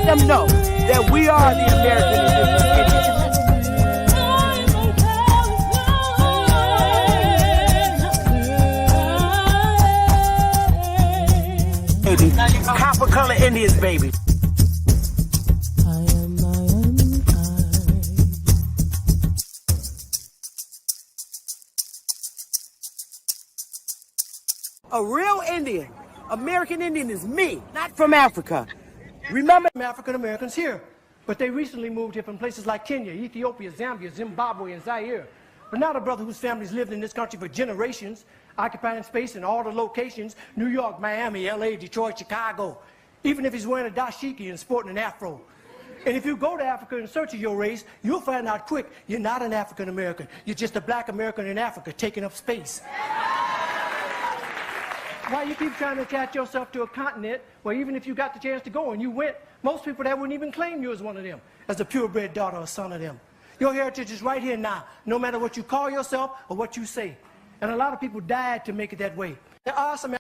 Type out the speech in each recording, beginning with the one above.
them know that we are the American Indians. Baby. Copper color Indians, baby. A real Indian, American Indian is me, not from Africa. Remember, African Americans here, but they recently moved here from places like Kenya, Ethiopia, Zambia, Zimbabwe, and Zaire. But now the brother whose family's lived in this country for generations, occupying space in all the locations, New York, Miami, LA, Detroit, Chicago, even if he's wearing a dashiki and sporting an afro. And if you go to Africa in search of your race, you'll find out quick, you're not an African American. You're just a black American in Africa taking up space. Why you keep trying to attach yourself to a continent where even if you got the chance to go and you went, most people that wouldn't even claim you as one of them, as a purebred daughter or son of them. Your heritage is right here now, no matter what you call yourself or what you say. And a lot of people died to make it that way. There are some...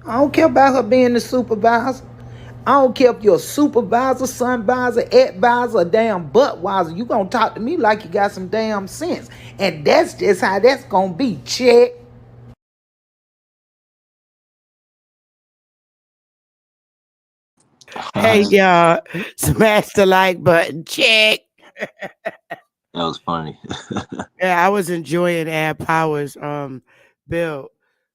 I don't care about her being the supervisor. I don't care if you're a supervisor, sunvisor, advisor, or damn buttwiser. You gonna talk to me like you got some damn sense. And that's just how that's gonna be. Check. hey, y'all, smash the like button. Check. That was funny. Yeah, I was enjoying Ad Powers' Bill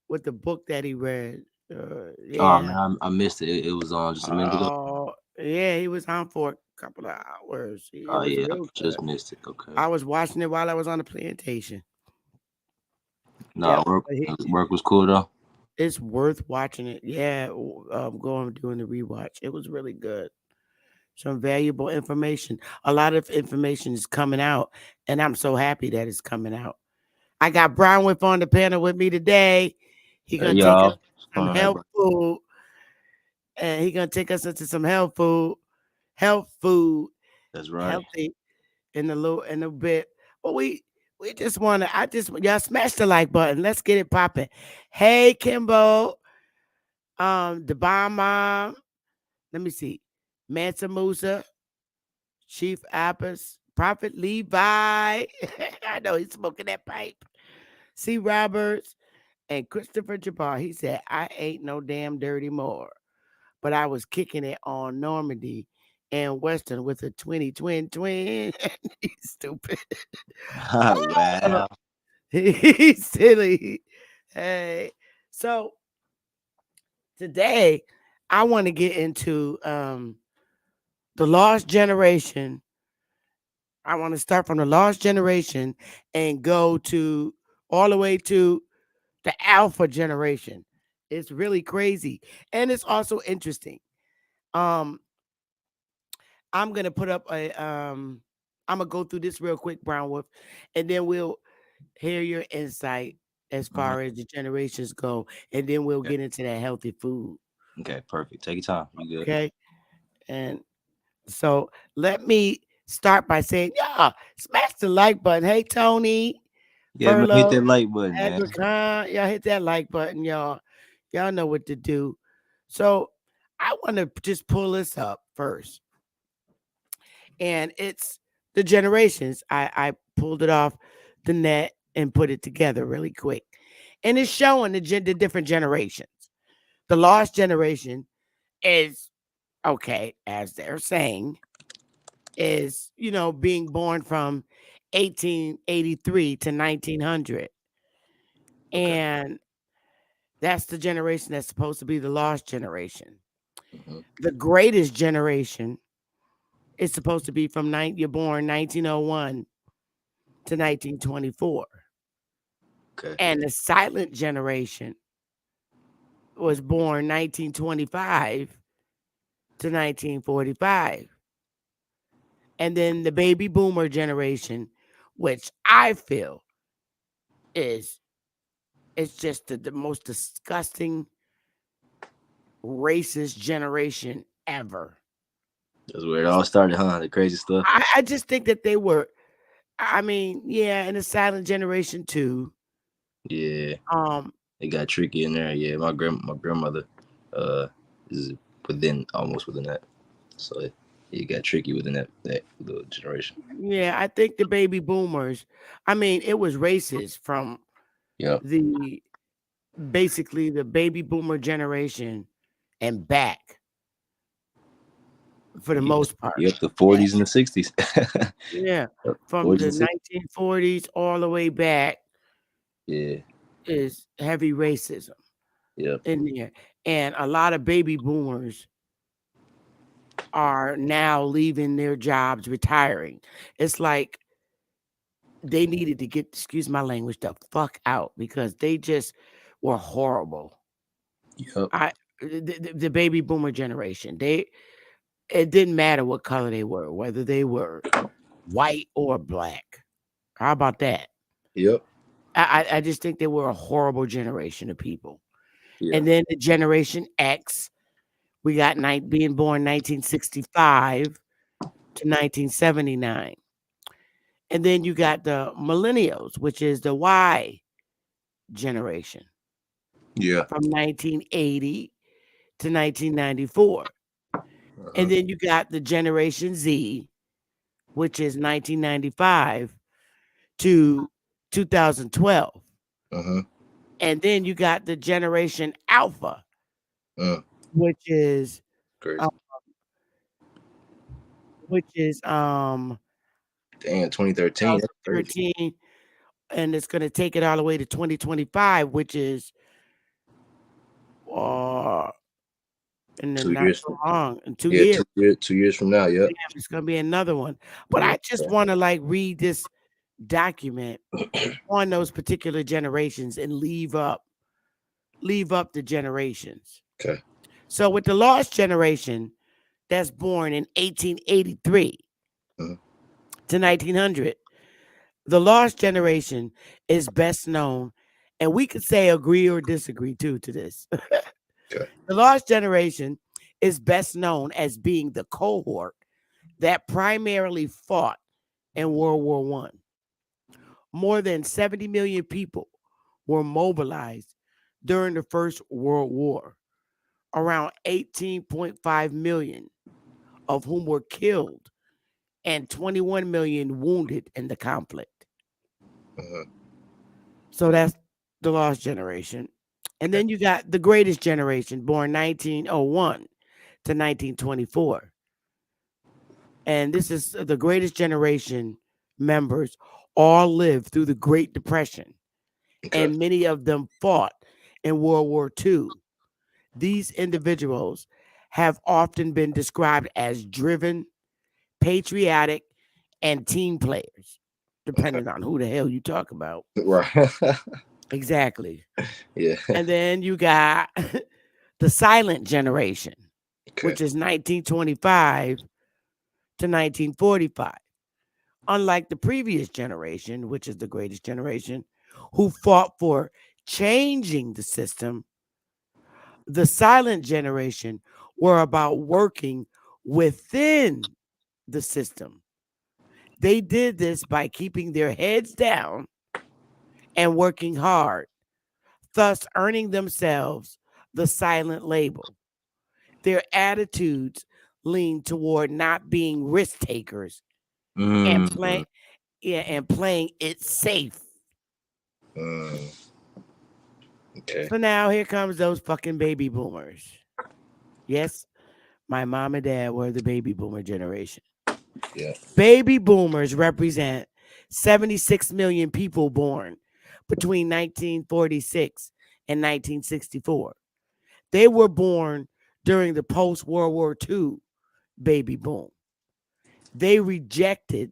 with the book that he read. Yeah. Oh man, I missed it. It was on just a minute ago. Oh, yeah, he was on for a couple of hours. Oh yeah, I just missed it. Okay. I was watching it while I was on the plantation. No, work was cool though. It's worth watching it. Yeah, going doing the rewatch. It was really good. Some valuable information. A lot of information is coming out, and I'm so happy that it's coming out. I got Brian Whip on the panel with me today. He gonna take us some health food, and he gonna take us into some health food. That's right. Healthy in a bit. But we just wanna. Y'all smash the like button. Let's get it popping. Hey, Kimbo, the Bomb Mom. Let me see. Mansa Musa, Chief Apis, Prophet Levi. I know he's smoking that pipe. C. Roberts and Christopher Jabbar. He said, I ain't no damn dirty more, but I was kicking it on Normandy and Western with a 20 twin. He's stupid. Wow. He's silly. Hey, so today I want to get into the lost generation. I want to start from the lost generation and go to all the way to the alpha generation. It's really crazy. And it's also interesting. I'm going to put up I'm going to go through this real quick, Brown Wolf, and then we'll hear your insight as far as the generations go. And then we'll get into that healthy food. Okay, perfect. Take your time. You good. Okay. And so let me start by saying, smash the like button. Hey, Tony. Yeah, hit that like button, man. Y'all hit that like button, y'all. Y'all know what to do. So I want to just pull this up first. And it's the generations. I pulled it off the net and put it together really quick. And it's showing the different generations. The lost generation is, okay, as they're saying, is, being born from 1883 to 1900. And that's the generation that's supposed to be the lost generation. The greatest generation is supposed to be from you're born 1901 to 1924. Okay. And the silent generation was born 1925 to 1945. And then the baby boomer generation, which I feel it's just the most disgusting, racist generation ever. That's where it all started, huh? The crazy stuff. I just think that they were, and the silent generation too. Yeah. It got tricky in there. Yeah, my grandmother is almost within that. So it got tricky within that little generation. Yeah, I think the baby boomers, I mean, it was racist from Yeah. basically the baby boomer generation and back for the most part. Yep, the 40s and the 60s. Yeah, Yep, from 40s the and 60s. 1940s all the way back Yeah. is heavy racism Yep. in there. And a lot of baby boomers are now leaving their jobs, retiring. It's like they needed to get, excuse my language, the fuck out because they just were horrible. Yep. The baby boomer generation, it didn't matter what color they were, whether they were white or black. How about that? Yep. I just think they were a horrible generation of people. Yeah. And then the Generation X, we got being born 1965 to 1979. And then you got the millennials, which is the Y generation Yeah. from 1980 to 1994. And then you got the Generation Z, which is 1995 to 2012. And then you got the Generation Alpha, which is Crazy. Damn, 2013. 2013, and it's going to take it all the way to 2025, which is in the 2 not years. so long, in 2 Yeah, years. 2 years from now. Yep. Damn, it's going to be another one. But I just want to like read this document on those particular generations and leave up the generations. Okay. So with the lost generation that's born in 1883 to 1900, the lost generation is best known, and we could say agree or disagree too to this. Okay. The lost generation is best known as being the cohort that primarily fought in World War I. More than 70 million people were mobilized during the First World War, around 18.5 million of whom were killed and 21 million wounded in the conflict. So that's the lost generation. And then you got the greatest generation, born 1901 to 1924. And this is the greatest generation members all lived through the Great Depression. Okay. And many of them fought in World War II. These individuals have often been described as driven, patriotic, and team players, depending on who the hell you talk about. Right. Exactly. Yeah. And then you got the silent generation, which is 1925 to 1945. Unlike the previous generation, which is the greatest generation, who fought for changing the system, the silent generation were about working within the system. They did this by keeping their heads down and working hard, thus earning themselves the silent label. Their attitudes lean toward not being risk takers and playing it safe. Okay. So now here comes those fucking baby boomers. Yes, my mom and dad were the baby boomer generation. Yeah. Baby boomers represent 76 million people born between 1946 and 1964. They were born during the post-World War II baby boom. They rejected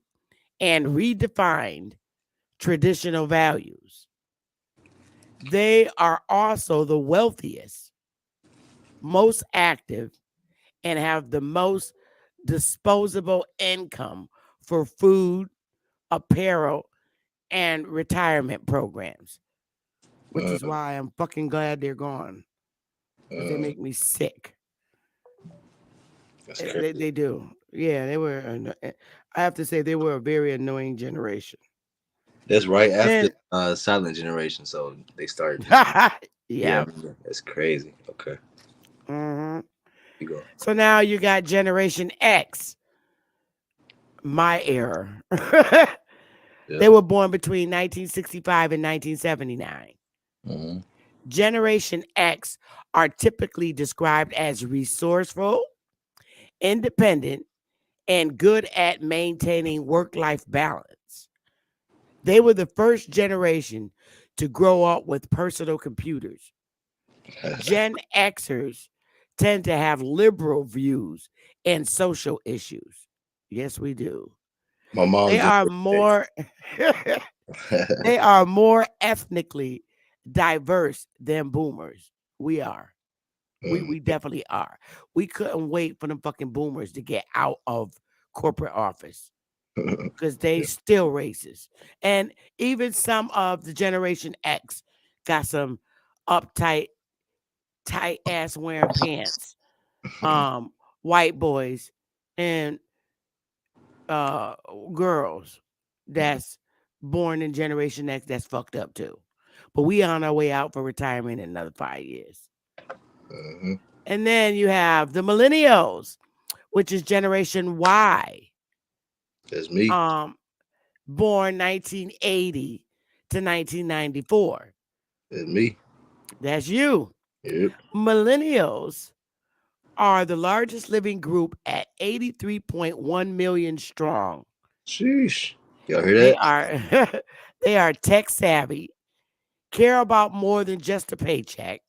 and redefined traditional values. They are also the wealthiest, most active, and have the most disposable income for food, apparel, and retirement programs, which is why I'm fucking glad they're gone. They make me sick. They do. Yeah, they were. I have to say they were a very annoying generation. That's right after silent generation, so they started. Yeah, that's crazy. Okay. You go. So now you got Generation X, my era. They were born between 1965 and 1979. Mm-hmm. Generation X are typically described as resourceful, independent, and good at maintaining work-life balance. They were the first generation to grow up with personal computers. Gen Xers tend to have liberal views and social issues. Yes, we do. My mom's They are more they are more ethnically diverse than boomers. We are. We definitely are. We couldn't wait for them fucking boomers to get out of corporate office because they still racist. And even some of the Generation X got some uptight, tight ass wearing pants. White boys and girls that's born in Generation X that's fucked up too. But we on our way out for retirement in another 5 years. Mhm. And then you have the millennials, which is Generation Y. That's me. Born 1980 to 1994. That's me. That's you. Yep. Millennials are the largest living group at 83.1 million strong. Sheesh. Y'all hear They that? are they are tech savvy, care about more than just a paycheck,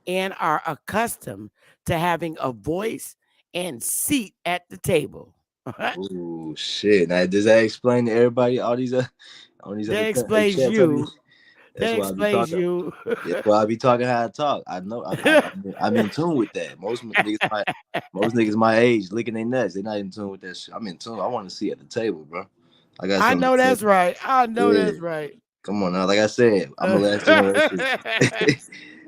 and are accustomed to having a voice and seat at the table. Oh shit! Now does that explain to everybody all these That other explains chats I be? you. That's That why I be explains talking. you. That's why I be talking how I talk. I know. I'm in tune with that. Most niggas my age licking their nuts. They not in tune with that shit. I'm in tune. I want to see at the table, bro. I got I something know to that's say. right. I know Yeah. that's right. Come on now. Like I said, I'm the last generation.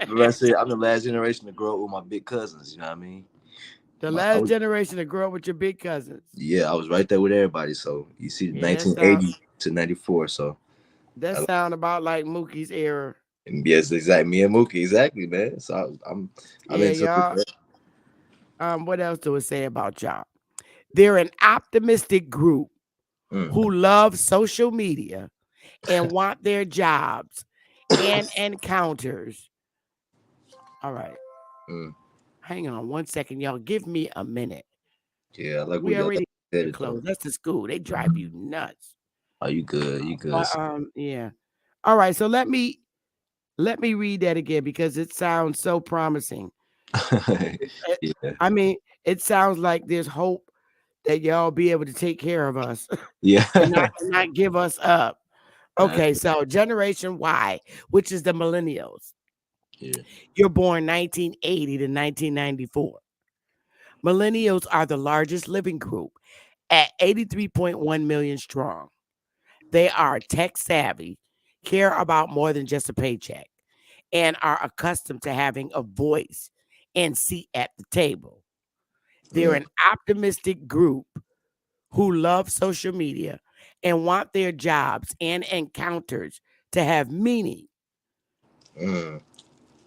Remember I said I'm the last generation to grow up with my big cousins. You know what I mean? The I last was, generation to grow up with your big cousins. yeah, I was right there with everybody. So you see, Yeah, 1980 to 94. So that sound about like Mookie's era. yes, exactly. Me and Mookie, exactly, man. So I'm Yeah, into y'all. it. What else do it say about y'all? They're an optimistic group who love social media and want their jobs and encounters. All right. Hang on 1 second, y'all. Give me a minute. Yeah, like We already said it close. though. That's the school. They drive you nuts. Oh, you good? You good? But, yeah. All right. So let me read that again because it sounds so promising. Yeah. I mean, it sounds like there's hope that y'all be able to take care of us Yeah. and not give us up. Okay, so Generation Y, which is the millennials. Yeah. You're born 1980 to 1994. Millennials are the largest living group at 83.1 million strong. They are tech savvy, care about more than just a paycheck, and are accustomed to having a voice and seat at the table. They're an optimistic group who love social media and want their jobs and encounters to have meaning.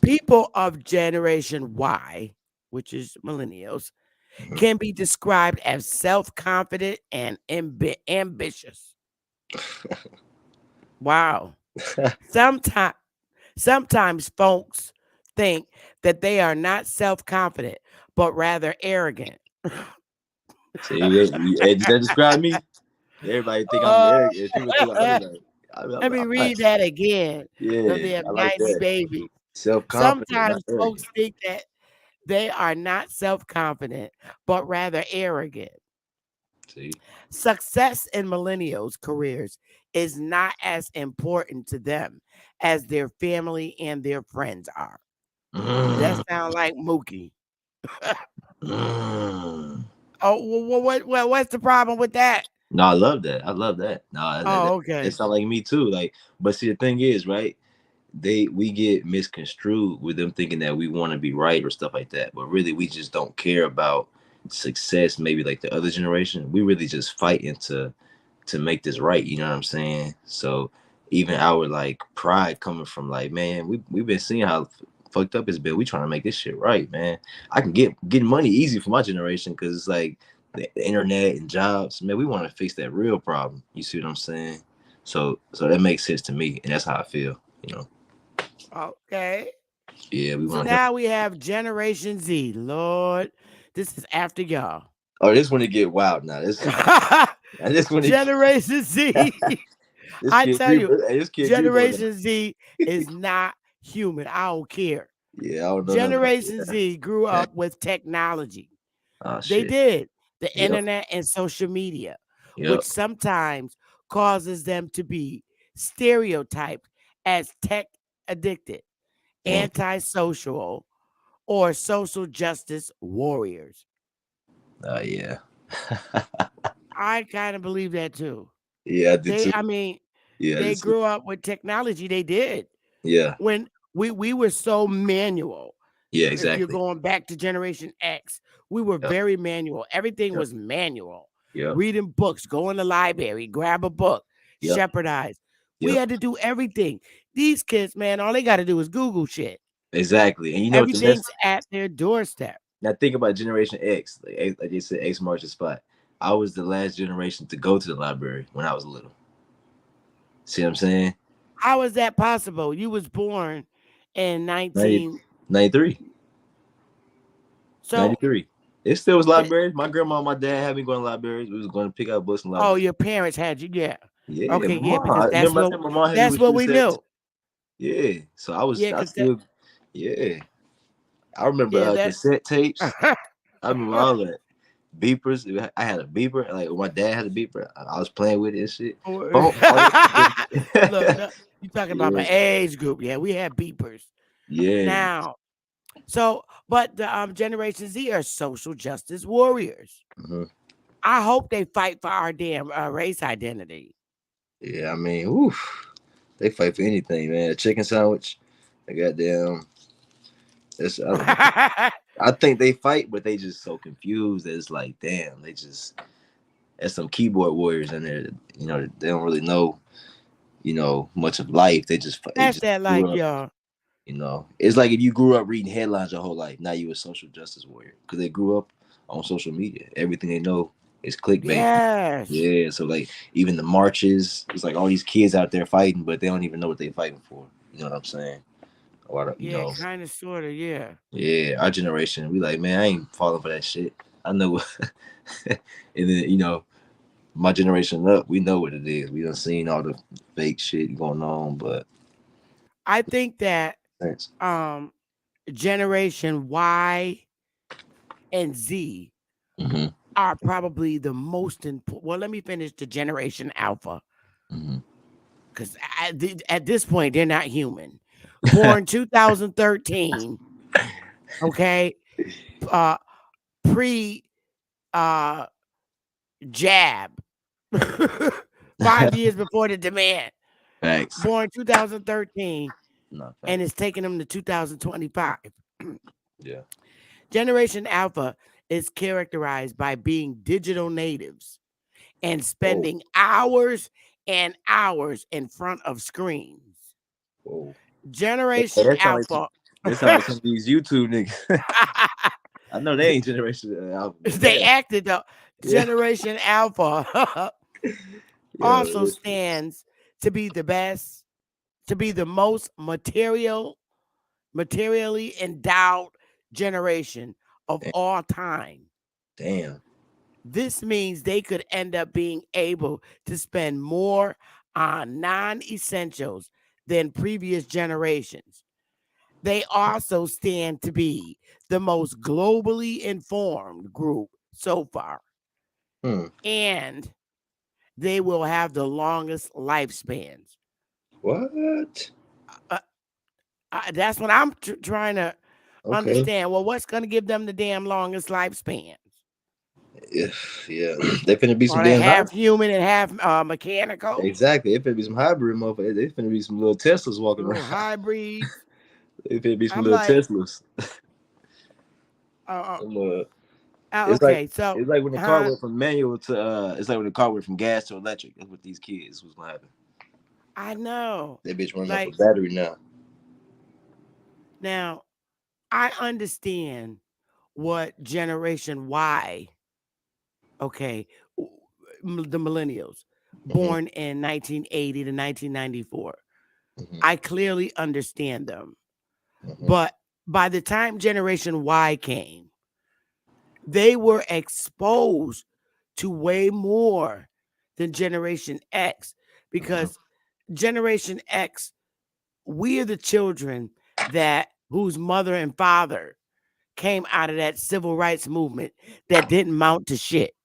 People of Generation Y, which is millennials, can be described as self-confident and ambitious. Wow. Sometimes folks think that they are not self-confident, but rather arrogant. See, did that describe me? Everybody think I'm arrogant. People think I'm arrogant. Let me read that again. Yeah, Them I like 90 that. babies. Self-confident, not Sometimes folks arrogant. think that they are not self-confident, but rather arrogant. See, Success in millennials' careers is not as important to them as their family and their friends are. That sounds like Mookie. Oh, what's the problem with that? No, I love that. I love that. No, Oh, okay. it's not like me too. Like, but see, the thing is, right? We get misconstrued with them thinking that we want to be right or stuff like that. But really, we just don't care about success. Maybe like the other generation, we really just fighting to make this right. You know what I'm saying? So even our like pride coming from like, man, we've been seeing how fucked up it's been. We trying to make this shit right, man. I can get money easy for my generation because it's like the internet and jobs. Man, we want to fix that real problem. You see what I'm saying? So that makes sense to me, and that's how I feel. You know? Okay. Yeah, we So want. now we have Generation Z. Lord, this is after y'all. Oh, this when it get wild now. This when it. Generation Z. This I kid tell you, Greenberg- hey, this kid Greenberg- Generation Z is not human. I don't care. Yeah, I don't know. Generation Z grew up with technology. Oh They shit. did. The Yep. internet and social media, Yep. which sometimes causes them to be stereotyped as tech addicted, antisocial, or social justice warriors. Yeah. I kind of believe that too. Yeah, I did too. I mean, Yeah, I they did too. grew up with technology. They did. Yeah. When we were so manual. Yeah, If exactly. you're going back to Generation X, we were very manual. Everything was manual. Yep. Reading books, go in the library, grab a book, shepherdize. We had to do everything. These kids, man, all they got to do is Google shit. Exactly. And you know, everything's at their doorstep. Now think about Generation X. Like they said, X marks the spot. I was the last generation to go to the library when I was little. See what I'm saying? How is that possible? You was born in 1993. So 93. It still was libraries. My grandma and my dad had me going to libraries. We was going to pick out books and libraries. Oh, your parents had you, yeah. Yeah. Okay, yeah, because that's what we knew. Yeah. So I was I remember cassette tapes. I remember all that. Beepers. I had a beeper. Like my dad had a beeper. I was playing with it and shit. Look, you talking about my age group. Yeah, we had beepers. Yeah. Now, but the Generation Z are social justice warriors. Mm-hmm. I hope they fight for our damn race identity. Yeah, I mean, they fight for anything, man. A chicken sandwich, a goddamn. I think they fight, but they just so confused that it's like, damn, there's some keyboard warriors in there. You know, they don't really know, much of life. They just y'all. You know, it's like if you grew up reading headlines your whole life, now you a social justice warrior because they grew up on social media. Everything they know is clickbait. Yes. Yeah. So like even the marches, it's like all these kids out there fighting, but they don't even know what they're fighting for. You know what I'm saying? Kind of, sort of, yeah. Yeah, our generation, we like, man, I ain't falling for that shit. I know. And then, my generation up, we know what it is. We done seen all the fake shit going on, but I think that Generation Y and Z are probably the most important. Well, let me finish the Generation Alpha. Because at this point, they're not human. Born 2013, okay, pre jab, 5 years before the demand. Thanks. Born 2013, and it's taking them to 2025. Yeah. Generation Alpha is characterized by being digital natives and spending hours and hours in front of screens. Whoa. Generation Alpha. That's how some of these YouTube niggas. I know they ain't Generation Alpha. They acted though. Generation Alpha also stands to be the best, to be the most materially endowed generation of all time. Damn. This means they could end up being able to spend more on non-essentials than previous generations. They also stand to be the most globally informed group so far. And they will have the longest lifespans. What? That's what I'm trying to understand. Well, what's going to give them the damn longest lifespans? Yeah, they finna be some damn half human and half mechanical. Exactly, it finna be some hybrid motherfuckers. They finna be some little Teslas walking around. Hybrids. They finna be some little Teslas. It's like when the car went from manual to it's like when the car went from gas to electric. That's what these kids was gonna happen. I know. That bitch running off a battery now. Now, I understand what Generation Y, okay, the millennials, Mhm, born in 1980 to 1994. mhm, I clearly understand them. mhm. But by the time Generation Y came, they were exposed to way more than Generation X Mhm. because Generation X, we are the children that whose mother and father came out of that civil rights movement that didn't mount to shit.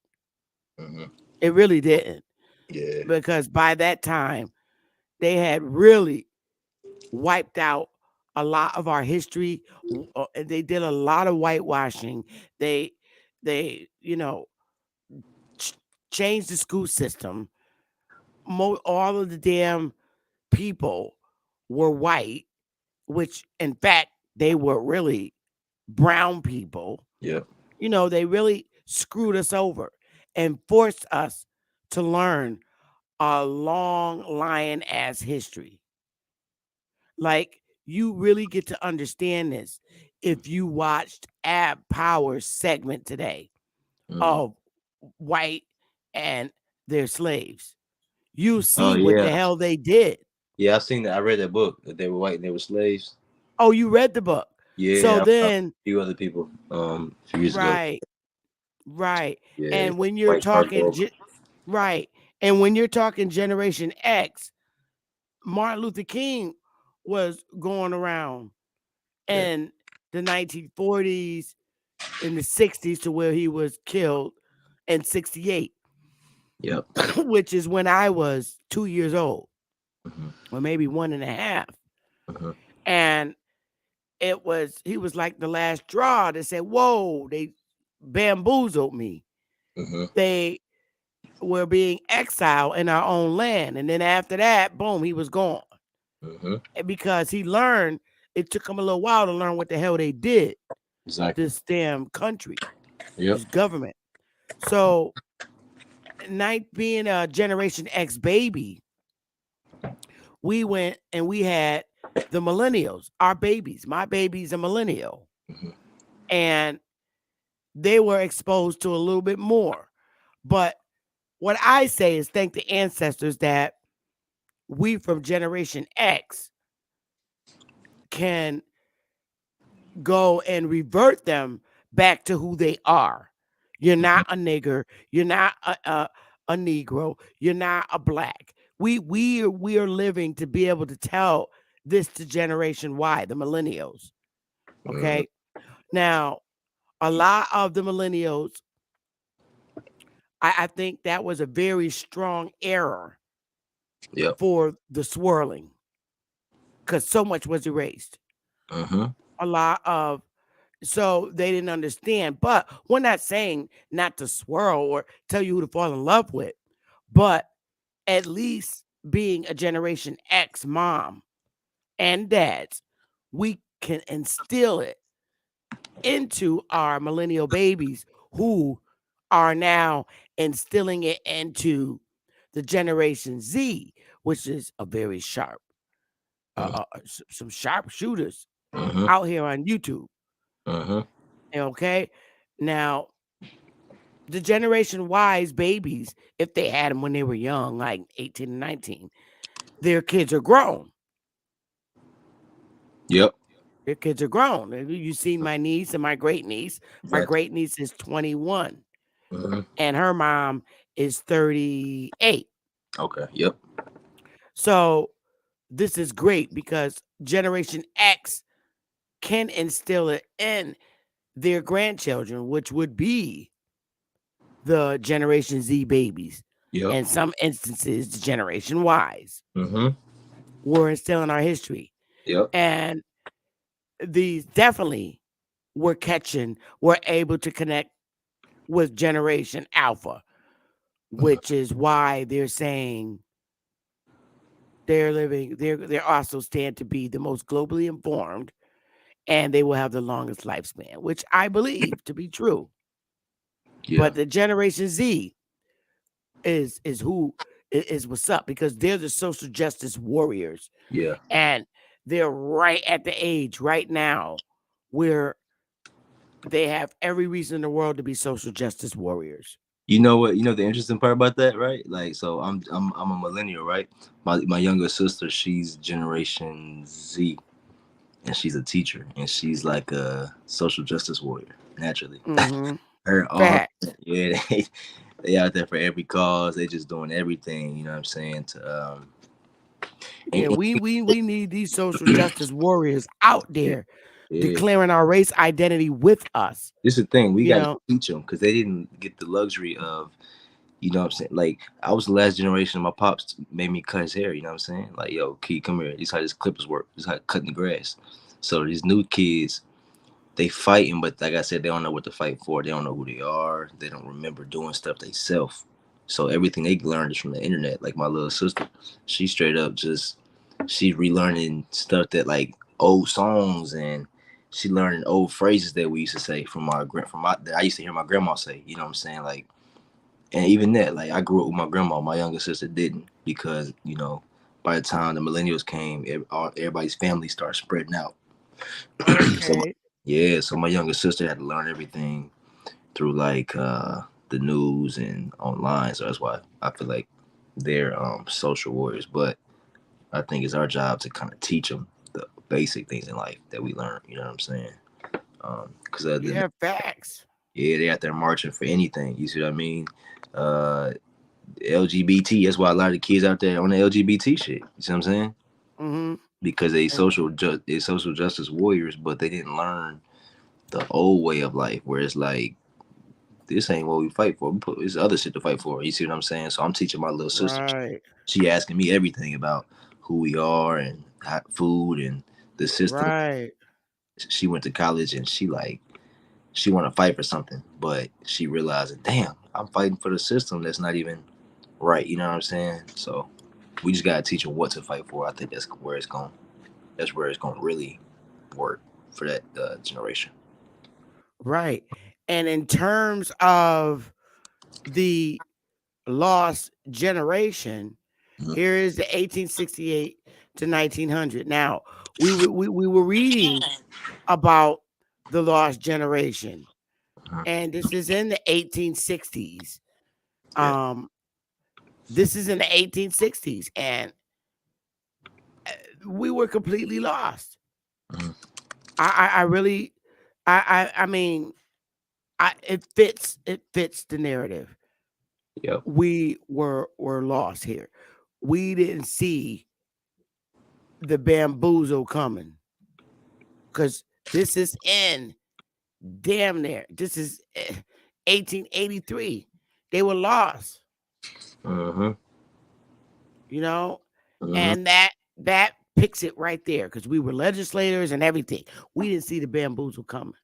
Mhm. It really didn't. Yeah. Because by that time, they had really wiped out a lot of our history. They did a lot of whitewashing. They they ch- changed the school system. All of the damn people were white, which in fact they were really brown people. Yep. They really screwed us over and forced us to learn a long lion ass history. Like, you really get to understand this if you watched Ab Power's segment today Mm. of white and their slaves. You Oh see what the yeah. hell they did. Yeah, I seen that. I read that book that they were white and they were slaves. Oh, you read the book. So Yeah, I then, few other people a few years ago. right, right. Yeah, And when you're white talking, cardboard. right. And when you're talking Generation X, Martin Luther King was going around Yeah. in the 1940s, in the 60s, to where he was killed in 68, Yep. which is when I was 2 years old, Hmm. or maybe one and a half. Hmm. And he was like the last straw that said, whoa, they bamboozled me. Hmm. They were being exiled in our own land. And then after that, boom, he was gone. Hmm. And because he learned, it took him a little while to learn what the hell they did, Exactly. this damn country, Yep. this government. So, night being a Generation X baby, we went and we had the millennials, our babies. My baby's a millennial. Hmm. And they were exposed to a little bit more. But what I say is thank the ancestors that we from Generation X can go and revert them back to who they are. You're not a nigger. You're not a Negro. You're not a black. We are living to be able to tell this to Generation Y, the millennials. Hmm. Okay. Now, a lot of the millennials, I think that was a very strong error Yep. for the swirling because so much was erased. Hmm. A lot of So they didn't understand. But we're not saying not to swirl or tell you who to fall in love with, but at least being a Generation X mom and dads, we can instill it into our millennial babies who are now instilling it into the Generation Z, which is a very sharp, some sharp shooters Hmm. out here on YouTube. Hmm. Okay. Now, the Generation Y's babies, if they had them when they were young, like 18 and 19, their kids are grown. Yep. Their kids are grown. You seen my niece and my great niece. My Exactly. great niece is 21 Hmm. and her mom is 38. Okay. Yep. So this is great because Generation X can instill it in their grandchildren, which would be the Generation Z babies. Yep. In some instances, the Generation Ys. Hmm. We're instilling our history. Yep. And these definitely were able to connect with Generation Alpha, which is why they're saying they're also stand to be the most globally informed and they will have the longest lifespan, which I believe to be true. Yeah. But the Generation Z is who is what's up because they're the social justice warriors. Yeah. And they're right at the age right now where they have every reason in the world to be social justice warriors. You know what? You know the interesting part about that, right? Like, so I'm a millennial, right? My younger sister, she's Generation Z, and she's a teacher, and she's like a social justice warrior naturally. Mm-hmm. Her all Fact. yeah, they out there for every cause. They just doing everything. You know what I'm saying? To Yeah, and, we need these social justice warriors out there yeah. declaring our race identity with us. This is the thing. We You got to know, teach them because they didn't get the luxury of, you know what I'm saying? Like, I was the last generation. My pops made me cut his hair. You know what I'm saying? Like, yo, kid, come here. This is how this clippers work. This is how cutting the grass. So these new kids, they fighting, but like I said, they don't know what to fight for. They don't know who they are. They don't remember doing stuff they self. So everything they learned is from the internet. Like my little sister, she straight up just she relearning stuff that like old songs, and she learning old phrases that we used to say that I used to hear my grandma say. You know what I'm saying? Like, and even that, like I grew up with my grandma. My younger sister didn't, because by the time the millennials came, everybody's family started spreading out. So okay. so my younger sister had to learn everything through like the news and online. So that's why I feel like they're social warriors. But I think it's our job to kind of teach them the basic things in life that we learn. You know what I'm saying? Because other than Yeah, facts. yeah, they out there marching for anything. You see what I mean? Uh, LGBT. That's why a lot of the kids out there on the LGBT shit. You see what I'm saying? Mm-hmm. Because they social justice warriors, but they didn't learn the old way of life, where it's like this ain't what we fight for. There's other shit to fight for. You see what I'm saying? So I'm teaching my little sister. Right. She asking me everything about who we are and food and the system. Right. She went to college and she want to fight for something, but she realized, damn, I'm fighting for the system that's not even right. You know what I'm saying? So we just gotta teach her what to fight for. I think that's where it's going. That's where it's going to really work for that generation. Right. And in terms of the lost generation, Mhm. here is the 1868 to 1900. Now, we were reading about the lost generation, Mhm. and this is in the 1860s. Yeah. This is in the 1860s, and we were completely lost. Mhm. I really, I mean, it fits the narrative. Yep. We were lost here. We didn't see the bamboozle coming, because this is in damn near this is 1883. They were lost, Mm-hmm. you know, Mm-hmm. and that picks it right there, because we were legislators and everything. We didn't see the bamboozle coming.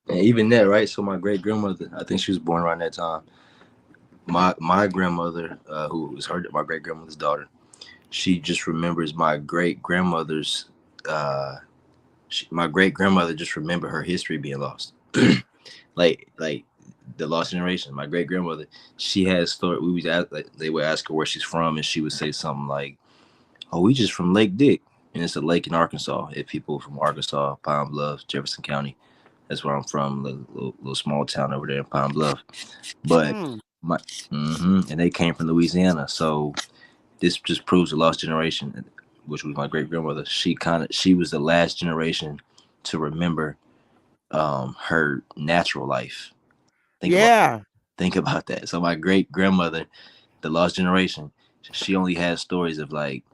And even that, right? So my great grandmother, I think she was born around that time. My grandmother, who was my great grandmother's daughter, she just remembers my great grandmother's. My great grandmother just remembered her history being lost, like the lost generation. My great grandmother, she had a story. We would ask, like, they would ask her where she's from, and she would say something like, "Oh, we just from Lake Dick," and it's a lake in Arkansas. If people from Arkansas, Pine Bluff, Jefferson County, that's where I'm from, little small town over there in Pine Bluff. But Mm, my, and they came from Louisiana, so this just proves the lost generation, which was my great grandmother. She was the last generation to remember her natural life. Think about yeah, think about that. So my great grandmother, the lost generation, she only has stories of like,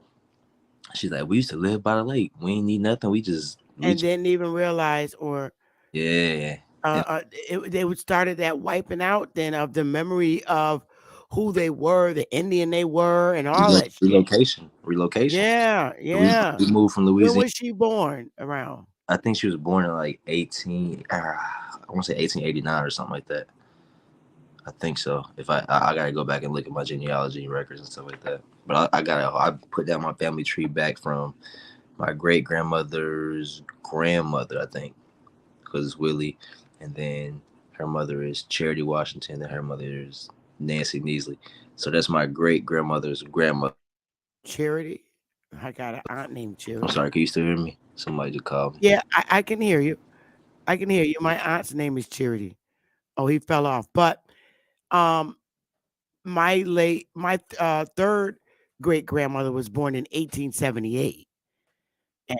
she's like, we used to live by the lake. We ain't need nothing. We and just didn't even realize, or yeah. And they would started that wiping out then of the memory of who they were, the Indian they were, and all that shit. relocation. Yeah, We, yeah. we moved from When Louisiana. was she born? Around. I think she was born in like 18. I want to say 1889 or something like that. I think so. If I gotta go back and look at my genealogy records and stuff like that. But I put down my family tree back from my great grandmother's grandmother, I think, because it's Willie, and then her mother is Charity Washington, and her mother is Nancy Neasley. So that's my great grandmother's grandmother. Charity. I got an aunt named I'm Charity. sorry, can you still hear me? Somebody just called me. Yeah, I can hear you. I can hear you. My aunt's name is Charity. Oh, he fell off. But um, my third great grandmother was born in 1878,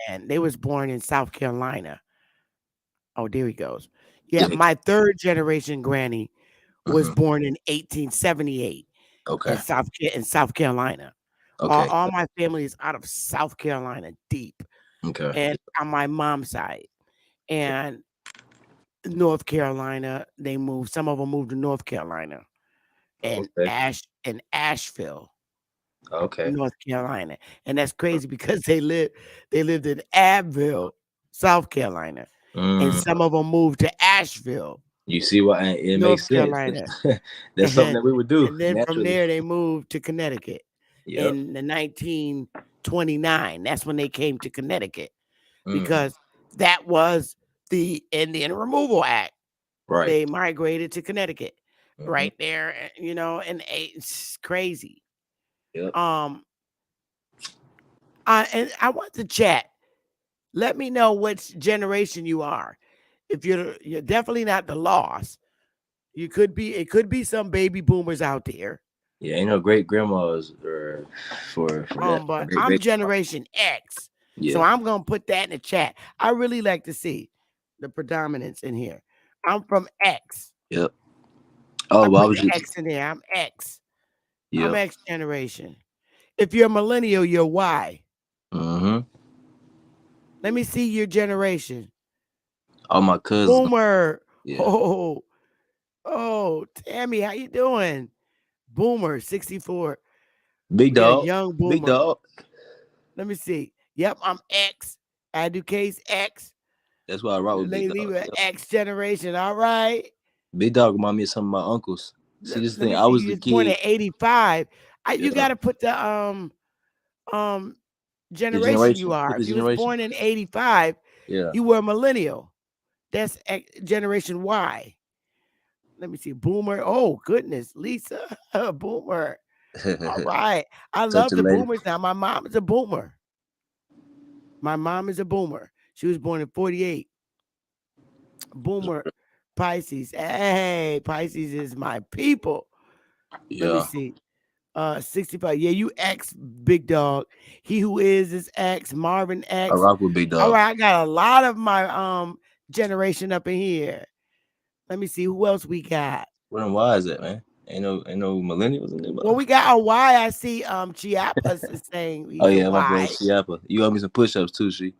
and they was born in South Carolina. Oh, there he goes. Yeah, Yeah. my third generation granny was Mhm. born in 1878 Okay. in South Carolina. Okay. All my family is out of South Carolina, deep, Okay. and on my mom's side, and North Carolina. They moved. Some of them moved to North Carolina and Okay. Asheville, Okay. North Carolina, and that's crazy because they lived in Abbeville, South Carolina, and Mm. some of them moved to Asheville, You see why it North makes sense. Carolina. That's something that we would do And then from naturally. there, they moved to Connecticut Yep. in the 1929. That's when they came to Connecticut Mhm. because that was the Indian Removal Act. Right. They migrated to Connecticut Mhm. right there, and it's crazy. Yep. And I want to chat. Let me know which generation you are. If you're definitely not the lost. It could be some baby boomers out there. Yeah, ain't no great grandmas or for that. But Great I'm great. Generation X. So Yeah. I'm gonna put that in the chat. I really like to see the predominance in here. I'm from X. Yep. I Oh, well, I put was the just. X in there. I'm X. I'm Yep. X generation. If you're a millennial, you're Y. Mm-hmm. Let me see your generation. All my cousins. Boomer. Yeah. Oh, Tammy, how you doing? Boomer, 64. Big We got dog. young Big boomer. dog. Let me see. Yep, I'm X. I do case X. That's why I rock with Big Lady Dog. with Yep. X generation. All right. Big Dog remind me of some of my uncles. See, this Let thing, me I see. was You the was born in kid. 85. You Yeah. gotta put the The generation you generation. are. Put the If you was generation. born in 85, Yeah. you were a millennial. That's generation Y. Let me see. Boomer. Oh, goodness. Lisa. Boomer. All right. I Such love a the lady. boomers now. My mom is a boomer. My mom is a boomer. She was born in 48. Boomer. Pisces. Hey, Pisces is my people. Let me Yeah. see. 65. Yeah, you X, big dog. He who is X. Marvin I X. rock with Big All Dog. right, I got a lot of my generation up in here. Let me see who else we got. Where them wise at, man? Ain't no millennials in there. Well, we got a Y. I see Chiapas is saying Oh he's a yeah, my boy Y. Chiappa. You owe me some push-ups too, she.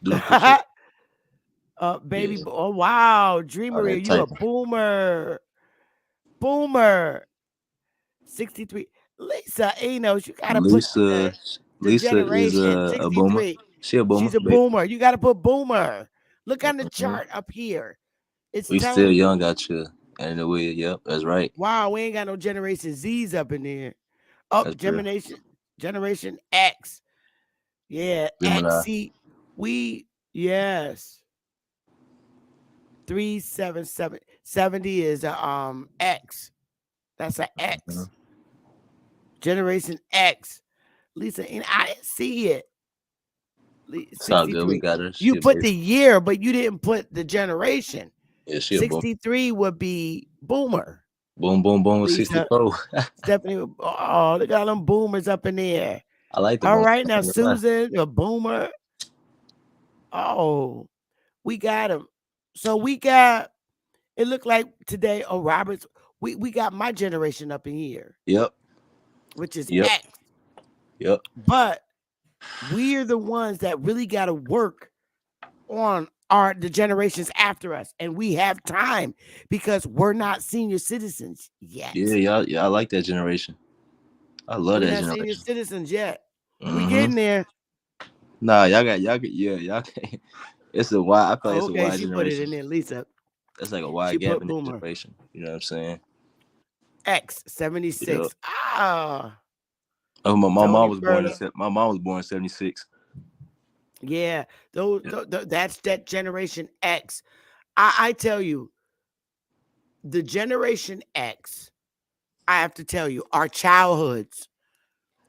Do the push-ups. Baby. Yeah. Oh wow, All Dreamery, that you a type. boomer. Boomer. 63. Lisa Enos, you gotta put Lisa the is generation. a boomer. 63. She a boomer, She's a baby. boomer. You gotta put boomer. Look on the Mhm. chart up here. It's We still telling you. young out you. And the way, yep, that's right. Wow, we ain't got no generation Z's up in there. Oh, That's true. generation X. Yeah, Gemini. X. See, yes. 377 70 is a X. That's an X. Mhm. Generation X. Lisa, and I didn't see it. It's all good. We 63. got her. She You a put baby. the year, but you didn't put the generation. Yeah, she a boomer. 63 would be boomer. Boom, boom, boom. Lisa. 64. Stephanie, oh, look at all them boomers up in there. I like the All boom. right, now Susan, a boomer. Oh, we got him. So we got, it looked like today, Roberts, we got my generation up in here. Yep. Which is Yep. X. Yep. But we're the ones that really got to work on the generations after us, and we have time because we're not senior citizens yet. Yeah, I like that generation. I love We're that not senior generation. citizens yet. We Mhm. getting there. Nah, y'all got y'all. It's a wide. I feel like it's a Okay, wide she put it generation. in there, Lisa. That's like a wide She gap put in the boomer. generation. You know what I'm saying? X 76. Yep. Ah, Oh, my Tony mom was born in Furler. my mom was born in 76. Yeah, those Yeah. that's that generation X. I tell you, the generation X, I have to tell you, our childhoods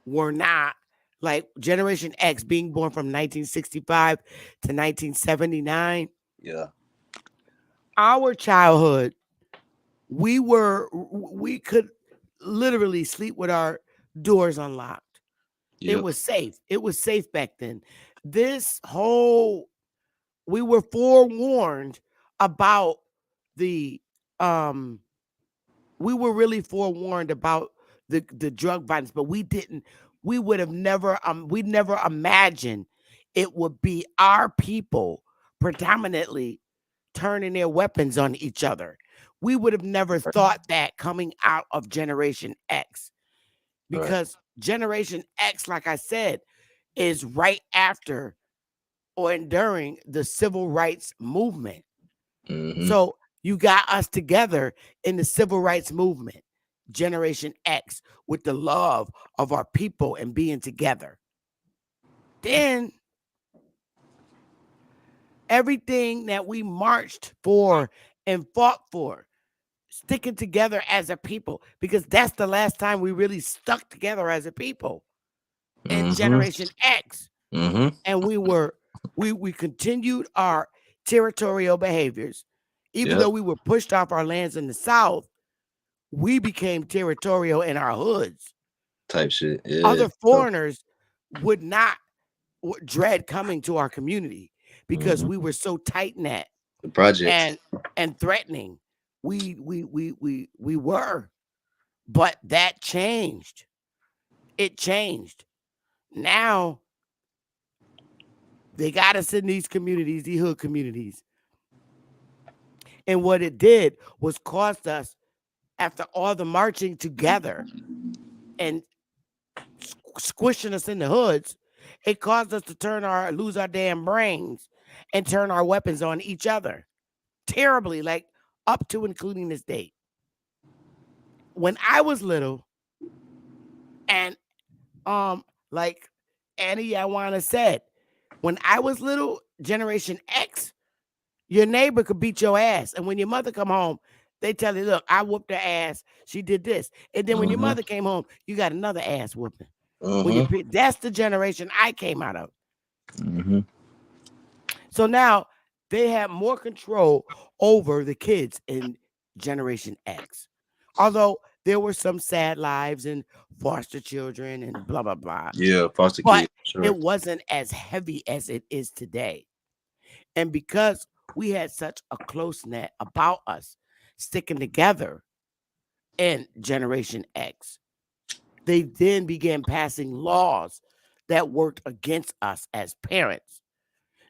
were not like Generation X being born from 1965 to 1979, Yeah. our childhood, we could literally sleep with our doors unlocked. It Yep. was safe. It was safe back then. This whole we were forewarned about the we were really forewarned about the drug violence, but we would have never we never imagined it would be our people predominantly turning their weapons on each other. We would have never thought that coming out of Generation X, Right. because Generation X, like I said, is right after or enduring the civil rights movement. Mm-hmm. So you got us together in the civil rights movement, Generation X, with the love of our people and being together. Then everything that we marched for and fought for, sticking together as a people, because that's the last time we really stuck together as a people in Mm-hmm. Generation X. Mm-hmm. And we continued our territorial behaviors. Even Yep. though we were pushed off our lands in the South, we became territorial in our hoods. Type shit. Yeah. Other foreigners would not dread coming to our community because Mhm. we were so tight knit The projects. and threatening. We were, but that changed. It changed. Now they got us in these communities, these hood communities. And what it did was caused us, after all the marching together and squishing us in the hoods, it caused us to lose our damn brains and turn our weapons on each other terribly, like up to including this date. When I was little, and like Annie Yawana said, when I was little, Generation X, your neighbor could beat your ass, and when your mother come home, they tell you, "Look, I whooped her ass. She did this." And then when your Mhm. mother came home, you got another ass whooping. Mm-hmm. That's the generation I came out of. Mm-hmm. So now they have more control over the kids in Generation X. Although there were some sad lives and foster children and blah blah blah, Yeah. Foster but kids. Sure. it wasn't as heavy as it is today. And because we had such a close net about us sticking together in Generation X, they then began passing laws that worked against us as parents.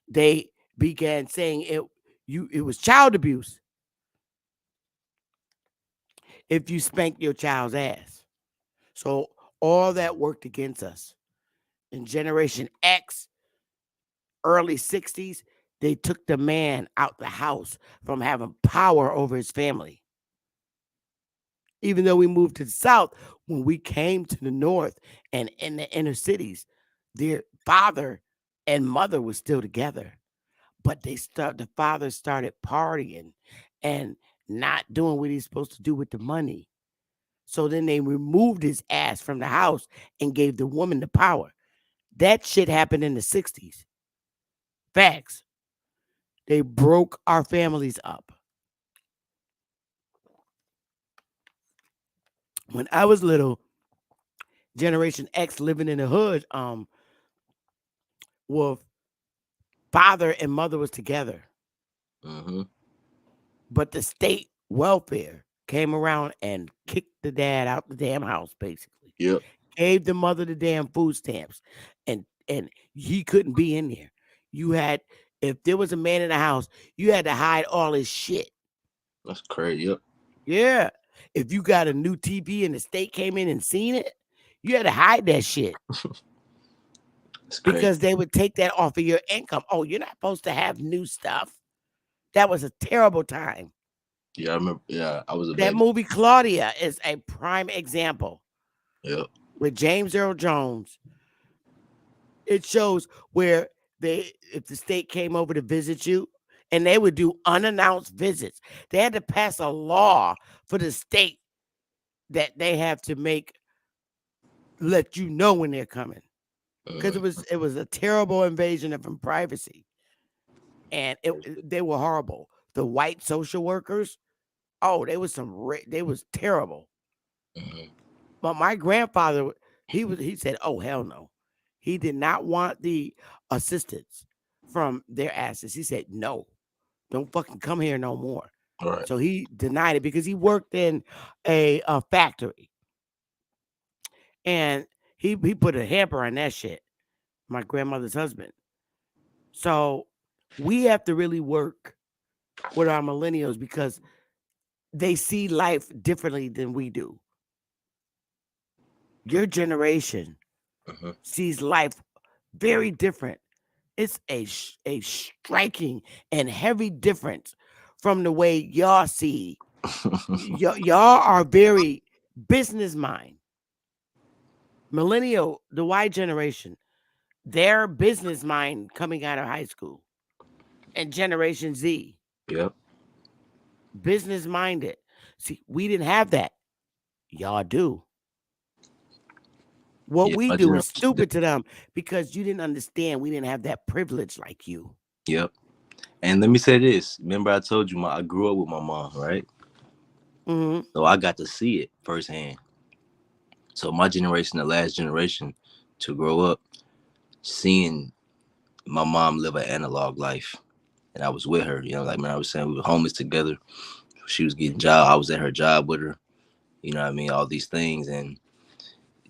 They began saying it was child abuse if you spanked your child's ass. So all that worked against us. In Generation X, early 60s, they took the man out the house from having power over his family. Even though we moved to the South, when we came to the North and in the inner cities, their father and mother was still together. But the father started partying and not doing what he's supposed to do with the money. So then they removed his ass from the house and gave the woman the power. That shit happened in the 60s. Facts. They broke our families up. When I was little, Generation X living in the hood, well, father and mother was together. Mm-hmm. But the state welfare came around and kicked the dad out the damn house, basically. Yep. Gave the mother the damn food stamps, and he couldn't be in there. You had, if there was a man in the house, you had to hide all his shit. That's crazy. Yep. Yeah. If you got a new TV and the state came in and seen it, you had to hide that shit That's crazy. because they would take that off of your income. Oh, you're not supposed to have new stuff. That was a terrible time. Yeah, I remember. Yeah, I was a That baby. movie Claudia is a prime example. Yep. With James Earl Jones. It shows where if the state came over to visit you, and they would do unannounced visits. They had to pass a law for the state that they have to let you know when they're coming. because it was a terrible invasion of privacy, and they were horrible. The white social workers, oh, they was they was terrible. Mhm. But my grandfather, he said, oh hell no, he did not want the assistance from their asses. He said no, don't fucking come here no more. All right. So he denied it because he worked in a factory, and he put a hamper on that shit. My grandmother's husband. So we have to really work with our millennials because they see life differently than we do. Your generation Mhm. sees life very different. It's a striking and heavy difference from the way y'all see. Y'all are very business mind. Millennial, the Y generation, their business mind coming out of high school, and Generation Z, Yep. business minded. See, we didn't have that. Y'all do. What Yeah. we My do is generation. stupid to them because you didn't understand. We didn't have that privilege like you. Yep. And let me say this. Remember, I told you I grew up with my mom, right? Hmm. So I got to see it firsthand. So my generation, the last generation to grow up, seeing my mom live an analog life. And I was with her, like when I was saying we were homeless together. She was getting job. I was at her job with her. You know what I mean? All these things. And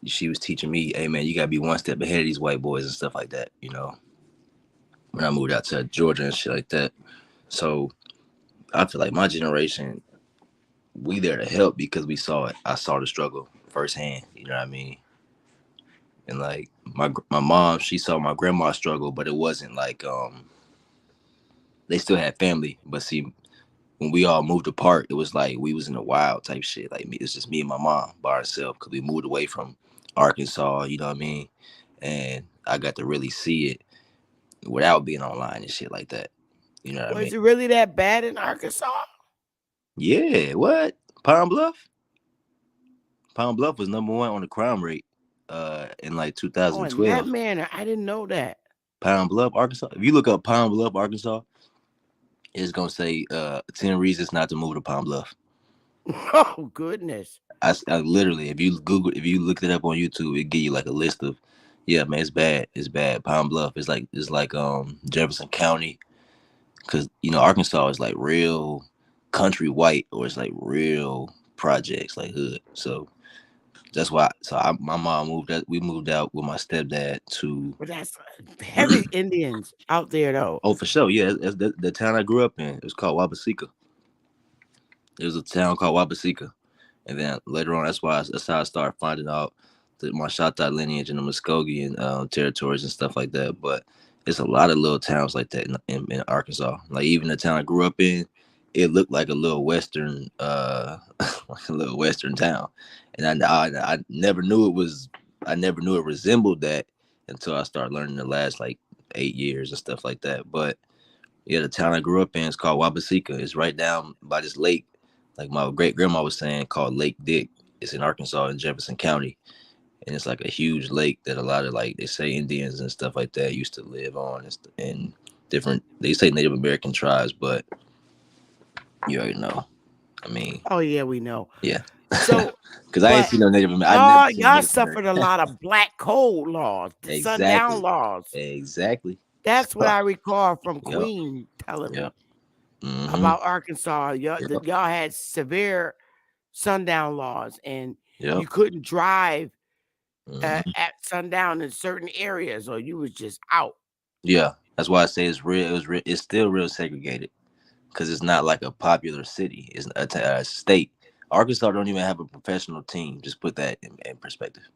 she was teaching me, hey man, you gotta be one step ahead of these white boys and stuff like that, when I moved out to Georgia and shit like that. So I feel like my generation, we there to help because we saw it. I saw the struggle firsthand. You know what I mean? And like my mom, she saw my grandma struggle, but it wasn't like they still had family. But see, when we all moved apart, it was like we was in the wild type shit. Like it's just me and my mom by ourselves because we moved away from Arkansas. You know what I mean? And I got to really see it without being online and shit like that. You know what I mean? Was it really that bad in Arkansas? Yeah. What? Pine Bluff? Pine Bluff was #1 on the crime rate in like Oh, in that 2012. manner, I didn't know that. Pine Bluff, Arkansas. If you look up Pine Bluff, Arkansas, it's gonna say 10 reasons not to move to Pine Bluff. Oh goodness. I literally, if you looked it up on YouTube, it give you like a list of, yeah, man, it's bad. It's bad. Pine Bluff. It's like Jefferson County, because Arkansas is like real country white, or it's like real projects like hood. So that's why. So my mom moved out. We moved out with my stepdad to. But that's heavy Indians out there though. Oh, for sure. Yeah, that's the town I grew up in. It was called Wabasika. There was a town called Wabasika. And then later on, that's how I started finding out my Shatta lineage and the Muskogean territories and stuff like that. But it's a lot of little towns like that in Arkansas. Like even the town I grew up in, it looked like a little western, like a little western town. And I never knew it was. I never knew it resembled that until I started learning the last like 8 years and stuff like that. But yeah, the town I grew up in is called Wabasika. It's right down by this lake, like my great grandma was saying, called Lake Dick. It's in Arkansas in Jefferson County. And it's like a huge lake that a lot of like they say Indians and stuff like that used to live on and different they say Native American tribes, but you already know. I mean, Oh yeah, we know. yeah. So Because I ain't but seen no Native American. y'all suffered a lot of black code laws, the sundown Exactly. laws. Exactly. That's what I recall from Yep. Queen telling me Yep. Mhm. about Arkansas. Yep. Y'all had severe sundown laws, and Yep. you couldn't drive Mhm. at sundown in certain areas, or you was just out. Yeah. That's why I say it's real. It's still real segregated because it's not like a popular city. It's a state. Arkansas don't even have a professional team. Just put that in perspective.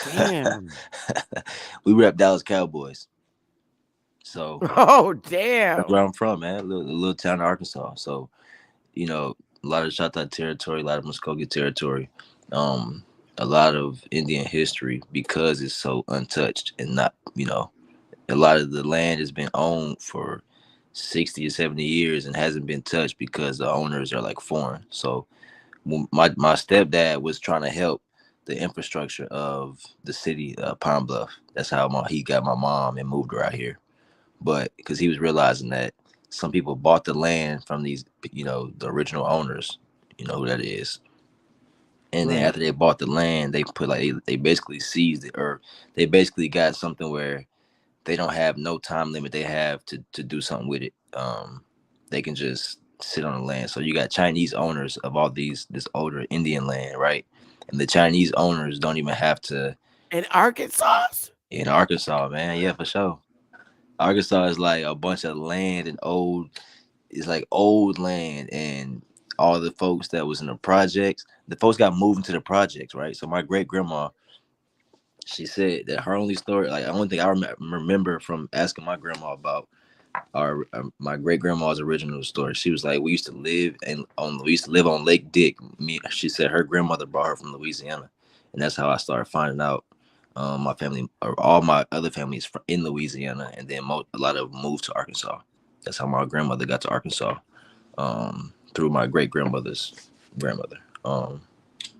Damn. We rep Dallas Cowboys. So Oh that's damn. where I'm from, man. A little town in Arkansas. So, a lot of Choctaw territory, a lot of Muskogee territory, a lot of Indian history because it's so untouched and not, a lot of the land has been owned for 60 or 70 years and hasn't been touched because the owners are like foreign. So when my stepdad was trying to help the infrastructure of the city, Pine Bluff. That's how he got my mom and moved her out here. But because he was realizing that some people bought the land from these, the original owners, you know who that is. And then Right. after they bought the land, they put they basically seized it, or they basically got something where they don't have no time limit. They have to do something with it. They can just sit on the land. So you got Chinese owners of all this older Indian land, right? And the Chinese owners don't even have to. In Arkansas? In Arkansas, man, yeah, for sure. Arkansas is like a bunch of land and it's like old land, and all the folks that was in the projects, the folks got moved into the projects, right? So my great grandma, she said that her only story, like the only thing I remember from asking my grandma about my great grandma's original story, she was like, we used to live on Lake Dick. She said her grandmother brought her from Louisiana, and that's how I started finding out. My family, or all my other families, in Louisiana, and then a lot of them moved to Arkansas. That's how my grandmother got to Arkansas, through my great grandmother's grandmother. But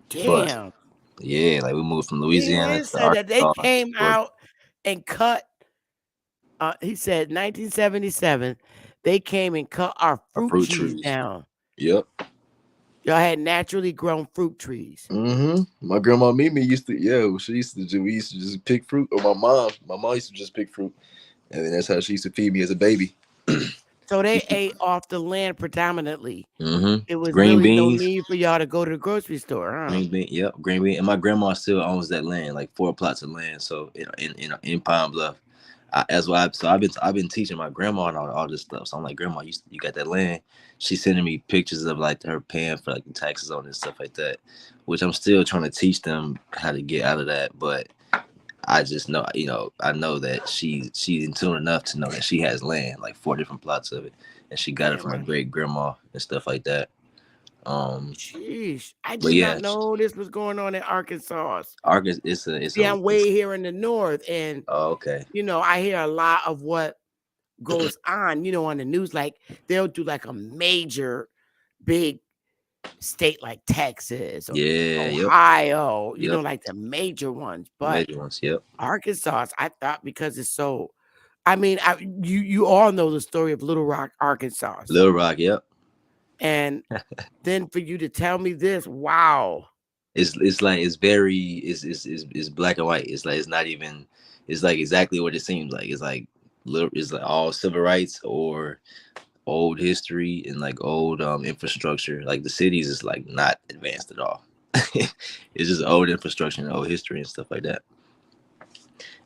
Damn. yeah, like we moved from He Louisiana did to say that they Arkansas. came out and cut. He said 1977, they came and cut our fruit trees down. Yep. Y'all had naturally grown fruit trees. My grandma Mimi used to, we used to just pick fruit. Or my mom used to just pick fruit, and then that's how she used to feed me as a baby. So they ate off the land predominantly. It was green really beans. no need for y'all to go to the grocery store, huh? Green bean, yep, green bean. And my grandma still owns that land, like 4 plots of land. So in Pine Bluff, I've been teaching my grandma and all this stuff. So I'm like, Grandma, you got that land? She's sending me pictures of like her paying for like the taxes on it and stuff like that, which I'm still trying to teach them how to get out of that. But I just know, I know that she's in tune enough to know that she has land, like 4 different plots of it, and she got it from her great grandma and stuff like that. Sheesh, I did not know this was going on in Arkansas. I'm way here in the north, and okay. I hear a lot of what goes on, on the news. Like they'll do like a major, big state like Texas or Ohio, like the major ones. But major ones, yep. Arkansas, I thought because it's so. I mean, you all know the story of Little Rock, Arkansas. Little Rock, yep. And then for you to tell me this, wow. It's like it's black and white. It's like it's not even. It's like exactly what it seems like. It's like all civil rights or old history and like old infrastructure. Like the cities is like not advanced at all. It's just old infrastructure and old history and stuff like that.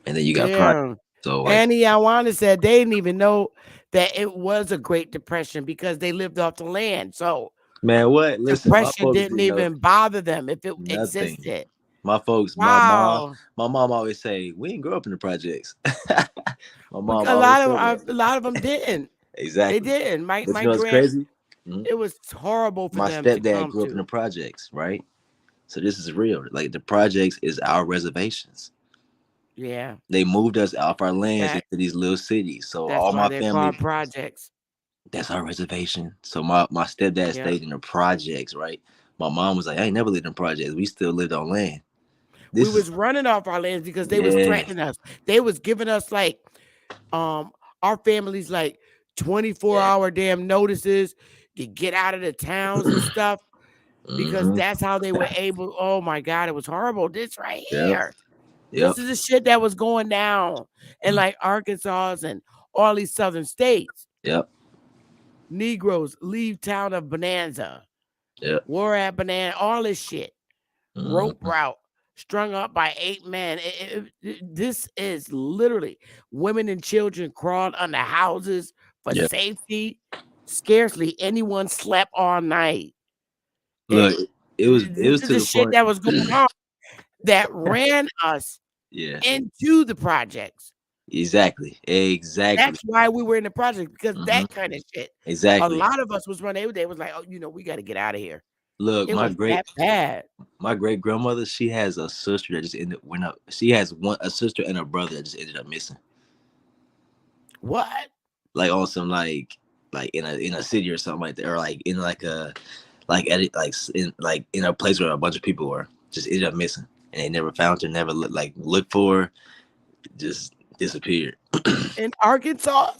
And then you got projects. So like, Annie Iwana said they didn't even know that it was a Great Depression because they lived off the land. So man, what? Listen, depression didn't even bother them if it existed. My folks, my mom always say, we didn't grow up in the projects. My mom, a lot of them didn't. Exactly, they didn't. My crazy. It was horrible for them. My stepdad grew up in the projects, right? So this is real. Like the projects is our reservations. Yeah, they moved us off our lands into these little cities. So all my family projects. That's our reservation. So my stepdad stayed in the projects, right? My mom was like, I ain't never lived in projects. We still lived on land. We was running off our lands because they was threatening us. They was giving us like, our families like 24-hour damn notices to get out of the towns and stuff because that's how they were able. Oh my God, it was horrible. This right here. This is the shit that was going down in like Arkansas and all these southern states. Negroes leave town of Bonanza. War at Bonanza, all this shit. Rope route. Strung up by 8 men. This is literally women and children crawled under houses for safety. Scarcely anyone slept all night. Look, it was to the shit point that was going on that ran us into the projects. Exactly. That's why we were in the project, because that kind of shit. Exactly. A lot of us was running. They was like, oh, we got to get out of here. Look, my great grandmother, she has a sister that just went up. She has a sister and a brother that just ended up missing. What? Like on some like in a city or something like that, or like in like a in a place where a bunch of people were, just ended up missing. and they never found her, never looked for her, just disappeared. In Arkansas.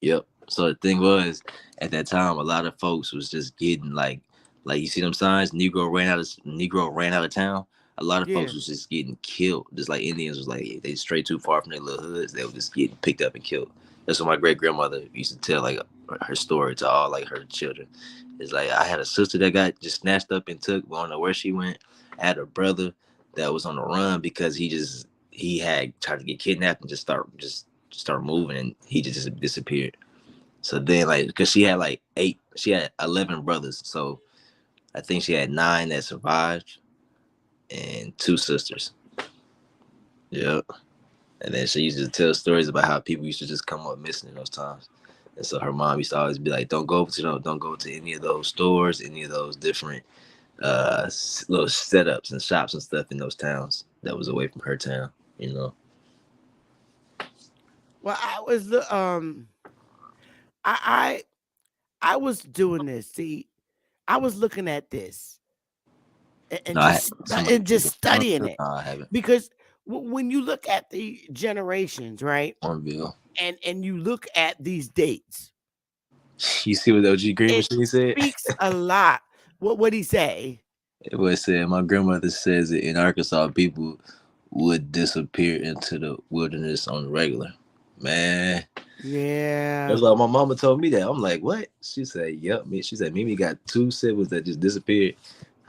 Yep. So the thing was, at that time, a lot of folks was just getting like you see them signs, Negro ran out of town. A lot of Yeah. folks was just getting killed, just like Indians was like they strayed too far from their little hoods, they were just getting picked up and killed. That's what my great grandmother used to tell like her story to all like her children. It's like I had a sister that got just snatched up and took. We don't know where she went. I had a brother that was on the run because he had tried to get kidnapped and just start moving, and he just disappeared. So then, like, because she had 11 brothers. So I think she had 9 that survived and 2 sisters. Yep. And then she used to tell stories about how people used to just come up missing in those times. And so her mom used to always be like, don't go to any of those stores, any of those different little setups and shops and stuff in those towns that was away from her town, you know. Well, I was doing this. See, I was looking at this and No, I just studying it, No, I haven't. because when you look at the generations, right, Hornbill. and you look at these dates, You see what OG Green it Machine said? speaks a lot. What he say? It was said, my grandmother says that in Arkansas, people would disappear into the wilderness on the regular. Man, Yeah, that's like my mama told me that. I'm like, what? She said, yep. She said, Mimi got 2 siblings that just disappeared.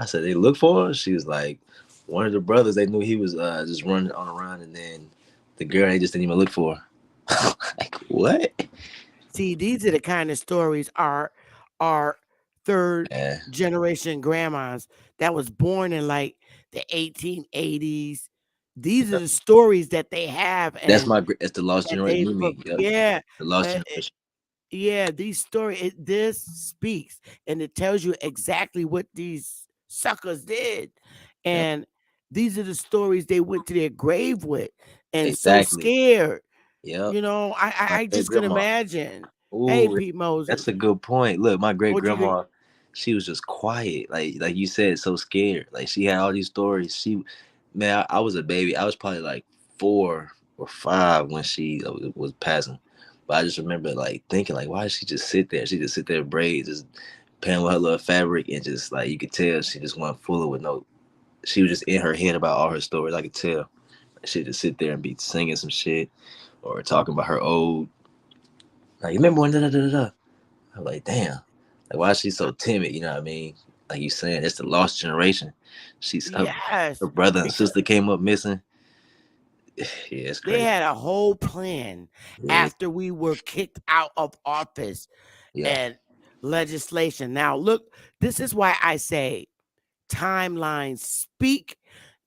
I said, they look for her? She was like, one of the brothers, they knew he was just running on around, and then the girl, they just didn't even look for her. Like, what? see, these are the kind of stories our third Yeah. generation grandmas that was born in like the 1880s. These are the stories that they have, That's and that's the lost that they generation. Mimi. Yep. yeah, The lost uh, generation. yeah. These stories, this speaks, and it tells you exactly what these suckers did, Yep. and these are the stories they went to their grave with, and Exactly. so scared. Yep. You know, I just can imagine. Ooh, Hey, Pete Moses. that's a good point. Look, my great What'd you think? grandma, she was just quiet, like you said, so scared. Like she had all these stories. Man, I was a baby. I was probably like 4 or 5 when she was passing. But I just remember like thinking like, why did she just sit there? She just sit there, braids, just playing with her little fabric, and just like you could tell she just wasn't full with no. She was just in her head about all her stories. I could tell. She'd just sit there and be singing some shit or talking about her old. Like, you remember when da da da da? I'm like, damn. Like, why is she so timid? You know what I mean? Like you saying, it's the lost generation. Yes, her brother and sister came up missing. Yeah, it's crazy. they had a whole plan after we were kicked out of office and legislation. Now, look, this is why I say timelines speak,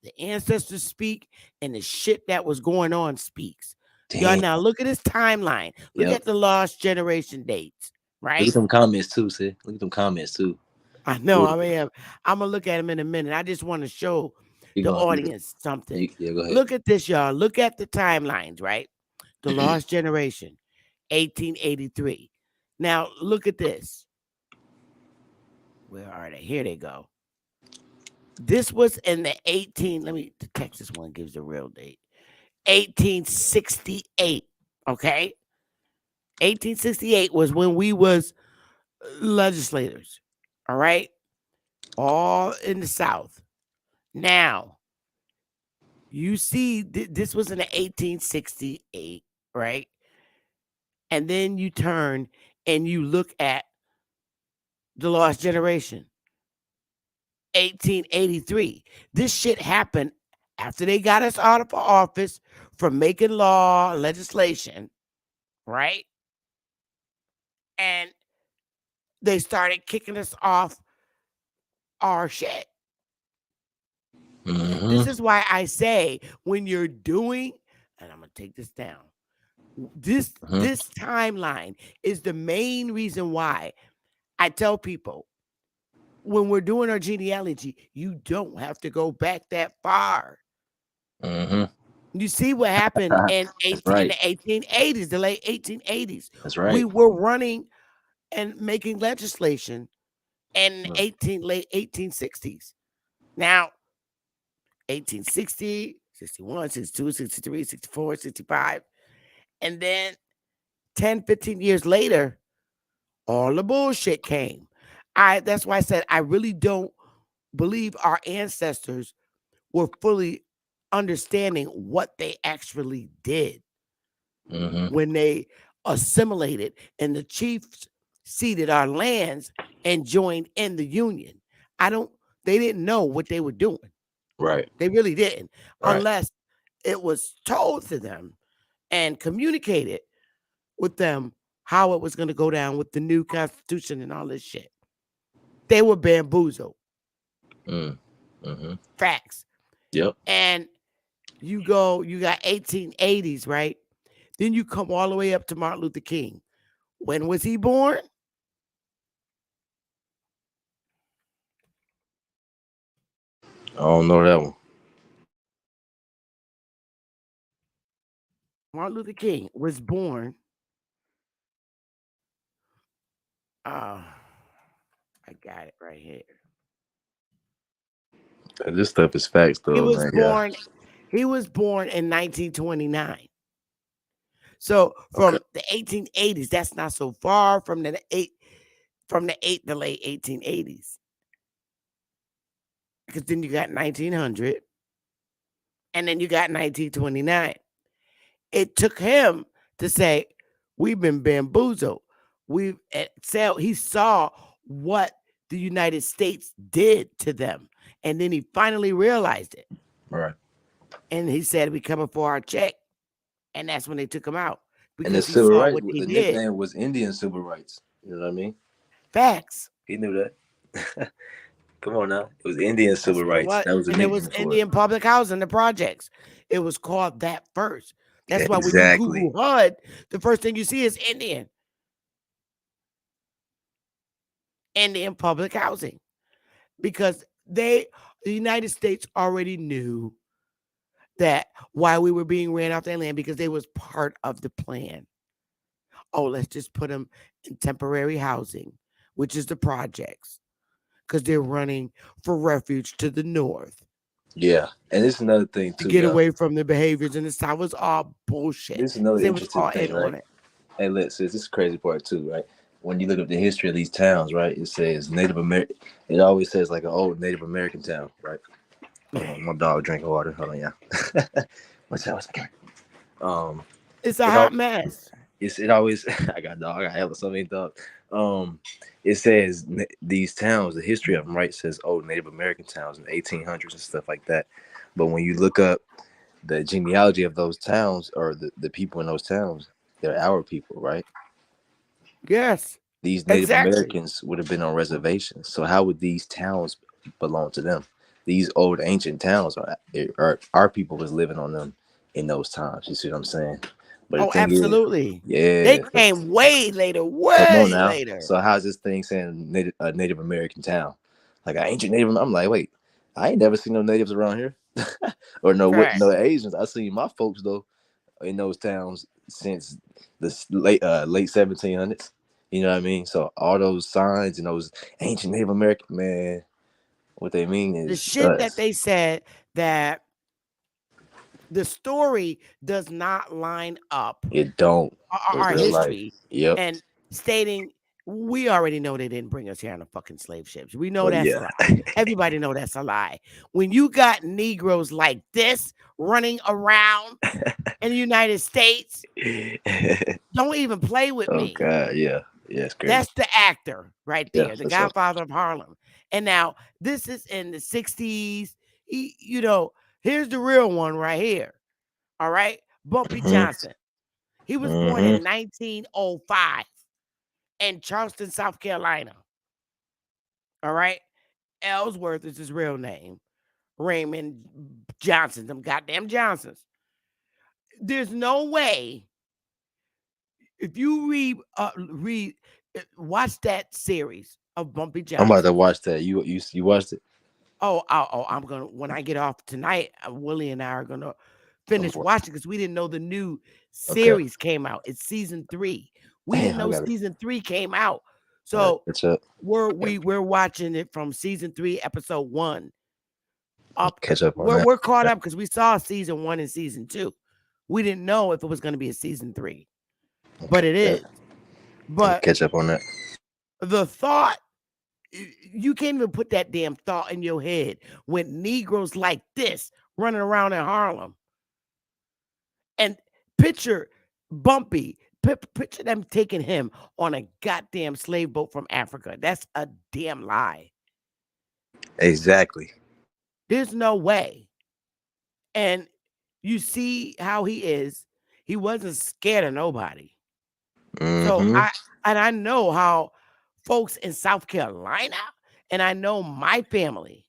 the ancestors speak, and the shit that was going on speaks. Y'all, now look at this timeline. Look at the lost generation dates, right? Look at them comments too, sis. Look at them comments too. I know. I mean, I'm gonna look at them in a minute. I just want to show the audience something. Yeah, go ahead. Look at this, y'all. Look at the timelines, right? The lost generation, 1883. Now, look at this. Where are they? Here they go. This was in the the Texas one gives the real date. 1868. Okay. 1868 was when we was legislators. All right. All in the South. Now, you see, this was in the 1868, right? And then you turn and you look at the lost generation, 1883. This shit happened after they got us out of office for making law, legislation, right? And they started kicking us off our shit. Mm-hmm. This is why I say when you're doing, and I'm gonna take this down. This timeline is the main reason why I tell people when we're doing our genealogy, you don't have to go back that far. Mm-hmm. You see what happened in the 1880s, the late 1880s. That's right. We were running and making legislation in late 1860s. Now, 1860, 61, 62, 63, 64, 65. And then 10, 15 years later, all the bullshit came. That's why I said I really don't believe our ancestors were fully understanding what they actually did when they assimilated and the chiefs ceded our lands and joined in the union. They didn't know what they were doing. Right. They really didn't, Right. unless it was told to them and communicated with them how it was going to go down with the new constitution and all this shit. They were bamboozled. Facts. Yep. And you got 1880s, right? Then you come all the way up to Martin Luther King. When was he born? I don't know that one. Martin Luther King was born. I got it right here. This stuff is facts, though. He was man. born. Yeah. He was born in 1929. So from the 1880s, that's not so far from the late 1880s. Because then you got 1900, and then you got 1929. It took him to say, we've been bamboozled. He saw what the United States did to them. And then he finally realized it. Right. And he said, we coming for our check. And that's when they took him out. And the civil rights, the nickname was Indian civil rights. You know what I mean? Facts. He knew that. Come on now. It was Indian civil rights. That was and it was Indian public housing, the projects. It was called that first. That's why when you Google HUD, the first thing you see is Indian public housing. Because the United States already knew that why we were being ran off their land, because they was part of the plan. Oh, let's just put them in temporary housing, which is the projects, because they're running for refuge to the north. Yeah, and this is another thing too. To get away from the behaviors in the South was all bullshit. This is another interesting thing, right? Hey, this is the crazy part too, right? When you look at the history of these towns, right, it says Native American. It always says like an old Native American town, right? My dog drinking water. Hold on, yeah. What's that? It's a hot mess. It always. I got a dog. I have so many dogs. It says these towns, the history of them, right, says old Native American towns in the 1800s and stuff like that. But when you look up the genealogy of those towns or the people in those towns, they're our people, right? Yes. These Native Americans would have been on reservations. So how would these towns belong to them? These old ancient towns are our people was living on them in those times. You see what I'm saying? But absolutely. They came way later, later. So how's this thing saying Native American town? Like an ancient Native? I'm like, wait, I ain't never seen no natives around here, or no Asians. I seen my folks though in those towns since the late 1700s. You know what I mean? So all those signs and those ancient Native American, man, what they mean is the shit that they said that the story does not line up. It don't. Our history. Yep. And stating, we already know they didn't bring us here on the fucking slave ships. We know that's a lie. Everybody know that's a lie. When you got Negroes like this running around in the United States, don't even play with me. Oh God, yeah. Yes, great. That's the actor right there, the Godfather of Harlem. And now this is in the 60s. Here's the real one right here. All right. Bumpy Johnson. He was born in 1905 in Charleston, South Carolina. All right. Ellsworth is his real name. Raymond Johnson, them goddamn Johnsons. There's no way. If you watch that series of Bumpy Johnson. I'm about to watch that. You watched it? Oh, I'm gonna, when I get off tonight, Willie and I are gonna finish watching, because we didn't know the new series came out. It's season 3. We didn't know season 3 came out. So we're watching it from season 3, episode 1. up. Catch up on that. We're caught up because we saw season 1 and season 2. We didn't know if it was going to be a season 3, but it is. But catch up on that. the thought, you can't even put that damn thought in your head when Negroes like this running around in Harlem. And picture Bumpy, picture them taking him on a goddamn slave boat from Africa. That's a damn lie. Exactly. There's no way. And you see how he is. He wasn't scared of nobody. So I know how folks in South Carolina, and I know my family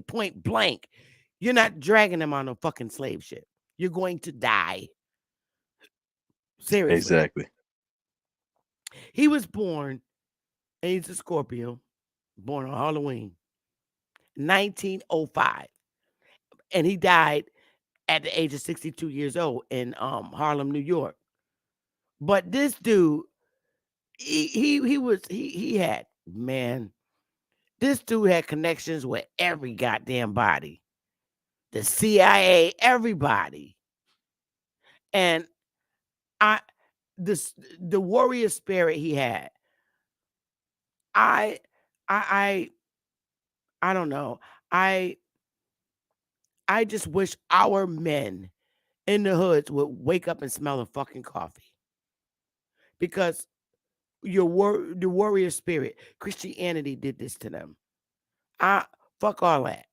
point blank, you're not dragging them on a fucking slave ship. You're going to die. Seriously. Exactly. He was born, and he's a Scorpio, born on Halloween, 1905. And he died at the age of 62 years old in Harlem, New York. But this dude, he had, man, this dude had connections with every goddamn body. The CIA, everybody. And the warrior spirit he had, I don't know. I just wish our men in the hoods would wake up and smell a fucking coffee. Because the warrior spirit, Christianity did this to them. Fuck all that.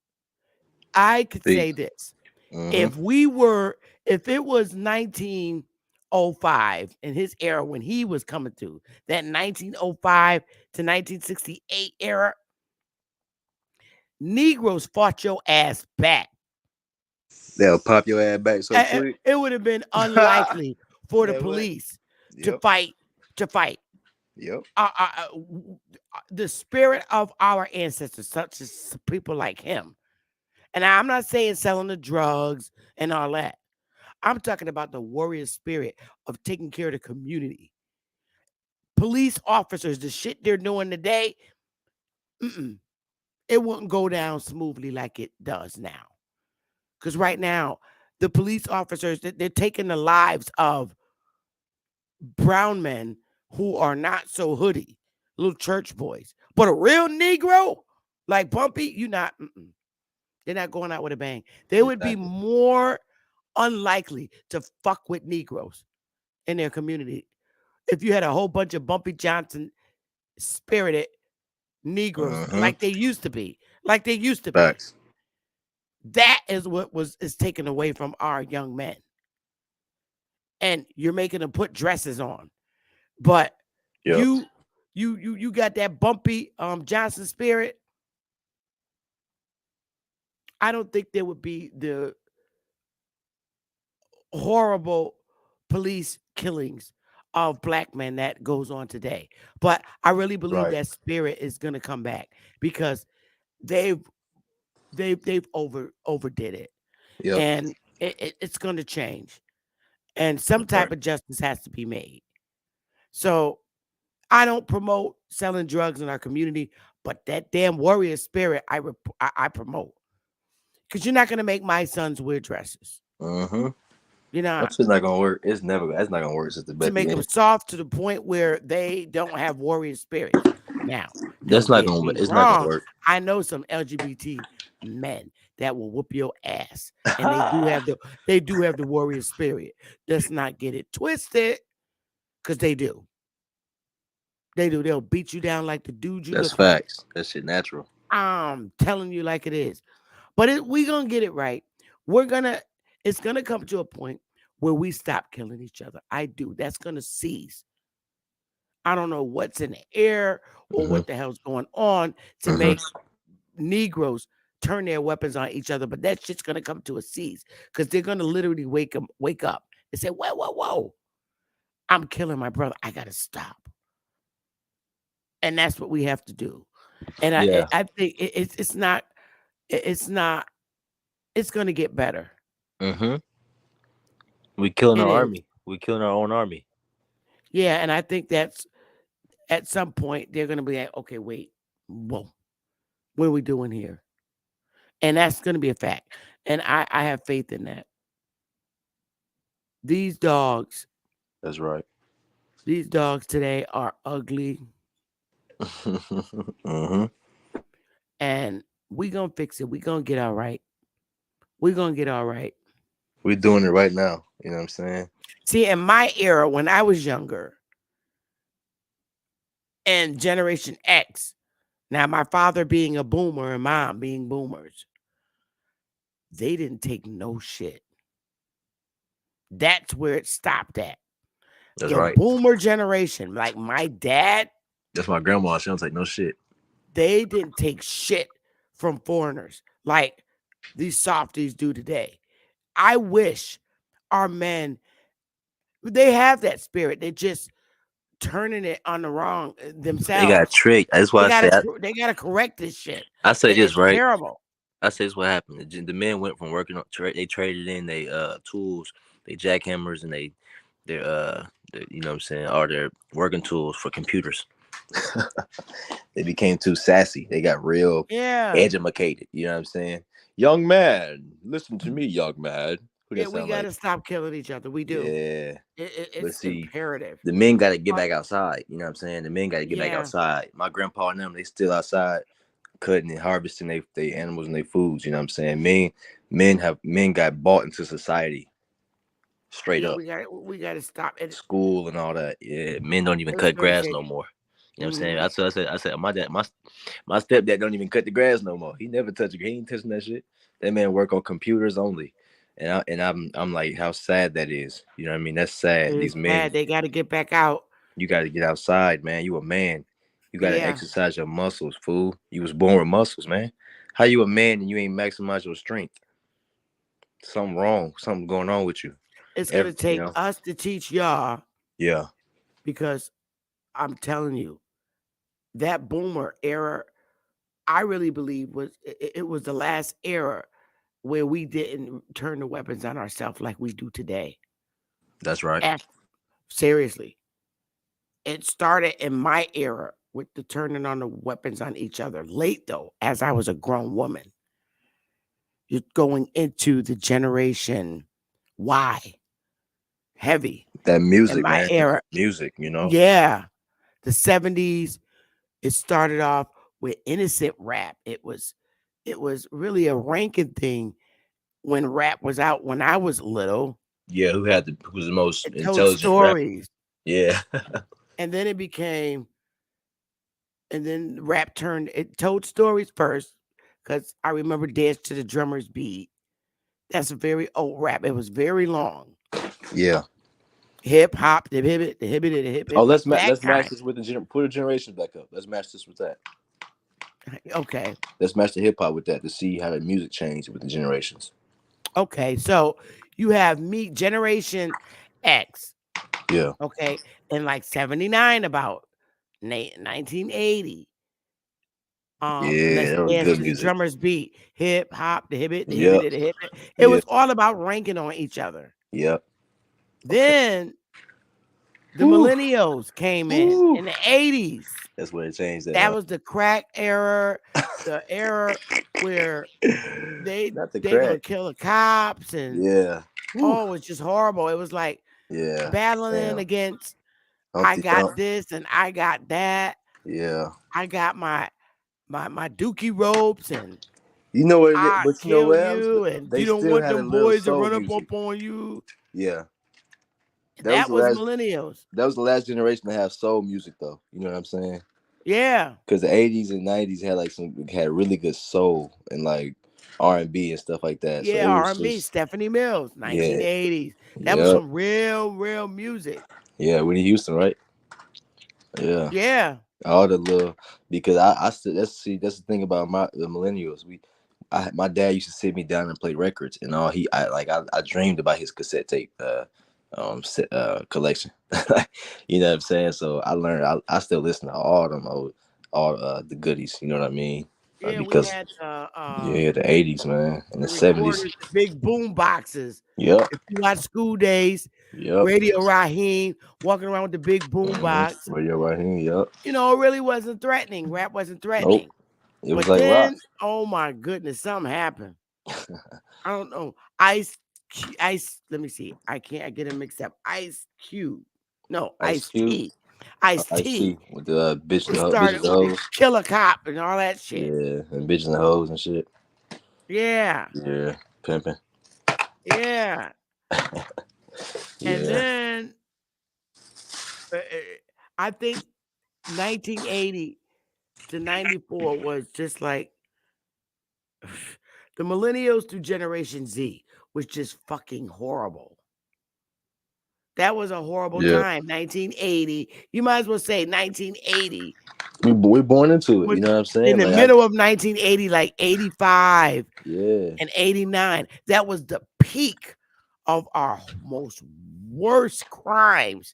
I could say this. If it was 1905 in his era when he was coming through, that 1905 to 1968 era, Negroes fought your ass back. They'll pop your ass back so quick. It would have been unlikely for the police to fight. Yep. The spirit of our ancestors, such as people like him. And I'm not saying selling the drugs and all that. I'm talking about the warrior spirit of taking care of the community. Police officers, the shit they're doing today, it wouldn't go down smoothly like it does now. Because right now, the police officers, they're taking the lives of brown men who are not so hoodie, little church boys. But a real Negro, like Bumpy, they're not going out with a bang. They would be more unlikely to fuck with Negroes in their community if you had a whole bunch of Bumpy Johnson spirited Negroes like they used to be. Facts. That is what is taken away from our young men. And you're making them put dresses on. But you got that Bumpy Johnson spirit. I don't think there would be the horrible police killings of black men that goes on today. But I really believe that spirit is going to come back because they've overdid it. Yep. And it's going to change. And some type of justice has to be made. So I don't promote selling drugs in our community, but that damn warrior spirit I promote. Because you're not going to make my sons wear dresses. You know, that's just not going to work. That's not going to work. To make them soft to the point where they don't have warrior spirit. Now, it's not going to work. I know some LGBT men that will whoop your ass, and they do have the warrior spirit. Let's not get it twisted, because they do. They'll beat you down like the dude you. That's facts. That shit natural. I'm telling you like it is. But we're gonna get it right. It's gonna come to a point where we stop killing each other. I do. That's gonna cease. I don't know what's in the air or what the hell's going on to make Negroes turn their weapons on each other, but that shit's gonna come to a cease because they're gonna literally wake up and say, whoa, I'm killing my brother. I gotta stop. And that's what we have to do. And I think it's not. It's going to get better. We killing our army. We killing our own army. Yeah, and I think that's at some point they're going to be like, okay, wait, whoa, what are we doing here? And that's going to be a fact. And I have faith in that. These dogs That's right. today are ugly, Hmm. and we going to fix it. We going to get all right. We're going to get all right. We're doing it right now. You know what I'm saying? See, in my era, when I was younger, and Generation X, now my father being a boomer and mom being boomers, they didn't take no shit. That's where it stopped at. That's The right. boomer generation, like my dad, That's my grandma. She don't take no shit. they didn't take shit from foreigners like these softies do today. I wish our men, they have that spirit. They're just turning it on the wrong They got themselves. tricked. That's why They gotta correct this shit. I say this It's right. terrible. I say this what happened. The men went from working on they traded in they tools, they jackhammers, and their you know what I'm saying, all their working tools for computers. They became too sassy. They got real educated. You know what I'm saying? Young man, listen to me, young man. Who Yeah, that we sound gotta like? stop killing each other. We do. Yeah. But It's see, imperative. the men got to get back outside. You know what I'm saying? The men got to get back Yeah. outside. My grandpa and them, they still outside cutting and harvesting they animals and their foods. You know what I'm saying? Men got bought into society. Straight Yeah, up. we gotta stop it. School and all that. Yeah, men don't even It's cut gonna grass take no more. You know what I'm Mhm. saying? I said, my stepdad don't even cut the grass no more. He never touched it. He ain't touching that shit. That man work on computers only. And I'm like, how sad that is. You know what I mean? That's sad. It's These men, bad. They gotta get back out. you got to get outside, man. You a man. You got to Yeah. exercise your muscles, fool. You was born with muscles, man. How you a man and you ain't maximize your strength? Something wrong. Something going on with you. It's gonna You take know? us to teach y'all, Yeah. because I'm telling you, that boomer era, I really believe it was the last era where we didn't turn the weapons on ourselves like we do today. That's right. Seriously. It started in my era with the turning on the weapons on each other. Late though, as I was a grown woman. You're going into the generation Y. Heavy. That In music, my man. era. Music, you know. Yeah. The 70s, it started off with innocent rap. It was really a ranking thing when rap was out when I was little. Yeah, who was the most It told intelligent rapper? stories. Yeah. And then rap it told stories first, because I remember Dance to the Drummer's Beat. That's a very old rap. It was very long. Yeah. Hip hop, the hip it. Oh, let's match kind. this with put a generation back up. Let's match this with that. Okay. Let's match the hip hop with that to see how the music changed with the generations. Okay, so you have me, Generation X. Yeah. Okay, in like 79, about 1980. Let's that was Dance good to the music. Drummer's Beat. Hip hop, the hip it. It Yeah. was all about ranking on each other. Yep. Then the millennials came in the 80s. That's where it changed. That was the crack era, the era where they're gonna kill the cops, and yeah. oh, it's just horrible. It was like battling against I got this and I got that. Yeah. I got my dookie ropes, and you know what? I But you know what else? you, and They you don't still want had them a little boys to soul run music. up on you. Yeah. That was millennials. That was the last generation to have soul music, though. You know what I'm saying? Yeah. Because the 80s and 90s had really good soul and like R&B and stuff like that. Yeah, so R&B, Stephanie Mills, 1980s. That was some real music. Yeah, Whitney Houston, right? Yeah. Yeah. All the little, because I still that's the thing about the millennials. My dad used to sit me down and play records, and I dreamed about his cassette tape collection. You know what I'm saying? So I learned. I still listen to all the goodies. You know what I mean? Yeah, because we had the 80s, man, and the 70s. The big boom boxes. Yep. If you watch School Days, yep. Radio Raheem walking around with the big boom box. Radio Raheem, yep. You know, it really wasn't threatening. Rap wasn't threatening. It was But like then, rock. oh my goodness, something happened. I don't know. Ice. Let me see. I get it mixed up. Ice Cube. No, Ice Ice Cube, T. Ice Ice T. T with the bitches Started and with the hoes. Killer Cop and all that shit. Yeah, and bitches and hoes and shit. Yeah, Yeah, pimping. yeah. And Yeah, then I think 1980 to 94 was just like the millennials through Generation Z was just fucking horrible. That was a horrible yeah. time. 1980. You might as well say 1980. We born into it. Was You know what I'm in saying? the Like middle of 1980, like 85 yeah. and 89. That was the peak of our most worst crimes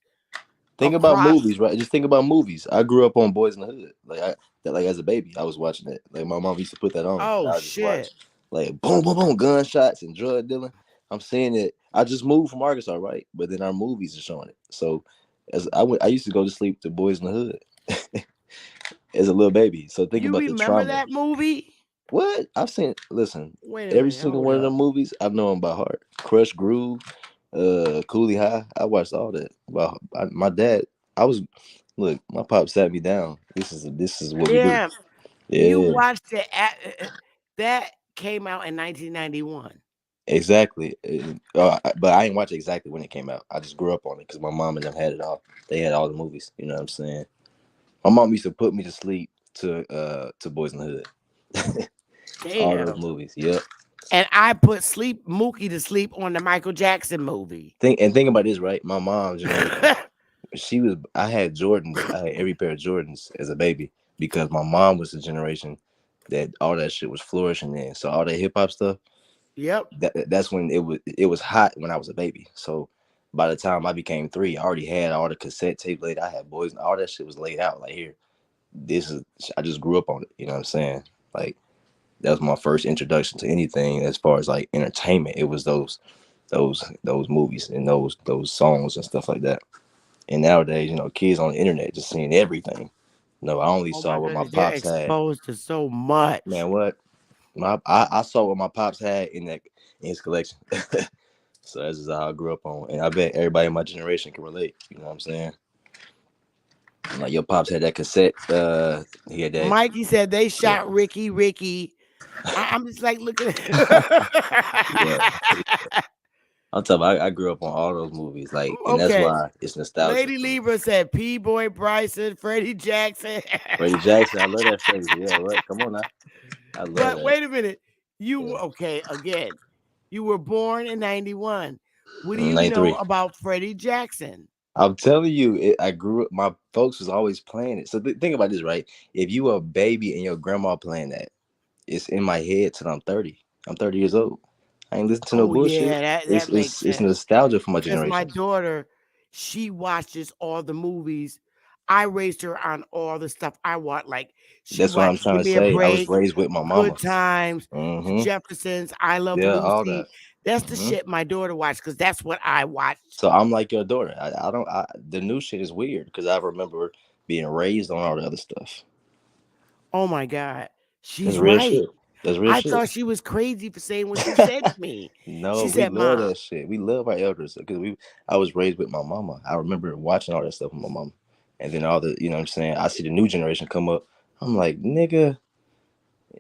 Think about across. movies, right? Just think about movies. I grew up on Boys in the Hood. Like as a baby, I was watching it. Like my mom used to put that on. And Oh I would just watch shit. like boom, boom, boom, gunshots and drug dealing. I'm seeing it. I just moved from Arkansas, right? But then our movies are showing it. So I used to go to sleep to Boys in the Hood as a little baby. So think You about the remember trauma. that movie? What I've seen. Listen, Wait a every minute. single Hold one of up. them movies I've known by heart. Crush Groove, Cooley High. I watched all that. Well, my dad. I was look. My pop sat me down. This is what we do. Yeah. You Yeah, watched it that came out in 1991. exactly. But I didn't watch it exactly when it came out. I just grew up on it because my mom and them had it all. They had all the movies. You know what I'm saying? My mom used to put me to sleep to Boys in the Hood. All those Damn. movies. Yep. And I put Mookie to sleep on the Michael Jackson movie. Think about this, right? My mom's generation. I had Jordans. I had every pair of Jordans as a baby because my mom was the generation that all that shit was flourishing in. So all that hip hop stuff, Yep. that's when it was hot when I was a baby. So by the time I became 3, I already had all the cassette tape laid. I had Boys, and all that shit was laid out. Like here, I just grew up on it. You know what I'm saying? Like that was my first introduction to anything as far as like entertainment. It was those movies and those songs and stuff like that. And nowadays, kids on the internet just seeing everything. No, I only Oh saw my what my goodness, they're pops had. exposed to so much. Man, what? I saw what my pops had in his collection. So that's just how I grew up on. And I bet everybody in my generation can relate. You know what I'm saying? Like your pops had that cassette. He had that. Mikey said they shot Ricky. I'm just like looking Yeah. at I'm talking about, I grew up on all those movies. Like, and that's Okay. why it's nostalgia. Lady Libra said P Boy Bryson, Freddie Jackson. Freddie Jackson, I love that phrase. Yeah, right. Come on now. I love But that. wait a minute. Yeah. Okay, again. You were born in 91. What do you 93. know about Freddie Jackson? I'm telling you, I grew up. My folks was always playing it. So think about this, right? If you were a baby and your grandma playing that, it's in my head till I'm 30. I'm 30 years old. I ain't listen to no Oh bullshit. yeah, It's that makes it's it's sense. nostalgia for my Because my generation. daughter, she watches all the movies. I raised her on all the stuff I want. Like she That's what I'm watched trying Give to Me a say. I was Break, raised with my mama. Good Times, The Mm-hmm. Jeffersons, I Love Yeah, all Lucy. that. That's the Mm-hmm. shit my daughter watched because that's what I watched. So I'm like your daughter. I don't. The new shit is weird because I remember being raised on all the other stuff. Oh my God. That's She's real right. shit. That's real I shit. thought she was crazy for saying what she said to me. No, She we said, love Mom, that shit. We love our elders because I was raised with my mama. I remember watching all that stuff with my mama. And then all the, you know what I'm saying? I see the new generation come up. I'm like, nigga,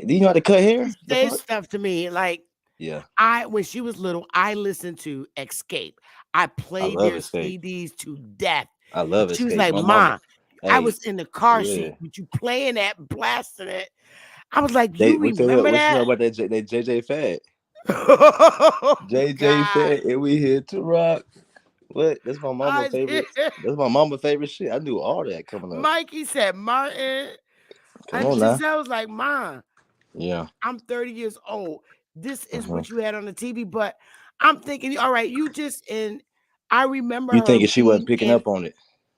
do you know how to cut hair? she The said fuck? stuff to me like, Yeah. when she was little, I listened to Escape. I I played love their Escape. CDs to death. I love She was Escape. like, My mama. Mom, I Hey, was in the car yeah. seat with you playing that, blasting it. I was like, They you what remember you know that? about that JJ Fad? Oh JJ God. Fad, and we here to rock. What? That's my mama I favorite. That's my mama favorite shit. I knew all that coming up. Mikey said, Martin. Come And on now. Giselle was like, Mom, Yeah. I'm 30 years old. This is Uh-huh. what you had on the TV. But I'm thinking, all right, I remember You her thinking she wasn't being picking in, up on it?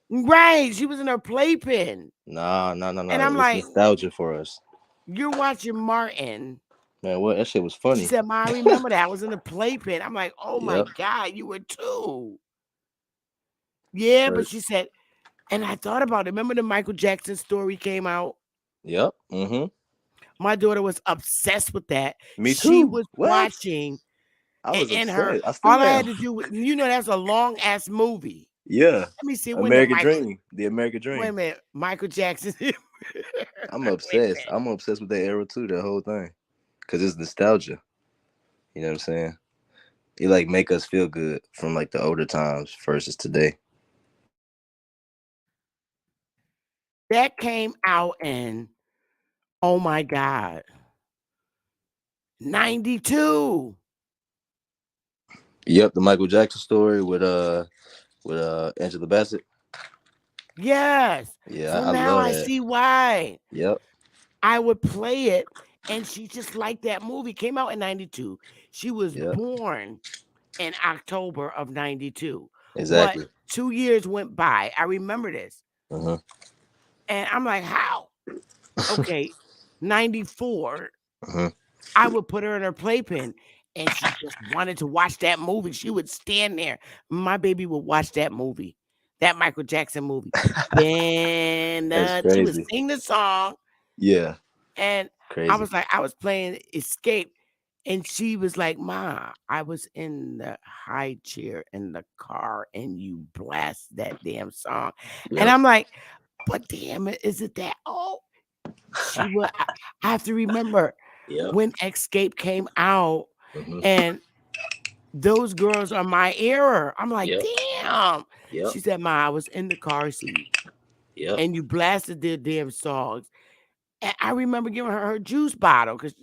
right. She was in her playpen. Nah. And I'm It's like, nostalgia for us. you're watching Martin. Man, what? That shit was She funny. said, Mom, I remember that. I was in the playpen. I'm like, oh my Yep. God, you were 2. Yeah, but Right. she said, and I thought about it. Remember the Michael Jackson story came out? Yep. Mm-hmm. My daughter was obsessed with that. Me She too. was What? watching I was in her. upset. I still All I had am. to do was, that's a long ass movie. Yeah. Let me see when American Dream. The American Wait a Dream. minute, Michael Jackson. I'm Wait a obsessed. minute. I'm obsessed with that era too, that whole thing. Cause it's nostalgia. You know what I'm saying? It like make us feel good from like the older times versus today. That came out in, oh my God, 92. Yep, the Michael Jackson story with Angela Bassett. Yes. Yeah, So I now love I that. see why. Yep. I would play it, and she just liked that movie. Came out in 92. She was Yep. born in October of 92. But Exactly. 2 years went by. I remember this. Uh-huh. And I'm like, how? Okay, 94. Uh-huh. I would put her in her playpen, and she just wanted to watch that movie. She would stand there. My baby would watch that movie, that Michael Jackson movie. Then That's she would crazy. sing the song, Yeah. and I Crazy. was like, I was playing Escape, and she was like, "Ma, I was in the high chair in the car, and you blast that damn song," and Yep. I'm like, "But damn it, is it that old?" She would. I have to remember Yep. when Escape came out, Mhm. and those girls are my era. I'm like, Yep. damn. Yep. She said, "Ma, I was in the car seat, Yep. and you blasted their damn songs." And I remember giving her juice bottle because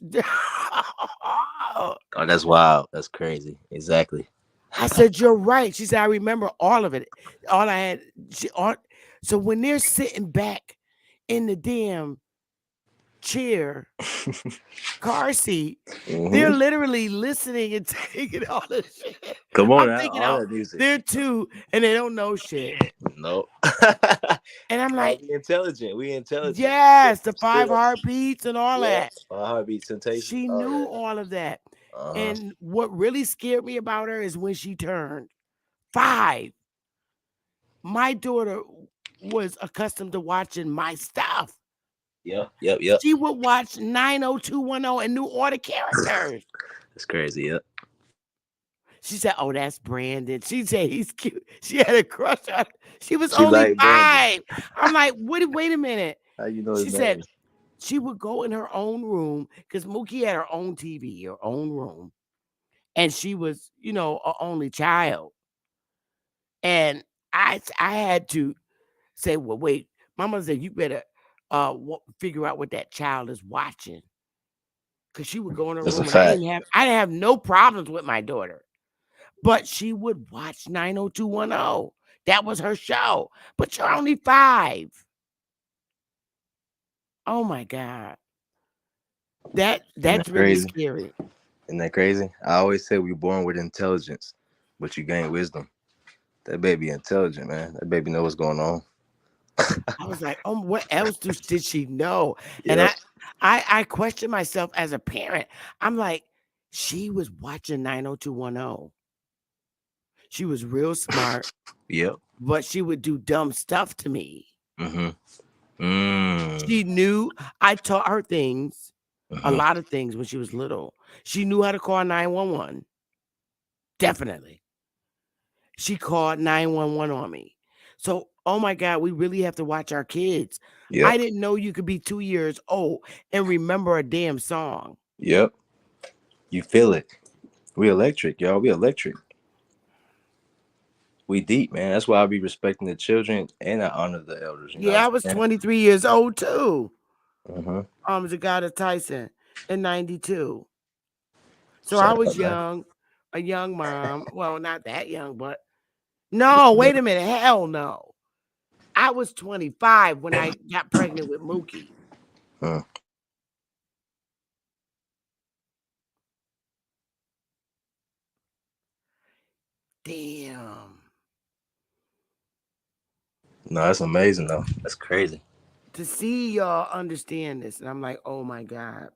Oh, that's wild. That's crazy. Exactly. I said, "You're right." She said, "I remember all of it. All I had." So when they're sitting back in the damn chair, car seat, they're Mhm. literally listening and taking all this shit. Come on I'm now, thinking all out that music. they're two and they don't know shit. No. And I'm Oh, like, we intelligent. We intelligent. yes, the 5 Still. heartbeats and all Yeah. that. Heartbeat Temptation. She All knew that. all of that. Uh-huh. And what really scared me about her is when she turned 5. My daughter was accustomed to watching my stuff. Yep. Yep. Yep. She would watch 90210 and knew all the characters. That's crazy. Yep. She said, "Oh, that's Brandon." She said, "He's cute." She had a crush on him. She was She only like Brandon. 5. I'm like, wait a minute. How you know his She name? said she would go in her own room because Mookie had her own TV, her own room. And she was, an only child. And I had to say, "Well, wait." Mama said, "You better figure out what that child is watching." Because she would go in her That's a room and I fact. didn't have no problems with my daughter. But she would watch 90210. That was her show. But you're only 5. Oh my God. Isn't That's that really crazy? scary. Isn't that crazy? I always say we're born with intelligence, but you gain wisdom. That baby intelligent, man. That baby know what's going on. I was like, "Oh, what else did she know?" And Yep. I question myself as a parent. I'm like, she was watching 90210. She was real smart, Yep. but she would do dumb stuff to me. Mm-hmm. Mm. She knew I taught her things, a Mhm. lot of things when she was little. She knew how to call 911. Definitely. She called 911 on me. So, oh my God, we really have to watch our kids. Yep. I didn't know you could be 2 years old and remember a damn song. Yep. You feel it. We electric, y'all. We electric. We deep, man. That's why I be respecting the children and I honor the elders. You know Yeah, I what was I'm 23 years old too. saying? Mm-hmm. Zagata Tyson in 92. So I Shout was out, man. young, a young mom. Well, not that young, but no, wait a minute. Hell no. I was 25 when I got pregnant with Mookie. Huh. Damn. No, that's amazing though. That's crazy. To see y'all understand this, and I'm like, oh my God.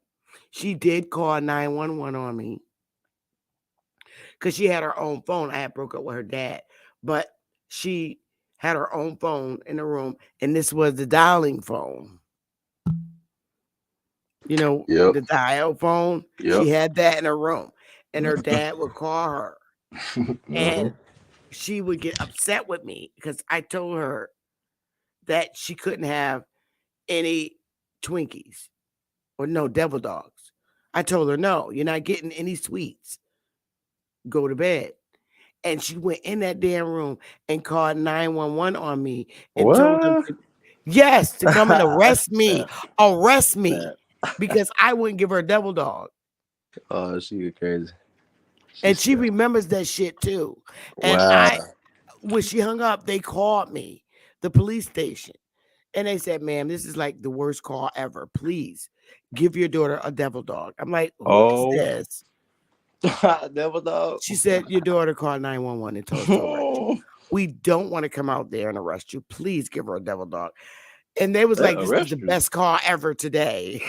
She did call 911 on me because she had her own phone. I had broke up with her dad, but she had her own phone in the room, and this was the dialing phone. You know, Yep. the dial phone. Yep. She had that in her room, and her dad would call her, and she would get upset with me because I told her that she couldn't have any Twinkies or no devil dogs. I told her, no, you're not getting any sweets. Go to bed. And she went in that damn room and called 911 on me and told them What? to, yes, to come and arrest me, because I wouldn't give her a devil dog. Oh, she crazy. And she remembers that shit too. And Wow. when she hung up, they called me, the police station. And they said, ma'am, this is like the worst call ever. Please give your daughter a devil dog. I'm like, who is this? Devil dog. She said, your daughter called 911 and told us to arrest you. We don't want to come out there and arrest you. Please give her a devil dog. And they was like, this is the best call ever today.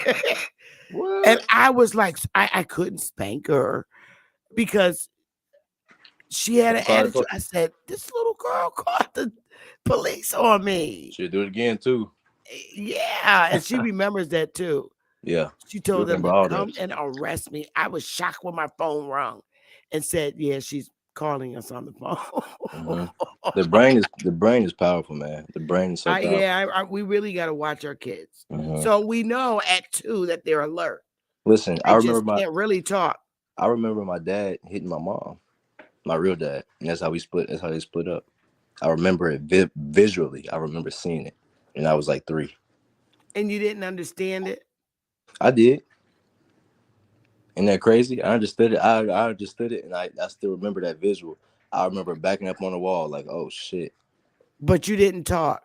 What? And I was like, I couldn't spank her because she had an attitude. I said, this little girl called the police on me. She'll do it again too. Yeah, and she remembers that too. Yeah. She told them remember all to come that. and arrest me. I was shocked when my phone rang and said, yeah, she's calling us on the phone. The brain is powerful, man. The brain is so powerful. Yeah, we really got to watch our kids. So we know at 2 that they're alert. Listen, I remember can't really talk. I remember my dad hitting my mom, my real dad, and that's how we split. That's how they split up. I remember it visually. I remember seeing it, and I was like 3. And you didn't understand it? I did. Isn't that crazy? I understood it. I understood it, and I still remember that visual. I remember backing up on the wall like, oh shit. But you didn't talk.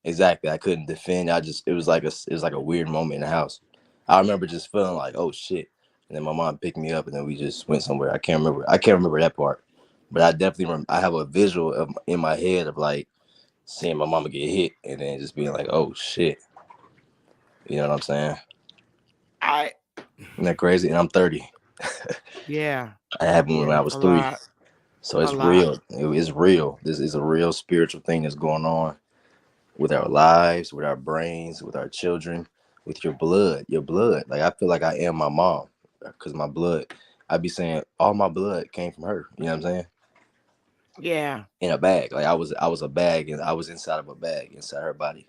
Exactly. I couldn't defend. It was like a weird moment in the house. I remember just feeling like, oh shit. And then my mom picked me up and then we just went somewhere. I can't remember that part. But I definitely I have a visual in my head of like seeing my mama get hit and then just being like, oh shit. You know what I'm saying? Isn't that crazy? And I'm 30. Yeah. I happened when I was 3. So it's real. It's real. This is a real spiritual thing that's going on with our lives, with our brains, with our children, with your blood. Like I feel like I am my mom because my blood. I'd be saying all my blood came from her. You know what I'm saying? Yeah. In a bag. Like I was a bag and I was inside of a bag inside her body,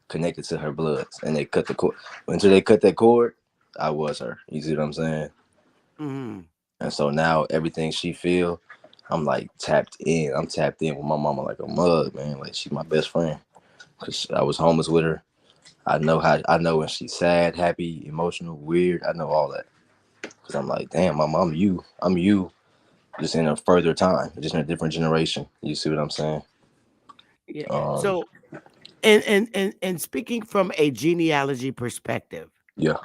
connected to her blood. And they cut the cord. Until they cut that cord, I was her. You see what I'm saying? Mm-hmm. And so now everything she feel, I'm like tapped in. I'm tapped in with my mama like a mug, man. Like she's my best friend. Cause I was homeless with her. I know when she's sad, happy, emotional, weird. I know all that. Cause I'm like, damn, mom, I'm you, just in a further time, just in a different generation. You see what I'm saying? Yeah. So, and speaking from a genealogy perspective. Yeah.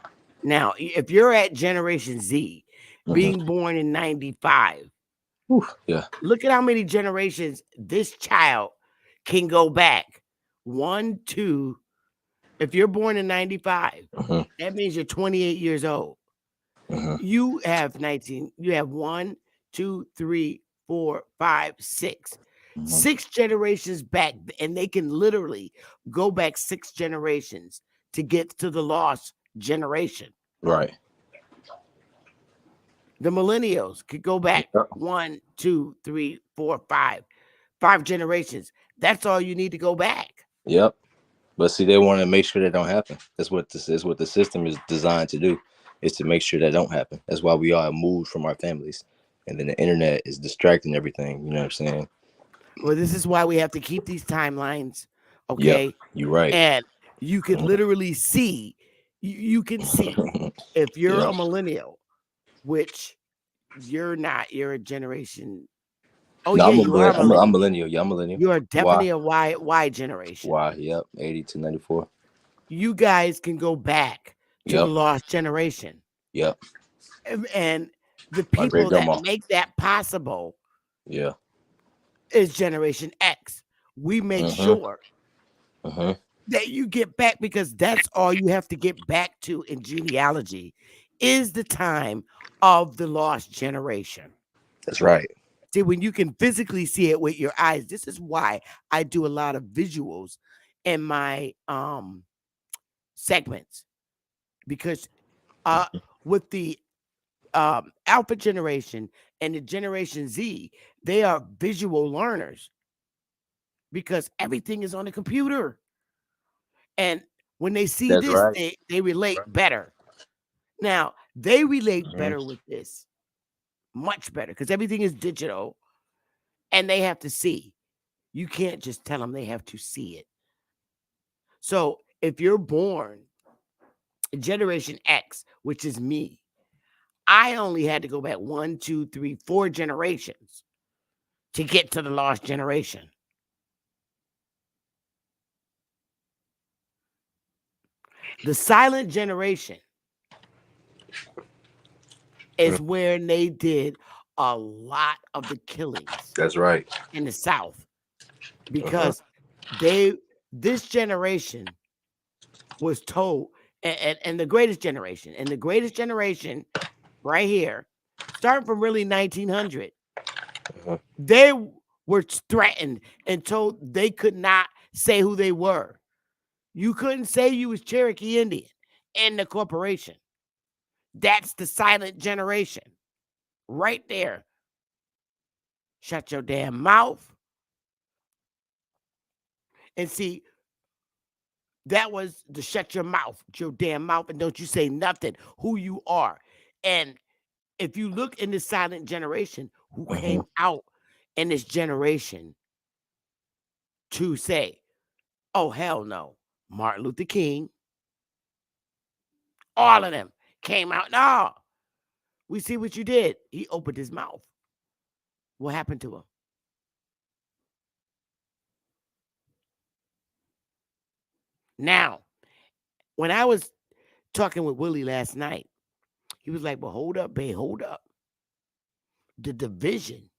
Now, if you're at Generation Z, being born in 95, yeah. Look at how many generations this child can go back. 1, 2. If you're born in 95, that means you're 28 years old. You have 19. You have 1, 2, 3, 4, 5, 6. 6 generations back, and they can literally go back 6 generations to get to the lost generation. Right. The millennials could go back 1, 2, 3, 4, 5 generations. That's all you need to go back. Yep. But see, they want to make sure that don't happen. That's what the system is designed to do, is to make sure that don't happen. That's why we all moved from our families. And then the internet is distracting everything. You know what I'm saying? Well, this is why we have to keep these timelines. Okay. Yep, you're right. And you can literally see, you can see if you're a millennial, which you're not, you're a generation. Oh, no, yeah, you are. I'm millennial. Yeah, I'm millennial. You are definitely a Y generation. Y, yep, 80 to 94. You guys can go back to the lost generation. Yep. And the people that make that possible is Generation X. We make sure that you get back, because that's all you have to get back to in genealogy is the time of the lost generation. That's right. See, when you can physically see it with your eyes, this is why I do a lot of visuals in my segments, because With the Alpha generation and the Generation Z, they are visual learners because everything is on the computer. And when they see That's this, right. they relate better. Now, they relate Mhm. better with this, much better, because everything is digital and they have to see. You can't just tell them, they have to see it. So if you're born Generation X, which is me, I only had to go back 1, 2, 3, 4 generations to get to the lost generation. The silent generation is where they did a lot of the killings That's right. in the South because this generation was told, and the greatest generation right here, starting from really 1900, they were threatened and told they could not say who they were. You couldn't say you was Cherokee Indian in the corporation. That's the silent generation right there. Shut your damn mouth. And see, that was to shut your mouth, your damn mouth, and don't you say nothing who you are. And if you look in the silent generation, who came out in this generation to say, oh, hell no, Martin Luther King, all of them came out. No, we see what you did. He opened his mouth. What happened to him? Now, when I was talking with Willie last night, he was like, well, hold up, babe, hold up. The division,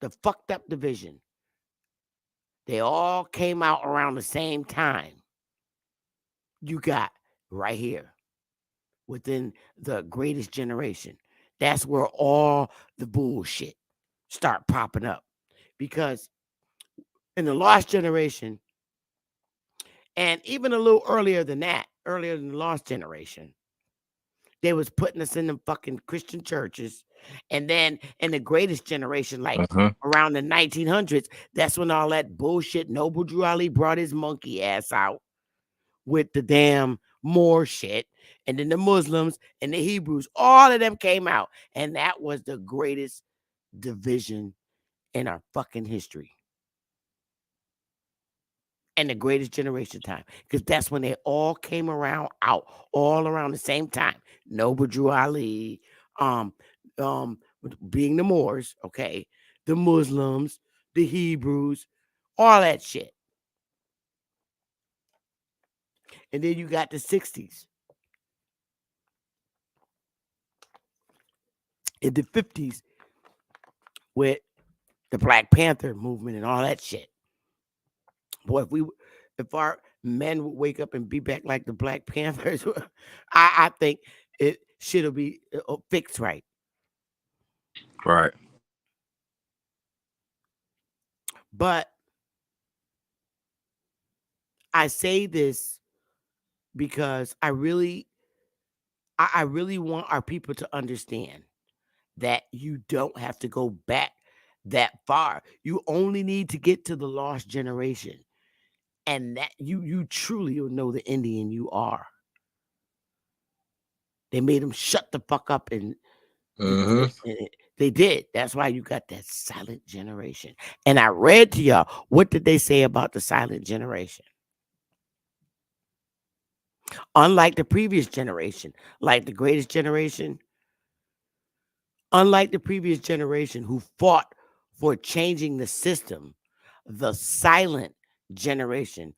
the fucked up division, they all came out around the same time. You got right here within the greatest generation. That's where all the bullshit start popping up. Because in the lost generation, and even a little earlier than that, earlier than the lost generation, they was putting us in them fucking Christian churches. And then in the greatest generation, like around the 1900s, that's when all that bullshit, Noble Drew Ali brought his monkey ass out with the damn Moor shit. And then the Muslims and the Hebrews, all of them came out. And that was the greatest division in our fucking history. And the greatest generation time, because that's when they all came around out, all around the same time. Noble Drew Ali, being the Moors, okay, the Muslims, the Hebrews, all that shit. And then you got the 60s. In the 50s, with the Black Panther movement and all that shit. Boy, if our men would wake up and be back like the Black Panthers, I think it shit'll be fixed right. Right. But I say this because I really want our people to understand that you don't have to go back that far. You only need to get to the lost generation, and that you truly will know the Indian you are. They made them shut the fuck up, and they did. That's why you got that silent generation. And I read to y'all, what did they say about the silent generation? Unlike the previous generation, like the greatest generation, unlike the previous generation who fought for changing the system, the silent generation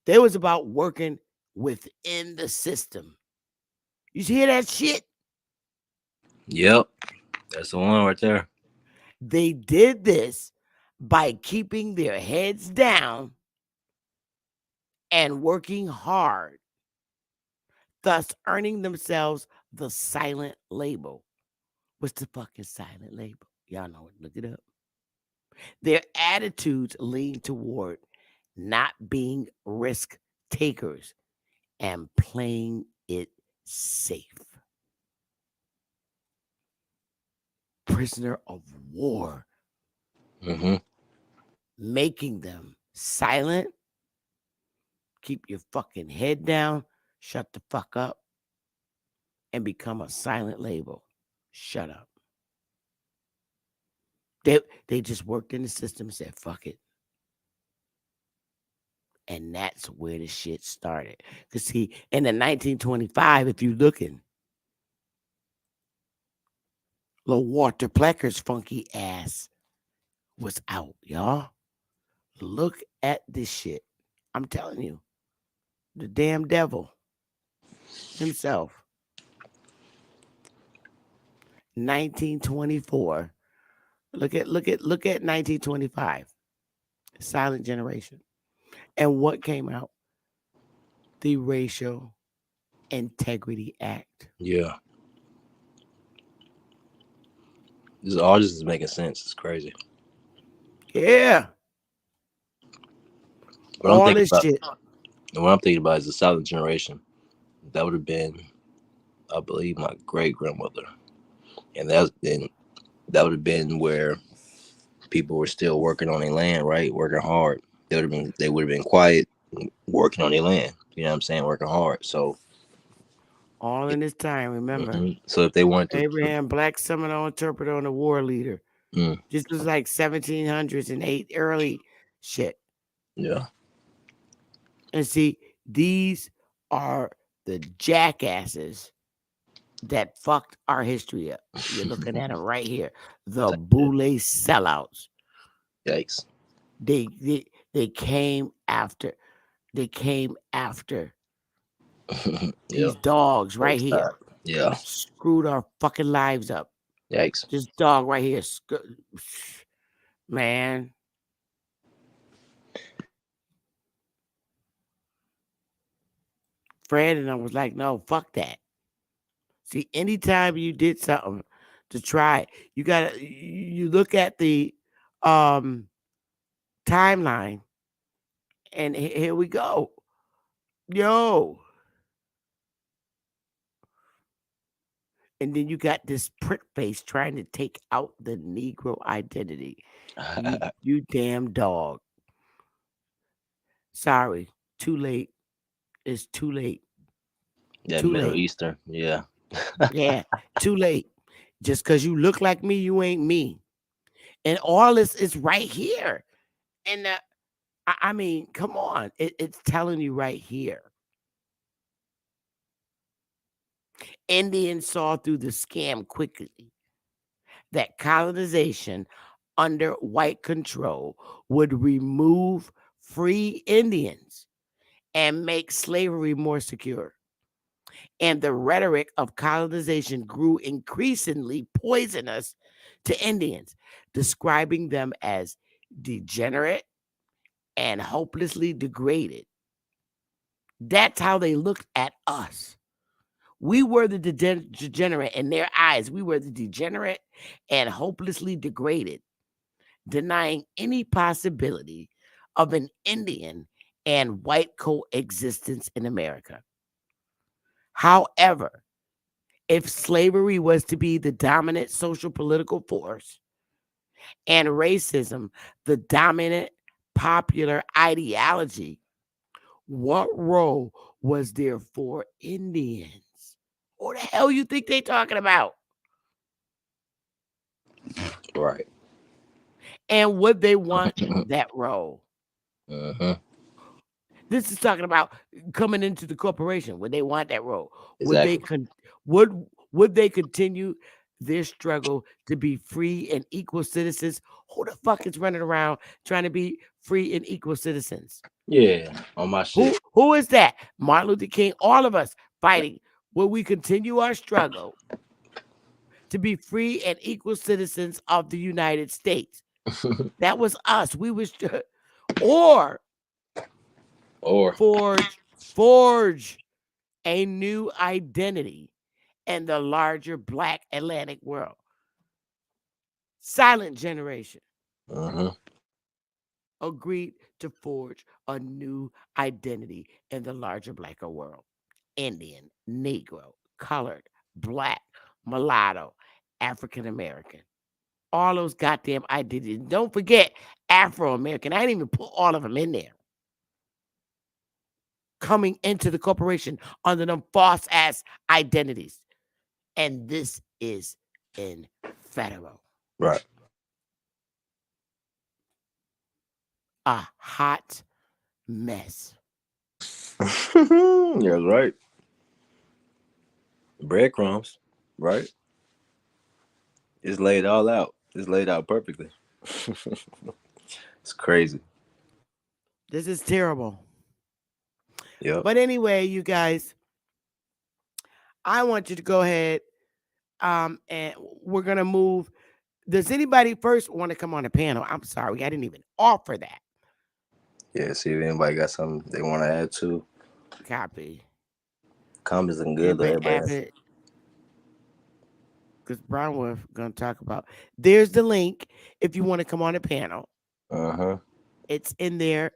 they was about working within the system. You hear that shit? Yep. That's the one right there. They did this by keeping their heads down and working hard, thus earning themselves the silent label. What's the fucking silent label? Y'all know it. Look it up. Their attitudes lean toward not being risk takers and playing it safe. Prisoner of war, making them silent. Keep your fucking head down. Shut the fuck up. And become a silent label. Shut up. They just worked in the system and said, fuck it. And that's where the shit started. Because see, in the 1925, if you're looking, Lil Walter Plecker's funky ass was out, y'all. Look at this shit. I'm telling you. The damn devil himself. 1924. Look at 1925. Silent Generation. And what came out? The Racial Integrity Act. Yeah. All this is making sense. It's crazy. Yeah. What All this shit. What I'm thinking about is the Silent Generation. That would have been, I believe, my great grandmother, and that would have been where people were still working on their land, right? Working hard. They would have been quiet, working on their land. You know what I'm saying? Working hard. So all in this time, remember. So if they wanted to, Abraham Black Seminole interpreter and a war leader. This was like 1700s and early shit. Yeah. And see, these are the jackasses that fucked our history up. You're looking at them right here. The Boule sellouts. Yikes. They came after. They came after these dogs right here. Yeah. Screwed our fucking lives up. Yikes. This dog right here. Man. Fred and I was like, no, fuck that. See, anytime you did something to try, you look at the timeline, and here we go. Yo. And then you got this prick face trying to take out the Negro identity. You damn dog. Sorry, too late. It's too late. Yeah, Middle Eastern. Yeah. Yeah, too late. Just because you look like me, you ain't me. And all this is right here. And I mean, come on. It's telling you right here. Indians saw through the scam quickly that colonization under white control would remove free Indians and make slavery more secure. And the rhetoric of colonization grew increasingly poisonous to Indians, describing them as degenerate and hopelessly degraded. That's how they looked at us. We were the degenerate in their eyes. We were the degenerate and hopelessly degraded, denying any possibility of an Indian and white coexistence in America. However, if slavery was to be the dominant social political force and racism the dominant popular ideology, what role was there for Indians? Who the hell you think they talking about? Right. And would they want that role? This is talking about coming into the corporation. Would they want that role? Exactly. Would they continue their struggle to be free and equal citizens? Who the fuck is running around trying to be free and equal citizens? Yeah, on my shit. Who is that? Martin Luther King, all of us fighting. Will we continue our struggle to be free and equal citizens of the United States? That was us. We was or forge a new identity in the larger Black Atlantic world. Silent Generation agreed to forge a new identity in the larger Black world. Indian, Negro, colored, black, mulatto, African American. All those goddamn identities. Don't forget Afro American. I didn't even put all of them in there. Coming into the corporation under them false ass identities. And this is in federal. Right. A hot mess. Yeah, right. Breadcrumbs, right? It's laid all out. It's laid out perfectly. It's crazy. This is terrible. Yep. But anyway, you guys, I want you to go ahead and we're going to move. Does anybody first want to come on the panel? I'm sorry, I didn't even offer that. Yeah, see if anybody got something they want to add to. Copy. Comments looking good, though, everybody. Because Brown Wolf going to talk about. There's the link if you want to come on the panel. Uh-huh. It's in there.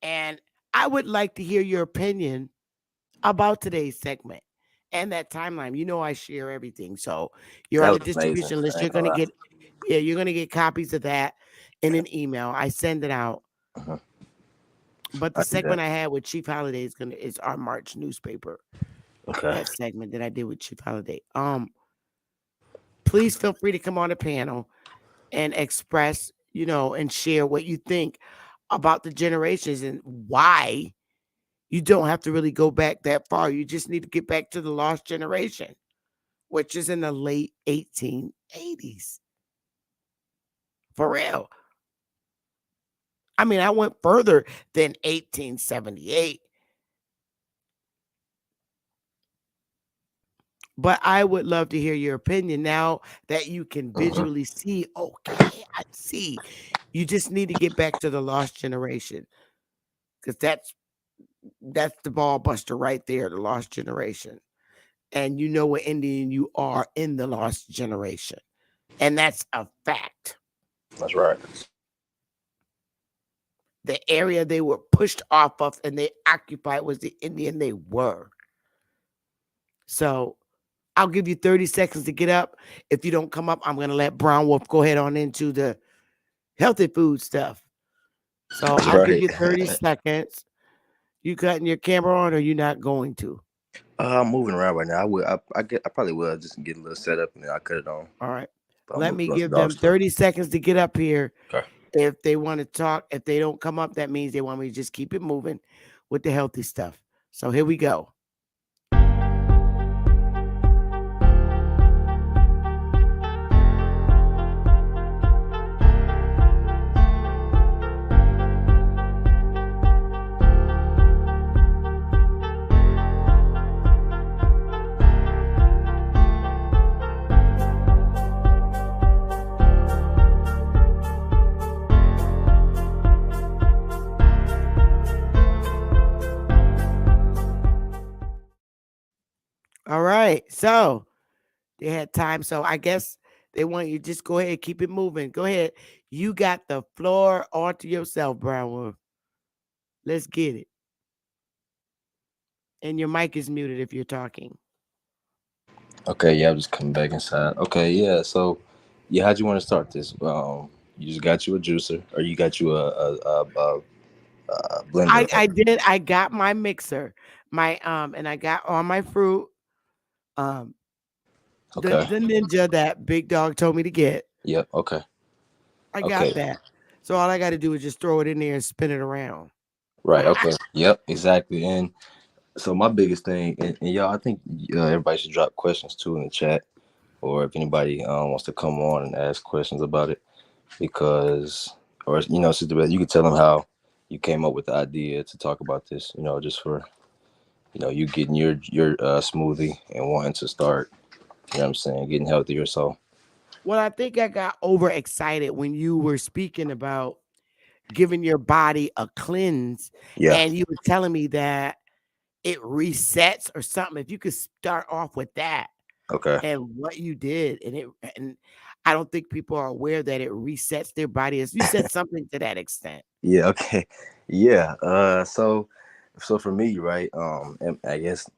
And I would like to hear your opinion about today's segment and that timeline. You know I share everything. So you're on the distribution list. You're going to get copies of that in an email. I send it out. Uh-huh. But the segment I had with Chief Holiday is our March newspaper. Okay. That segment that I did with Chief Holiday. Please feel free to come on the panel and express, and share what you think about the generations and why you don't have to really go back that far. You just need to get back to the lost generation, which is in the late 1880s. For real. I mean, I went further than 1878. But I would love to hear your opinion now that you can visually see. Okay, I see. You just need to get back to the lost generation. Because that's the ball buster right there, the lost generation. And you know what Indian you are in the lost generation. And that's a fact. That's right. The area they were pushed off of and they occupied was the Indian they were. So I'll give you 30 seconds to get up. If you don't come up, I'm going to let Brown Wolf go ahead on into the healthy food stuff. So I'll give you 30 seconds. You cutting your camera on or you not going to? I'm moving around right now. I probably will just get a little set up and then I'll cut it on. All right. Let me give them 30 seconds to get up here. Okay. If they want to talk, if they don't come up, that means they want me to just keep it moving with the healthy stuff. So here we go. All right. So they had time. So I guess they want you to just go ahead and keep it moving. Go ahead. You got the floor all to yourself, Brown Wolf. Let's get it. And your mic is muted if you're talking. Okay, yeah, I'm just coming back inside. Okay, yeah. So, yeah, how'd you want to start this? You just got you a juicer, or you got you a blender? I did. I got my mixer, and I got all my fruit. Okay. The Ninja that Big Dog told me to get. Yep. Okay. I got that. So all I got to do is just throw it in there and spin it around. Right. Okay. Yep. Exactly. And so my biggest thing, and y'all, I think everybody should drop questions too in the chat, or if anybody wants to come on and ask questions about it, because, or Sister Beth, you could tell them how you came up with the idea to talk about this. Just for you getting your smoothie and wanting to start. You know what I'm saying? Getting healthier. So. Well, I think I got overexcited when you were speaking about giving your body a cleanse. Yeah. And you were telling me that it resets or something. If you could start off with that. Okay. And what you did. And I don't think people are aware that it resets their body. You said something to that extent. Yeah. Okay. Yeah. So for me, right. And I guess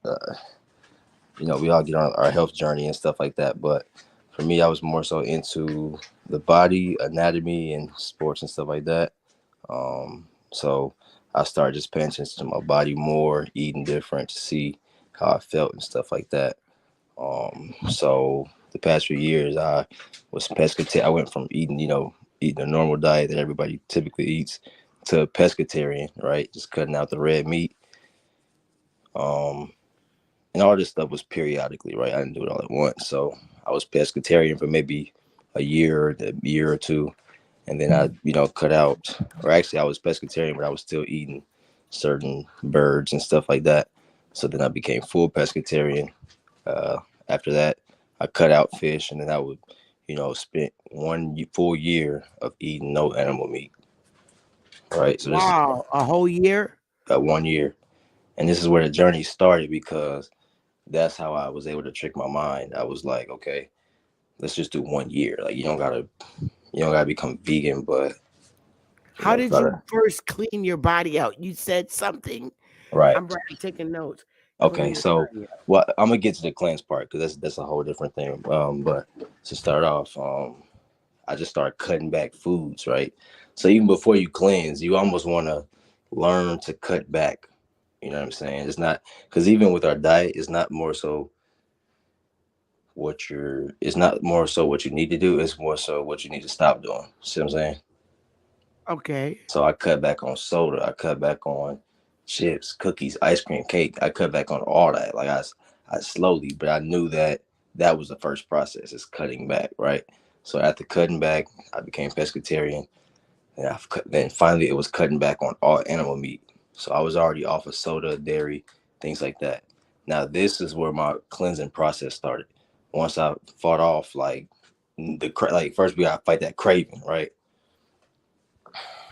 we all get on our health journey and stuff like that. But for me, I was more so into the body, anatomy, and sports and stuff like that. So I started just paying attention to my body more, eating different to see how I felt and stuff like that. So the past few years, I was pescatarian. I went from eating a normal diet that everybody typically eats to pescatarian, right? Just cutting out the red meat. Um, and all this stuff was periodically, right? I didn't do it all at once. So I was pescatarian for maybe a year or two, and then I, cut out. Or actually, I was pescatarian, but I was still eating certain birds and stuff like that. So then I became full pescatarian. Uh, After that, I cut out fish, and then I would, spent one full year of eating no animal meat. Right. So this is Wow, a whole year? 1 year, and this is where the journey started because that's how I was able to trick my mind. I was like, okay, let's just do 1 year. Like you don't gotta become vegan, but How did try you to first clean your body out? You said something. right. I'm taking notes. Okay, Clean your so body out. well, I'm gonna get to the cleanse part because that's a whole different thing. But to start off, I just started cutting back foods, right? So even before you cleanse, you almost want to learn to cut back. You know what I'm saying? It's not because even with our diet, it's not more so it's not more so what you need to do. It's more so what you need to stop doing. See what I'm saying? Okay. So I cut back on soda. I cut back on chips, cookies, ice cream, cake. I cut back on all that. Like I slowly, but I knew that was the first process. Is cutting back, right? So after cutting back, I became pescatarian, and then finally it was cutting back on all animal meat. So I was already off of soda, dairy, things like that. Now this is where my cleansing process started. Once I fought off like first we gotta fight that craving, right?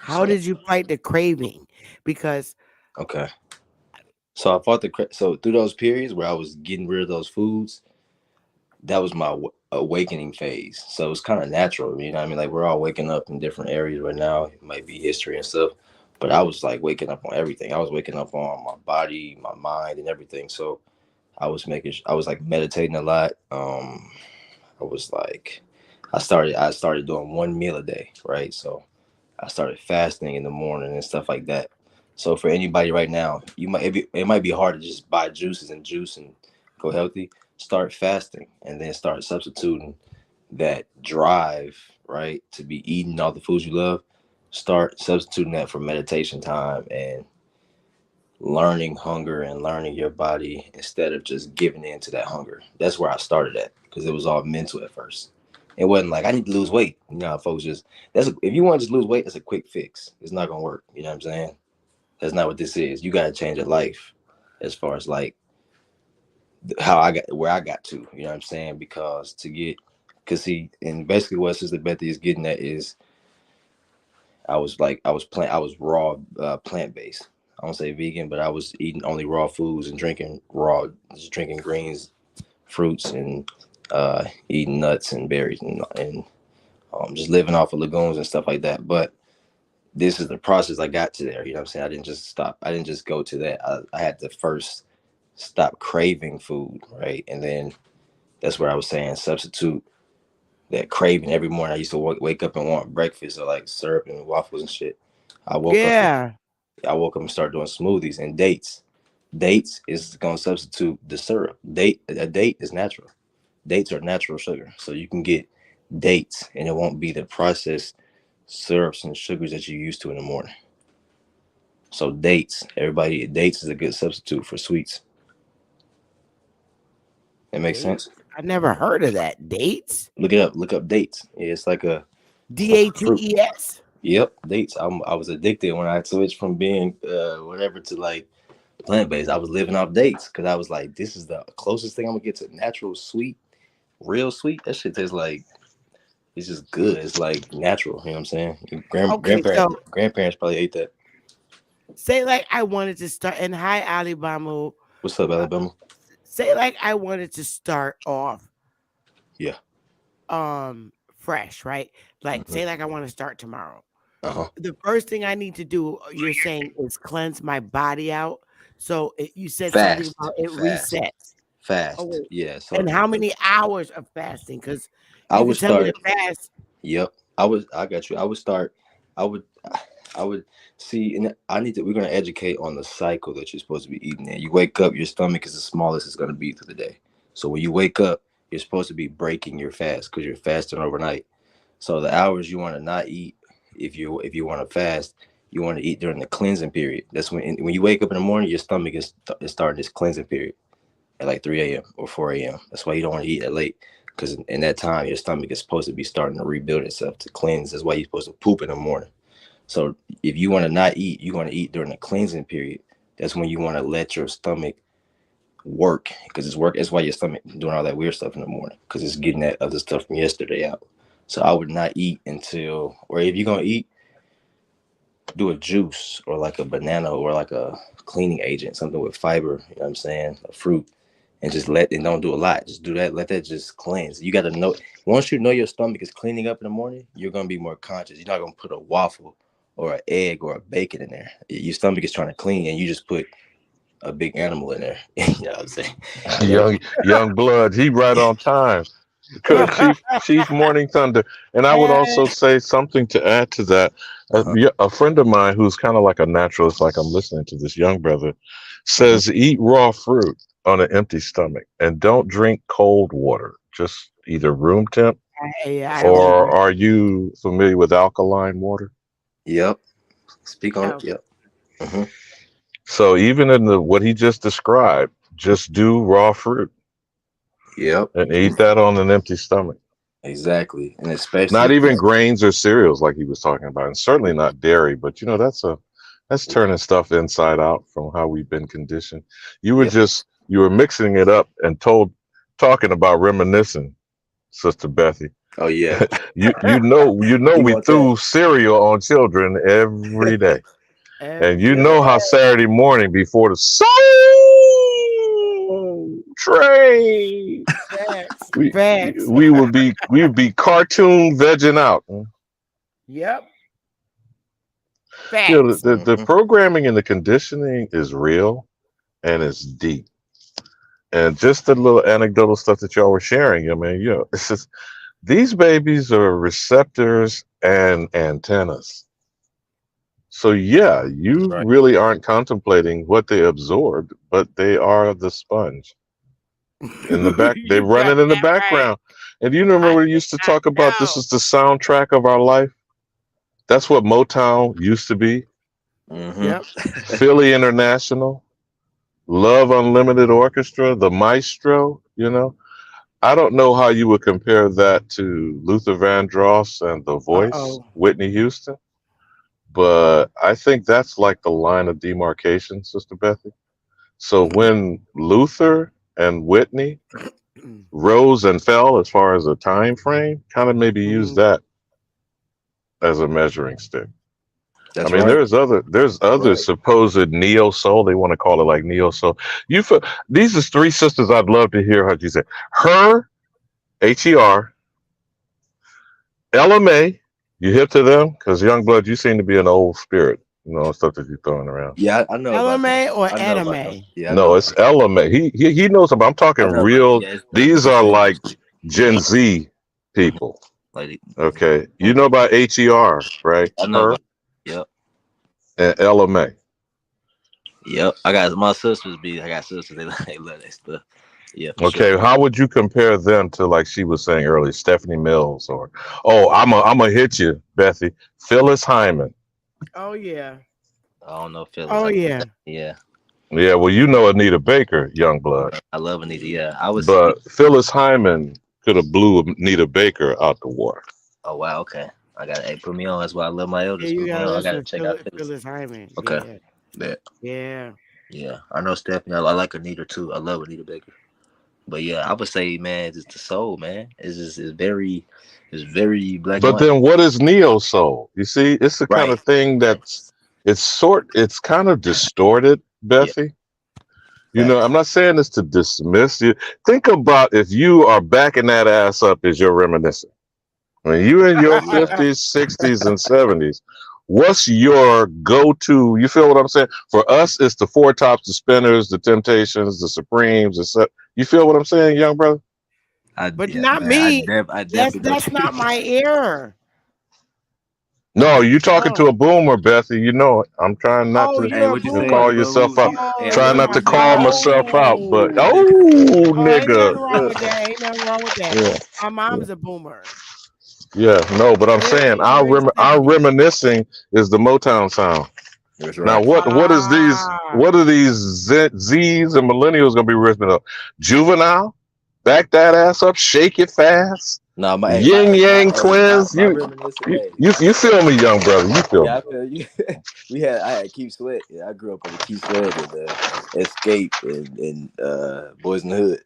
How So did you fight the craving? Because okay. So I fought so through those periods where I was getting rid of those foods, that was my awakening phase. So it's kind of natural, you know what I mean? Like we're all waking up in different areas right now. It might be history and stuff, but I was like waking up on everything. I was waking up on my body, my mind, and everything. So I was like meditating a lot. I was like, I started doing one meal a day, right? So I started fasting in the morning and stuff like that. So for anybody right now, it might be hard to just buy juices and juice and go healthy. Start fasting and then start substituting that drive, right, to be eating all the foods you love. Start substituting that for meditation time and learning hunger and learning your body instead of just giving in to that hunger. That's where I started at because it was all mental at first. It wasn't like I need to lose weight. You know, how folks just if you want to just lose weight, that's a quick fix. It's not gonna work. You know what I'm saying? That's not what this is. You gotta change your life as far as like how I got where I got to. You know what I'm saying? Because see, and basically what Sister Bethy is getting at is I was raw plant based. I don't say vegan, but I was eating only raw foods and just drinking greens, fruits, and eating nuts and berries and just living off of lagoons and stuff like that. But this is the process I got to there. You know what I'm saying? I didn't just stop. I didn't just go to that. I had to first stop craving food, right? And then that's where I was saying substitute that craving every morning. I used to wake up and want breakfast or like syrup and waffles and shit. I woke up. yeah. I woke up and started doing smoothies and dates. Dates is gonna substitute the syrup. A date is natural. Dates are natural sugar, so you can get dates, and it won't be the processed syrups and sugars that you're used to in the morning. So dates is a good substitute for sweets. That makes Dates. sense. I never heard of that. Dates? Look it up. Look up dates. Yeah, it's like a fruit. DATES? Yep, dates. I was addicted when I switched from being whatever to like plant based. I was living off dates because I was like, this is the closest thing I'm gonna get to natural sweet, real sweet. That shit tastes like it's just good. It's like natural. You know what I'm saying? Okay, so Grandparents probably ate that. say like I wanted to start, and hi Alabama. What's up, Alabama? Say like I wanted to start off Yeah. fresh, right? Like Hmm. say like I want to start tomorrow. Uh-huh. The first thing I need to do, you're saying, is cleanse my body out. So you said something Fast. about it Fast. resets. Fast. Oh, wait. Yeah. So And how many hours of fasting? Because I you would can tell me start. to fast. Yep. I got you. I would start. I would. I would see, and I need to. We're gonna educate on the cycle that you're supposed to be eating. In. You wake up, your stomach is the smallest it's gonna be through the day. So when you wake up, you're supposed to be breaking your fast because you're fasting overnight. So the hours you want to not eat, if you want to fast, you want to eat during the cleansing period. That's when you wake up in the morning, your stomach is starting this cleansing period at like 3 a.m. or 4 a.m. That's why you don't want to eat that late. Because in that time, your stomach is supposed to be starting to rebuild itself to cleanse. That's why you're supposed to poop in the morning. So if you want to not eat, you want to eat during the cleansing period. That's when you want to let your stomach work because it's work. That's why your stomach doing all that weird stuff in the morning because it's getting that other stuff from yesterday out. So I would not eat until, or if you're gonna eat, do a juice or like a banana or like a cleaning agent, something with fiber. You know what I'm saying? A fruit, and just and don't do a lot. Just do that. Let that just cleanse. You got to know. Once you know your stomach is cleaning up in the morning, you're gonna be more conscious. You're not gonna put a waffle or an egg or a bacon in there. Your stomach is trying to clean, and you just put a big animal in there. You know what I'm saying? Young blood, he right on time. Chief Morning Thunder. And I would also say something to add to that. Uh-huh. A friend of mine who's kind of like a naturalist, like I'm listening to this young brother, says eat raw fruit on an empty stomach and don't drink cold water. Just either room temp I don't or agree. are you familiar with alkaline water? Yep. Speak on No. it. Yep. Mm-hmm. So even in what he just described, just do raw fruit Yep. and eat that on an empty stomach. Exactly. And especially Not even grains or cereals like he was talking about, and certainly not dairy. But that's turning stuff inside out from how we've been conditioned. You were mixing it up and talking about reminiscing, Sister Bethy. oh yeah. You You we want that? threw cereal on children every day, and you Yeah. know how Saturday morning before the soul train Facts. we Facts. we'd be cartoon vegging out. Yep. You know, Facts. the programming and the conditioning is real and it's deep. And just the little anecdotal stuff that y'all were sharing, I mean, it's just these babies are receptors and antennas. So yeah, you Right. really aren't contemplating what they absorbed, but they are the sponge. In the back, they You run got it in the that right. background. And you remember we used to talk about this know. is the soundtrack of our life? That's what Motown used to be. Mm-hmm. Yep. Philly International, Love Unlimited Orchestra, the Maestro, I don't know how you would compare that to Luther Vandross and The Voice, Uh-oh. Whitney Houston, but I think that's like the line of demarcation, Sister Bethy. So when Luther and Whitney rose and fell as far as a time frame, kind of maybe use that as a measuring stick. That's I mean, right. there's other Right. supposed neo soul. They want to call it like neo soul. These are three sisters. I'd love to hear how you say her, Her, Ella May. You hip to them? Because Youngblood, you seem to be an old spirit. Stuff that you're throwing around. Yeah, I know about them. LMA or I know about them. anime? Yeah, I know No, about it's them. Ella May. He knows about. I'm talking I know about real. yeah, These the are singers. like Gen Z people. Like Okay, you know about Her, right? I know Her about yep. and Ella May. Yep. I got sisters they love that stuff. Yeah, for Okay, sure. how would you compare them to, like she was saying earlier, Stephanie Mills, or I'm a hit you, Bethy, Phyllis Hyman. Oh yeah. I don't know Phyllis. Oh yeah. Yeah. Yeah, well, you know Anita Baker, Youngblood, I love Anita. Yeah. I was but Phyllis Hyman could have blew Anita Baker out the water. oh wow, okay. I gotta put me on. That's why I love my Yeah, elders. you Put me gotta on. I listen gotta to check out Phyllis. Phyllis Hyman. Okay. Yeah. Yeah. Yeah. Yeah. I know Stephanie. I like Anita too. I love Anita Baker. But yeah, I would say, man, it's the soul, man. It's very black and But white. then what is neo soul? You see, it's the kind Right. of thing it's kind of distorted, Yeah. Bethy. Facts. I'm not saying this to dismiss you. Think about if you are backing that ass up as you're reminiscing. When you in your 50s, 60s, and 70s, what's your go-to? You feel what I'm saying? For us, it's the Four Tops, the Spinners, the Temptations, the Supremes, You feel what I'm saying, young brother? But not me. That's not my error. No, you talking to Oh, a boomer, Bessie. You know it. I'm trying not oh, to Hey, you're a what you to say? boomer. call But yourself who? out. Hey, Oh, Trying what not to you call say? myself out, but oh. oh, Oh, ain't nothing wrong nigga. with that. Ain't nothing wrong with that. Yeah, My yeah, mom's a boomer. yeah. No, but I'm We're saying we're in the our 70s. reminiscing is the Motown sound. That's Now, right. Ah, what are these Z's and millennials gonna be ripping up? Juvenile, back that ass up, shake it fast. No, my hey, Yin Yang Twins. my reminiscence. Hey, You feel me, young brother? You feel yeah, me? I feel you. I had Keith Sweat. Yeah, I grew up on the Keith Sweat and Escape and Boys in the Hood.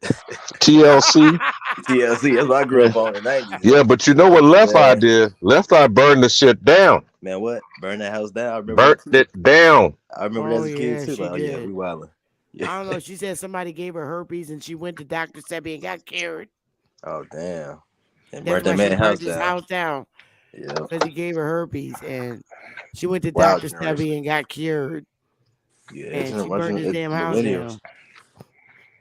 TLC. TLC. That's what I grew Yeah, up on in the 90s. yeah. But you know what Left Eye Man, did? Left Eye burned the shit down, man, what? Burn that house down. I remember burnt that too. it down. I remember that oh as a kid yeah, too. she Like, oh yeah, did. we wildin'. Yeah. I don't know. She said somebody gave her herpes and she went to Dr. Sebi and got cured. Oh damn. And That's burnt that why she man burned house his down. house down Yeah. because he gave her herpes and she went to Wild Dr. generation. Sebi and got cured Yeah, and she burned his it's damn house millennials. down.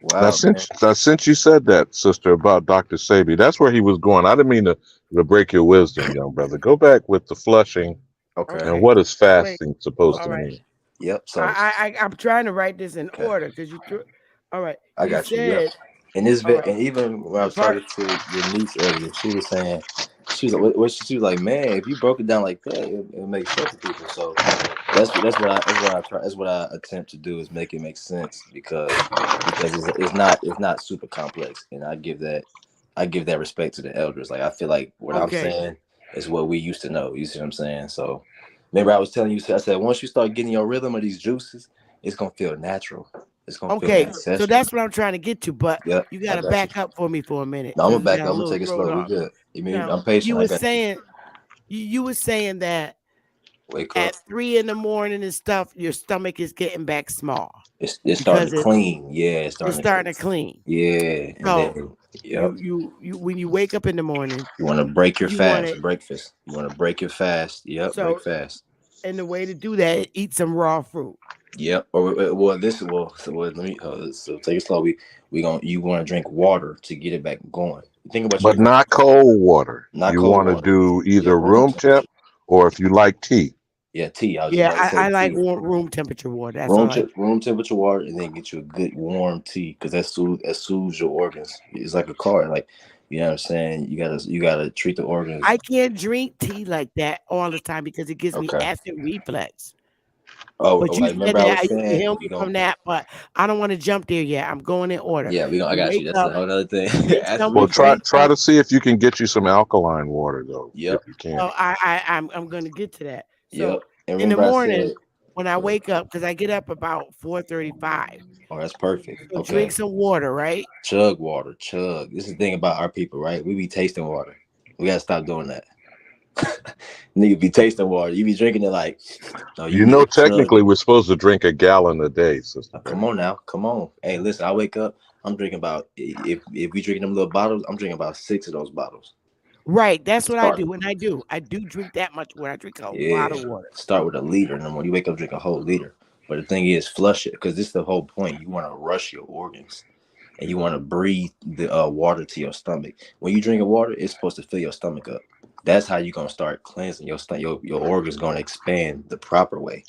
Wow, man. Since you said that, sister, about Dr. Sabi, that's where he was going. I didn't mean to break your wisdom, young brother. Go back with the flushing Okay. and Okay. what is Wait. fasting supposed All to right. mean. Yep. So I'm trying to write this in okay. order because you threw. All right. I You got you. Yep. said. And this All right. and even when I The was part. talking to your niece earlier, she was saying she was like, she was like, man, if you broke it down like that, it makes sense to people. So that's what I attempt to do is make it make sense because it's not super complex, and I give that respect to the elders. Like I feel like what I'm Okay. saying is what we used to know. You see what I'm saying? So remember I was telling you, I said once you start getting your rhythm of these juices, it's gonna feel natural. It's gonna feel Okay. So ancestral. that's what I'm trying to get to, but Yep, you I got to got you. back up for me for a minute No, I'm because gonna we back got up. a I'm gonna little take it thrown slow. We off. good. You mean Now I'm patient? you I were got you. saying you were saying that Wake up. at 3 in the morning and stuff, your stomach is getting back small It's starting because to clean. Yeah, it's starting to clean. yeah, and So then yep. you when you wake up in the morning, You want to break your you want fast it. breakfast. You want to break your fast. Yep, break So fast. and the way to do that, eat some raw fruit. Yep. Or well, this well. So let me. So take it slow. You want to drink water to get it back going. Think about But your not cold water. not You cold want to water. do Yeah, either room room temp temperature. or if you like tea. Yeah, tea. I was just Yeah, about to say I like tea. room temperature water. That's all I. Room temperature water, and then get you a good warm tea because that soothes your organs. It's like a car, like you know what I'm saying. You gotta treat the organs. I can't drink tea like that all the time because it gives me Okay. acid reflux. Oh, But you like said remember I that was you can saying heal we me gonna from that, but I don't want to jump there yet. I'm going in order. yeah we gonna I You got you. wake That's a up, whole other thing. drink Acid some, Well, reflux. drink try some. to see if you can get you some alkaline water though, if Yep, you can. Oh, I'm going to get to that. yep. So And in the remember I morning said, when I yeah. wake up, because I get up about 4:35, Oh, that's perfect. so drink Okay, some water, right? chug water, chug. This is the thing about our people, right? We be tasting water. We gotta stop doing that. Nigga be tasting water. You be drinking it like, no, you You need know, to chug technically, it. we're supposed to drink a gallon a day, Sister Now, Betty. come on now, come on. Hey, listen, I wake up, I'm drinking about if we drinking them little bottles, I'm drinking about 6 of those bottles. Right. That's what I Start. do. When I do drink that much water. I drink a lot Yeah. of water. Start with a liter. And then when you wake up, drink a whole liter. But the thing is, flush it because this is the whole point. You want to rush your organs and you want to breathe the water to your stomach. When you drink water, it's supposed to fill your stomach up. That's how you're going to start cleansing your stomach. Your organs going to expand the proper way.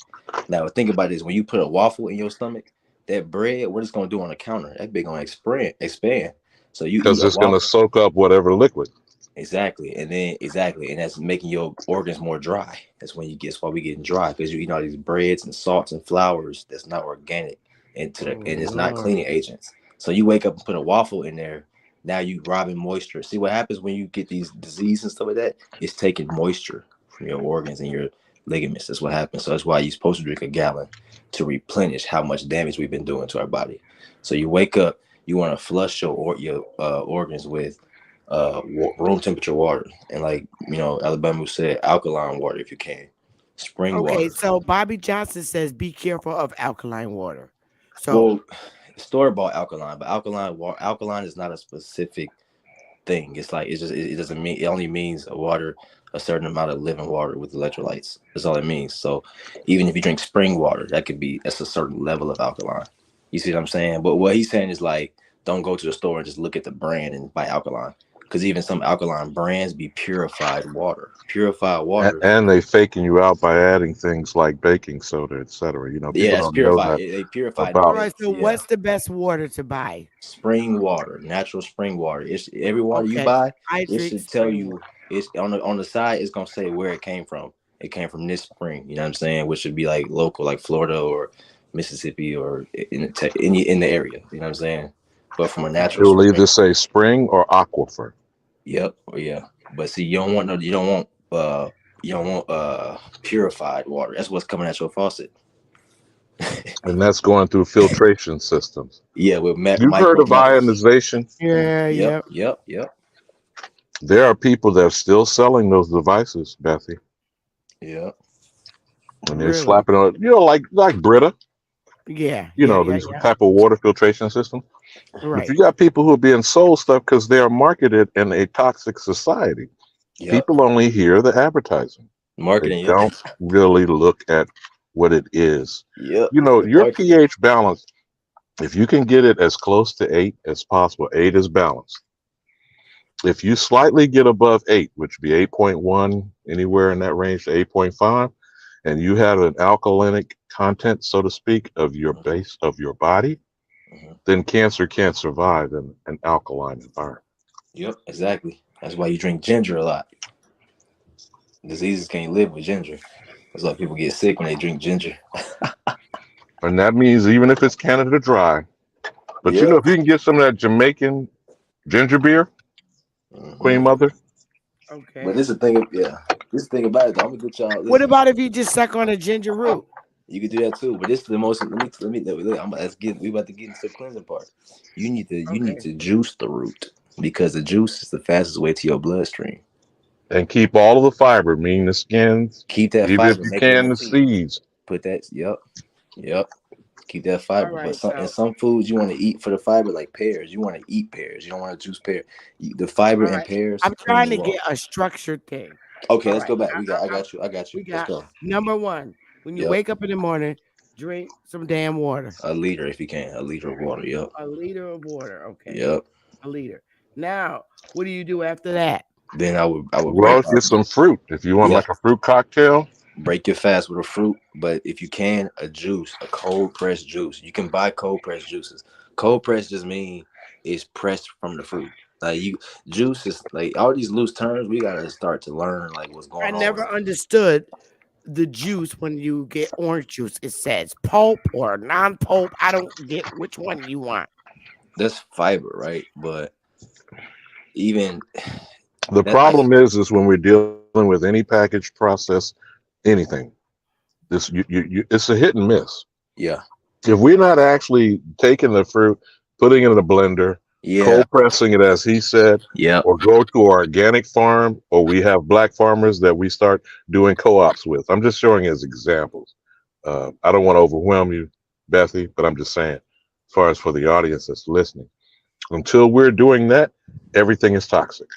Now, think about this. When you put a waffle in your stomach, that bread, what it's going to do on the counter? That big going to expand. So you eat Because a it's going to waffle. soak up whatever liquid. Exactly, and that's making your organs more dry. That's when you get. That's why we getting dry because you eat all these breads and salts and flours that's not organic Oh and it's not Lord. cleaning agents. So you wake up and put a waffle in there. Now you robbing moisture. See what happens when you get these diseases and stuff like that? It's taking moisture from your organs and your ligaments. That's what happens. So that's why you're supposed to drink a gallon to replenish how much damage we've been doing to our body. So you wake up, you want to flush your organs with room temperature water, and like Alabama said, alkaline water if you can, spring Okay, water. so Bobby Johnson says be careful of alkaline water. So Well, store bought alkaline, but alkaline is not a specific thing. It's like it doesn't mean it only means a certain amount of living water with electrolytes. That's all it means. So even if you drink spring water, that's a certain level of alkaline. You see what I'm saying? But what he's saying is like don't go to the store and just look at the brand and buy alkaline. Because even some alkaline brands be purified water. Purified water. And they faking you out by adding things like baking soda, etc. You know, people Yeah, it's don't know purified. that They purify about All it. right. So yeah. what's the best water to buy? Spring water, natural spring water. It's every water you Okay. buy, I it drink should tell spring you water. it's on the side, it's gonna say where it came from. It came from this spring, you know what I'm saying? Which should be like local, like Florida or Mississippi or in the area, you know what I'm saying? But from a It natural will spring. either say spring or aquifer. Yep, yeah. But see, you don't want purified water. That's what's coming at your faucet. And that's going through filtration systems. Yeah, with You've heard of metals. ionization? Yeah. Yeah. Yep. There are people that are still selling those devices, Bethy. Yeah. And they're Really? slapping on, like Brita, Yeah. these type of water filtration systems. Right. But you got people who are being sold stuff because they are marketed in a toxic society. Yep. People only hear the advertising. Marketing. They don't really look at what it is. Yep. Your pH balance, if you can get it as close to 8 as possible, 8 is balanced. If you slightly get above 8, which would be 8.1, anywhere in that range to 8.5, and you have an alkalinic content, so to speak, of your base of your body, then cancer can't survive in an alkaline environment. Yep, exactly. That's why you drink ginger a lot. Diseases can't live with ginger. That's why people get sick when they drink ginger. And that means even if it's Canada Dry, but if you can get some of that Jamaican ginger beer, Queen Mother. Okay. But this is the thing, this is the thing about it, though. I'm gonna get y'all. What about if you just suck on a ginger root? You could do that too, but this is the most. Let me. We about to get into the cleansing part. You need to juice the root because the juice is the fastest way to your bloodstream. And keep all of the fiber, meaning the skins. Keep that even fiber. if you can, the seeds. Put that. Yep. Keep that fiber. Right, But in some foods you want to eat for the fiber, like pears. You want to eat pears. You don't want to juice pear. The fiber in pears. I'm trying to get a structured thing. Okay, let's go back. I got you. We got let's go. number one. When you wake up in the morning, drink some damn water. A liter, if you can. A liter of water. Yep. A liter of water. Okay. Yep. A liter. Now, what do you do after that? Then I would get some fruit if you want like a fruit cocktail. Break your fast with a fruit, but if you can, a juice, a cold pressed juice. You can buy cold pressed juices. Cold pressed just means it's pressed from the fruit. Like juice is like all these loose terms. We gotta start to learn like what's going on. I never understood the juice when you get orange juice. It says pulp or non-pulp. I don't get which one you want. That's fiber, right? But even the problem is when we're dealing with any packaged process. Anything, it's a hit and miss. Yeah. If we're not actually taking the fruit, putting it in a blender, cold pressing it, as he said, or go to an organic farm, or we have black farmers that we start doing co-ops with. I'm just showing as examples. I don't want to overwhelm you, Bethy, but I'm just saying, as far as for the audience that's listening, until we're doing that, everything is toxic.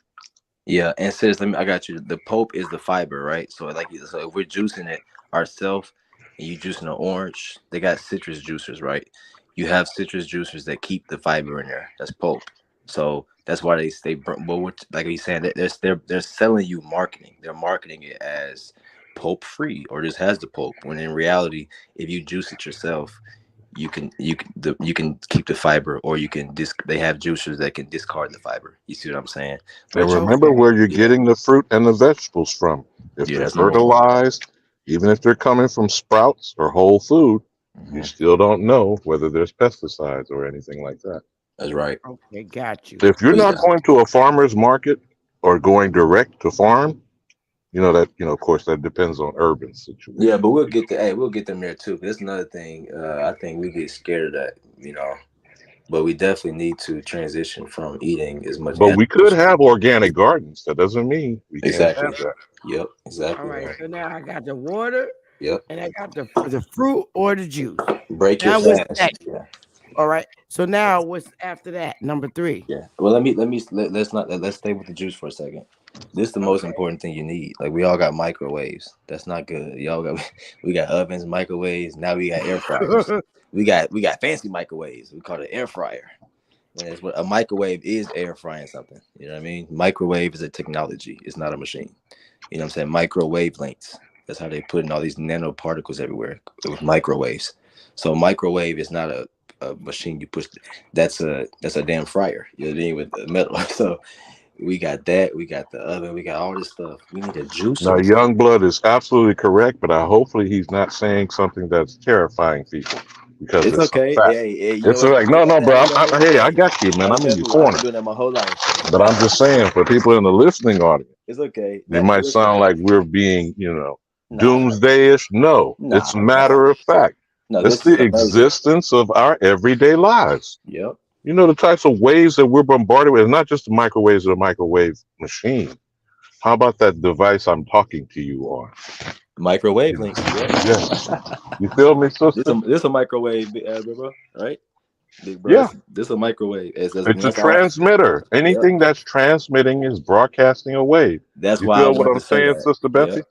Yeah, and sis, I got you. The pulp is the fiber, right? So if we're juicing it ourselves, and you juicing an orange, they got citrus juicers, right? You have citrus juicers that keep the fiber in there. That's pulp. So that's why they stay. But like he's saying, that they're selling you marketing. They're marketing it as pulp free or just has the pulp. When in reality, if you juice it yourself, you can keep the fiber, or you can they have juicers that can discard the fiber. You see what I'm saying? And remember where you're getting the fruit and the vegetables from. If they're fertilized, even if they're coming from Sprouts or Whole Food, you still don't know whether there's pesticides or anything like that. That's right. Okay, got you. If you're not going to a farmer's market or going direct to farm, of course, that depends on urban situation. Yeah, but we'll get them there too. That's another thing. I think we get scared of that, but we definitely need to transition from eating as much. But we could have organic gardens. That doesn't mean we can't have that. Yep, exactly. All right. So now I got the water. Yep. And I got the fruit or the juice. Break your fast. Yeah. All right. So now what's after that? Number 3. Yeah. Well, let's stay with the juice for a second. This is the most important thing you need. Like we all got microwaves. That's not good. We got ovens, microwaves. Now we got air fryers. we got fancy microwaves. We call it air fryer. And it's what a microwave is air frying something. You know what I mean? Microwave is a technology. It's not a machine. You know what I'm saying? Microwave lengths. That's how they put in all these nanoparticles everywhere with microwaves. So microwave is not a machine you push. That's a damn fryer. You know what I mean? With the metal. So we got that. We got the oven. We got all this stuff. We need a Now, juicer. Youngblood is absolutely correct, but hopefully he's not saying something that's terrifying people because It's it's a okay. fact. Hey, you know It's what? like, no, no, bro. Alabama, Hey, I got you, man. I'm in your Alabama, I've corner. been doing that my whole life. But I'm just saying, for people in the listening audience, It's okay. it might Listen, sound like we're being, nah, doomsdayish. No, it's nah. matter of fact. No, It's this is the amazing. existence of our everyday lives. Yep. You know, the types of waves that we're bombarded with, not just the microwaves or the microwave machine. How about that device I'm talking to you on? Microwave links. Yep. Yeah. You feel me, sister? This a microwave, bro. Right? Big bro. Yeah. This a microwave. It's a That's all. transmitter. Yep. Anything that's transmitting is broadcasting a wave. That's You why I feel what wanted I'm to say saying, that. Sister Yep. Betsy?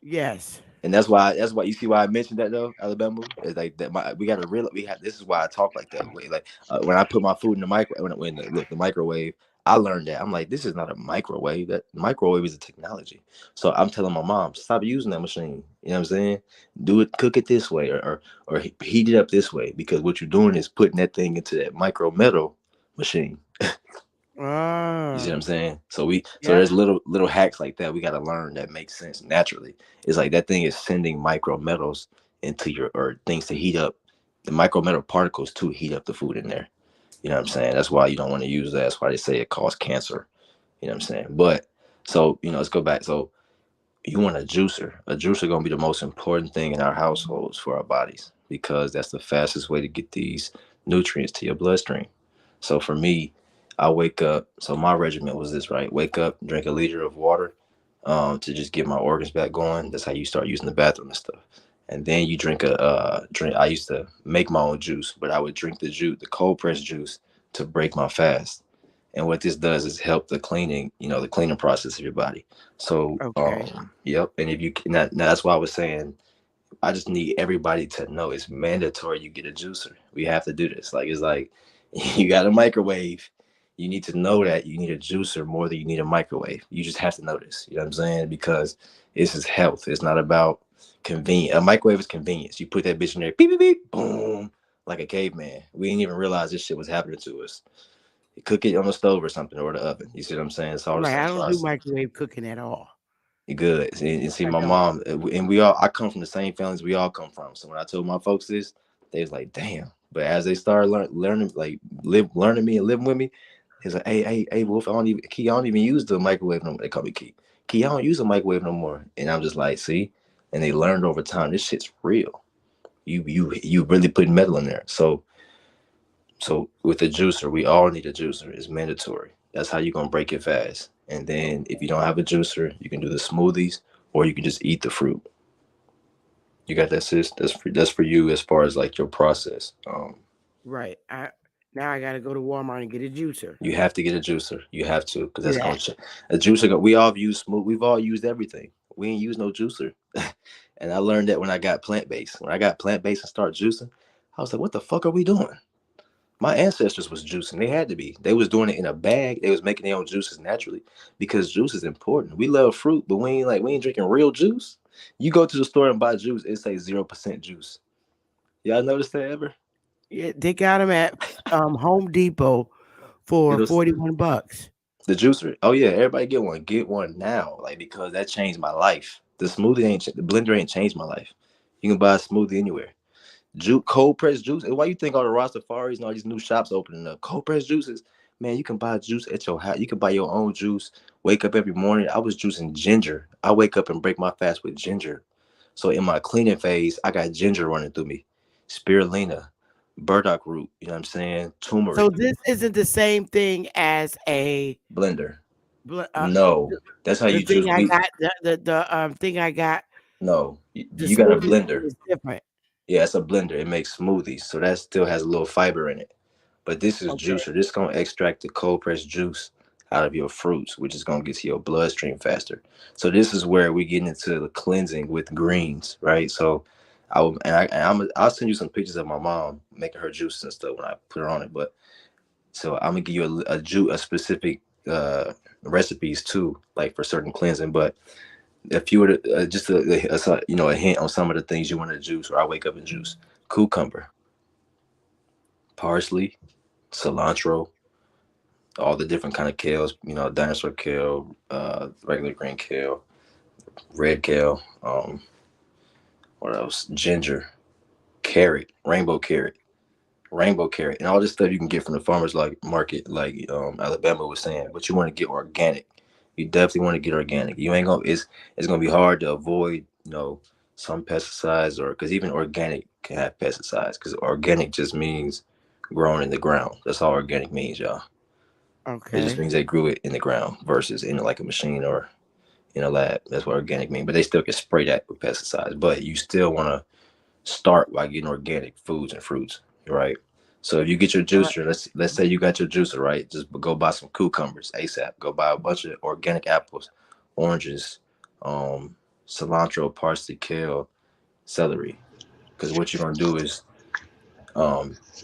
Yes. And that's why you see why I mentioned that though, Alabama. It's like that we gotta real this is why I talk like that way. Like when I put my food in the microwave the microwave, I learned that. I'm like, this is not a microwave. That microwave is a technology. So I'm telling my mom, stop using that machine. You know what I'm saying? Cook it this way or heat it up this way, because what you're doing is putting that thing into that micro metal machine. You see what I'm saying? So Yeah. there's little hacks like that we got to learn that make sense naturally. It's like that thing is sending micro metals into or things to heat up the micro metal particles to heat up the food in there. You know what I'm saying? That's why you don't want to use that. That's why they say it causes cancer. You know what I'm saying? But so let's go back. So you want a juicer. A juicer gonna be the most important thing in our households for our bodies, because that's the fastest way to get these nutrients to your bloodstream. So for me, I wake up. So my regimen was this, right? Wake up, drink a liter of water, to just get my organs back going. That's how you start using the bathroom and stuff. And then you drink drink. I used to make my own juice, but I would drink the cold pressed juice to break my fast. And what this does is help the cleaning process of your body. So, Okay. yep. And if you now that's why I was saying, I just need everybody to know it's mandatory you get a juicer. We have to do this. Like, it's like you got a microwave. You need to know that you need a juicer more than you need a microwave. You just have to know this. You know what I'm saying? Because this is health. It's not about convenience. A microwave is convenience. You put that bitch in there, beep, beep, beep, boom, like a caveman. We didn't even realize this shit was happening to us. You cook it on the stove or something, or the oven. You see what I'm saying? It's all the Right. same I don't do process. microwave cooking at all. You good. See, I my don't. mom, and I come from the same families we all come from. So when I told my folks this, they was like, damn. But as they started learning me and living with me, he's like, hey, Wolf, I don't even use the microwave no more. They call me Key, I don't use a microwave no more. And I'm just like, see? And they learned over time, this shit's real. You really put metal in there. So with the juicer, we all need a juicer. It's mandatory. That's how you're gonna break it fast. And then if you don't have a juicer, you can do the smoothies, or you can just eat the fruit. You got that, sis? That's for you as far as like your process. Right. Now I gotta go to Walmart and get a juicer. You have to get a juicer. You have to, because that's Yeah. gonna a juicer. We all have used smooth. We've all used everything. We ain't use no juicer. And I learned that when I got plant based. When I got plant based and started juicing, I was like, what the fuck are we doing? My ancestors was juicing. They had to be. They was doing it in a bag. They was making their own juices naturally, because juice is important. We love fruit, but we ain't drinking real juice. You go to the store and buy juice, it say 0% juice. Y'all notice that ever? Yeah, they got them at Home Depot for It'll, $41. the juicer. Oh yeah, everybody get one. Get one now, like, because that changed my life. The blender ain't changed my life. You can buy a smoothie anywhere. Cold pressed juice. And why you think all the Rastafaris and all these new shops opening up? Cold pressed juices, man. You can buy juice at your house. You can buy your own juice. Wake up every morning. I was juicing ginger. I wake up and break my fast with ginger. So in my cleaning phase, I got ginger running through me, spirulina, burdock root. You know what I'm saying? Turmeric. So this isn't the same thing as a Blender. No, that's how the you juice. thing I got. The thing I got. No, The you got a smoothie blender. is different. Yeah, it's a blender. It makes smoothies, so that still has a little fiber in it. But this is Okay. juicer. This is gonna extract the cold pressed juice out of your fruits, which is gonna get to your bloodstream faster. So this is where we get into the cleansing with greens, right? So I'll send you some pictures of my mom making her juices and stuff when I put her on it. But So I'm gonna give you a specific recipes too, like for certain cleansing. But if you were to just a hint on some of the things you want to juice, or I wake up and juice: cucumber, parsley, cilantro, all the different kind of kales. Dinosaur kale, regular green kale, red kale. What else? Ginger, carrot, rainbow carrot, and all this stuff you can get from the farmers market, like Alabama was saying. But you want to get organic. You definitely want to get organic. You ain't gonna. It's gonna be hard to avoid some pesticides, or because even organic can have pesticides. Because organic just means grown in the ground. That's all organic means, y'all. It just Okay. means they grew it in the ground versus in like a machine or in a lab. That's what organic means. But they still can spray that with pesticides. But you still want to start by getting organic foods and fruits, right? So if you get your Right. juicer, let's say you got your juicer, right? Just go buy some cucumbers ASAP. Go buy a bunch of organic apples, oranges, cilantro, parsley, kale, celery. Because what you're gonna do is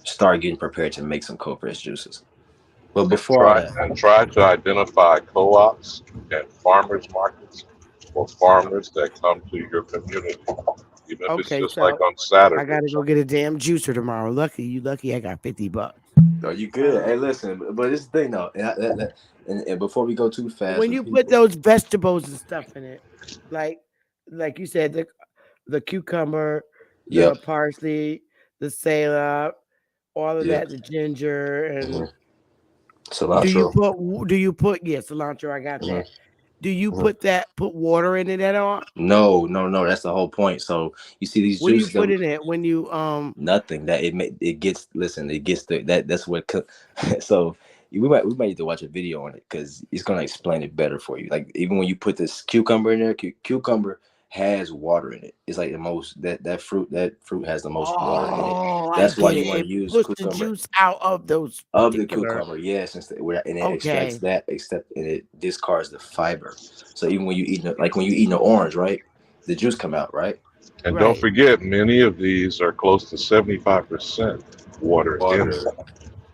start getting prepared to make some cold pressed juices. But And before all that, try to identify co-ops and farmers markets or farmers that come to your community, even if it's Okay, just like so on I gotta Saturdays. go get a damn juicer tomorrow. Lucky I got $50. are you good? Uh, Hey, listen, but it's the thing though, and before we go too fast when with you put people, those vegetables and stuff in it, like like you said, the cucumber, the yep, parsley, the salad, all of yep, that, the ginger, and hmm cilantro. do you put cilantro? I got hmm that. Do you put water in it at all? No, no, no. That's the whole point. So you see these What do you juices that put in it when you nothing that it gets. Listen, it gets that's what. So we might need to watch a video on it because it's gonna explain it better for you. Like even when you put this cucumber in there, cucumber has water in it. It's like the most that fruit has the most water in it. Oh, I That's why get you it. want It to use puts the cucumber juice out of those of the particular. cucumber, yes, and it extracts Okay. that, except and it discards the fiber. So even when you eat like when you eat an orange, right, the juice come out, right? And don't Right. forget, many of these are close to 75% water in Water. them.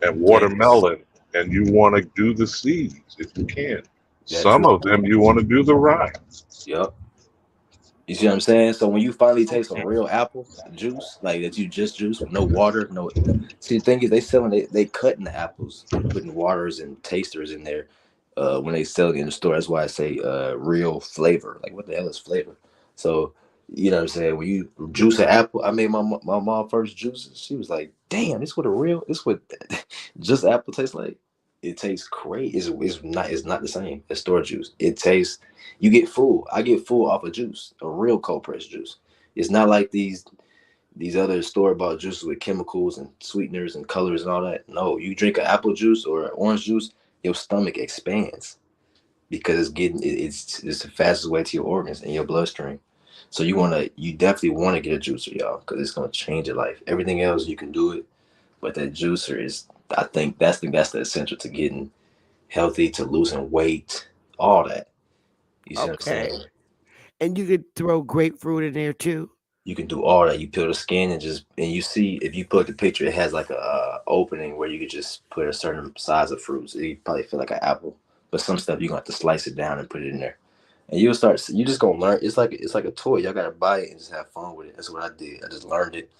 And Yes. watermelon, and you want to do the seeds if you can. That Some too. of them you want to do the rind. Yep. You see what I'm saying? So when you finally taste a Okay. real apple juice, like that you just juice with no water, no. See, the thing is, they cutting the apples and putting waters and tasters in there. When they sell it in the store, that's why I say real flavor. Like what the hell is flavor? So you know what I'm saying? When you juice an apple, I made my mom first juices. She was like, "Damn, this what just apple tastes like." It tastes great. It's not the same as store juice. It tastes you get full. I get full off of juice, a real cold pressed juice. It's not like these other store bought juices with chemicals and sweeteners and colors and all that. No, you drink an apple juice or an orange juice, your stomach expands because it's the fastest way to your organs and your bloodstream. So you definitely want to get a juicer, y'all, because it's gonna change your life. Everything else you can do it, but that juicer is, I think that's the essential to getting healthy, to losing weight, all that. You see what I'm Okay. saying? And you could throw grapefruit in there too. You can do all that. You peel the skin and you see if you put the picture, it has like a opening where you could just put a certain size of fruit. So you probably feel like an apple, but some stuff you're gonna have to slice it down and put it in there, and you just gonna learn. It's like a toy. Y'all gotta buy it and just have fun with it. That's what I did. I just learned it.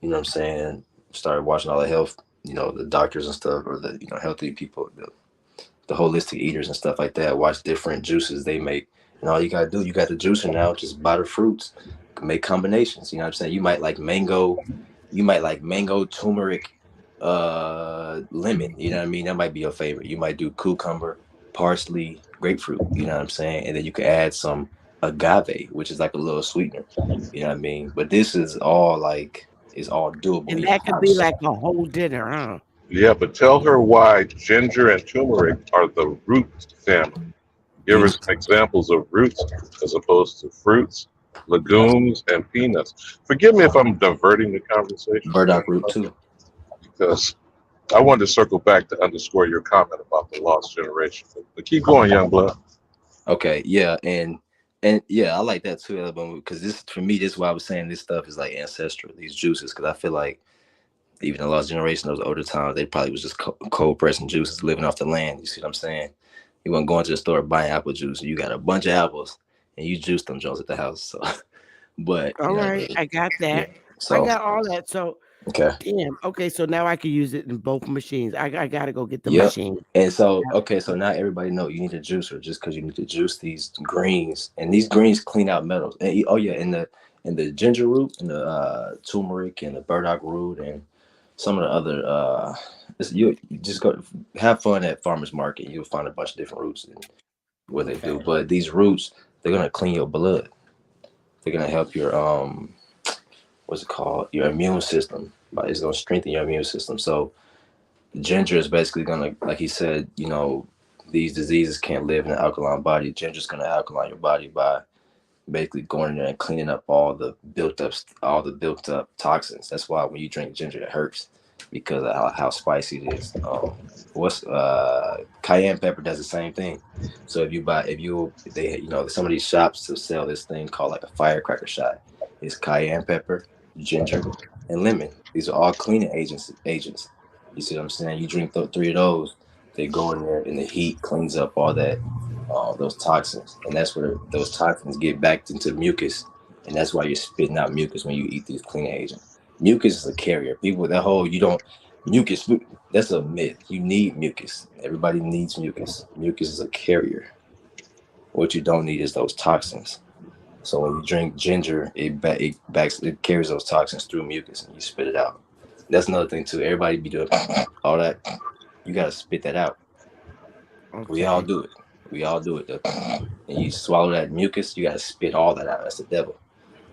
You know what I'm saying? Started watching all the health, the doctors and stuff, or the healthy people, the holistic eaters and stuff like that. Watch different juices they make, and all you gotta do, you got the juicer now. Just buy the fruits, make combinations. You know what I'm saying? You might like mango, turmeric, lemon. You know what I mean? That might be your favorite. You might do cucumber, parsley, grapefruit. You know what I'm saying? And then you can add some agave, which is like a little sweetener. You know what I mean? But this is all like it's all doable And in your that could be house. like a whole dinner, huh? Yeah, but tell her why ginger and turmeric are the root family. Give her Use some examples of roots as opposed to fruits, yep, legumes, and peanuts. Forgive me if I'm diverting the conversation, burdock root too. because I wanted to circle back to underscore your comment about the lost generation. But keep going, young blood. Okay, yeah, and yeah, I like that too, Alabama, because this for me, this is why I was saying this stuff is like ancestral. These juices, because I feel like Even the lost generation, those older times, they probably was just cold pressing juices, living off the land. You see what I'm saying? You weren't going to the store buying apple juice. You got a bunch of apples and you juice them Jones at the house. So, but All right, I got yeah. that. I So got all that. So okay. damn. Okay, so now I can use it in both machines. I gotta go get the Yep. machine. And so okay, so now everybody know you need a juicer just because you need to juice these greens, and these greens clean out metals. And oh yeah, in the ginger root and the turmeric and the burdock root and some of the other you just go have fun at farmers market. You'll find a bunch of different roots and what they do. But these roots, they're gonna clean your blood. They're gonna help your what's it called? Your immune system. But it's gonna strengthen your immune system. So ginger is basically gonna, like he said, you know, these diseases can't live in an alkaline body. Ginger's gonna alkaline your body by basically going in there and cleaning up all the built up toxins. That's why when you drink ginger, it hurts because of how spicy it is. Cayenne pepper does the same thing. So some of these shops to sell this thing called like a firecracker shot. It's cayenne pepper, ginger, and lemon. These are all cleaning agents. You see what I'm saying? You drink three of those, they go in there and the heat cleans up all that, those toxins. And that's where those toxins get back into mucus. And that's why you're spitting out mucus when you eat these cleaning agents. Mucus is a carrier. People, mucus, that's a myth. You need mucus. Everybody needs mucus. Mucus is a carrier. What you don't need is those toxins. So when you drink ginger, it carries those toxins through mucus and you spit it out. That's another thing too. Everybody be doing all that. You gotta spit that out. Okay. We all do it. And you swallow that mucus, you gotta spit all that out. That's the devil.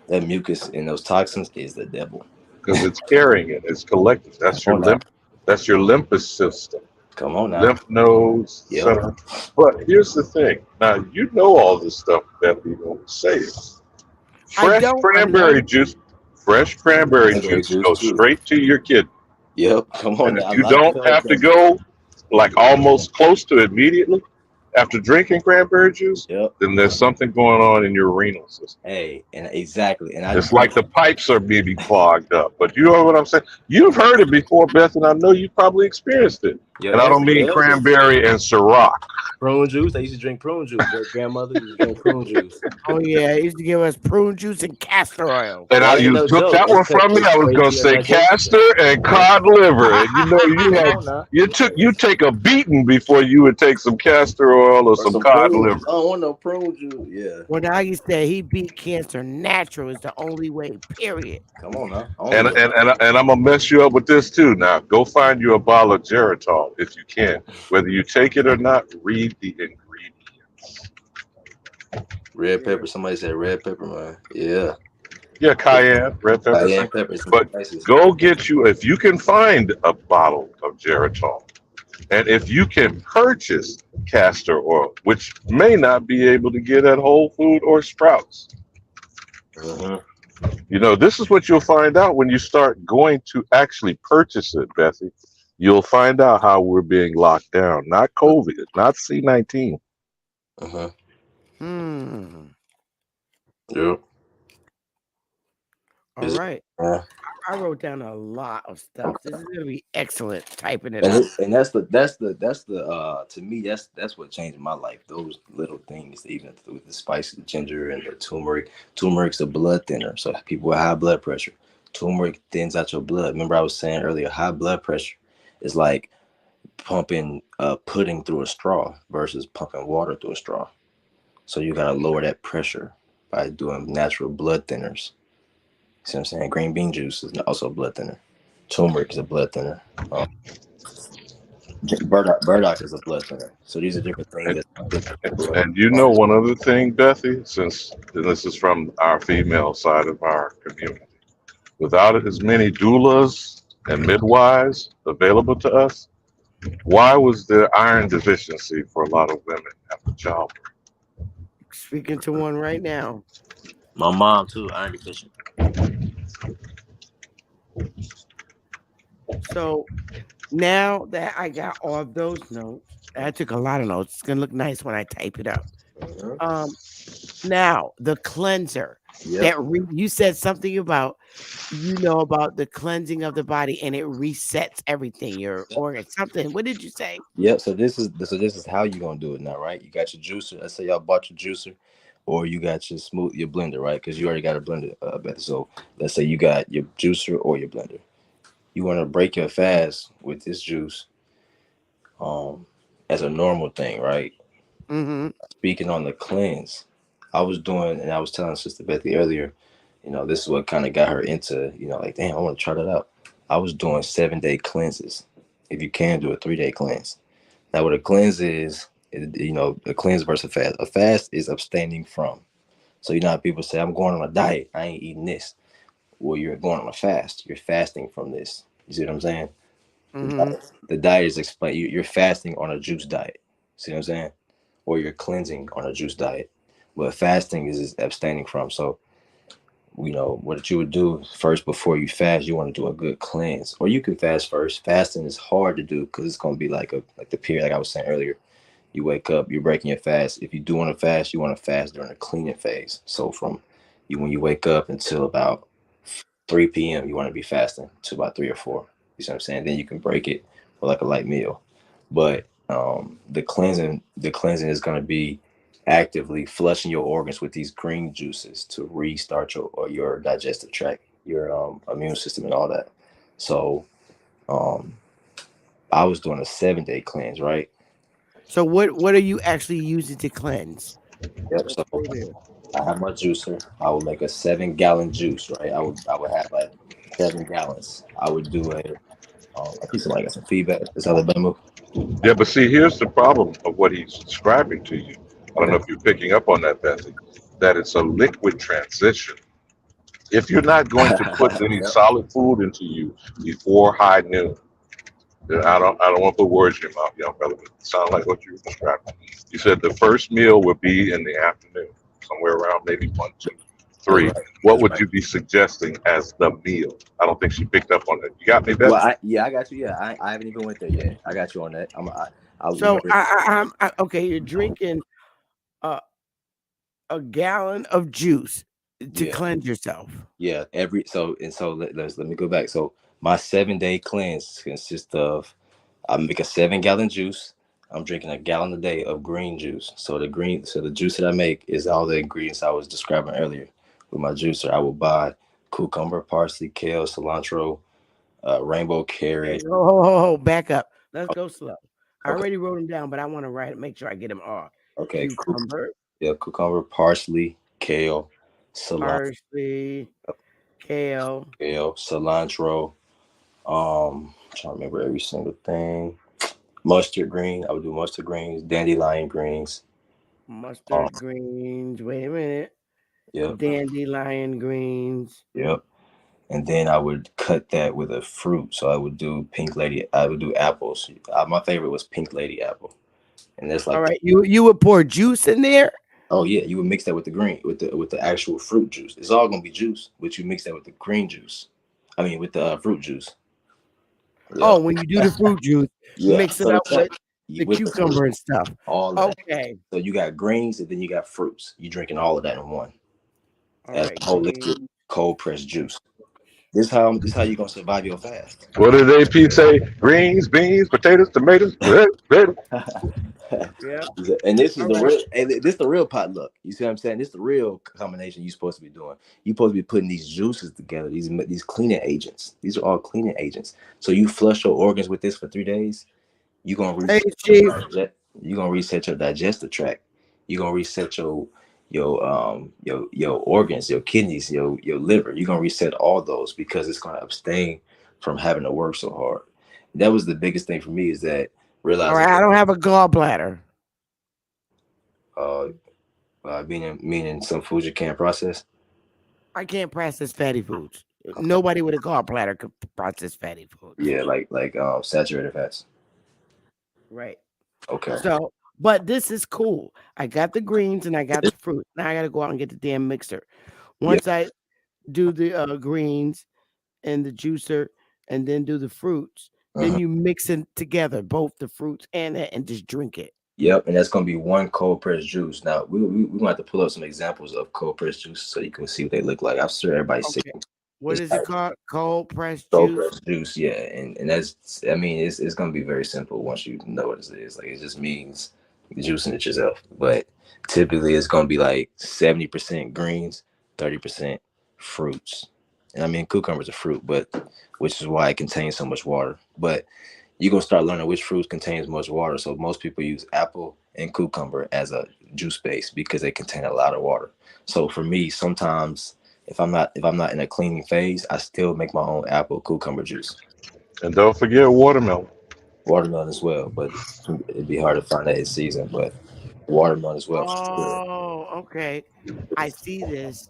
That mucus and those toxins is the devil. Because it's carrying it. It's collective. That's your lymph system. Come on now. Lymph nodes. Yep. Center. But here's the thing. Now you know all this stuff that we don't say. Fresh cranberry juice goes straight to your kidney. Yep. Come on. And if you don't have to go like almost close to immediately after drinking cranberry juice, then there's something going on in your renal system. Hey, and exactly. And it's like the pipes are maybe clogged up. But you know what I'm saying? You've heard it before, Beth, and I know you probably experienced it. Yeah, and I don't mean cranberry and Ciroc. Prune juice. I used to drink prune juice. Your grandmother used to drink prune juice. Oh yeah, he used to give us prune juice and castor oil. And you took that one from me. I was gonna say castor and cod liver. And you take a beating before you would take some castor oil or some cod liver. I don't want no prune juice. Yeah. Well, now you say he beat cancer natural is the only way. Period. Come on now. And I'm gonna mess you up with this too. Now go find you a bottle of Geritol if you can. Whether you take it or not, read the ingredients. Red pepper. Somebody said red pepper, man. Yeah. Yeah, cayenne, red pepper. Cayenne pepper. But go get you, if you can find a bottle of Geritol, and if you can purchase castor oil, which may not be able to get at Whole Food or Sprouts. You know, this is what you'll find out when you start going to actually purchase it, Bethy. You'll find out how we're being locked down. Not COVID, not C-19. Yep. All right. I wrote down a lot of stuff. This is gonna be excellent typing it up. And that's the to me that's what changed my life. Those little things, even with the spicy ginger and the turmeric. Turmeric's a blood thinner, so people with high blood pressure, turmeric thins out your blood. Remember I was saying earlier, high blood pressure is like pumping pudding through a straw versus pumping water through a straw. So you gotta lower that pressure by doing natural blood thinners. See what I'm saying? Green bean juice is also a blood thinner. Turmeric is a blood thinner. Burdock is a blood thinner. So these are different things. And you know one other thing, Bethy, since this is from our female side of our community, without as many doulas and midwives available to us, why was there iron deficiency for a lot of women after childbirth? Speaking to one right now. My mom too, iron deficient. So now that I got all of those notes, I took a lot of notes. It's gonna look nice when I type it up. Now the cleanser Yep. you said something about about the cleansing of the body and it resets everything, your organs. Something. What did you say? Yep. So this is how you gonna do it now, right? You got your juicer. Let's say y'all bought your juicer, or you got your blender, right? Because you already got a blender, Beth. So let's say you got your juicer or your blender. You want to break your fast with this juice, um, as a normal thing, right? Mm-hmm. Speaking on the cleanse, I was doing, and I was telling Sister Bethy earlier, this is what kind of got her into, like, damn, I want to try that out. I was doing 7-day cleanses. If you can do a 3-day cleanse. Now, what a cleanse is, a cleanse versus a fast. A fast is abstaining from. So, how people say, I'm going on a diet. I ain't eating this. Well, you're going on a fast. You're fasting from this. You see what I'm saying? Mm-hmm. The diet is explained. You're fasting on a juice diet. See what I'm saying? Or you're cleansing on a juice diet. But fasting is abstaining from. So, what you would do first before you fast, you want to do a good cleanse. Or you can fast first. Fasting is hard to do because it's going to be like the period, like I was saying earlier. You wake up, you're breaking your fast. If you do want to fast, you want to fast during the cleaning phase. So from when you wake up until about 3 p.m., you want to be fasting to about 3 or 4. You see what I'm saying? Then you can break it for like a light meal. But the cleansing is going to be actively flushing your organs with these green juices to restart your digestive tract, your immune system, and all that. So um, I was doing a 7-day cleanse, right? So what are you actually using to cleanse? Yep. Let's So go there. I have my juicer. I would make a 7-gallon juice, right? I would have like 7 gallons. I would do I think somebody got some feedback. It's Alabama. Yeah, but see, here's the problem of what he's describing to you. I don't know Okay. if you're picking up on that, Betsy, that it's a liquid transition. If you're not going to put any Yep. solid food into you before high noon, then I don't want to put words in your mouth, young fella, but it sounds like what you were describing. You said the first meal would be in the afternoon, somewhere around maybe 1, 2, That's 3. right. What That's would right. you be suggesting as the meal? I don't think she picked up on that. You got me, Well, Betsy? I got you. Yeah, I haven't even went there yet. I got you on that. I So remember. okay, you're drinking a a gallon of juice to Yeah, cleanse yourself. yeah. Let me go back. So my 7-day cleanse consists of I make a 7-gallon juice. I'm drinking a gallon a day of green juice. So the juice that I make is all the ingredients I was describing earlier. With my juicer, I will buy cucumber, parsley, kale, cilantro, rainbow Okay, carrot. back up. Let's go slow. I Okay, already wrote them down, but I want to make sure I get them all. okay. Cucumber, Yeah, cucumber, parsley, kale, cilantro, parsley, kale. cilantro. I'm trying to remember every single thing. Mustard green. I would do mustard greens, dandelion greens. Um, Mustard greens. Wait a minute. yep, Dandelion greens. yep. And then I would cut that with a fruit. So I would do pink lady. I would do apples. My favorite was pink lady apple, and that's All like, right. You would pour juice in there. oh yeah, you would mix that with the green, with the actual fruit juice. It's all gonna be juice, but you mix that with the green juice. I mean, with the fruit juice. Oh, Yep. when you do the fruit juice, Yeah. mix it So up with the with the fruit, cucumber and stuff. all of that. Okay. So you got greens and then you got fruits. You drinking all of that in one. All As right. a whole liquid, Green. cold pressed juice. This how you gonna survive your fast. What did AP say? Greens, beans, potatoes, tomatoes, red, red. Yep. And this is All the right. real, and this the real potluck. You see what I'm saying? This the real combination you're supposed to be doing. You're supposed to be putting these juices together, these cleaning agents. These are all cleaning agents. So you flush your organs with this for 3 days. You're gonna Hey, reset Chief. you're gonna reset your digestive tract. You're gonna reset your organs, your kidneys, your liver. You're gonna reset all those because it's gonna abstain from having to work so hard. That was the biggest thing for me is that All realizing right. I don't have a gallbladder. uh meaning some foods you can't process. I can't process fatty foods. Nobody with a gallbladder could process fatty foods. Yeah, like saturated fats. Right. Okay. So, but this is cool. I got the greens and I got the fruit. Now I got to go out and get the damn mixer. Yeah. Once I do the greens and the juicer and then do the fruits, then Uh-huh. you mix it together, both the fruits and that, and just drink it. Yep, and that's gonna be one cold pressed juice. Now we gonna have to pull up some examples of cold pressed juice so you can see what they look like. I'm sure everybody's seen Okay. What it's is it like called? Cold pressed cold juice. pressed juice, yeah, and that's I mean it's gonna be very simple once you know what it is. Like it just means juicing it yourself. But typically it's gonna be like 70% greens, 30% fruits. And I mean cucumber's a fruit, but which is why it contains so much water. But you're gonna start learning which fruits contains much water. So most people use apple and cucumber as a juice base because they contain a lot of water. So for me, sometimes if I'm not in a cleaning phase, I still make my own apple cucumber juice. And don't forget watermelon. Watermelon as well, but it'd be hard to find that in season. But watermelon as well, for sure. Oh, okay. I see this.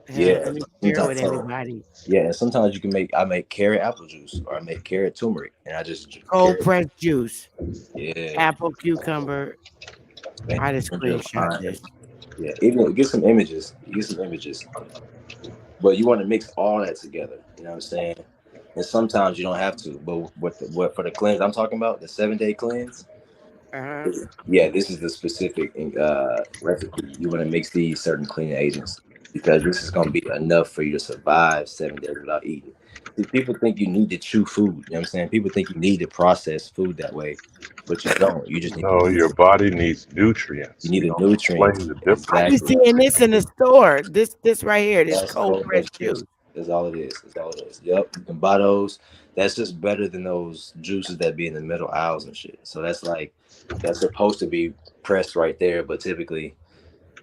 Here, Yeah, let me share with sometimes. everybody. Yeah, and sometimes you can make. I make carrot apple juice, or I make carrot turmeric, and I just Cold carrot. pressed juice, Yeah, apple, cucumber. and I just ginger, screenshot lime. this. Yeah, even get some images. Get some images. But you want to mix all that together. You know what I'm saying? And sometimes you don't have to. But what for the cleanse I'm talking about, the 7-day cleanse. Uh-huh. Yeah, this is the specific recipe. You want to mix these certain cleaning agents because this is going to be enough for you to survive 7 days without eating. See, people think you need to chew food. You know what I'm saying? People think you need to process food that way, but you don't. You just need to No, eat your it. body needs You nutrients. need You the don't nutrients. explain the difference. I be Exactly. seeing this in the store. This right here, this That's cold cold pressed pressed juice. juice. That's all it is. That's all it is. Yep. You can buy those. That's just better than those juices that be in the middle aisles and shit. So that's supposed to be pressed right there, but typically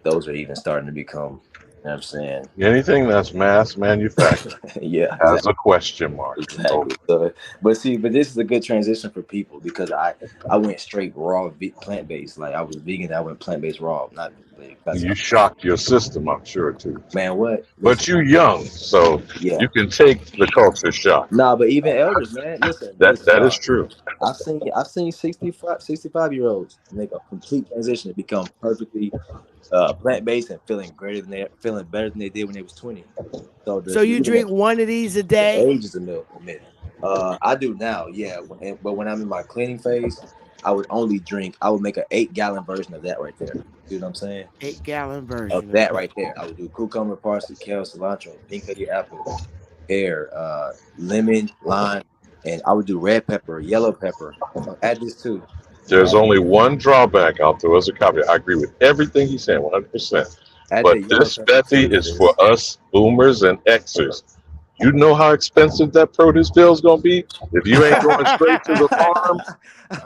those are even starting to become, you know what I'm saying? Anything that's mass manufactured Yeah, has exactly. a question mark. Exactly. So, but this is a good transition for people because I went straight raw plant based. Like I was vegan, I went plant based raw. Not because You shocked your system, I'm sure, too. man, what? But Listen, you're young, so yeah. you can take the culture shock. Nah, but even elders, man. Listen, That is y'all. true. I've seen 65-year-olds make a complete transition to become perfectly plant based and feeling better than they did when they was 20. So So you drink one of these a the day? age is a myth. I do now, yeah. But when I'm in my cleaning phase, I would make an 8-gallon version of that right there. You know what I'm saying? 8-gallon Of version of that that. right there. I would do cucumber, parsley, kale, cilantro, pink lady apple, pear, lemon, lime, and I would do red pepper, yellow pepper. Add this too. There's Add, only one drawback out there as a caveat. I agree with everything he's saying, 100%. add But the yellow this, pepper Bethy, too to is for this. us boomers and Xers. You know how expensive that produce bill is going to be if you ain't going straight to the farm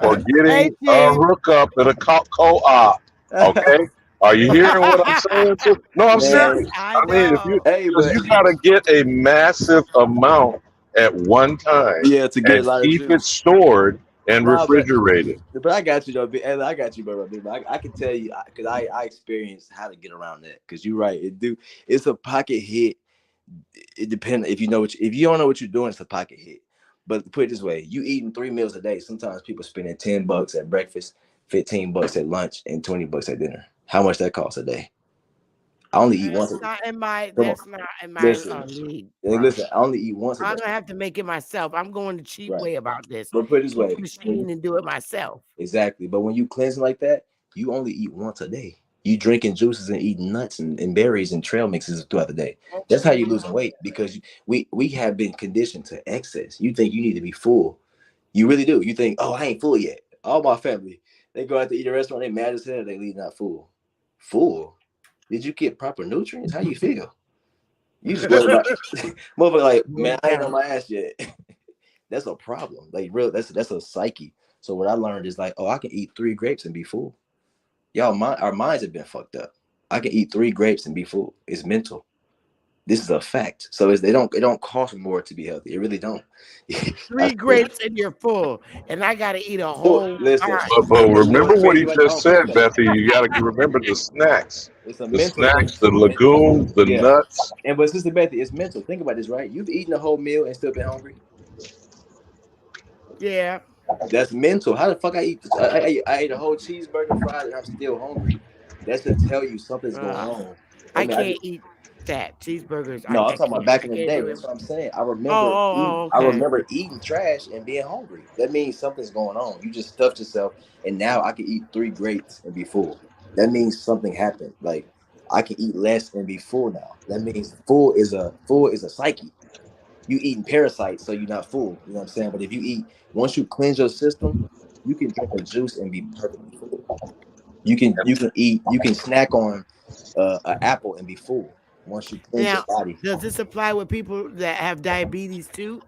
or Hey, getting a Chief. hookup at a co-op. Okay? Are you hearing what I'm saying? No, I'm Man, serious. I I mean, if you, know. hey, because but you got to get a massive amount at one time yeah, to get a and lot of keep it juice. stored and Nah, refrigerated. but I got you though. I got you, bro. I can tell you because I experienced how to get around that. Because you're right, it's a pocket hit. It depends if you don't know what you're doing, it's a pocket hit. But put it this way, you eating 3 meals a day. Sometimes people spending $10 at breakfast, $15 at lunch, and $20 at dinner. How much that costs a day? I only eat once. That's not in my. Come on, That's not in my listen, league, bro. listen. I only eat once a I'm day. gonna have to make it myself. I'm going the cheap Right. way about this. But put it this Get way, the machine and do it myself. exactly. But when you cleansing like that, you only eat once a day. You drinking juices and eating nuts and berries and trail mixes throughout the day. That's how you losing weight because we have been conditioned to excess. You think you need to be full. You really do. You think, oh, I ain't full yet. All my family, they go out to eat at a restaurant, they mad as hell, they leave not full. Full? Did you get proper nutrients? How you feel? You just worried about motherfucker like, man, I ain't on my ass yet. That's a problem. Like real, that's a psyche. So what I learned is like, oh, I can eat 3 grapes and be full. Y'all, our minds have been fucked up. I can eat 3 grapes and be full. It's mental. This is a fact. So it don't cost more to be healthy. It really don't. 3 grapes and you're full, and I gotta eat a whole Listen, pint. But you know remember what's what crazy he about just said, okay. Bethy. You got to remember the snacks. It's a The mental thing. snacks, the legumes, the Yeah. nuts. And but Sister Bethy, it's mental. Think about this, right? You've eaten a whole meal and still been hungry. Yeah. That's mental. How the fuck I ate a whole cheeseburger fried and I'm still hungry? That should tell you something's going Uh, on. I mean, can't eat that cheeseburgers. no, I'm I talking can't. about back I in the can't day. do it. That's what I'm saying. Oh, I okay. remember eating trash and being hungry. That means something's going on. You just stuffed yourself, and now I can eat 3 grapes and be full. That means something happened. Like I can eat less and be full now. That means full is a psyche. You eating parasites, so you're not full. You know what I'm saying? But if you eat, once you cleanse your system, you can drink a juice and be perfectly full. You can snack on an apple and be full once you cleanse your Now, body. does this apply with people that have diabetes too?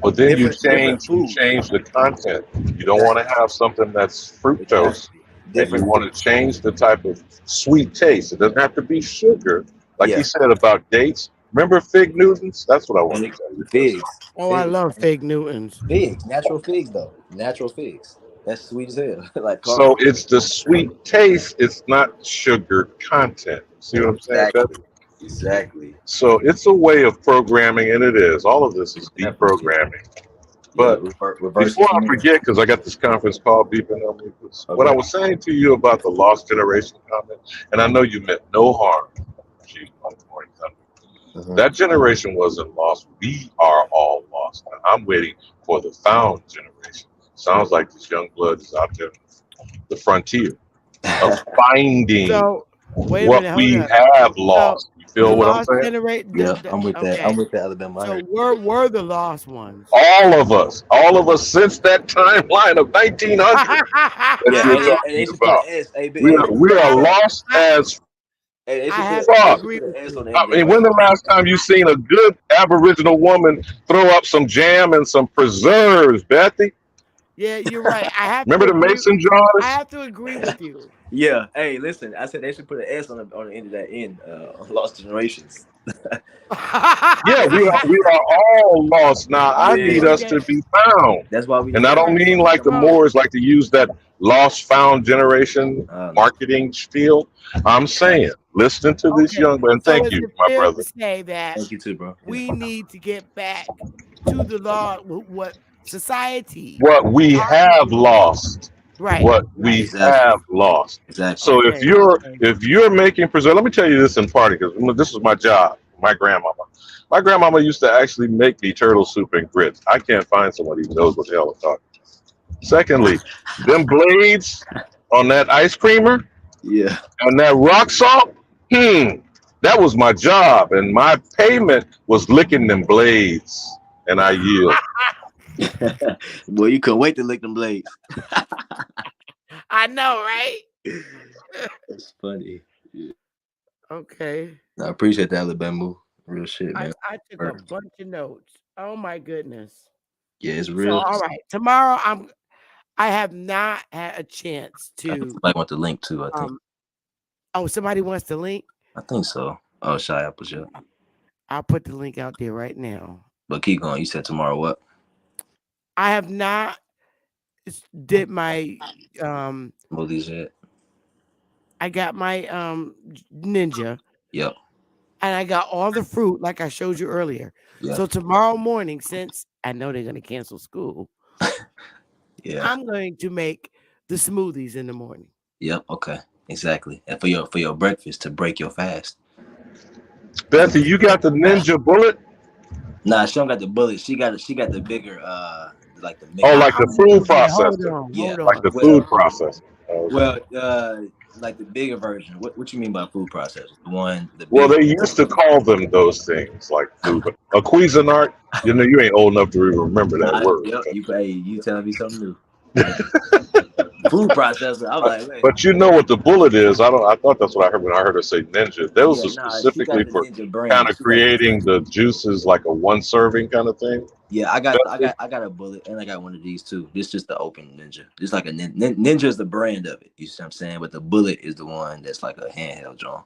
But then Different you food. change the content. You don't want Exactly. to have something that's fructose, Exactly. and you Different want food. to change the type of sweet taste. It doesn't have to be sugar, like he Yeah. said about dates. Remember fig Newtons? That's what I want to Fig- tell you. Figs. Oh, I Figs. love fig Newtons. Figs. Natural figs though. Natural figs. That's sweet as hell. Like So caramel. it's the sweet taste. It's not sugar content. See what I'm saying, Beth? Exactly. Exactly. So it's a way of programming, and it is. All of this is Definitely. deprogramming. Yeah. But Reverse before I engineering. forget, because I got this conference call beeping on me, what I Okay. was saying to you about the lost generation comment, and I know you meant no harm. Chief Morning Thunder. Mhm. That generation wasn't lost. We are all lost. And I'm waiting for the found generation. Sounds like this young blood is out there, the frontier of finding So, wait a what minute. Hold we up. have So, lost. You the feel what I'm lost saying? generation. Yeah, I'm with that. I'm Okay. with that, Alabama. I So, heard. we're the lost ones. All of us since that timeline of 1900 that Yeah, you're and they talking should put an about. S. Hey, We are, we are So, lost as they I should have put to fuck. agree an with S on you. the end I of their mean, when name. the last time you seen a good Aboriginal woman throw up some jam and some preserves, Bethy? Yeah, you're right. I have to Remember the agree. mason I jars? have to agree with you. Yeah. Hey, listen. I said they should put an S on the end of that end. Lost generations. Yeah, we are all lost now. I need Yeah. us to Okay. be found. That's why we And just I All gotta don't right. mean keep like the coming So, back. Moors like to use that lost found generation No. marketing spiel. I'm saying, listening to this okay. young man, So, thank is you, it my fair to brother. say that Thank you too, bro. Yeah. we need to get back to the law, what society What we taught us have to do? lost. Right. What we Right. Exactly. have lost. Exactly. So Okay. Okay. if you're making preserve, let me tell you this in party because this was my job. My grandmama. My grandmama used to actually make me turtle soup and grits. I can't find somebody who knows what the hell I'm talking about. Secondly, them blades on that ice creamer Yeah. and that rock salt, that was my job. And my payment was licking them blades. And I yield. Boy, you couldn't wait to lick them blades. I know, right? That's funny. Yeah. Okay. I appreciate that, Alabama. Real shit, man. I took a bunch of notes. Oh my goodness. Yeah, it's So, real. all right. Tomorrow I have not had a chance I think to somebody want the link too. I think. oh, somebody wants the link. I think so. Oh, Shy Apples, yeah. I'll put the link out there right now. But keep going. You said tomorrow what? I have not did my Smoothies yet? I got my ninja Yep. and I got all the fruit like I showed you earlier. Yeah. So tomorrow morning, since I know they're gonna cancel school, Yeah. I'm going to make the smoothies in the morning. Yep. Okay. Exactly. And for your breakfast to break your fast. Bethy, you got the ninja bullet? Nah, she don't got the bullet. She got the bigger like the Oh, mix. like the food processor. Yeah. Like the on. food processor. Okay. Well, like the bigger version. What you mean by food processor? The Well, bigger. they used to call them those things like food. A Cuisinart, you know, you ain't old enough to even remember that word. Yep. You telling me something new. Food processor. I'm like, wait. But you know what the bullet is. I thought that's what I heard when I heard her say ninja. Those are She got specifically the for Ninja brand. kind of creating the juices like a one serving kind of thing. Yeah, I got a bullet and I got one of these too. This is just the open Ninja. It's like a Ninja is the brand of it. You see what I'm saying? But the bullet is the one that's like a handheld John.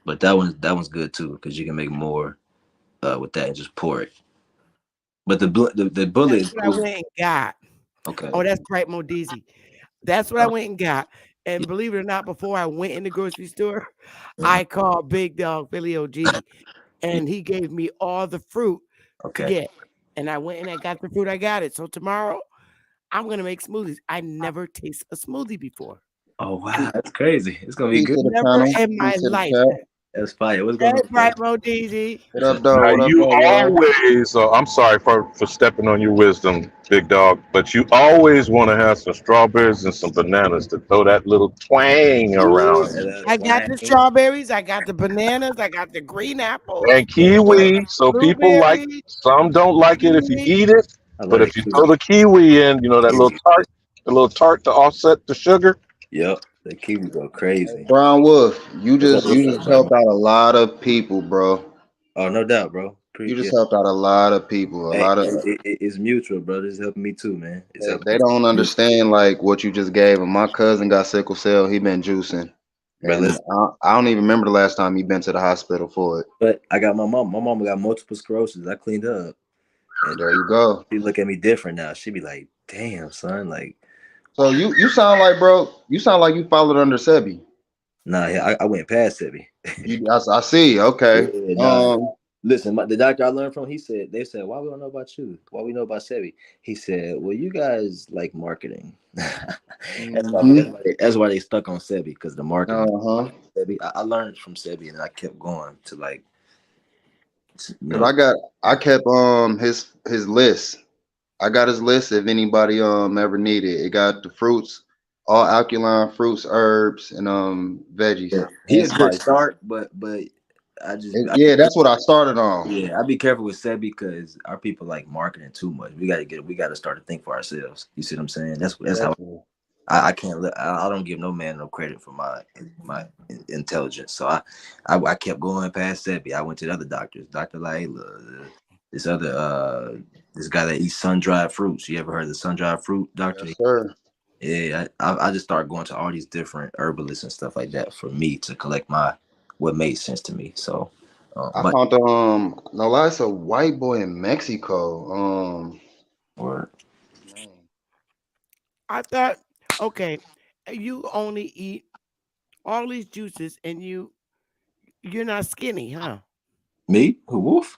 But that one's good too because you can make more with that and just pour it. But the bullet That's is what I went and got. okay. Oh, that's Bright Modizi. That's what I went and got. And believe it or not, before I went in the grocery store, I called Big Dog Philly OG, and he gave me all the fruit to get. And I went and I got the fruit. I got it. So tomorrow, I'm gonna make smoothies. I never tasted a smoothie before. Oh wow, that's crazy. It's gonna be Peace good. to the Never panel. in my Peace to the life. chat. That's fire. What's going on, That's bro? right, Modezi. What up, Now dog? What up, you though, Will? always, I'm sorry for stepping on your wisdom, big dog, but you always want to have some strawberries and some bananas to throw that little twang Ooh, around. That, I got twang. the strawberries, I got the bananas, I got the green apples, And kiwi, so people like, blueberries, some don't like it if you kiwi. eat it, I love but the if you throw kiwi. the kiwi in, that little tart to offset the sugar. Yep, the kiwi go crazy. Brown Wolf, you What's up? just What's you up, just bro? helped out a lot of people, bro. Oh, no doubt, bro. You Yeah. just helped out a lot of people. A Hey, lot of it's mutual, bro. This is helping me too, man. It's helping they me don't too. understand like what you just gave him. My cousin got sickle cell. He been juicing, Bro, and listen, I don't even remember the last time he been to the hospital for it. but I got my mom. My mom got multiple sclerosis. I cleaned her up, and There you go. she look at me different now. She be like, "Damn, son, like, So you sound like, bro. You sound like you followed under Sebi. nah, yeah, I went past Sebi." I see. Okay. Yeah, nah. Listen, the doctor I learned from, they said, why we don't know about you? Why we know about Sebi? He said, well, you guys like marketing. Mhm. That's why they stuck on Sebi, because the marketing. Uh-huh. Sebi, I learned from Sebi, and I kept going to like, you Cause know, I kept his list. I got his list if anybody ever needed. It got the fruits, all alkaline fruits, herbs, and veggies yeah. He and a good spices. start, but I Yeah, that's what I started on. yeah, I be careful with Sebi because our people like marketing too much. We got to start to think for ourselves. You see what I'm saying? That's how Definitely. I can't I don't give no man no credit for my intelligence. So I kept going past Sebi. I went to the other doctors, Dr. Laila, this other this guy that eats sun dried fruits. You ever heard of the sun dried fruit doctor? Yes, sir. Yeah, I just started going to all these different herbalists and stuff like that for me to collect what made sense to me. So, I but found no lie, it's a white boy in Mexico. or I thought, okay, you only eat all these juices and you're not skinny, huh? me, who Wolf?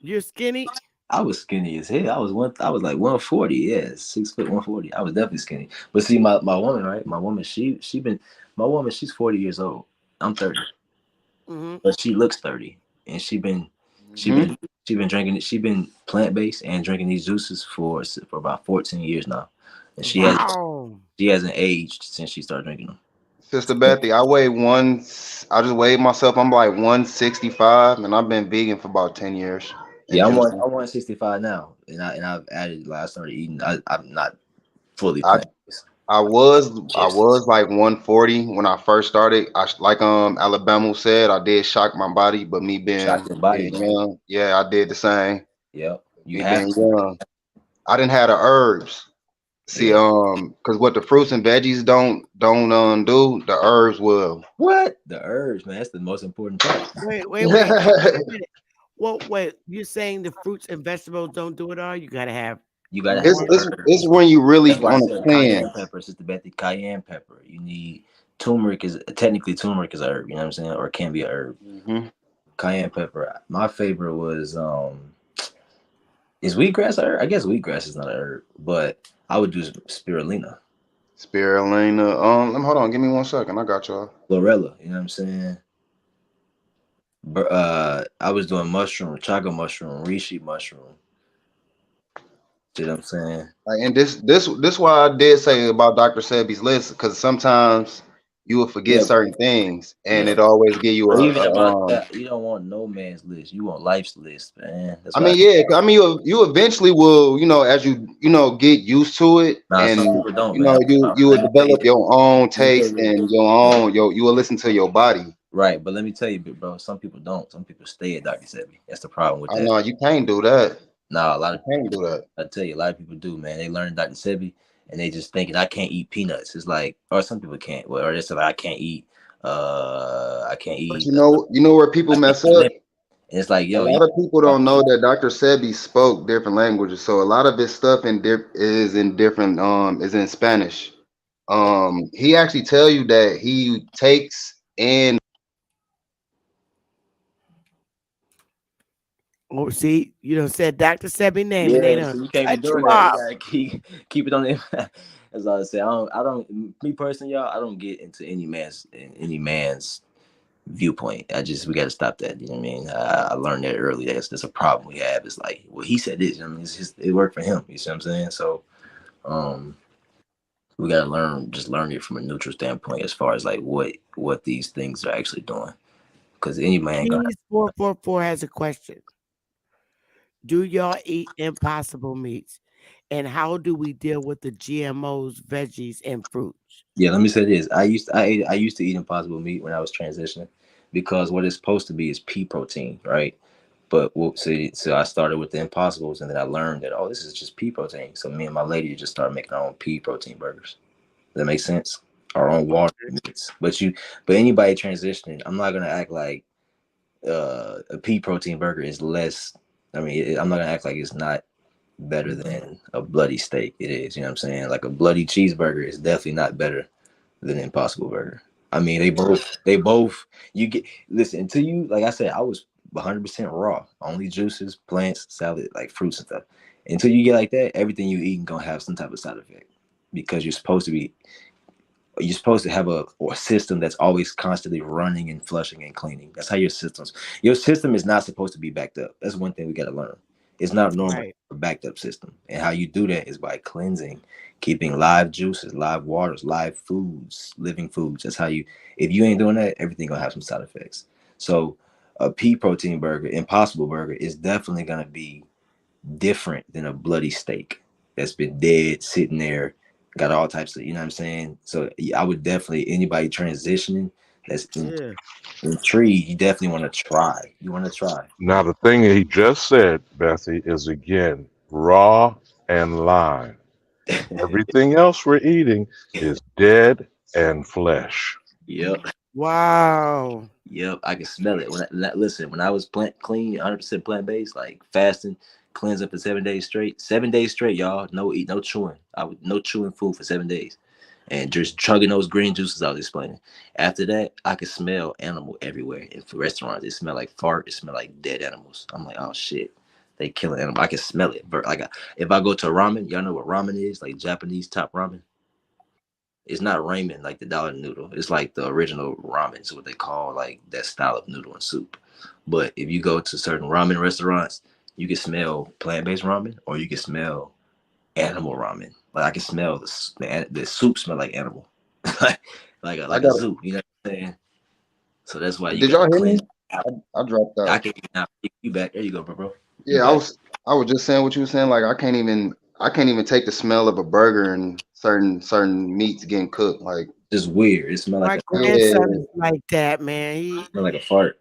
You're skinny. I was skinny as hell. I was like 140. Yeah, 6 foot 140. I was definitely skinny. But see, my woman, right? My woman, my woman, she's 40 years old. I'm 30, Hmm. but she looks 30, and she Mhm. been she been drinking it. She been plant based and drinking these juices for about 14 years now, and Wow. she hasn't aged since she started drinking them. Sister Bethy, I just weighed myself. I'm like 165, and I've been vegan for about 10 years. And Yeah, juicing. I'm 165 now, and I've added like I started eating. I'm not fully I plant based. I was like 140 when I first started. Like Alabama said, I did shock my body, but me Shock your body, being bro. young, yeah, I did the same. Yep, you Me have being to. young, I didn't have the herbs. See, Yeah. because what the fruits and veggies don't do, the herbs will. What? The herbs, man. That's the most important part. Wait a minute. Well, wait, you're saying the fruits and vegetables don't do it all? You gotta have You gotta have it's more. the it's herbs. it's when you really That's why I on a said cayenne plan. pepper, Sister Betty. Cayenne pepper. You need turmeric is technically turmeric is a herb. You know what I'm saying, or it can be a herb. Hmm. Cayenne pepper. My favorite was is wheatgrass a herb? I guess wheatgrass is not a herb, but I would do spirulina, Spirulina. Hold on, give me 1 second. I got y'all. chlorella. You know what I'm saying? I was doing mushroom, chaga mushroom, reishi mushroom. You know what I'm saying? Like, and this why I did say about Dr. Sebi's list, because sometimes you will forget Yeah, certain things, and yeah. it always give you But a, even about that, you don't want no man's list. You want life's list, man. That's I why. mean, yeah, I mean, you eventually will, as get used to it, Nah, and some people don't, man. you will Let me tell develop you. your own Let me tell taste you. and your own, you will listen to your body. Right, but let me tell you, bro. Some people don't. Some people stay at Dr. Sebi. That's the problem with I that. know you can't do that. Nah, a lot You of can't do that. I tell you, a lot of people do, man. They learn Dr. Sebi and they just thinking I can't eat peanuts. It's like, or some people can't. Well, or they say like, I can't But eat, you know where people I can't mess eat up. lemon. And it's like, A yo, you lot of people don't know that Dr. Sebi spoke different languages, so a lot of his stuff is in different is in Spanish. He actually tell you that he takes in. Oh, see, you done said Dr. Sebi name and they yeah, done so you can't be cut you doing that. You off. gotta keep it on the That's all I say. I don't. Me personally, y'all, I don't get into any man's viewpoint. We got to stop that. You know what I mean? I learned that early. That's a problem we have. It's like, well, he said this. I mean, it worked for him. You see what I'm saying? So, we got to learn it from a neutral standpoint as far as like what these things are actually doing. Because any man gonna Cheese 444 has a question. Do y'all eat impossible meats? And how do we deal with the GMOs, veggies, and fruits? Yeah, let me say this. I used to eat impossible meat when I was transitioning because what it's supposed to be is pea protein, right? But so I started with the impossibles, and then I learned that this is just pea protein. So me and my lady just started making our own pea protein burgers. Does that make sense? Our own water meats. But anybody transitioning, I'm not gonna act like a pea protein burger is less. I mean, I'm not gonna act like it's not better than a bloody steak. It is, you know what I'm saying? Like a bloody cheeseburger is definitely not better than an Impossible Burger. I mean, they both you get listen until you, like I said, I was 100% raw, only juices, plants, salad, like fruits and stuff. Until you get like that, everything you eat gonna have some type of side effect because you're supposed to have a system that's always constantly running and flushing and cleaning. That's how your system is not supposed to be backed up. That's one thing we got to learn. It's not normal a backed up system. And how you do that is by cleansing, keeping live juices, live waters, live foods, living foods. That's how if you ain't doing that, everything gonna have some side effects. So a pea protein burger, Impossible Burger, is definitely gonna be different than a bloody steak that's been dead, sitting there, got all types of, you know what I'm saying? So I would definitely, anybody transitioning that's intrigued, you definitely want to try. Now, the thing that he just said, Bethy, is again raw and live. Everything else we're eating is dead and flesh. Yep. Wow. Yep, I can smell it. When I was clean, 100% plant based, like fasting, cleanse up for 7 days straight. 7 days straight, y'all. No chewing. No chewing food for 7 days, and just chugging those green juices I was explaining. After that, I could smell animal everywhere. In restaurants, it smelled like fart. It smelled like dead animals. I'm like, oh shit, they killing animals. I can smell it. Like if I go to ramen, y'all know what ramen is? Like Japanese top ramen. It's not ramen like the dollar noodle. It's like the original ramen. It's what they call like that style of noodle and soup. But if you go to certain ramen restaurants, you can smell plant-based ramen or you can smell animal ramen. Like I can smell the soup smell like animal. like a soup, you know what I'm saying? So that's why you Did y'all hear me? I dropped out. I can't even you back. There you go, bro. Yeah, I was just saying what you were saying. Like I can't even take the smell of a burger and certain meats getting cooked. Like it's weird. It smells like my grandson is like that, man. He smell like a fart.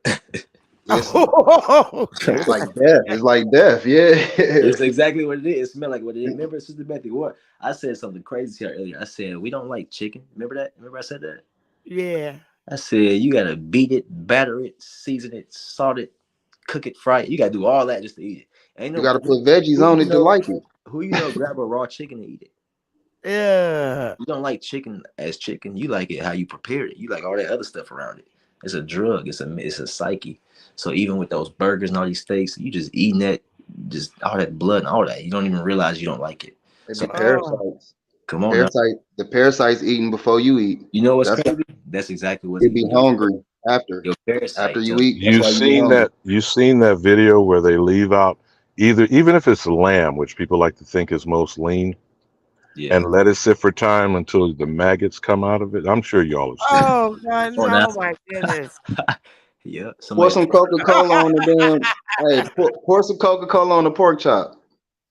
it's like death. It's like death. Yeah. It's exactly what it is. It smells like what it is. Remember, Sister Bethy, what I said something crazy here earlier. I said we don't like chicken. Remember that? Remember I said that? Yeah. I said you gotta beat it, batter it, season it, salt it, cook it, fry it. You gotta do all that just to eat it. You gotta put veggies on it to like it. Who grab a raw chicken and eat it? Yeah. You don't like chicken as chicken. You like it how you prepared it. You like all that other stuff around it. It's a drug. It's a psyche. So even with those burgers and all these steaks, you just eating that, just all that blood and all that. You don't even realize you don't like it. It's the parasites. Come on, the parasites eating before you eat. You know what's crazy? That's exactly what's. You'll be hungry after you eat. You've seen that video where they leave out even if it's lamb, which people like to think is most lean, and let it sit for time until the maggots come out of it. I'm sure y'all have seen. Oh God! Oh my goodness. Yeah. Pour some Coca-Cola on the damn. Hey, pour some Coca-Cola on the pork chop.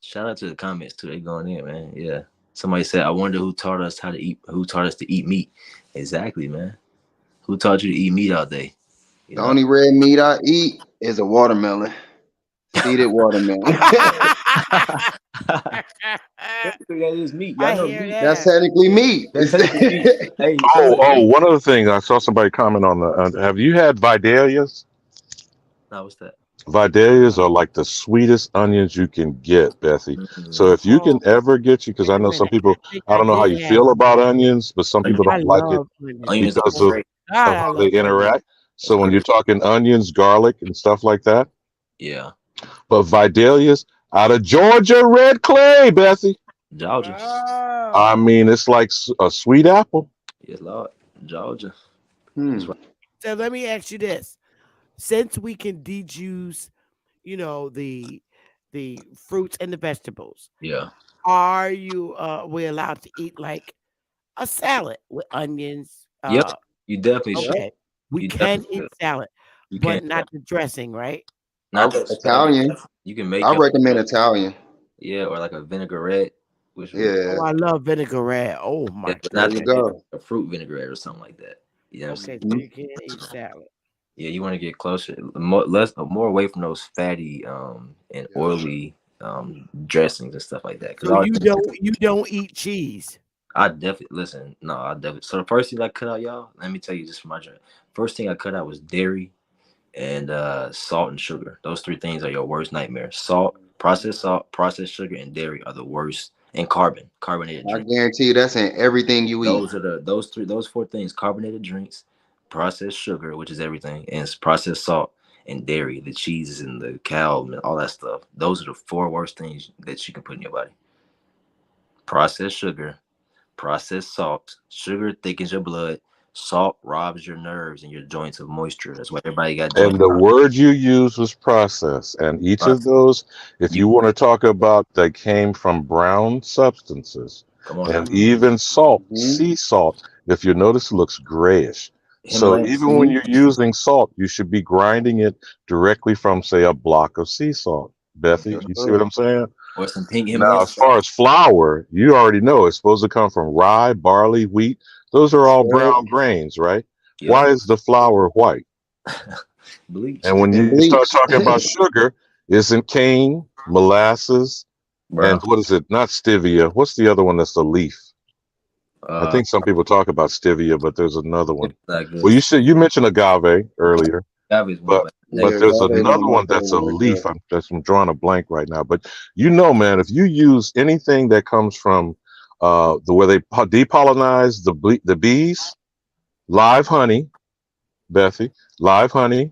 Shout out to the comments too. They going in, man. Yeah. Somebody said, "I wonder who taught us to eat meat." Exactly, man. Who taught you to eat meat all day? The only red meat I eat is a watermelon. Seeded watermelon. That is meat. Y'all know meat. That's technically meat. Hey, one other thing. I saw somebody comment on the. Have you had Vidalias? No, what's that? Vidalias are like the sweetest onions you can get, Bethy. Mm-hmm. So if you can ever get because I know some people, I don't know how you feel about onions, but some people don't like it because of how they interact. So when you're talking onions, garlic, and stuff like that. Yeah. But Vidalias out of Georgia, red clay, Bethy. Georgia. I mean, it's like a sweet apple. Yes, Lord. Georgia. Hmm. That's right. So let me ask you this: since we can dejuice, the fruits and the vegetables, Yeah. are you we allowed to eat like a salad with onions? Yep. You definitely should. Okay, we You can definitely eat should. salad, You but can. not the dressing, right? Not that. Italian. You can make I your recommend Italian. yeah, or like a vinaigrette, which would Oh, Yeah. I love vinaigrette. Oh yeah, my but There not you goodness. that go. a fruit vinaigrette or something like that. You know what I'm saying? Okay, so Mhm. you can't eat salad. Yeah, you want to get closer, more away from those fatty and Yeah. oily dressings and stuff like that. Because So you don't eat cheese. I definitely listen. No, I definitely. So the first thing I cut out, y'all. Let me tell you just from my journey. First thing I cut out was dairy and salt and sugar. Those three things are your worst nightmare. Salt, processed sugar, and dairy are the worst. And carbonated I drinks. guarantee you that's in everything you eat. Those four things: carbonated drinks, processed sugar, which is everything, and processed salt and dairy, the cheeses and the cow and all that stuff. Those are the four worst things that you can put in your body. Processed sugar, processed salt. Sugar thickens your blood. Salt robs your nerves and your joints of moisture. That's why everybody got joint And the word you used was process. And each of process. those, if You you want to talk about that came from brown substances, come on now. and Mhm. even salt, Mhm. sea salt, if you notice, looks grayish. So Himalayan even when Mhm. you're using salt, you should be grinding it directly from, say, a block of sea salt. Bethy, Yes, you see sir. what I'm saying? or some pink Now, Himalayan as far salt. as flour, you already know it's supposed to come from rye, barley, wheat. Those are all Yep. brown grains, right? Yep. Why is the flour white? Bleach. And when you start Bleach. talking about sugar, isn't cane, molasses, and Bro. what is it? Not stevia. What's the other one that's the leaf? I Uh think some people talk about stevia, but there's another it's one. not good. Well, you mentioned agave earlier, Agave is one, but but but Yeah, negative. there's agave is one another of my one that's a favorites right leaf. I'm drawing a blank right now. But man, if you use anything that comes from the where they depollinize the bees, live honey, Bethy, live honey,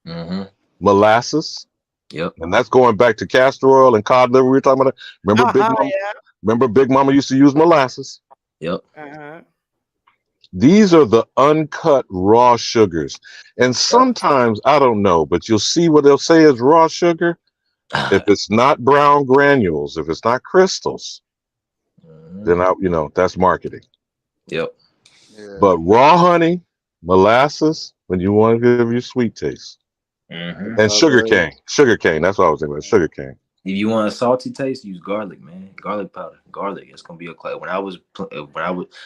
Mm-hmm. molasses, Yep. and that's going back to castor oil and cod liver. We were talking about. Remember Big Uh-huh, Mama? yeah. Remember Big Mama used to use molasses. Yep. Uh-huh. These are the uncut raw sugars. And Yep. sometimes, I don't know, but you'll see what they'll say is raw sugar. If it's not brown granules, if it's not crystals, Mhm. then that's marketing. Yep. there. But raw honey, molasses, when you want to give your sweet taste. Mm-hmm. And Yeah. Agave. sugar cane, that's what I was thinking about, sugar cane. If you want a salty taste, use garlic, man. Garlic powder. Garlic. It's gonna be okay.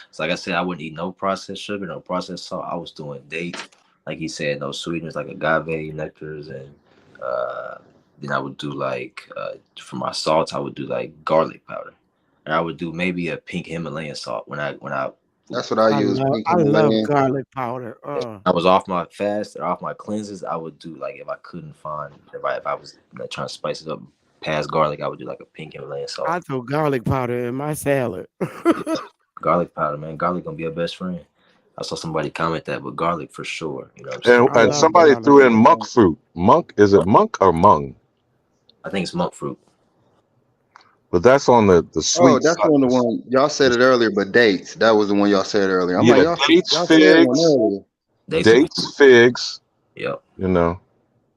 It's like I said, I wouldn't eat no processed sugar, no processed salt. I was doing dates, like he said, no sweeteners like agave nectars, and uh, then I would do like for my salts, I would do like garlic powder, and I would do maybe a pink Himalayan salt when I That's what I I use. love Pink I love Himalayan. garlic powder. I was off my fast or off my cleanses, I would do like if I couldn't find if I was like, trying to spice it up past garlic, I would do like a pink Himalayan salt. I throw garlic powder in my salad. Yeah, garlic powder, man. Garlic gonna be your best friend. I saw somebody comment that, but garlic for sure. You know what I'm saying? And, I and love somebody garlic. threw in monk fruit. Monk, is it monk or mung? I think it's monk fruit. But that's on the Oh, sweet that's side. one of the one y'all said it earlier, but dates. That was the one y'all said earlier. I'm like, Yeah, dates, y'all said one figs, earlier. Dates and dates, figs, yep. you know.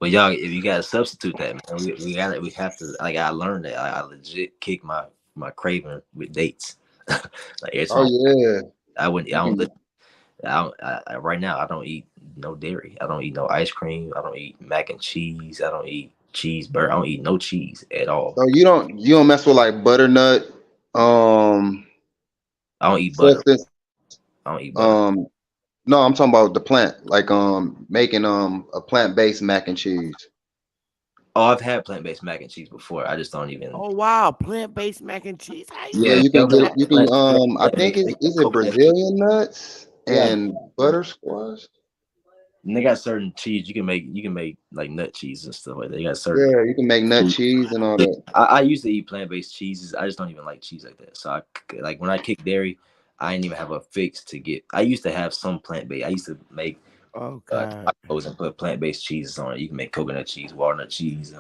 But y'all, if you gotta substitute that, man, we have to. Like I learned that I legit kick my craving with dates. Like every Oh time yeah. I wouldn't. I You don't. can, Right now, I don't eat no dairy. I don't eat no ice cream. I don't eat mac and cheese. I don't eat cheeseburger. I don't eat no cheese at all. so you don't mess with like butternut, I don't eat butter. substance. I don't eat butter. Um, no, I'm talking about the plant, like making a plant-based mac and cheese. Oh, I've had plant-based mac and cheese before. I just don't even. Oh wow, plant-based mac and cheese. How you Yeah, Yeah, make you you can ever get it. had You can I think plant-based is it coconut cheese? Brazilian nuts Yeah, and butterscotch? and they got certain cheese you can make like nut cheese and stuff like that. They got certain. Yeah, you can make nut cheese and all Yeah, that. I used to eat plant-based cheeses. I just don't even like cheese like that. So like when I kick dairy, I didn't even have a fix to get. I used to have some plant-based. I used to make Oh God. tacos and put plant-based cheeses on it. You can make coconut cheese, walnut cheese.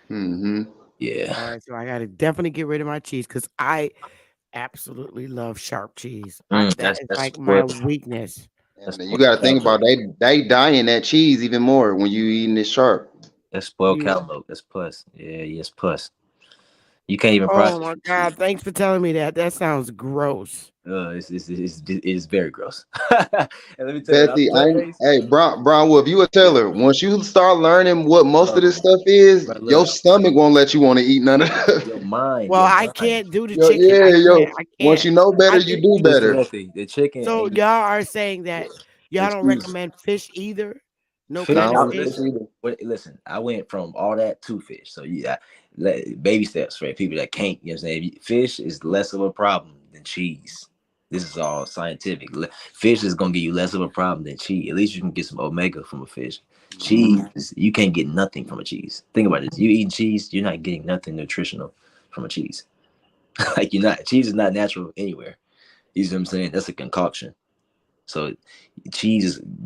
Mm-hmm. Yeah. All right, so I gotta definitely get rid of my cheese because I absolutely love sharp cheese. That is That's like my what weakness. And that's then you what got to think Calvo. about they dyeing that cheese even more when you eating it sharp. That's spoiled You, Calvo. That's plus. Yeah, yes, plus. You can't even oh process my the cheese. God, thanks for telling me that. That sounds gross. It's very gross. And let me tell you, when I was Bessie, plant based, hey, Brown Wolf, you a teller. Once you start learning what most of this bro, stuff is, bro, your look, stomach won't let you want to eat none of your it. mind, Well, your I mind. can't do the Yo, chicken. yeah, yo. I Once can't. you know better, I you just do eat the Sister better. Effie, the chicken So ain't y'all are saying that y'all don't excuse me. recommend fish either? No I Fish. kind of don't fish? fish either. Listen. I went from all that to fish. So yeah, baby steps for people that can't. You know what I'm saying? Fish is less of a problem than cheese. This is all scientific. Fish is gonna give you less of a problem than cheese. At least you can get some omega from a fish. Cheese, you can't get nothing from a cheese. Think about this. You eating cheese, you're not getting nothing nutritional from a cheese. Like you're not. Cheese is not natural anywhere. You see what I'm saying? That's a concoction. So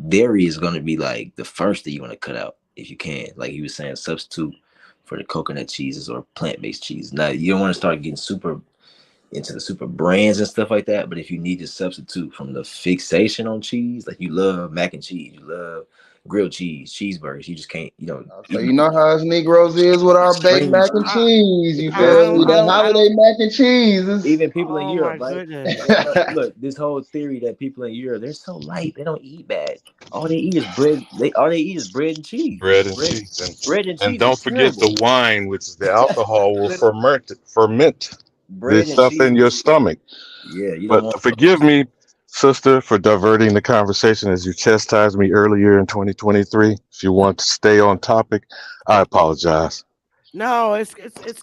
dairy is going to be like the first thing you want to cut out if you can. Like you were saying, substitute for the coconut cheeses or plant-based cheese. Now you don't want to start getting super into the super brands and stuff like that. But if you need to substitute from the fixation on cheese, like you love mac and cheese, you love grilled cheese, cheeseburgers, you just can't, So you know how us Negroes is with our baked extreme mac and I, cheese. You I feel me? don't, I That don't, I holiday don't. mac and cheese is. even people in Oh my Europe, right? goodness. Look, this whole theory that people in Europe, they're so light, they don't eat bad. All they eat is bread. All they eat is bread and cheese. Bread and Bread, cheese, bread and and cheese is don't forget terrible. the wine, which is the alcohol, will ferment the Bread and stuff cheese in your is stomach. yeah. You don't But want forgive me, sister, for diverting the conversation as you chastised me earlier in 2023. If you want to stay on topic, I apologize. No, it's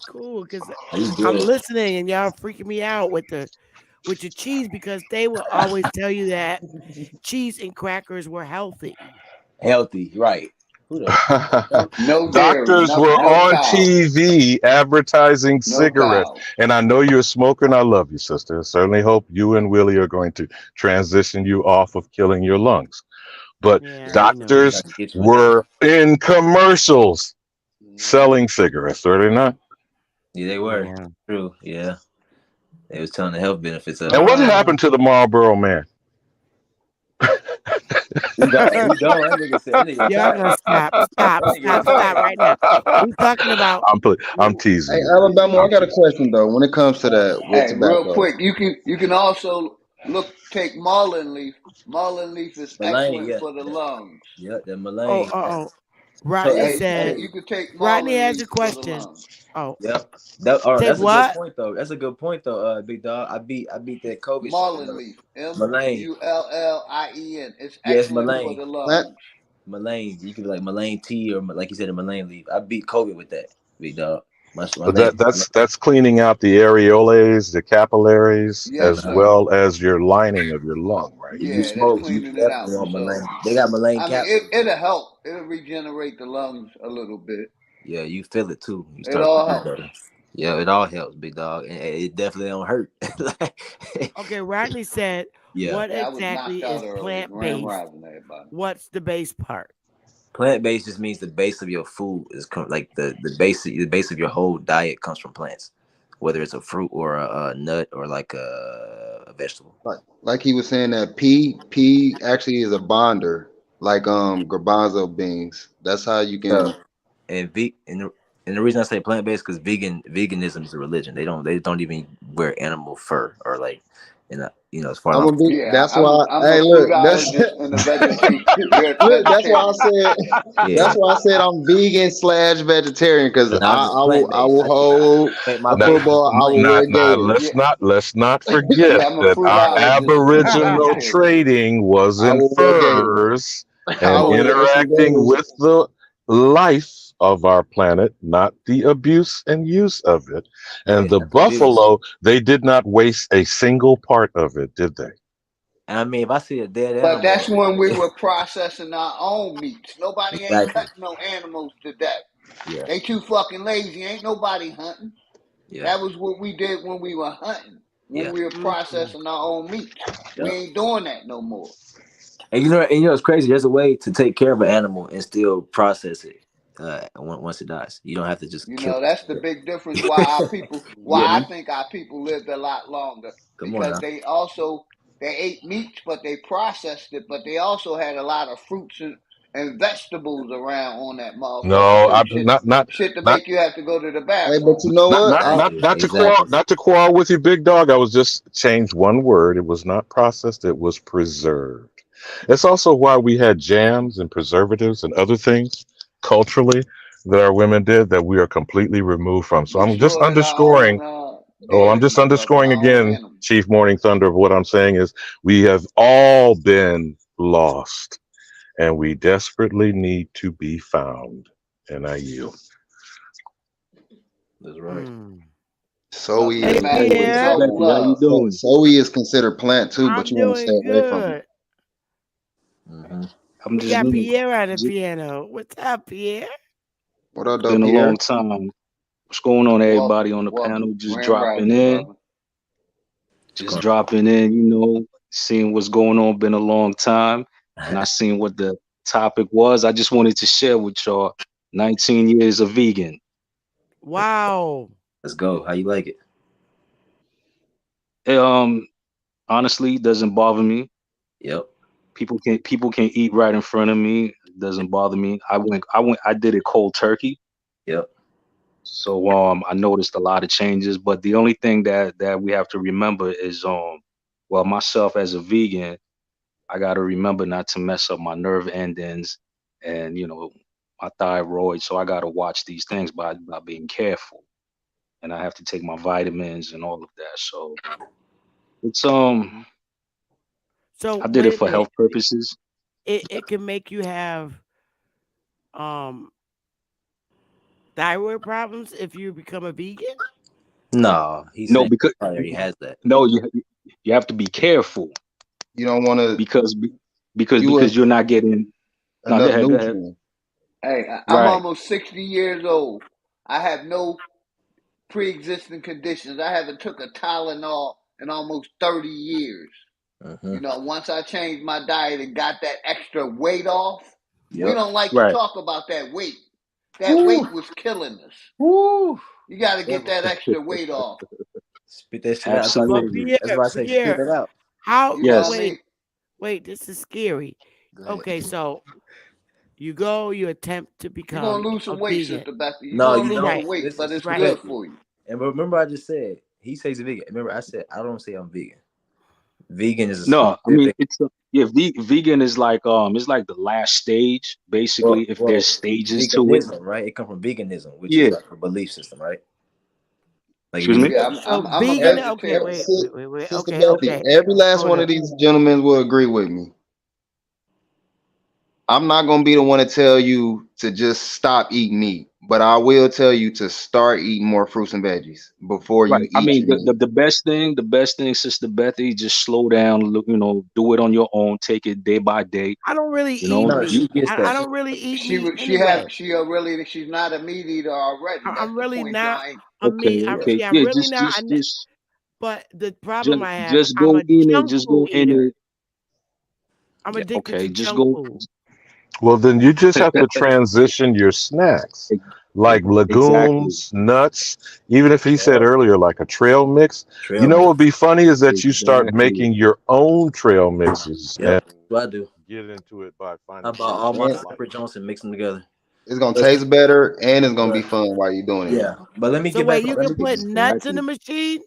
cool because you I'm good. listening and y'all freaking me out with your cheese because they will always tell you that cheese and crackers were healthy. Healthy, right? Who the fuck? No dairy, Doctors no were no on cow, TV advertising no cigarettes. cow. And I know you're a smoker and I love you, sister. I certainly hope you and Willie are going to transition you off of killing your lungs. But Yeah, We we know. doctors got to get you with that. were in commercials Mhm. selling cigarettes, were they not? Yeah, they were Yeah. true. Yeah, they was telling the health benefits of And it. what Oh. happened to the Marlboro man? He gone. He gone. That nigga said. That nigga Y'all retired. gonna stop, That nigga stop retired. right now. We talking about I'm w- teasing Hey, you. Alabama, I I'm got a teasing. question though. When it comes to that with Hey, real tobacco, quick, you can also take marlin leaf. Marlin leaf is Mullane, excellent yeah, for the lungs. yeah, that oh, Mullane. Rodney So, said You could take Rodney marlin has leaf a for the question. lungs. Oh, yeah. take That's a good what? point though. That's a good point though, big dog. I beat that COVID shit. Marlin leaf, Mullane. Mullin. It's Yes, excellent for Mullane. the plant lungs. Mullane. You could be like Mullane tea or like you said, a Mullane leaf. I beat COVID with that, big dog. My But name. that's cleaning out the areoles, the capillaries, Yes, as sir. well as your lining of your lung, right? If you Yeah, that's smoke, you cleaning it definitely out. want So, Mullane. They got Mullane I mean, capsules. it'll help. It'll regenerate the lungs a little bit. Yeah, you feel it too. You It start all breathing helps. better. Yeah, it all helps, big dog, and it definitely don't hurt. Okay, Rodney said, Yeah, what Yeah, I was knocked exactly out is early. plant Grand based? rising, everybody. What's the base part? plant based just means the base of your food is like the base of your whole diet comes from plants, whether it's a fruit or a nut or like a vegetable. like he was saying that P actually is a bonder, like garbanzo beans. That's how you Yeah, can. and and the reason I say plant based because veganism is a religion. They don't even wear animal fur or like, as far as I'm I'm gonna be. Yeah, That's why. I'm a Hey, look. That's foodologist and a look. That's why I vegetarian. said. yeah. That's why I said I'm vegan slash vegetarian because And I, I'm just I will plant I based. will hold I my a Now, base is football. I will Himalayan. wear now, gators. Yeah, let's not forget yeah, I'm a that our foodologist and a Aboriginal vegetarian. trading was I in will wear gators. furs I and will wear some interacting gators. with the life of our planet, not the abuse and use of it. And Yeah, the that's abuse. buffalo, they did not waste a single part of it, did they? And I mean, if I see a dead But that's animal, when we were processing our own meats. Nobody ain't exactly. cutting no animals to death. Yeah, They too fucking lazy. Ain't nobody hunting. yeah, That was what we did when we were hunting, when yeah, we were Mm. processing our own meats. We yeah. ain't doing that no more. And it's crazy. There's a way to take care of an animal and still process it. once it dies. You don't have to just You kill know, it. that's the big difference why our people, why Yeah. I think our people lived a lot longer. Come on Because now. they ate meats, but they processed it, but they also had a lot of fruits and vegetables around on that motherfucker No, too. Shit to not make you have to go to the Hey, but bathroom. you know what? Exactly. not to quarrel with you, big dog. I was just changed one word. It was not processed. It was preserved. It's also why we had jams and preservatives and other things culturally that our women did that we are completely removed from. So I'm just Destroyed our underscoring. own Oh, I'm dairy, just my brother, underscoring our own again, animals. Chief Morning Thunder, of what I'm saying is we have all been lost and we desperately need to be found. And I yield. That's right. Soy Nothing Hey, the is matter with good. Pierre. soul Bethy, how you love. doing? Soy is considered plant too, but I'm you want to stay doing away from it. good. Mm-hmm. I'm We just got doing. Pierre on the Just piano. What's up, Pierre? What up, though, been a long Pierre? time. What's going on, everybody on the Welcome. panel? Just Grand dropping Rising, in. brother. Just dropping in. You know, seeing what's going on. Been a long time, and I seen what the topic was. I just wanted to share with y'all. 19 years of vegan. Wow. Let's go. How you like it? Honestly, doesn't bother me. Yep. People can eat right in front of me. It doesn't bother me. I did it cold turkey. Yep. So I noticed a lot of changes, but the only thing that we have to remember is well, myself as a vegan, I got to remember not to mess up my nerve endings and my thyroid. So I got to watch these things by being careful, and I have to take my vitamins and all of that. So it's So I did wait it a for minute. health purposes. It can make you have thyroid problems if you become a vegan? No, he No, said because he already has that. no, you have to be careful You don't want to. because You would you're not getting. No, enough go ahead. nutrients. Hey, I'm Right. almost 60 years old. I have no pre-existing conditions. I haven't took a Tylenol in almost 30 years. Mm-hmm. You know, once I changed my diet and got that extra weight off, we Yep. don't like to Right. talk about that weight. That weight was killing us. Woo. You got to get that extra weight off. Spit that shit out. That's why I But Absolutely. that's why I say spit it out. how? You know what I Yes. mean? Wait, this is scary. Go ahead. Okay, so you attempt to You're become going to lose some a weight, vegan. Sister Becky. You're No, going you to lose don't. some weight, Listen, but it's Right. good Becky. for you. And remember, I just said he says vegan. Remember, I said I don't say I'm vegan. Vegan is a No, I mean specific. vegan is like it's like the last stage, basically, if there's stages to it. Veganism, right? It comes from veganism, which Yeah. is like a belief system, right? Like if Excuse you me? Yeah, So I'm a vegan. Okay, vegetarian. wait. Sister Okay, Bethy, okay. every last Hold one up. of these gentlemen will agree with me. I'm not gonna be the one to tell you to just stop eating meat, but I will tell you to start eating more fruits and veggies before you Right. I eat mean, your meat. the best thing, Sister Bethy, just slow down, look, do it on your own, take it day by day. I don't really You know, eat no, she meat. you gets I that. don't really eat meat She's anyway. not a meat eater already. That's I'm the really point not y'all ain't. a meat. okay. I'm Yeah, really not. But the problem I have, just I'm go a in it, junk just food go in eater. it. I'm Yeah, addicted okay, to just junk go food. Well, then you just have to transition your snacks, like exactly. legumes, nuts. Even if he said earlier, like a trail mix. Trail You know mix. what would be funny is that you start Exactly. making your own trail mixes and Yep, that's what I do. get into it by finding. How about all my And separate Johnson and mix them together? it's gonna taste better and it's gonna be But fun while you're doing it. yeah, but let me So get back. wait, you Let can me get, put nuts in Exactly. the machine?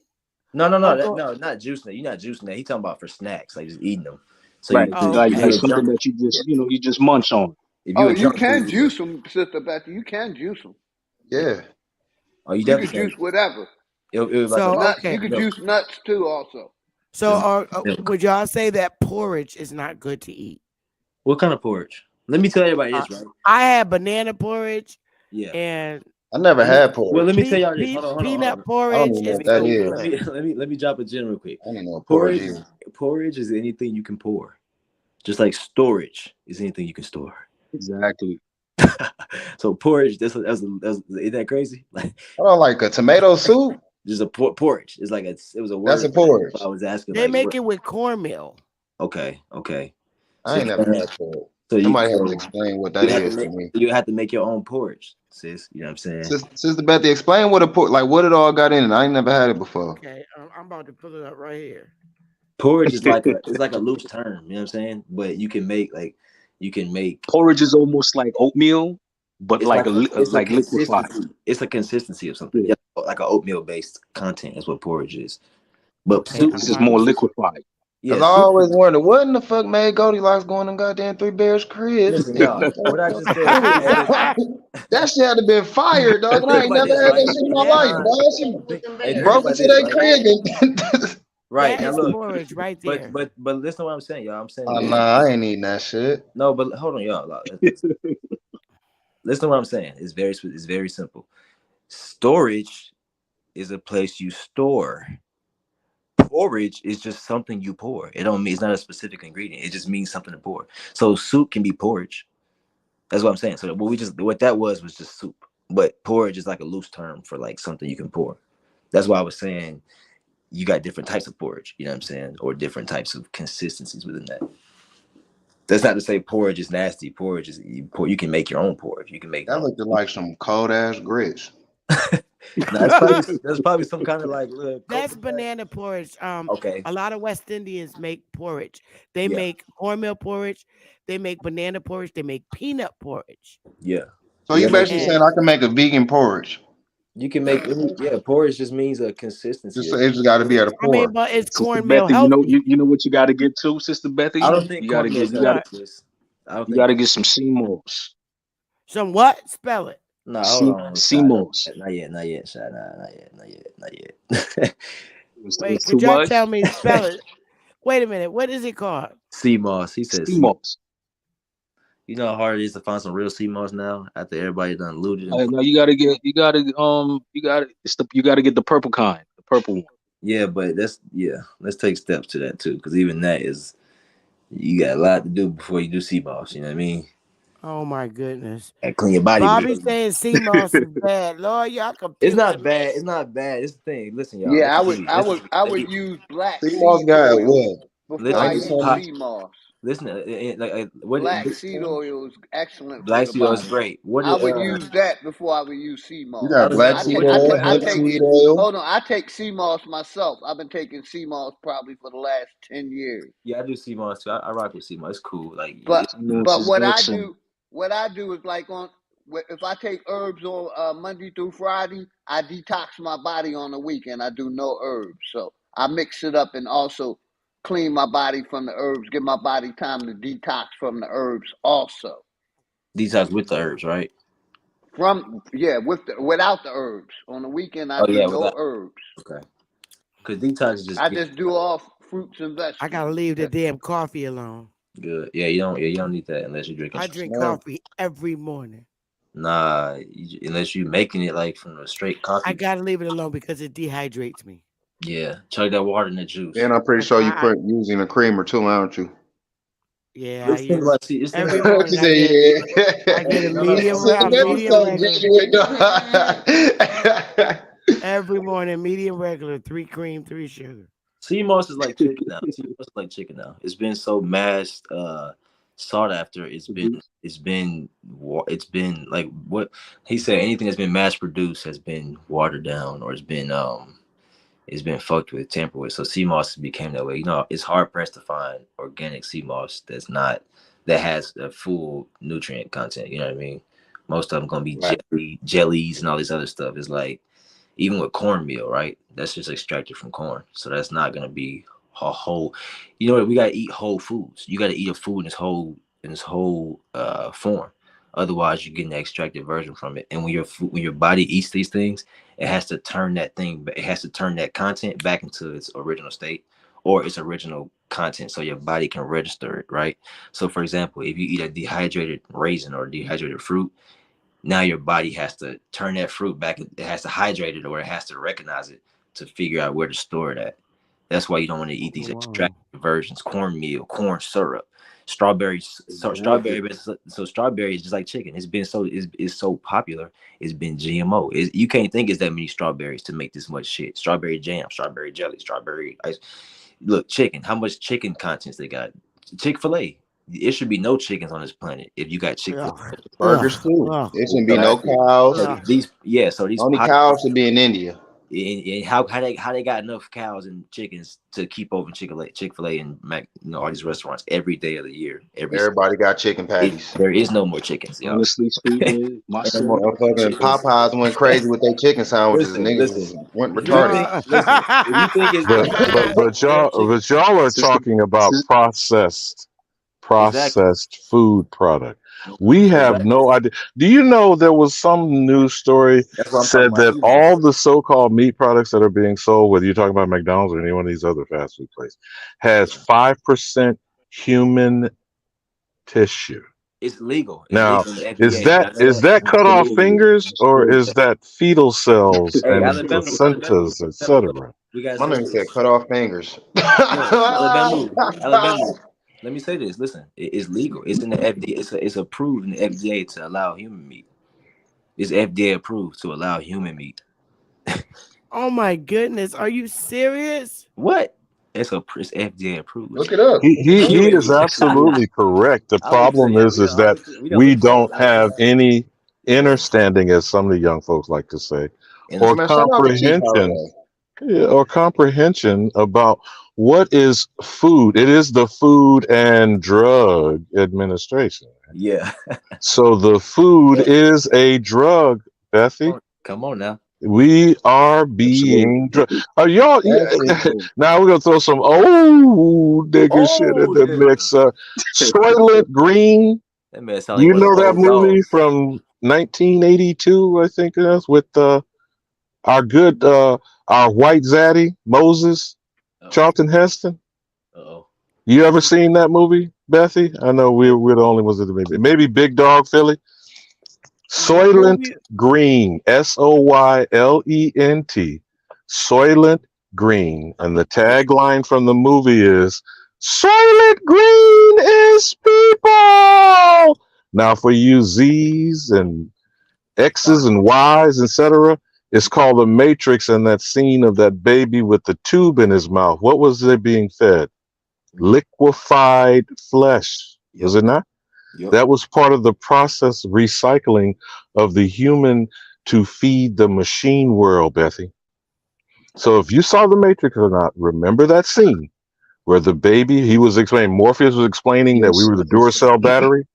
no, Oh, no, not juicing it. You're not juicing that. He talking about for snacks, like just eating them. So Right. Oh, Like if okay. you're a something junk, that you just munch on. if Oh, you're a you junk can food eater, juice them, Sister Betty. You can juice them. Yeah. oh, you You definitely can juice can. whatever. It was like So Nuts. okay. You can milk. juice nuts too, also. So Milk. would y'all say that porridge is not good to eat? What kind of porridge? Let me tell everybody this, right? I had banana porridge Yeah. and I never had Well, porridge. let me tell y'all this. Hold on. peanut I don't porridge even know is what that so is. good. Let me drop a gem real quick. I don't know what porridge Porridge, is. porridge is anything you can pour. Just like storage is anything you can store. Exactly. So porridge, that's isn't that crazy? Like I don't like a tomato soup. just a porridge. It's like it was a word. That's a porridge. I was asking They like make what? it with cornmeal. Okay. I ain't See, never had porridge. So Somebody has to explain what that is to me. you have to make your own porridge, sis. You know what I'm saying? Sister Bethy, explain what what it all got in it. I ain't never had it before. Okay, I'm about to pull it up right here. Porridge is like a loose term. You know what I'm saying? But you can make Porridge is almost like oatmeal, but it's like it's like liquefied. It's a consistency of something. Yeah. Yeah, like an oatmeal based content. That's what porridge is. But Okay, soup This is more liquefied. Cause yeah, I soup always wonder what in the fuck made Goldilocks go in them goddamn Three Bears crib. Listen, y'all. What I just said. That shit had to been fired, dog. And I ain't never had that shit in my life, dog. Hey, She broke into their crib and right That now, is look. porridge right there. But listen to what I'm saying, y'all. I'm saying. oh, nah, I ain't eating that shit. No, but hold on, y'all. Listen to what I'm saying. It's very simple. Storage is a place you store. Porridge is just something you pour. It don't mean it's not a specific ingredient. It just means something to pour. So soup can be porridge. That's what I'm saying. So what that was just soup. But porridge is like a loose term for like something you can pour. That's why I was saying you got different types of porridge. You know what I'm saying? Or different types of consistencies within that. That's not to say porridge is nasty. Porridge is you can make your own porridge. You can make that looked like some cold ass grits. That's probably some kind of like that's banana porridge. Okay. A lot of West Indians make porridge. They make cornmeal porridge. They make banana porridge. They make peanut porridge. Yeah. So you basically saying I can make a vegan porridge? You can make porridge just means a consistency. It just got to be at a pour. I mean, but it's Sister cornmeal Bethy, healthy. you know what you got to get to, Sister Bethy? I don't think you got to get some sea moss. Some what? Spell it. No, hold on. Sea moss. Not yet, Shad. Not yet. Wait, could y'all tell me spell it? Wait a minute. What is it called? Sea moss. He says sea moss. You know how hard it is to find some real sea moss now after everybody done looted. No, you gotta get the purple kind, the purple one. Yeah, but let's take steps to that too, because even that is you got a lot to do before you do sea moss. You know what I mean? Oh my goodness! And clean your body. Bobby's saying sea moss is bad. Lord, y'all confused. It's not bad. It's not bad. It's the thing. Listen, y'all. Yeah, I would use black sea moss got oil what? before I use sea moss. Listen, black seed oil is excellent. Black seed oil is great. I would use that before I would use sea moss. You got black seed oil, hemp seed oil. Hold on, I take sea moss myself. I've been taking sea moss probably for the last 10 years. Yeah, I do sea moss too. I rock with sea moss. It's cool. Like, but what I do is like if I take herbs on Monday through Friday, I detox my body on the weekend. I do no herbs, so I mix it up and also clean my body from the herbs, give my body time to detox from the herbs also. Detox with the herbs, right? Without the herbs. On the weekend I do no herbs. Okay. Because detox is just I just do all fruits and vegetables. I gotta leave the damn coffee alone. Good. Yeah, you don't need that unless you're drinking. I drink coffee every morning. Nah, unless you're making it like from a straight coffee. I gotta leave it alone because it dehydrates me. Yeah, chug that water in the juice. And I'm pretty sure you put using a creamer too, aren't you? Yeah, I use every morning I get a medium regular. Every morning, medium regular, 3 cream, 3 sugar. Sea moss is like chicken now. It's been so sought after. It's been like what he said. Anything that's been mass produced has been watered down or it's been fucked with, tampered with. So sea moss became that way. You know, it's hard pressed to find organic sea moss that has a full nutrient content. You know what I mean? Most of them gonna be jellies and all this other stuff. It's like even with cornmeal, right? That's just extracted from corn. So that's not gonna be a whole. You know what? We gotta eat whole foods. You gotta eat a food in its whole form. Otherwise, you're getting the extracted version from it. And when your body eats these things, it has to turn that content back into its original state or its original content, so your body can register it, right? So, for example, if you eat a dehydrated raisin or dehydrated fruit, now your body has to turn that fruit back. It has to hydrate it, or it has to recognize it to figure out where to store it at. That's why you don't want to eat these extracted versions: cornmeal, corn syrup. Strawberries, strawberry is just like chicken. It's been so popular. It's been GMO. You can't think it's that many strawberries to make this much shit. Strawberry jam, strawberry jelly, strawberry ice. Look, chicken. How much chicken contents they got? Chick-fil-A. It should be no chickens on this planet if you got Chick-fil-A. Ugh, Burgers ugh, too. ugh, There shouldn't be no Exactly. cows. So these Only cows should be in India. and how they got enough cows and chickens to keep open Chick-fil-A and all these restaurants every day of the year. Everybody got chicken patties. There is no more chickens, y'all. Honestly speaking, myself, Motherfucking Popeyes went crazy with their chicken sandwiches. Listen, went if you retarded. think But y'all are talking about processed food product. We have no idea. Do you know there was some news story said that all the so-called meat products that are being sold, whether you're talking about McDonald's or any one of these other fast food places, has 5% human tissue? It's legal. Now, legal is that cut off fingers or is that fetal cells and placentas, etc.? My nigga said cut off fingers. Alabama. Let me say this. Listen, it's legal. It's in the FDA. It's approved in the FDA to allow human meat. It's FDA approved to allow human meat. Oh my goodness, are you serious? What? It's FDA approved. Look it up. He is absolutely correct. The problem is that we don't have any understanding, as some of the young folks like to say, or comprehension about what is food. It is the Food and Drug Administration. Yeah. So the food is a drug, Bethy. Come on now. We are being y'all. Now we're gonna throw some old nigga shit in the mix. Soylent Green. That man sound You like know that movie from 1982, I think it is, with our good our white zaddy Moses, Charlton Heston. You ever seen that movie, Bethy? I know we're the only ones that maybe Big Dog Philly. Soylent Green, Soylent, Soylent Green, and the tagline from the movie is Soylent Green is people. Now, for you Z's and X's and Y's, etc., it's called The Matrix, and that scene of that baby with the tube in his mouth. What was they being fed? Liquefied flesh, was it not? Yep. That was part of the process recycling of the human to feed the machine world, Bethy. So if you saw The Matrix or not, remember that scene where the baby, Morpheus was explaining that we were the Duracell battery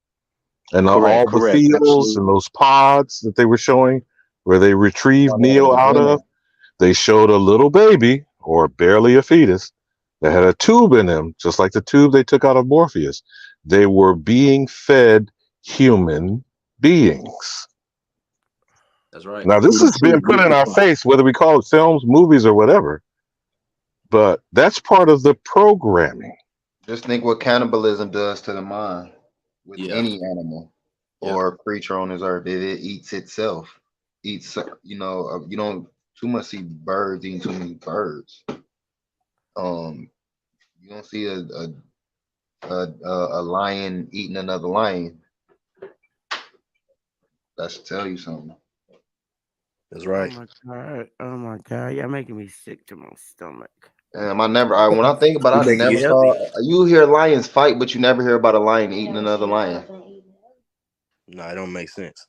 and all the fields and those pods that they were showing where they retrieved Neo out of. They showed a little baby or barely a fetus that had a tube in him, just like the tube they took out of Morpheus. They were being fed human beings. That's right. Now, this has been put in our face, whether we call it films, movies, or whatever. But that's part of the programming. Just think what cannibalism does to the mind with any animal or creature on this earth. It eats itself. You don't too much see birds eating too many birds. You don't see a lion eating another lion. That should tell you something. That's right. Oh my god! Y'all making me sick to my stomach. When I think about it, I never saw. You hear lions fight, but you never hear about a lion eating another lion. No, it don't make sense.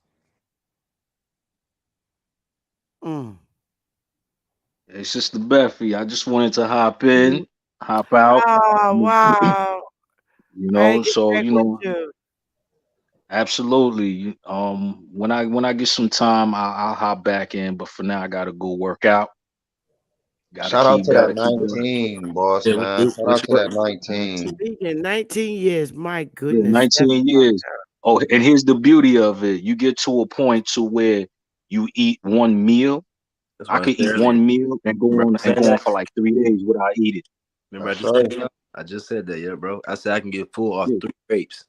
Hey, Sister Bethy, I just wanted to hop out. Oh wow! Absolutely. When I get some time, I'll hop back in. But for now, I gotta go work out. Shout out to that 19, boss, man. Shout out to that 19. Speaking 19 years, my goodness. 19 years. Oh, and here's the beauty of it. You get to a point to where you eat one meal. I could eat one meal and go on for like 3 days without eating. Remember I just said that, yeah, bro. I said I can get full off 3 grapes.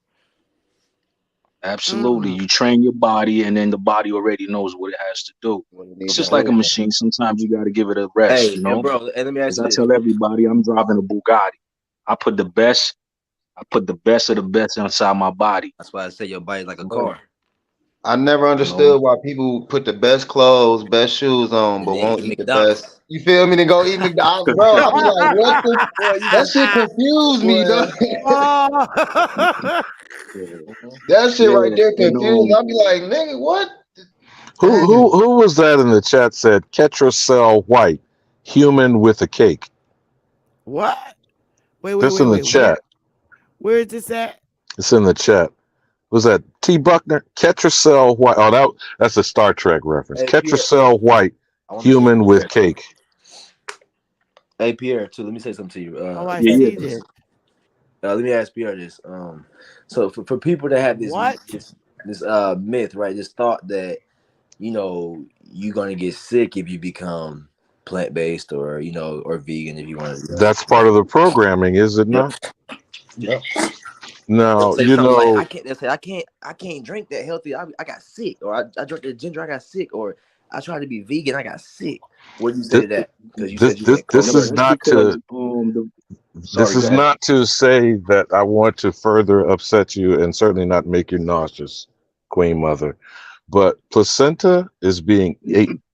Absolutely. You train your body, and then the body already knows what it has to do. It's just like a machine. Sometimes you got to give it a rest, Hey, bro, and let me ask you this. I tell everybody, I'm driving a Bugatti. I put the best of the best inside my body. That's why I say your body's like a car. I never You know, understood why people put the best clothes, best shoes on, and but then won't eat eat the best. McDonald's. You feel me? To go eat McDonald's, bro. I be like, what the? Boy, you That just shit confused me, boy. though. Oh. Mhm. That shit right Yeah, there and confused. I be like, nigga, what? Who Dang. who was that in the chat said Ketracel White, human with a cake? What? Wait, This in the chat. Where is this at? It's in the chat. Was that T. Buckner? Ketracel White. Oh, that's a Star Trek reference. Hey Pierre, Ketracel White, I want to say human something with to you. cake. Hey Pierre, too. Let me say something to you. Oh, I yeah, see this. Let me ask Pierre this. So for people that have What? this myth, right? This thought that you're gonna get sick if you become plant based or or vegan if you want to. That's part of the programming, is it not? Yep. Now, Say something like I can't. They say I can't drink that healthy. I got sick, or I drank the ginger. I got sick, or I tried to be vegan. I got sick. What do you say to that? Because you said you went this no, is that's not because to this sorry, go is ahead. not to say that I want to further upset you, and certainly not make you nauseous, Queen Mother. But placenta is being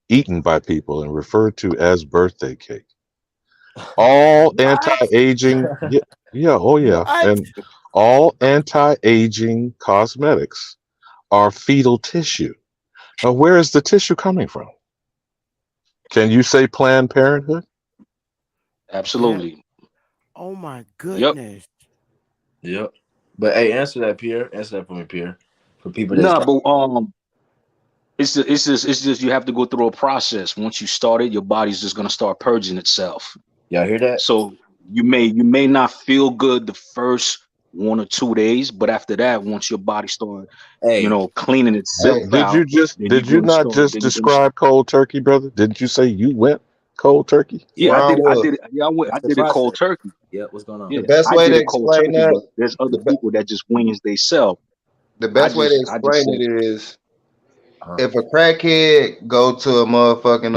eaten by people and referred to as birthday cake. All What? anti-aging, oh yeah, What? and all anti-aging cosmetics are fetal tissue. Now, where is the tissue coming from? Can you say Planned Parenthood? Absolutely. Oh my Yep. goodness. Yep. But hey, answer that, Pierre. Answer that for me, Pierre. For people that Nah, but it's just you have to go through a process. Once you start it, your body's just gonna start purging itself. y'all hear that? So you may not feel good the first 1 or 2 days, but after that, once your body start, Hey, cleaning itself Hey, Did you out, just then did you're you gonna not start. just Then you're gonna start. describe cold turkey, brother? Didn't you say you went cold turkey? Yeah, I Ron did. I Wood. did it. Yeah, I that's the did it cold process. turkey. Yeah, what's going on? Yeah, The best I way did to it cold explain turkey, that, but there's other the, be- people that just wings they self. the I best way to just explain said, it is Uh-huh. if a crackhead go to a motherfucking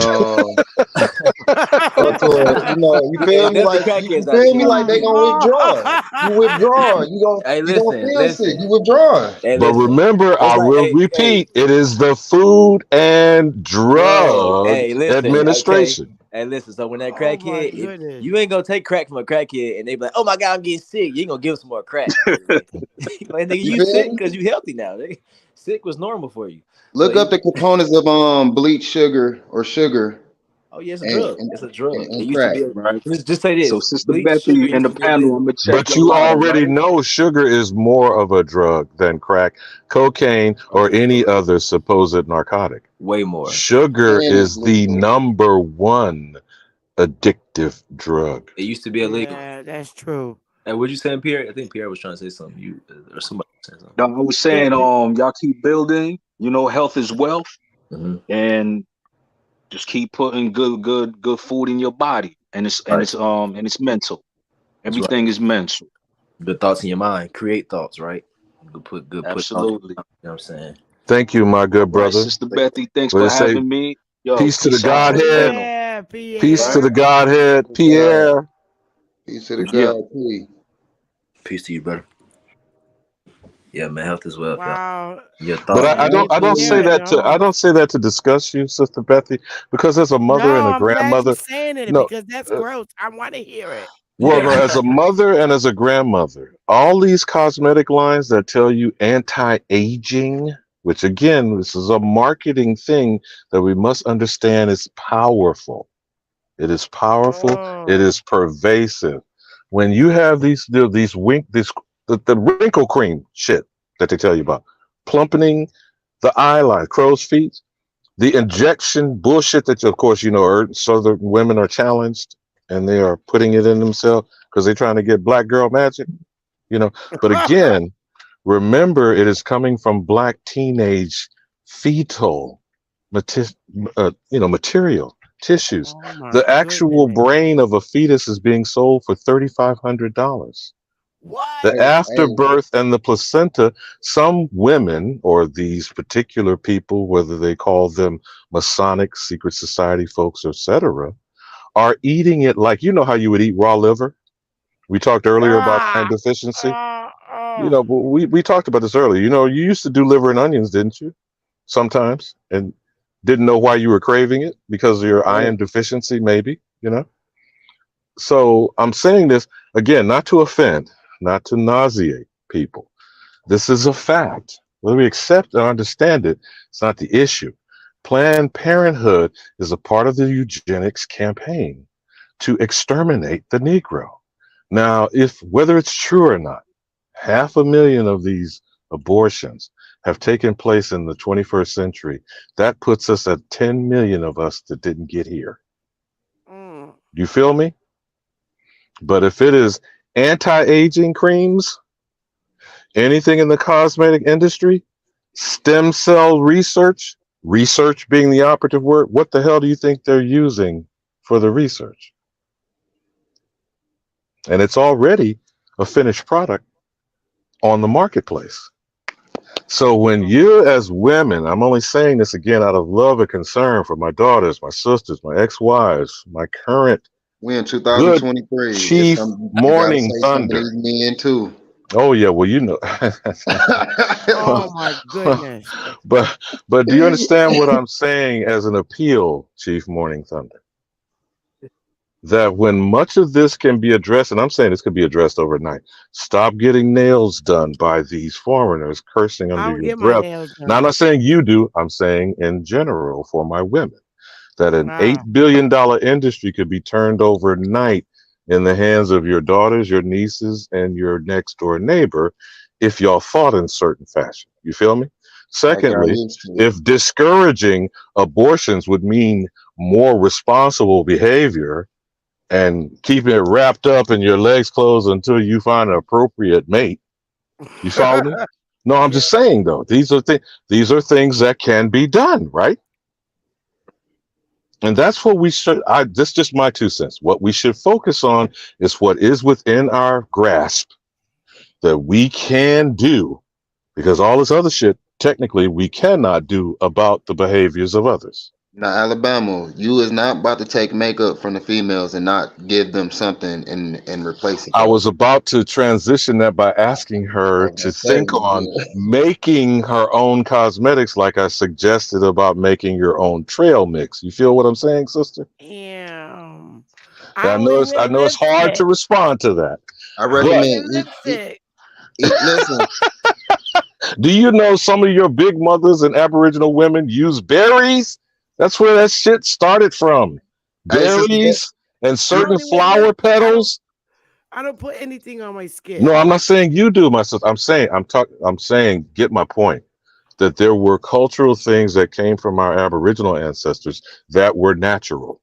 go to a, you Yeah, feel it's me, definitely like crackheads out feel there. me, like they gonna withdraw. You withdraw. Hey, You gonna listen, feel sick. listen. You withdraw. Hey, But listen. remember, I It's like, will repeat, it is the Food and Drug hey, listen. Okay. Administration. Hey, listen. So when that Oh my crackhead, if goodness. you ain't gonna take crack from a crackhead, and they be like, "Oh my God, I'm getting sick," you ain't gonna give him some more crack. Like, nigga, You you feel sick me? because you healthy now. Nigga. Sick was normal for you. So Look up the components of bleach sugar or sugar oh yeah, it's a and drug. and, It's a drug. It and used to crack. be. right. Just say So, this: Sister bleach sugar Betty and used the to be panel, I'm illegal. gonna check But your you body, already right? know sugar is more of a drug than crack, cocaine, or Okay, any so other supposed narcotic. way more. Sugar And it's is the legal. number one addictive drug. It used to be illegal. Yeah, that's true. And what you saying, Pierre? I think Pierre was trying to say something. You or somebody was saying something. No, I was saying, y'all keep building. Health is wealth, Mm-hmm. and just keep putting good food in your body, and Right. it's mental. That's right. Everything is mental. Good thoughts in your mind. Create thoughts, right? Good thoughts. Absolutely. You know what I'm saying? Thank you, my good Right, brother. Sister Betty, thanks What for it say? having me. Yo, Peace to the peace out to the Godhead. panel. Yeah, Peace to Pierre. the Godhead. Pierre. Peace to the Yeah. God, please. Peace to you, brother. Yeah, man. Health is wealth, y'all. Wow. Your But thoughts. I Thank don't you, say Pierre. that to discuss you, Sister Bethy, because as a mother No, and a I'm glad grandmother, you're saying it no, because that's gross. I want to hear it. well, no, Yeah. as a mother and as a grandmother, all these cosmetic lines that tell you anti-aging, which again, this is a marketing thing that we must understand is powerful. It is powerful. It Oh. is pervasive. When you have the wrinkle cream shit that they tell you about, plumpening the eyeline, crow's feet, the injection bullshit that, of course, Southern women are challenged and they are putting it in themselves because they're trying to get black girl magic, But again, remember, it is coming from black teenage fetal, material tissues. Oh my The actual goodness. brain of a fetus is being sold for $3,500. What? The Hey, afterbirth and the placenta, some women or these particular people, whether they call them Masonic, secret society folks, etc., are eating it like, how you would eat raw liver. We talked earlier about iron Ah. deficiency. Oh. But we talked about this earlier. You used to do liver and onions, didn't you? sometimes and didn't know why you were craving it because of your iron deficiency, maybe, you know? So I'm saying this again, not to offend, not to nauseate people. This is a fact. Whether we accept or understand it, it's not the issue. Planned Parenthood is a part of the eugenics campaign to exterminate the Negro. Now, whether it's true or not, 500,000 of these abortions have taken place in the 21st century. That puts us at 10 million of us that didn't get here. Mm. You feel me? But if it is anti-aging creams, anything in the cosmetic industry, stem cell research being the operative word, what the hell do you think they're using for the research? And it's already a finished product on the marketplace. So when you as women, I'm only saying this again out of love and concern for my daughters, my sisters, my ex-wives, my current We in good 2023. Chief You gotta Morning say some of Thunder. these men too. Oh yeah, well you know. Oh my goodness. But do you understand what I'm saying as an appeal, Chief Morning Thunder? That when much of this can be addressed, and I'm saying this could be addressed overnight, stop getting nails done by these foreigners cursing I under don't your get my breath. nails Now, I'm done. not saying you do, I'm saying in general for my women, that an Wow. $8 billion industry could be turned overnight in the hands of your daughters, your nieces, and your next door neighbor if y'all thought in certain fashion. You feel me? Like y'all Secondly, used to. if discouraging abortions would mean more responsible behavior and keeping it wrapped up in your legs closed until you find an appropriate mate, you follow me? No, I'm just saying though, these are things that can be done, right? And that's what we should. This is just my 2 cents. What we should focus on is what is within our grasp that we can do, because all this other shit, technically, we cannot do about the behaviors of others. Now, Alabama, you is not about to take makeup from the females and not give them something and replace it. I Though. was about to transition that by asking her to think on making her own cosmetics, like I suggested about making your own trail mix. You feel what I'm saying, sister? Yeah. I know it's hard to respond to that. I recommend listen. Do you know some of your big mothers and Aboriginal women use berries? That's where that shit started from. Berries and certain flower petals. I don't put anything on my skin. No, I'm not saying you do, my sister. I'm saying, get my point. That there were cultural things that came from our Aboriginal ancestors that were natural.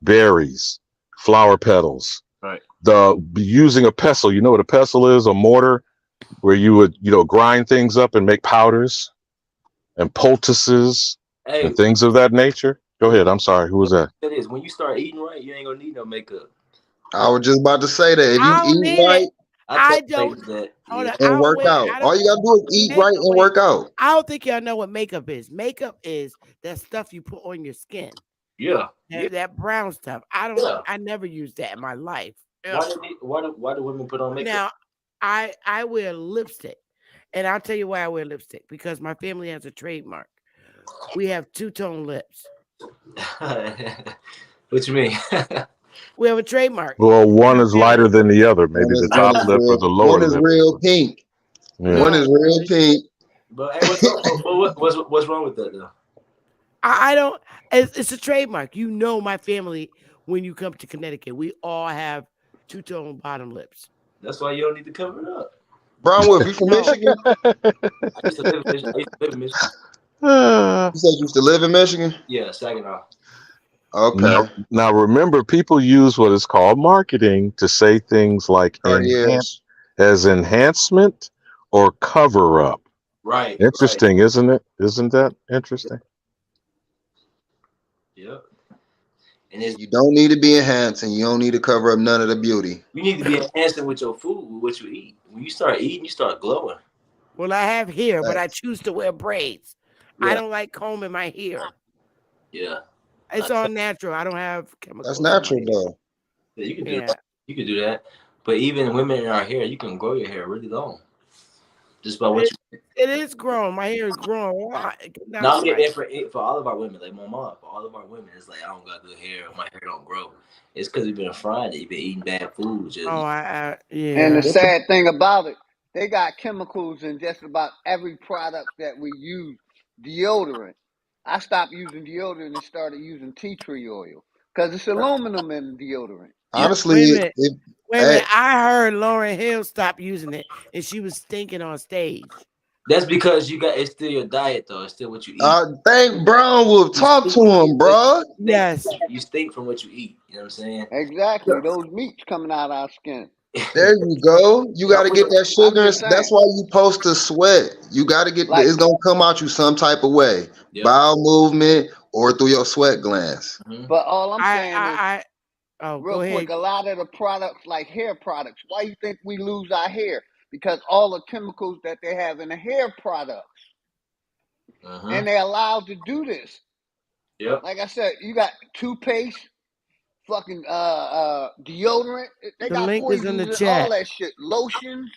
Berries, flower petals. Right. Using a pestle. You know what a pestle is? A mortar where you would, grind things up and make powders and poultices and things of that nature. Go ahead. I'm sorry. Who was that? It is. When you start eating right, you ain't gonna need no makeup. I was just about to say that. If you eat right, I don't. And work out. All you gotta do is eat right and work out. I don't think y'all know what makeup is. Makeup is that stuff you put on your skin. Yeah. That brown stuff. I never used that in my life. Why do women put on makeup? Now, I wear lipstick, and I'll tell you why I wear lipstick, because my family has a trademark. We have two-tone lips. What you mean? We have a trademark. Well, one is lighter than the other. Maybe the top lip or the lower lip. One is real pink. Yeah. One is real pink. But hey, what's wrong with that though? I don't. It's a trademark. You know, my family. When you come to Connecticut, we all have two-tone bottom lips. That's why you don't need to cover it up. Brownwood, you from Michigan? I used to live in Michigan. You said you used to live in Michigan? Yeah, Saginaw. Okay. Now remember, people use what is called marketing to say things like as enhancement or cover up. Right. Interesting, isn't it? Isn't that interesting? Yep. And you don't need to be enhanced, and you don't need to cover up none of the beauty. You need to be enhancing with your food, with what you eat. When you start eating, you start glowing. Well, I have hair, but I choose to wear braids. Yeah. I don't like combing my hair. Yeah. It's all natural. I don't have chemicals. That's natural, though. Yeah, you can do that. You can do that. But even women in our hair, you can grow your hair really long. just by what you. It is growing. My hair is growing. Why? Now No, I'm it's getting like, it for all of our women, like my mom. For all of our women, it's like I don't got good hair. My hair don't grow. It's because you've been frying it. You've been eating bad food. Just oh, And the yeah. sad thing about it, they got chemicals in just about every product that we use. Deodorant. I stopped using deodorant and started using tea tree oil because it's aluminum in deodorant. yeah. Honestly, Wait a minute. if, Wait a minute. I heard Lauren Hill stop using it, and she was stinking on stage. That's because you got it's still your diet though. It's still what you eat. think Brown will talk to him, bro. Yes. You stink from what you eat. You know what I'm saying? Exactly. Those meats coming out our skin. There you go. You got to get that sugar. I'm And, just that's saying. why you supposed to sweat. You got to get. Like- It's gonna come out you some type of way, Yep. bowel movement or through your sweat glands. Mhm. But all I'm saying is, oh, real go quick, ahead. a lot of the products like hair products, why you think we lose our hair? Because all the chemicals that they have in the hair products. Mhm. And they're allowed to do this. Yep. Like I said, you got toothpaste, fucking deodorant. They The got link is in poisons the and chat. all that shit. Lotions.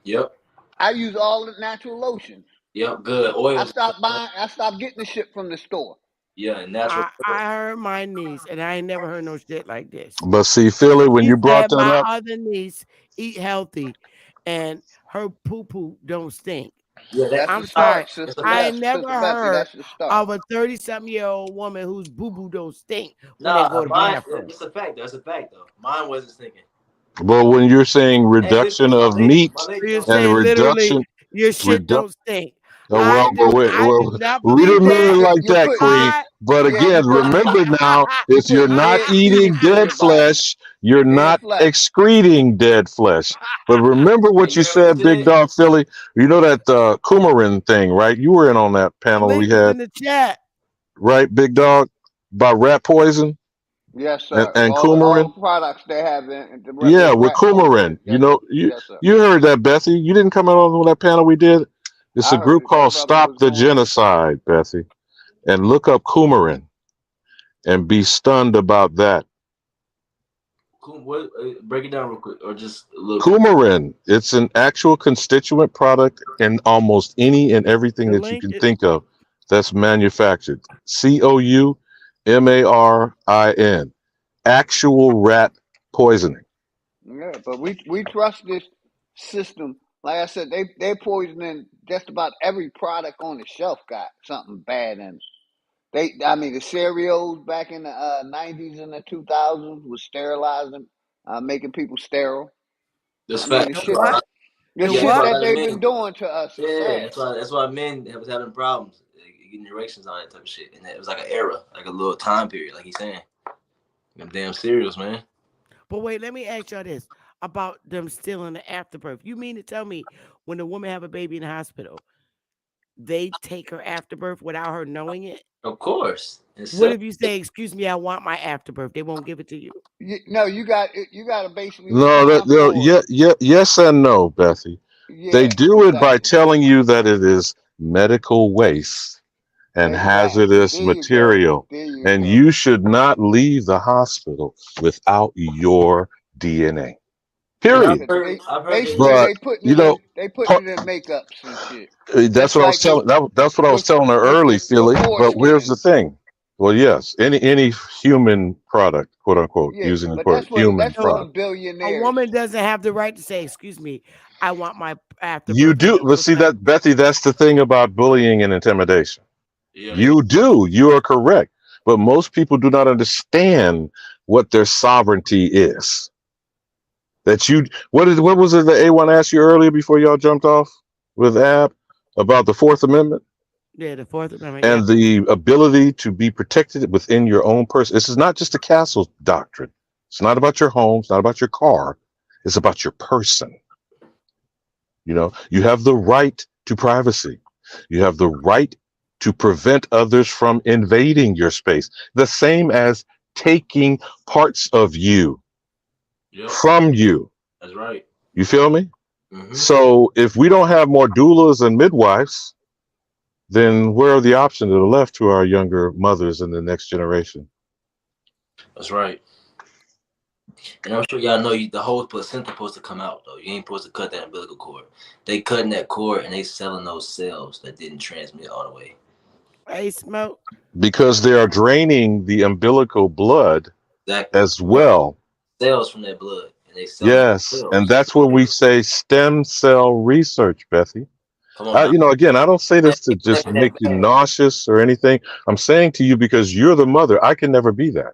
Yep. I use all the natural lotions. Yep. Good oil. I stopped getting the shit from the store. Yeah, natural. I heard my niece, and I ain't never heard no shit like this. But see, Philly, when She you brought said that my up, other niece eat healthy, and her poo poo don't stink. Yeah, I'm the sorry. start, sister. I That's never Sister Betsy, heard that's the start. of a 30-something-year-old woman whose boo boo don't stink when Nah, they go to the mine. bathroom. It's a fact. That's a fact though. Mine wasn't stinking. but when you're saying reduction of meat You're and saying literally reduction, your shit redu- don't stink. I do not we believe don't mean it that. like that, Cream. But again, remember now, if you're not eating dead flesh, you're not excreting dead flesh. But remember what you said, Big Dog Philly. You know that coumarin thing, right? You were in on that panel we Link is had, in the chat. right, Big Dog, about rat poison. Yes, sir. And all coumarin. the products they have in the Yeah, with coumarin. You know, you heard that, Bethy. You didn't come out on that panel we did. It's I a heard group it. That called brother Stop was the going- Genocide, Bethy, and look up coumarin, and be stunned about that. Break it down real quick, or just a little. Coumarin. It's an actual constituent product in almost any and everything that you can think of that's manufactured. COUMARIN. Actual rat poisoning. Yeah, but we trust this system. Like I said, they poisoning just about every product on the shelf got something bad in it. The cereals back in the 90s and the 2000s was sterilizing, making people sterile. That's the fact. shit that they've been doing to us. Yeah, that's why men was having problems getting erections on that type of shit, and it was like an era, like a little time period, like he's saying. Them damn cereals, man. But wait, let me ask y'all this about them stealing the afterbirth. You mean to tell me when a woman have a baby in the hospital, they take her afterbirth without her knowing it? Of course. What if you say, "Excuse me, I want my afterbirth"? They won't give it to you. No, you got to basically. No, yes and no, Bethy. They do it by telling you that it is medical waste and hazardous material, and you should not leave the hospital without your DNA. Period. Basically, they put it in makeups and shit. That's what I was telling. That's what I was telling her early, Philly. But here's the thing. Well, yes, any human product, quote unquote, using the quote human product. A woman doesn't have the right to say, "Excuse me, I want my afterbirth." You do, but see that, Bethy. That's the thing about bullying and intimidation. Yeah. You do. You are correct. But most people do not understand what their sovereignty is. That you, what was it that A1 asked you earlier before y'all jumped off with Ab about the Fourth Amendment? Yeah, the Fourth Amendment. And the ability to be protected within your own person. This is not just a castle doctrine. It's not about your home. It's not about your car. It's about your person. You know, you have the right to privacy. You have the right to prevent others from invading your space. The same as taking parts of you from you. That's right. You feel me? Mm-hmm. So if we don't have more doulas and midwives, then where are the options that are left to our younger mothers in the next generation? That's right. And I'm sure y'all know the whole placenta supposed to come out though. You ain't supposed to cut that umbilical cord. They cutting that cord and they selling those cells that didn't transmit all the way. Hey, Smoke. Because they are draining the umbilical blood Exactly. as well. Cells from that blood, and they selling Yes, and cells. that's what we say stem cell research, Bethy. Come on now. You know, again, I don't say this to just Ain't that make you bad. nauseous or anything. I'm saying to you because you're the mother. I can never be that.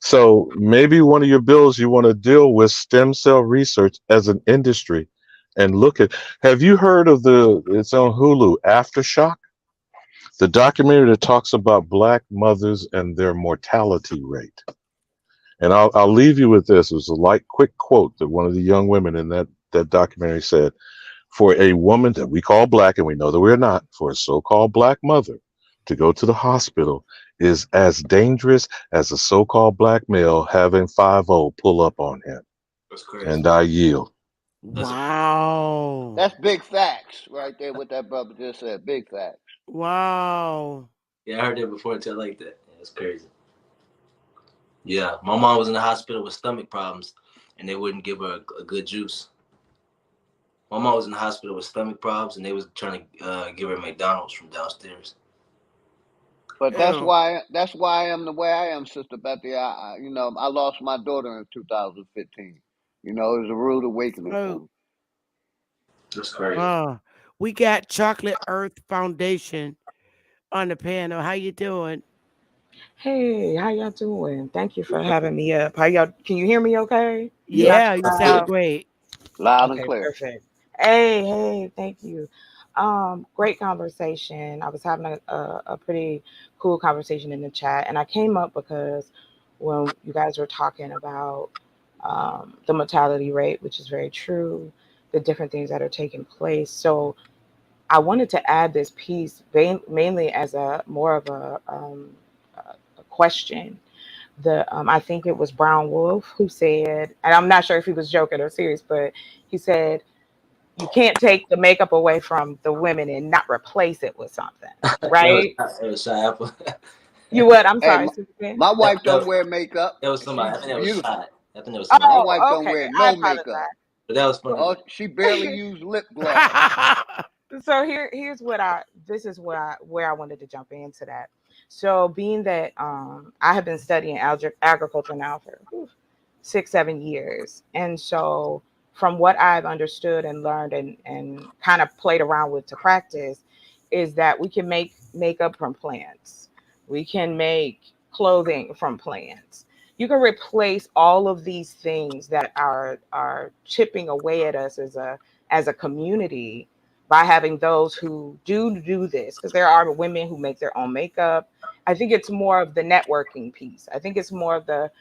So maybe one of your bills you want to deal with stem cell research as an industry and look at. Have you heard of it's on Hulu, Aftershock? The documentary that talks about Black mothers and their mortality rate. And I'll leave you with this. It was a light, quick quote that one of the young women in that documentary said. For a woman that we call Black, and we know that we're not, for a so-called Black mother to go to the hospital is as dangerous as a so-called Black male having 5-0 pull up on him. That's crazy. And I yield. Wow. That's big facts right there. What that brother just said. Big facts. Wow. Yeah, I heard that before until like that. Yeah, that's crazy. Yeah, my mom was in the hospital with stomach problems, and they wouldn't give her a good juice. My mom was in the hospital with stomach problems, and they was trying to give her McDonald's from downstairs. But that's Ew. why I am the way I am, Sister Betty. I lost my daughter in 2015. It was a rude awakening for Smoke. me. That's crazy. We got Chocolate Earth Foundation on the panel. How you doing? Hey, how y'all doing? Thank you for having me up. How y'all? Can you hear me okay? Yep. Not Yeah, too you loud? sound great. Loud and Okay, clear. perfect. Hey, thank you. Great conversation. I was having a pretty cool conversation in the chat, and I came up because when you guys were talking about the mortality rate, which is very true, the different things that are taking place. So I wanted to add this piece mainly as a more of a question. I think it was Brown Wolf who said, and I'm not sure if he was joking or serious, but he said you can't take the makeup away from the women and not replace it with something, right? That was Shy Apple. You what? I'm Hey, sorry, Superman. my that, wife don't that, wear makeup, that was and somebody. I she's think that was beautiful. Shy. I think that was somebody. My Oh, wife don't okay. wear I no makeup. apologize. But that was funny Oh, though. she barely use lip gloss. So here's what I this is what I where I wanted to jump into that. So being that I have been studying agriculture now for 6 7 years, and so from what I've understood and learned and kind of played around with to practice is that we can make makeup from plants, we can make clothing from plants, you can replace all of these things that are chipping away at us as a community by having those who do this, because there are women who make their own makeup. I think it's more of the networking piece. I think it's more of the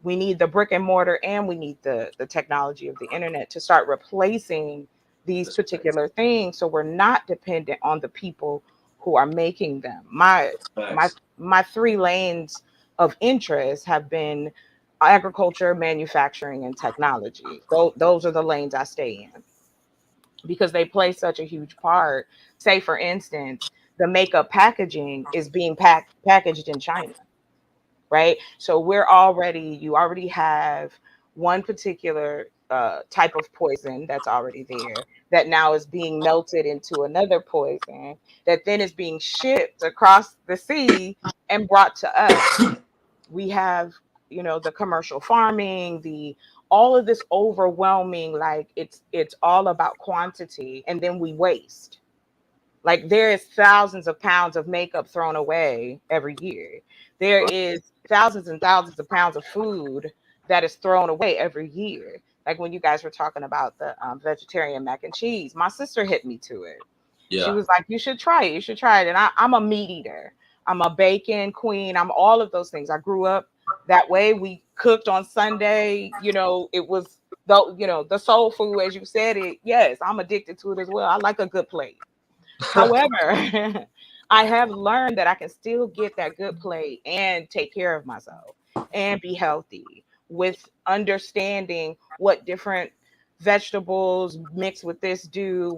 we need the brick and mortar and we need the technology of the internet to start replacing these That's crazy. particular things so we're not dependent on the people who are making them. My Facts. my three lanes of interest have been agriculture, manufacturing, and technology. Those are the lanes I stay in because they play such a huge part. Say, for instance, the makeup packaging is being packaged in China, right? So you already have one particular type of poison that's already there that now is being melted into another poison that then is being shipped across the sea and brought to us. We have, the commercial farming, the all of this overwhelming, like it's all about quantity, and then we waste. Like there is thousands of pounds of makeup thrown away every year. There is thousands and thousands of pounds of food that is thrown away every year. Like when you guys were talking about the vegetarian mac and cheese, my sister hit me to it. She Yeah. was like, "You should try it. You should try it." And I'm a meat eater. I'm a bacon queen. I'm all of those things. I grew up that way. We cooked on Sunday. It was the soul food, as you said it. Yes, I'm addicted to it as well. I like a good plate. However, I have learned that I can still get that good plate and take care of myself and be healthy with understanding what different vegetables mixed with this do,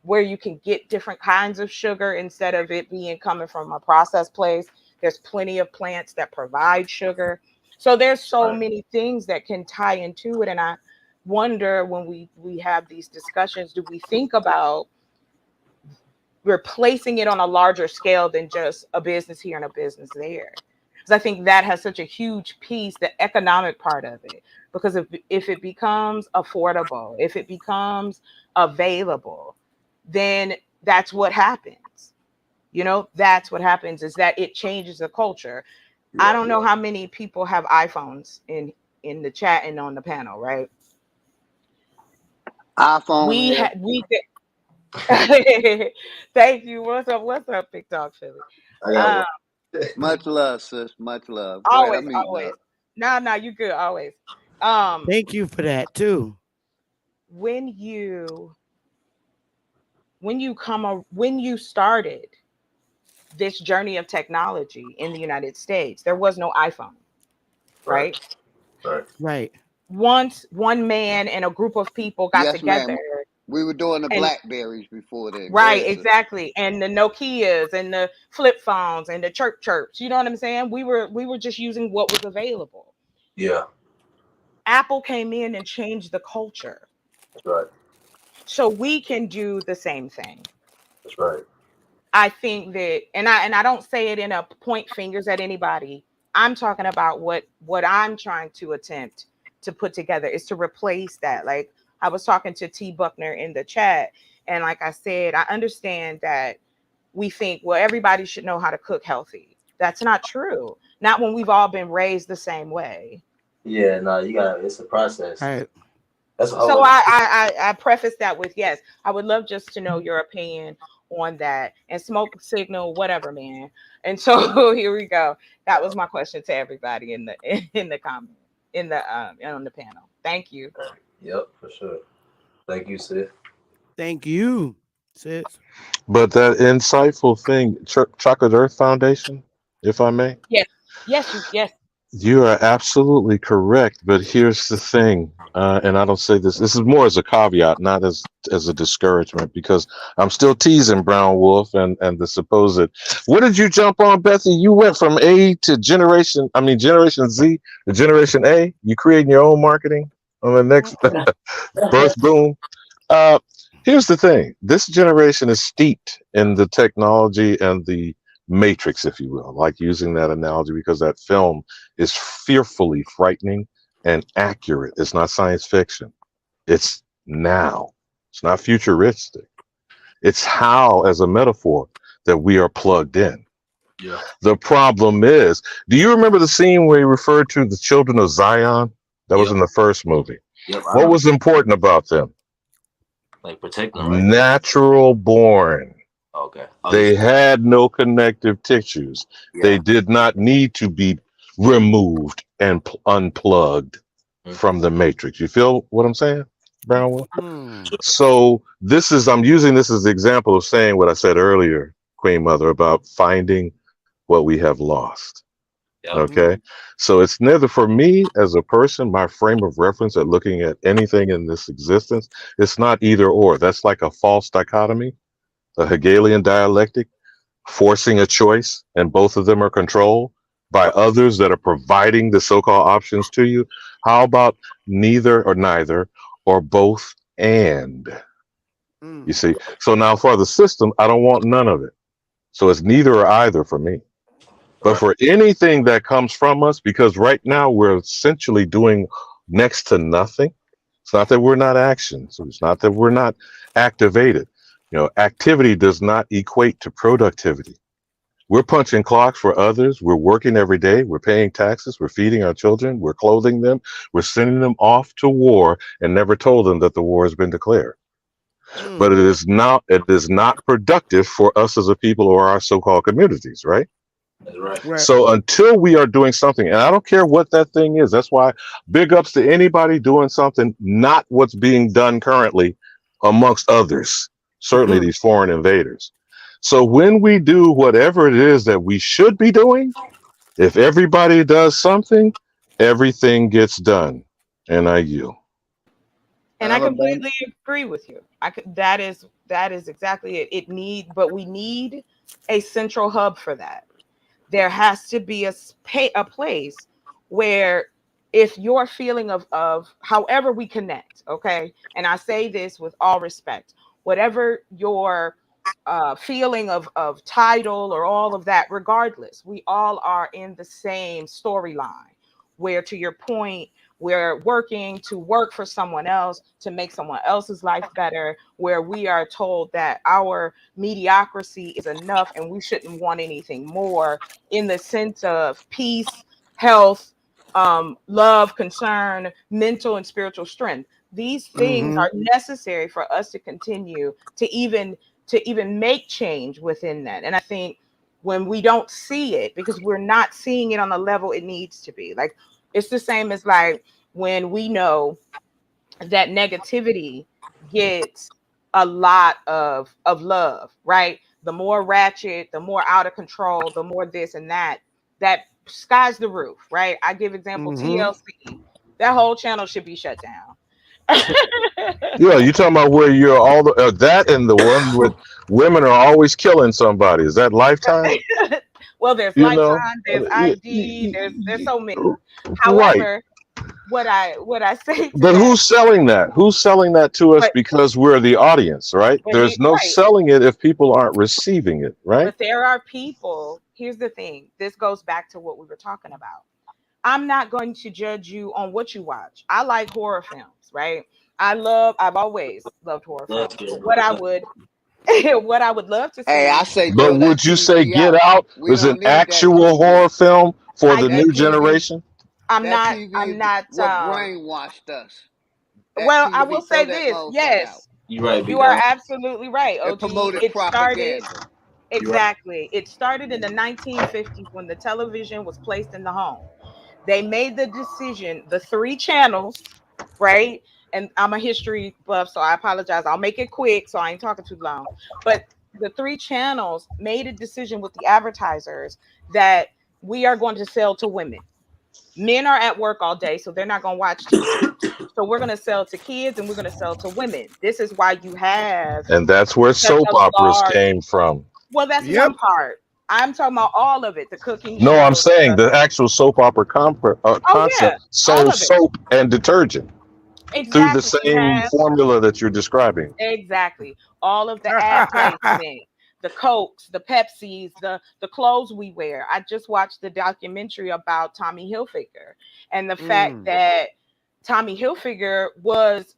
where you can get different kinds of sugar instead of it being coming from a processed place. There's plenty of plants that provide sugar. So there's so Right. many things that can tie into it. And I wonder, when we have these discussions, do we think about replacing it on a larger scale than just a business here and a business there? Because I think that has such a huge piece, the economic part of it. Because if it becomes affordable, if it becomes available, then that's what happens. You know, that's what happens, is that it changes the culture. I don't know how many people have iPhones in the chat and on the panel, right? iPhone We here. had we Thank you. What's up, Big Dog Philly? I got Um, one. Much love, sis. Much love. Go ahead. always, I'm eating always. up. No, you good, always. Um, Thank you for that too. when you started this journey of technology in the United States, there was no iPhone, right? Right. Right. Once one man and a group of people got Yes, together, ma'am. We were doing the and Blackberries before then. Go right, ahead, sis. exactly, and the Nokias and the flip phones and the chirps, you know what I'm saying? We were just using what was available. Yeah. Apple came in and changed the culture. That's right. So we can do the same thing. That's right. I think that, and I don't say it in a point fingers at anybody. I'm talking about what I'm trying to attempt to put together is to replace that. Like, I was talking to T Buckner in the chat, and like I said, I understand that we think, well, everybody should know how to cook healthy. That's not true. Not when we've all been raised the same way. Yeah, no, you got it's a process. Right. That's a So whole I preface that with, yes, I would love just to know your opinion on that, and smoke signal, whatever, man. And so here we go. That was my question to everybody in the comment, on the panel. Thank you. Yep, for sure. Thank you, sis. Thank you, sis. But that insightful thing, Chocolate Earth Foundation, if I may, Yes, yes. you are absolutely correct. But here's the thing, and I don't say this. This is more as a caveat, not as a discouragement, because I'm still teasing Brown Wolf and the supposed. What did you jump on, Betsy? You went from A to Generation Z to Generation A. You creating your own marketing on the next birth boom. Uh, Here's the thing. This generation is steeped in the technology and the matrix, if you will. I like using that analogy because that film is fearfully frightening and accurate. It's not science fiction. It's now. It's not futuristic. It's how, as a metaphor, that we are plugged in. Yeah. The problem is, do you remember the scene where he referred to the children of Zion? That was Yep. in the first movie. Yep. What was important about them? Like protect them, right? Natural born. Okay. They had no connective tissues. Yeah. They did not need to be removed and unplugged from the matrix. You feel what I'm saying, Brownwell? So I'm using this as the example of saying what I said earlier, Queen Mother, about finding what we have lost. Yep. Okay. So it's neither for me as a person, my frame of reference at looking at anything in this existence, it's not either or. That's like a false dichotomy, a Hegelian dialectic, forcing a choice, and both of them are controlled by others that are providing the so-called options to you. How about neither or neither, or both and? You see? So now for the system, I don't want none of it. So it's neither or either for me. But for anything that comes from us, because right now we're essentially doing next to nothing. It's not that we're not action. So it's not that we're not activated. Activity does not equate to productivity. We're punching clocks for others. We're working every day. We're paying taxes. We're feeding our children. We're clothing them. We're sending them off to war and never told them that the war has been declared. But it is not productive for us as a people or our so-called communities, right? That's right. So until we are doing something, and I don't care what that thing is, that's why big ups to anybody doing something, not what's being done currently amongst others, certainly these foreign invaders. So when we do whatever it is that we should be doing, if everybody does something, everything gets done. And I yield. And I completely agree with you. That is exactly it. But we need a central hub for that. There has to be a place where if your feeling of however we connect, okay, and I say this with all respect, whatever your feeling of title or all of that, regardless, we all are in the same storyline where, to your point, we're working to work for someone else to make someone else's life better, where we are told that our mediocrity is enough and we shouldn't want anything more, in the sense of peace, health, love, concern, mental and spiritual strength. These things Mm-hmm. are necessary for us to continue to even make change within that. And I think when we don't see it, because we're not seeing it on the level it needs to be, like it's the same as like when we know that negativity gets a lot of love, right? The more ratchet, the more out of control, the more this and that, that sky's the roof, right? I give example Mm-hmm. TLC. That whole channel should be shut down. Yeah, you talking about where you're all the that and the one with women are always killing somebody. Is that Lifetime? Well, there's You know, Lifetime, there's ID, there's so many. right. However, what I say to But that, who's selling that? Who's selling that to us but because we're the audience, right? There's no right, selling it if people aren't receiving it, right? but there are people. Here's the thing. This goes back to what we were talking about. I'm not going to judge you on what you watch. I like horror films, right? I've always loved horror Love films. But Get what I Out. would what I would love to Hey, I see, say But throw that would you say TV Get out. Out We is an don't need that actual TV. horror film for I the That new do. TV, generation? that TV I'm is not what brainwashed us. That well, I will TV, throw say that this. motherfucker out. Yes, You right, you Big are Dog. absolutely right, It OG. promoted It started propaganda. You right. exactly. It started in the 1950s when the television was placed in the home. They made the decision, the three channels, right? And I'm a history buff, so I apologize. I'll make it quick so I ain't talking too long. But the three channels made a decision with the advertisers that we are going to sell to women. Men are at work all day, so they're not going to watch TV. So we're going to sell to kids and we're going to sell to women. This is why you have And that's where such soap a operas large, came from. well, that's Yep. one part. I'm talking about all of it, the cooking No, I'm shows. saying the actual soap opera Oh yeah, concept all sold of it. soap and detergent through the Exactly. You same have formula that you're describing. exactly all of the ad placement, the Cokes, the Pepsis, the clothes we wear. I just watched the documentary about Tommy Hilfiger and the fact Mm. that Tommy Hilfiger was,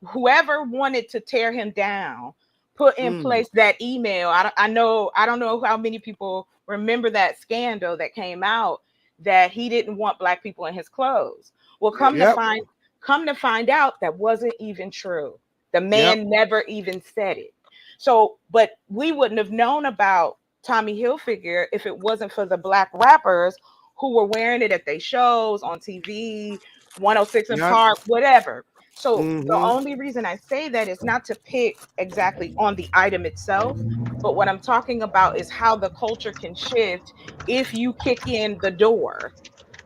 whoever wanted to tear him down put in Mm. place that email. I don't know how many people remember that scandal that came out, that he didn't want black people in his clothes. Well, Yep. come to find out that wasn't even true. The Yep. man never even said it. So, but we wouldn't have known about Tommy Hilfiger if it wasn't for the black rappers who were wearing it at their shows on TV, 106 in Yep. Park, whatever. So the Mm-hmm. only reason I say that is not to pick exactly on the item itself, but what I'm talking about is how the culture can shift if you kick in the door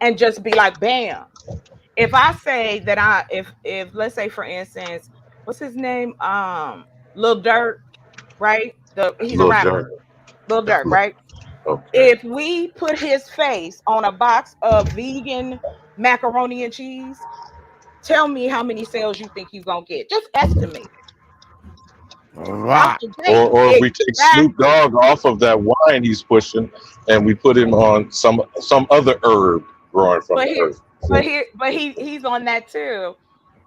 and just be like, bam. If I say that if let's say for instance, what's his name? Lil Durk, right? He's a Little Jerk. rapper. Lil Durk, right? Okay. If we put his face on a box of vegan macaroni and cheese, tell me how many sales you think you're gonna get. Just estimate it. A Out lot. the gate. Or if we take Snoop Exactly. Dogg off of that wine he's pushing and we put him on some other herb growing from But the here, earth. See? he's on that too.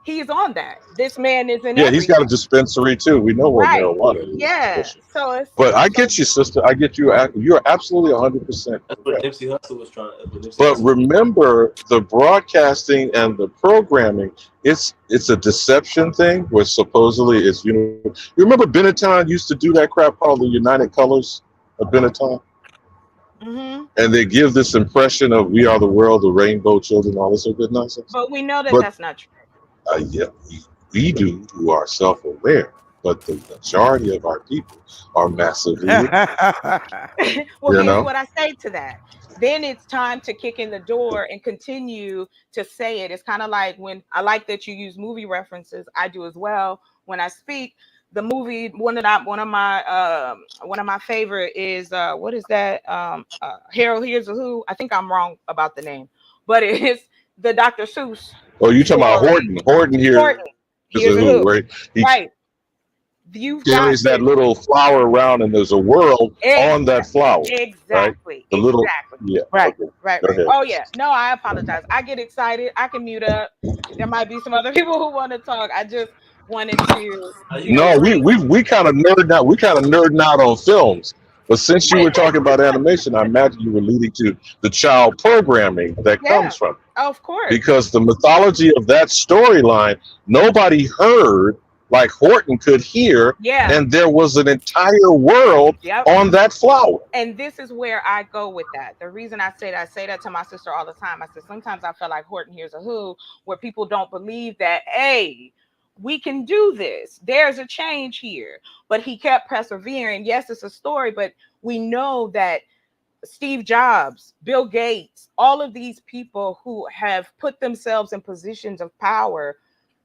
He's on that. This man is in Yeah, he's got a everything. dispensary too. We know what Right. marijuana is Yeah. pushing. So it's But I so get you, sister. I get you. You're absolutely 100% That's what correct. Nipsey Hussle was trying. That's what Nipsey But Hussle. remember, the broadcasting and the programming, it's a deception thing where supposedly it's, you remember Benetton used to do that crap called the United Colors of Benetton? hmm And they give this impression of we are the world, the rainbow children, all this good nonsense. but we know that But that's not true. yeah, we do who are self-aware, but the majority of our people are massively, Well, you here's know. what I say to that. Then it's time to kick in the door and continue to say it. It's kind of like when I like that you use movie references. I do as well when I speak. The movie, one of my favorite is what is that? Harold Here's a Who. I think I'm wrong about the name, but it's the Dr. Seuss Oh, you talking about story. Horton? Horton here Horton, is here's a a who, who. right? He Right. You've got carries that to little flower around, and there's a world on that flower, right? exactly. The little, Exactly. yeah. Right. Okay, Right. go Right. ahead. Oh yeah. No, I apologize. I get excited. I can mute up. There might be some other people who want to talk. I just wanted to, No, bring. we kind of nerd out. We kind of nerding out on films. But since you were talking about animation, I imagine you were leading to the child programming that Yeah, comes from it. of course. Because the mythology of that storyline, nobody heard like Horton could hear, Yeah. and there was an entire world Yep. on that flower. And this is where I go with that. The reason I say that to my sister all the time. I said, sometimes I feel like Horton Hears a Who, where people don't believe that, hey, we can do this. There's a change here. But he kept persevering. Yes, it's a story, but we know that Steve Jobs, Bill Gates, all of these people who have put themselves in positions of power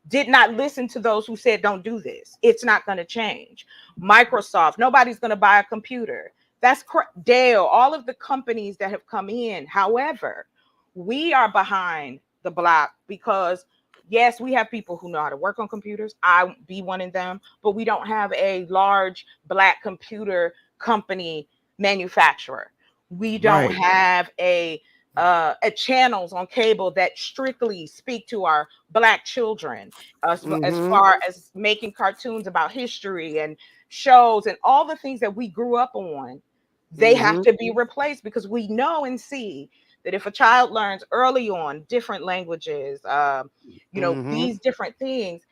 did not listen to those who said, don't do this. It's not going to change. Microsoft, nobody's going to buy a computer. That's Dell, all of the companies that have come in. However, we are behind the block because, yes, we have people who know how to work on computers. I be one of them, but we don't have a large Black computer company manufacturer. We don't Right. have a channels on cable that strictly speak to our Black children, as Mm-hmm. far as making cartoons about history and shows and all the things that we grew up on. They have Mm-hmm. to be replaced because we know and see that if a child learns early on different languages, Mm-hmm. these different things,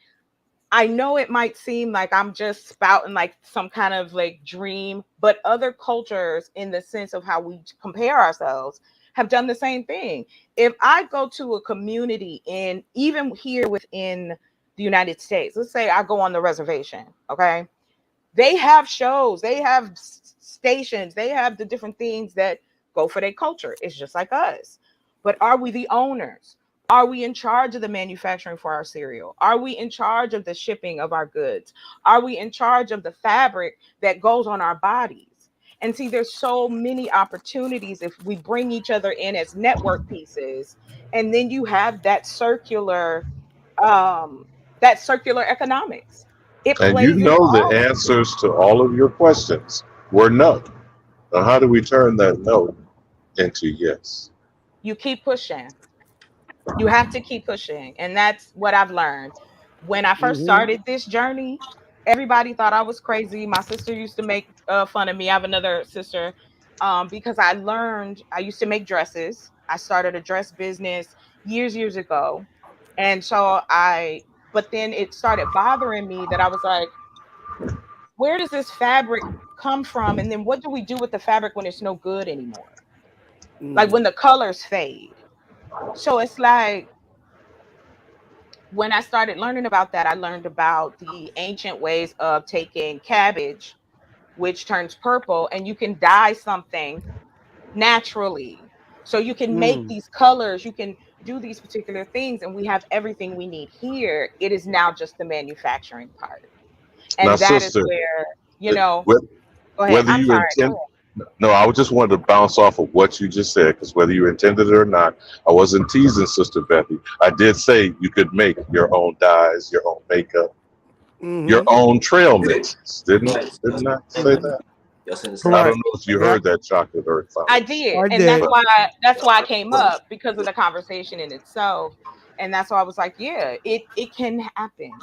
I know it might seem like I'm just spouting like some kind of like dream, but other cultures, in the sense of how we compare ourselves, have done the same thing. If I go to a community in, even here within the United States, let's say I go on the reservation, okay? They have shows, they have stations, they have the different things that go for their culture. It's just like us. But are we the owners? Are we in charge of the manufacturing for our cereal? Are we in charge of the shipping of our goods? Are we in charge of the fabric that goes on our bodies? And see, there's so many opportunities if we bring each other in as network pieces, and then you have um, that circular economics. It And you plays into know the all of it. answers to all of your questions were no. Now, how do we turn that no into yes? You keep pushing. You have to keep pushing. And that's what I've learned. When I first Mm-hmm. started this journey, everybody thought I was crazy. My sister used to make fun of me. I have another sister, because I used to make dresses. I started a dress business years ago. And but then it started bothering me that I was like, where does this fabric come from? And then what do we do with the fabric when it's no good anymore? Like when the colors fade. So it's like, when I started learning about that, I learned about the ancient ways of taking cabbage, which turns purple, and you can dye something naturally. So you can make Mm. these colors, you can do these particular things, and we have everything we need here. It is now just the manufacturing part. Now, And that is sister, where, wh- go ahead. whether I'm you sorry. Go intend, ahead. no, I just wanted to bounce off of what you just said, because whether you intended it or not, I wasn't teasing Sister Bethy. I did say you could make your own dyes, your own makeup, your Mm-hmm. own trail mixes. Didn't I say Mm-hmm. that? Y'all saying the same I Correct. don't know if you Yep. heard that, Chocolate Earth I Foundation. did, I and that's did. But why I came up, because of the conversation in itself, and that's why I was like, yeah, it can happen.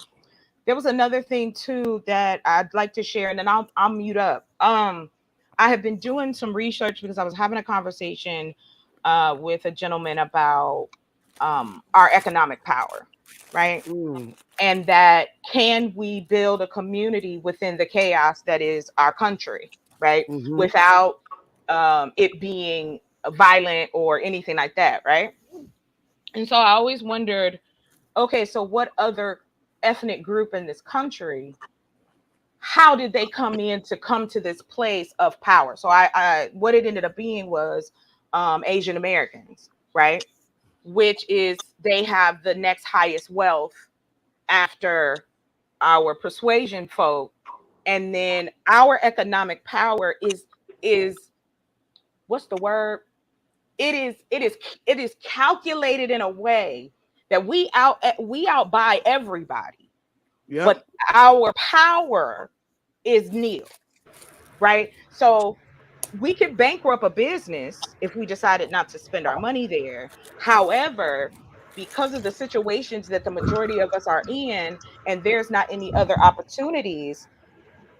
There was another thing too that I'd like to share, and then I'll mute up. I have been doing some research because I was having a conversation with a gentleman about our economic power, right? Mm. And that, can we build a community within the chaos that is our country, right? Mm-hmm. Without it being violent or anything like that, right? And so I always wondered, okay, so what other ethnic group in this country, how did they come to this place of power? So I what it ended up being was Asian Americans, right? Which is, they have the next highest wealth after our persuasion folk. And then our economic power is what's the word? it is calculated in a way that we outbuy everybody, Yep. but our power is nil, right? So we could bankrupt a business if we decided not to spend our money there. However, because of the situations that the majority of us are in, and there's not any other opportunities,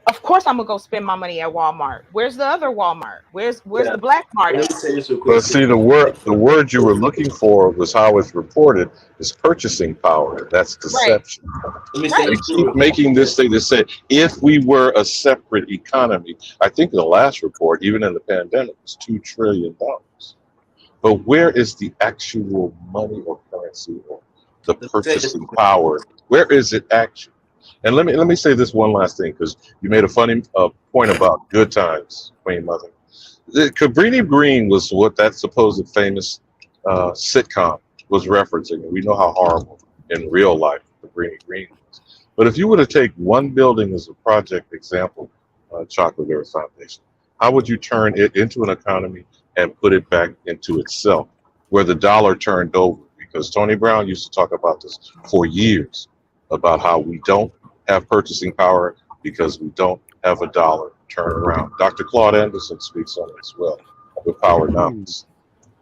of course I'm gonna go spend my money at Walmart. Where's the other Walmart? Where's Yeah. the black mart Let at? me say this real But quick. see, the word you were looking for was how it's reported is purchasing power. That's Right, deception. Let me say right. They this too keep real quick. making this thing that said if we were a separate economy. I think the last report, even in the pandemic, was $2 trillion. But where is the actual money or currency or the Let me say this purchasing real quick. power? Where is it actually? And let me say this one last thing, because you made a funny point about Good Times, Queen Mother. Cabrini Green was what that supposed famous sitcom was referencing. And we know how horrible in real life Cabrini Green was. But if you were to take one building as a project example, Chocolate Earth Foundation, how would you turn it into an economy and put it back into itself, where the dollar turned over? Because Tony Brown used to talk about this for years, about how we don't have purchasing power because we don't have a dollar turn around. Dr. Claude Anderson speaks on it as well, with Power Numbers.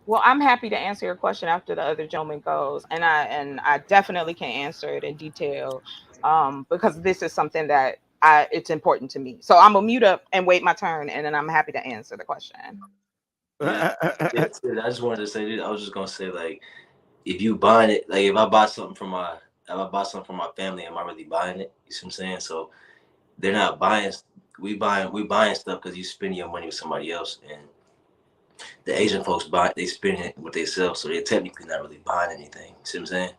Well, I'm happy to answer your question after the other gentleman goes, and I definitely can answer it in detail, because this is something that it's important to me. So I'm gonna mute up and wait my turn, and then I'm happy to answer the question. Yeah, I just wanted to say this. I was just gonna say, like, if you buying it, like if I buy something from my family, am I really buying it? You see what I'm saying? So they're not buying. We buying stuff because you spending your money with somebody else, and the Asian folks they spend it with themselves, so they're technically not really buying anything. You see what I'm saying?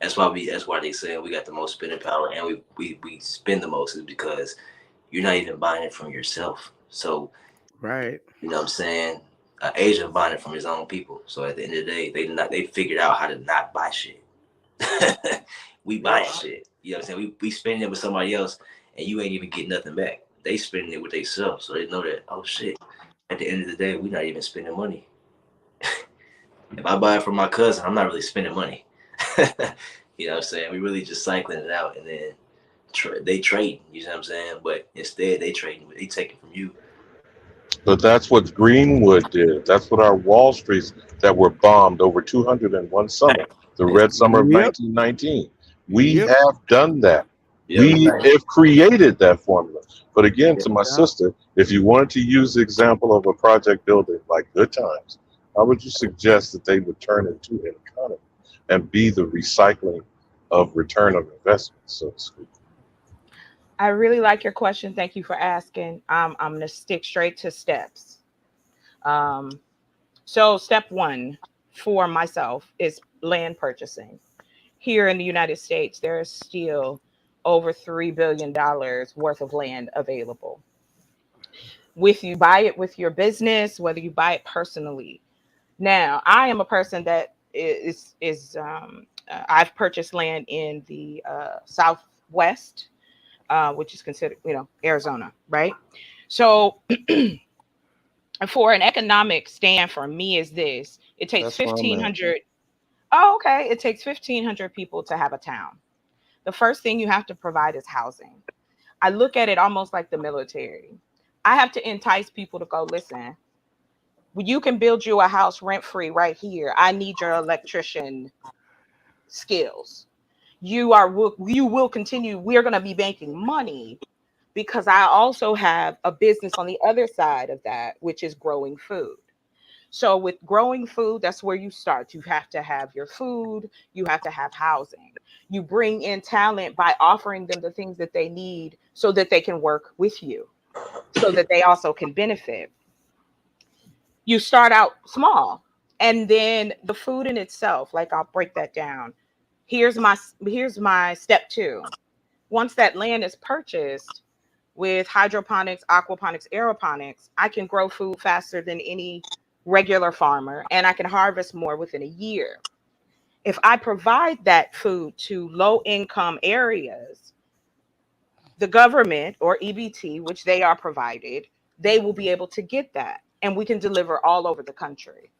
That's why they say we got the most spending power and we spend the most, is because you're not even buying it from yourself. So Right. you know what I'm saying? Asian buying it from his own people. So at the end of the day, they figured out how to not buy shit. We buying shit. You know what I'm saying? We spending it with somebody else, and you ain't even getting nothing back. They spending it with themselves, so they know that, oh shit. At the end of the day, we're not even spending money. If I buy it from my cousin, I'm not really spending money. You know what I'm saying? We really just cycling it out, and then they trade. You know what I'm saying? But instead, they take it from you. But that's what Greenwood did. That's what our Wall Streets that were bombed over 201 summer, the Red Summer of Yep. 1919. We Yep. have done that. Yeah, We have created that formula. But again, Yeah. to my sister, if you wanted to use the example of a project building like Good Times, how would you suggest that they would turn into an economy and be the recycling of return of investment, so to speak? I really like your question. Thank you for asking. I'm gonna stick straight to steps. Um, so step one for myself is land purchasing. Here in the United States, there is still over $3 billion worth of land available. With you buy it with your business, whether you buy it personally. Now, I am a person that I've purchased land in the Southwest, which is considered, Arizona, right? So for an economic stand for me is this: it takes That's where I'm at. 1,500. Oh, okay. It takes 1,500 people to have a town. The first thing you have to provide is housing. I look at it almost like the military. I have to entice people to go, listen, you can build you a house rent free right here. I need your electrician skills. You will continue. We're going to be making money because I also have a business on the other side of that, which is growing food. So with growing food, that's where you start. You have to have your food, you have to have housing. You bring in talent by offering them the things that they need so that they can work with you, so that they also can benefit. You start out small, and then the food in itself, like I'll break that down. Here's my step two. Once that land is purchased, with hydroponics, aquaponics, aeroponics, I can grow food faster than any regular farmer, and I can harvest more within a year. If I provide that food to low income areas, the government or EBT, which they are provided, they will be able to get that. And we can deliver all over the country.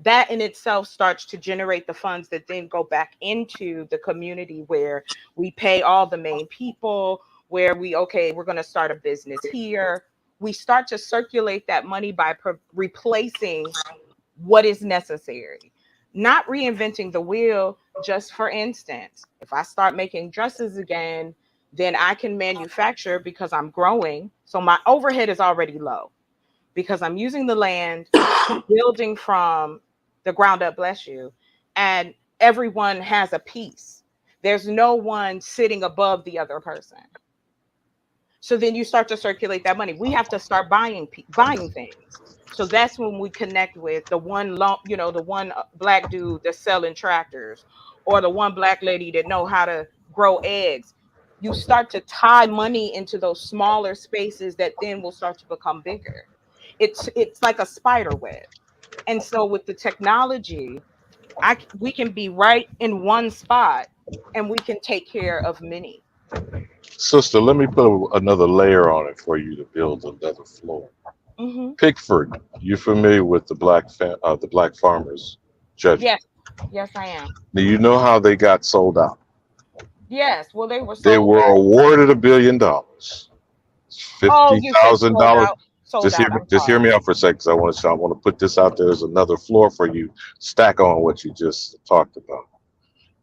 that in itself starts to generate the funds that then go back into the community, where we pay all the main people, where we're going to start a business here. We start to circulate that money by replacing what is necessary, not reinventing the wheel. Just for instance, if I start making dresses again, then I can manufacture because I'm growing. So my overhead is already low because I'm using the land, building from the ground up, bless you. And everyone has a piece. There's no one sitting above the other person. So then you start to circulate that money. We have to start buying things. So that's when we connect with the one the one black dude that's selling tractors, or the one black lady that know how to grow eggs. You start to tie money into those smaller spaces that then will start to become bigger. It's like a spider web. And so with the technology, we can be right in one spot and we can take care of many. Sister, let me put another layer on it for you to build another floor. Mm-hmm. Pickford, you familiar with the the Black Farmers Judgment? Yes, I am. Do you know how they got sold out? Yes, well, they were They sold were out. awarded $1 billion, Oh, you said sold $50,000. out. Sold out. I'm Just hear sorry. me out for a second, because I want to put this out there as another floor for you. Stack on what you just talked about.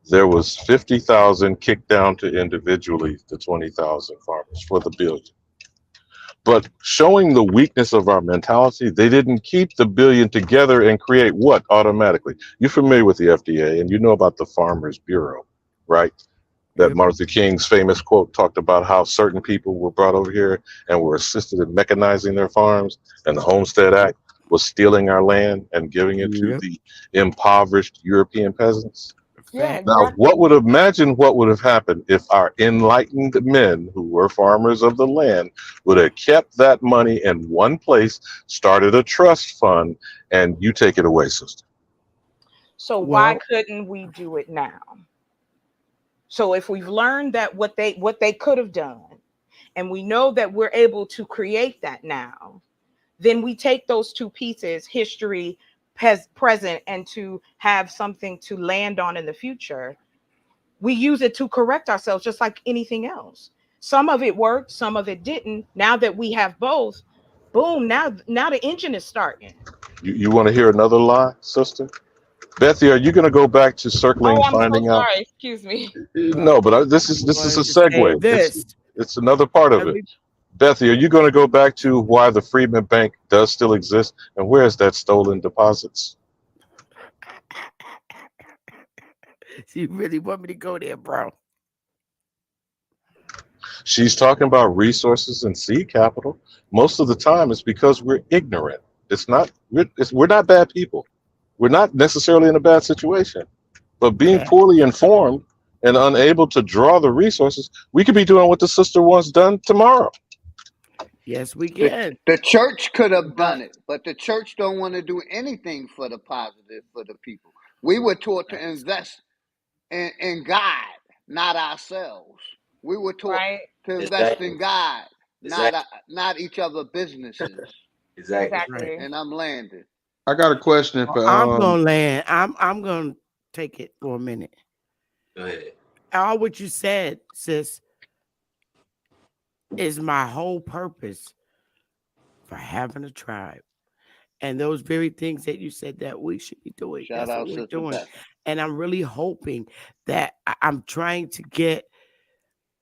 There was 50,000 kicked down to individually the 20,000 farmers for the $1 billion. But showing the weakness of our mentality, they didn't keep the $1 billion together and create what automatically? You're familiar with the FDA, and you know about the Farmers Bureau, right? That Yep. Martin Luther King's famous quote talked about how certain people were brought over here and were assisted in mechanizing their farms, and the Homestead Act was stealing our land and giving it to Yep. the impoverished European peasants. Yeah, Fact. Now, exactly. what would have happened if our enlightened men who were farmers of the land would have kept that money in one place, started a trust fund, and you take it away, sister? So why Well, couldn't we do it now? So if we've learned that what they could have done, and we know that we're able to create that now, then we take those two pieces, history, present, and to have something to land on in the future. We use it to correct ourselves, just like anything else. Some of it worked, some of it didn't. Now that we have both, boom, now the engine is starting. You want to hear another lie, sister? Bethy, are you going to go back to Oh, circling, I'm so finding out? sorry. Excuse me. No, but this is going a to say segue. this. It's another part of Let it. me Bethy, are you going to go back to why the Freedmen Bank does still exist, and where is that stolen deposits? you really want me to go there, bro? She's talking about resources and seed capital. Most of the time, it's because we're ignorant. We're not bad people. We're not necessarily in a bad situation, but being Fact. poorly informed and unable to draw the resources, we could be doing what the sister wants done tomorrow. Yes, we The, can. the church could have done it, but the church don't want to do anything for the positive for the people. We were taught to invest in God, not ourselves. We were taught Right? to invest Exactly. in God, Exactly. not each other businesses. Exactly. Right. Exactly. And I'm landed. I got a question Well, for I'm gonna land. I'm gonna take it for a minute. Go ahead. All what you said, sis, is my whole purpose for having a tribe. And those very things that you said that we should be doing, Shout that's what out, we're Sister doing. Beth. And I'm really hoping that I'm trying to get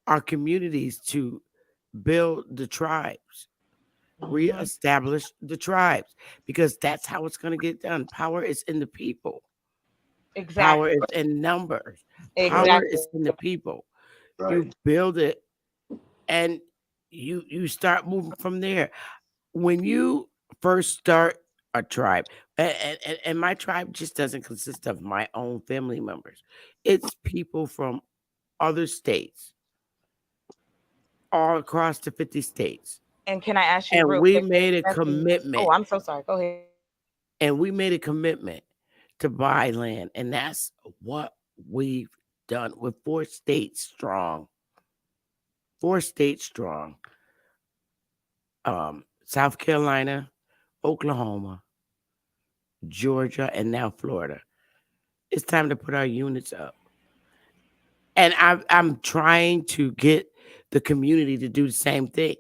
our communities to build the tribes, reestablish the tribes, because that's how it's going to get done. Power is in the people. Power Exactly. is in numbers. Power Exactly. is in the people. Right. You build it and you start moving from there. When you first start a tribe, and my tribe just doesn't consist of my own family members. It's people from other states, all across the 50 states. And can I ask you And real we quick, made a Bessie? Oh, commitment. I'm so sorry. Go ahead. And we made a commitment to buy land. And that's what we've done with 4 states strong. 4 states strong. South Carolina, Oklahoma, Georgia, and now Florida. It's time to put our units up. And I'm trying to get the community to do the same thing.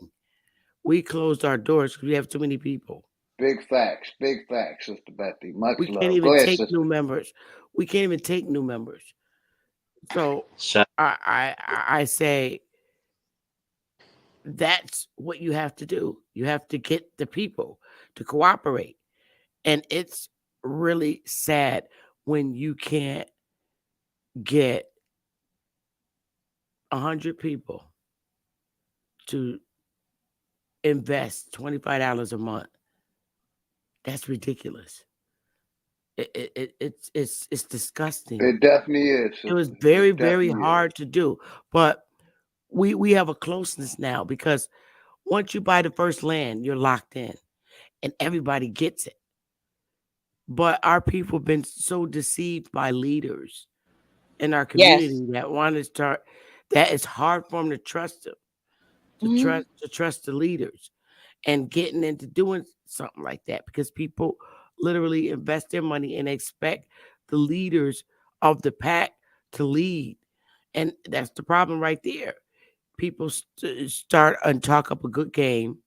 We closed our doors because we have too many people. Big facts, Sister Betty. Much We can't love. Go even ahead, take sister. new members. We can't even take new members. So Shout I say that's what you have to do. You have to get the people to cooperate. And it's really sad when you can't get 100 people to invest $25 a month. That's ridiculous. It's disgusting. It definitely is. It was sister. very, It very definitely hard is. to do. But we have a closeness now because once you buy the first land, you're locked in and everybody gets it. But our people have been so deceived by leaders in our Yes. community that want to start, that it's hard for them to trust them, Mhm. to trust the leaders and getting into doing something like that because people literally invest their money and expect the leaders of the pack to lead. And that's the problem right there. People start and talk up a good game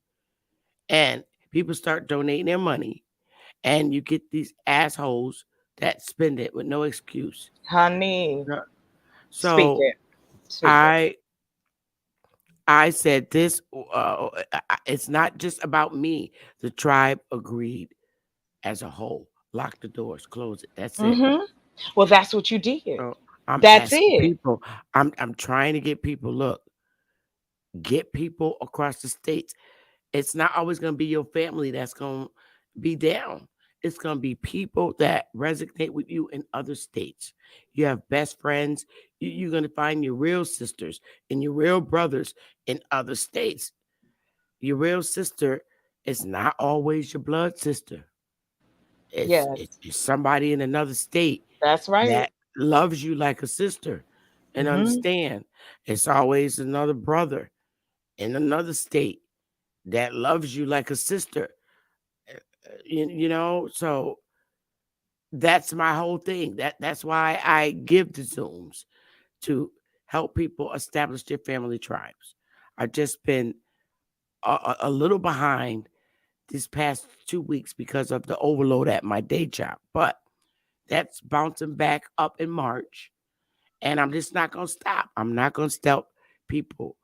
and people start donating their money and you get these assholes that spend it with no excuse. Honey, speak So it. Speak it. I said this. It's not just about me. The tribe agreed as a whole. Lock the doors, close it. That's it. Mm-hmm. Well, that's what you did. So I'm That's asking it. people. I'm trying to get people. Look, get people across the states. It's not always going to be your family that's going to be down. It's going to be people that resonate with you in other states. You have best friends. You're going to find your real sisters and your real brothers in other states. Your real sister is not always your blood sister. Yes, It's somebody in another state that's right. that loves you like a sister and Mm-hmm. understand. It's always another brother in another state that loves you like a sister. You know, so that's my whole thing. That's why I give the Zooms to help people establish their family tribes. I've just been a little behind this past 2 weeks because of the overload at my day job, but that's bouncing back up in March, and I'm just not going to stop. I'm not going to stop people.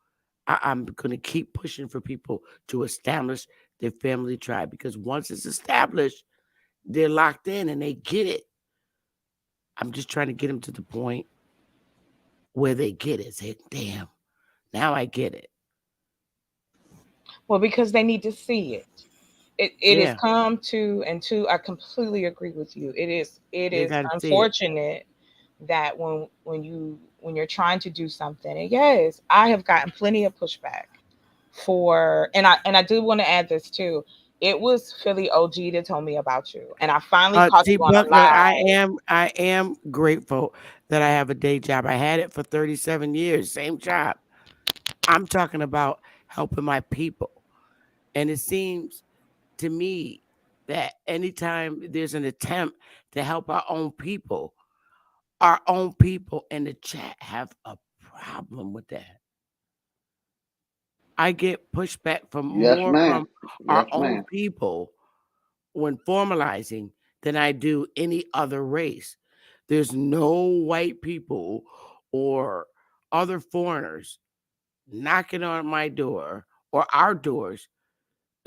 I'm going to keep pushing for people to establish their family tribe because once it's established, they're locked in and they get it. I'm just trying to get them to the point where they get it. Say, damn, now I get it. Well, because they need to see it. It Yeah. has come to, and to, I completely agree with you. It is They gotta see it. unfortunate that when you're trying to do something, and yes, I have gotten plenty of pushback for, and I do want to add this too. It was Philly OG that told me about you, and I finally caught See, you on a Buckner, live. I am grateful that I have a day job. I had it for 37 years, same job. I'm talking about helping my people. And it seems to me that anytime there's an attempt to help our own people in the chat have a problem with that. I get pushback from Yes, more ma'am. from our Yes, own ma'am. people when formalizing than I do any other race. There's no white people or other foreigners knocking on my door or our doors,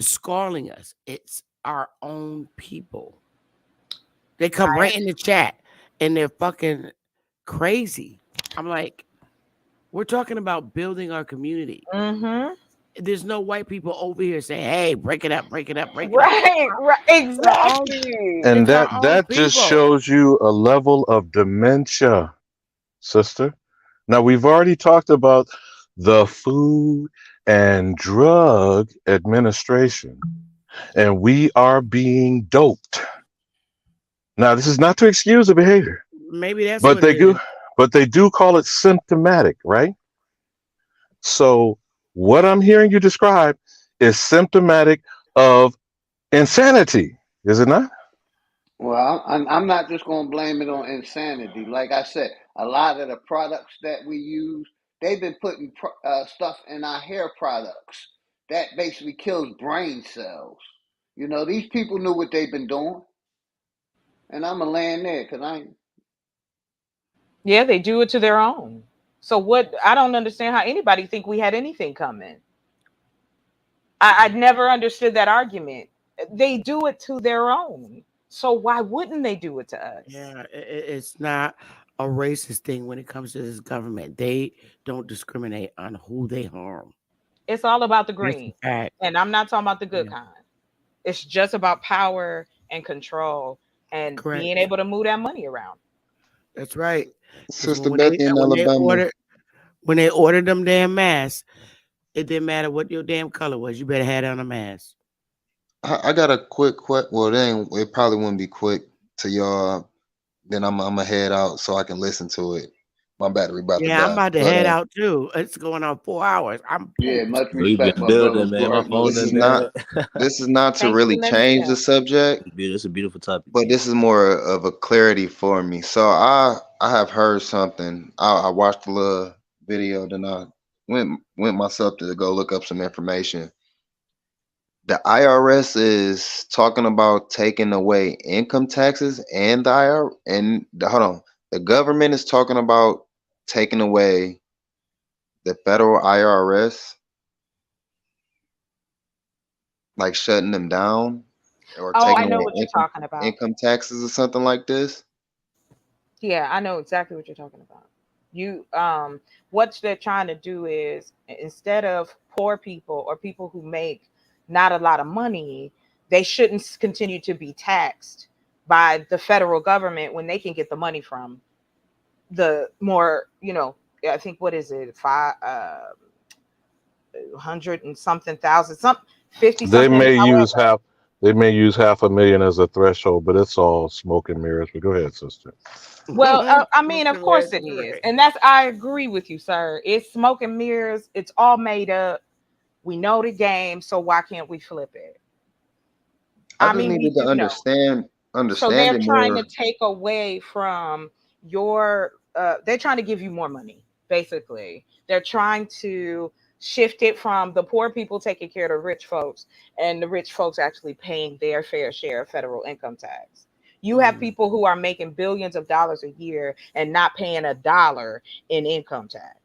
scolding us. It's our own people. They come right in the chat and they're fucking crazy. I'm like, we're talking about building our community. Mm-hmm. There's no white people over here saying, hey, break it up, break it up, break it Right, up. right, exactly. And It's our that own that just people. shows you a level of dementia, sister. Now we've already talked about the Food and Drug Administration, and we are being doped. Now this is not to excuse the behavior, Maybe that's but what they it do, is. but they do call it symptomatic, right? So what I'm hearing you describe is symptomatic of insanity, is it not? Well, I'm not just going to blame it on insanity. Like I said, a lot of the products that we use, they've been putting stuff in our hair products that basically kills brain cells. You know, these people knew what they've been doing, and I'm going to land there because I ain't. Yeah, they do it to their own. So what? I don't understand how anybody think we had anything coming. I never understood that argument. They do it to their own. So why wouldn't they do it to us? Yeah, it's not a racist thing when it comes to this government. They don't discriminate on who they harm. It's all about the That's a green. fact. And I'm not talking about the good Yeah, kind. It's just about power and control and correct. being able to move that money around. That's right. Because Sister Bethy in Alabama. when they ordered them damn masks, it didn't matter what your damn color was. You better have on a mask. I got a quick well, it probably wouldn't be quick to y'all. Then I'm gonna head out so I can listen to it. My battery about to Yeah, I'm die. about to But head out too. It's going on 4 hours. I'm Yeah, pooped. much We respect, been my brother. building, man. My Glory, phone this glory. is done not died. this is not to Thanks for really letting me change the know. subject, It's a beautiful topic, but man. this is more of a clarity for me. So I have heard something. I watched a little video, then I went myself to go look up some information. The IRS is talking about taking away income taxes, and hold on, the government is talking about taking away the federal IRS, like shutting them down or Oh, taking I know away what you're talking about. income taxes or something like this. Yeah, I know exactly what you're talking about. You what they're trying to do is, instead of poor people or people who make not a lot of money, they shouldn't continue to be taxed by the federal government when they can get the money from the more, I think, what is it, 500 and something thousand, some 50 They something, may use however. half. They may use 500,000 as a threshold, but it's all smoke and mirrors. But go ahead, sister. Well, I mean, of Smoking course mirrors, it is. right. And I agree with you, sir. It's smoke and mirrors. It's all made up. We know the game, so why can't we flip it? I I just mean, we needed to do know. So understand they're it trying to more. take away from your, they're trying to give you more money, basically. They're trying to shift it from the poor people taking care of the rich folks and the rich folks actually paying their fair share of federal income tax. You have people who are making billions of dollars a year and not paying a dollar in income tax.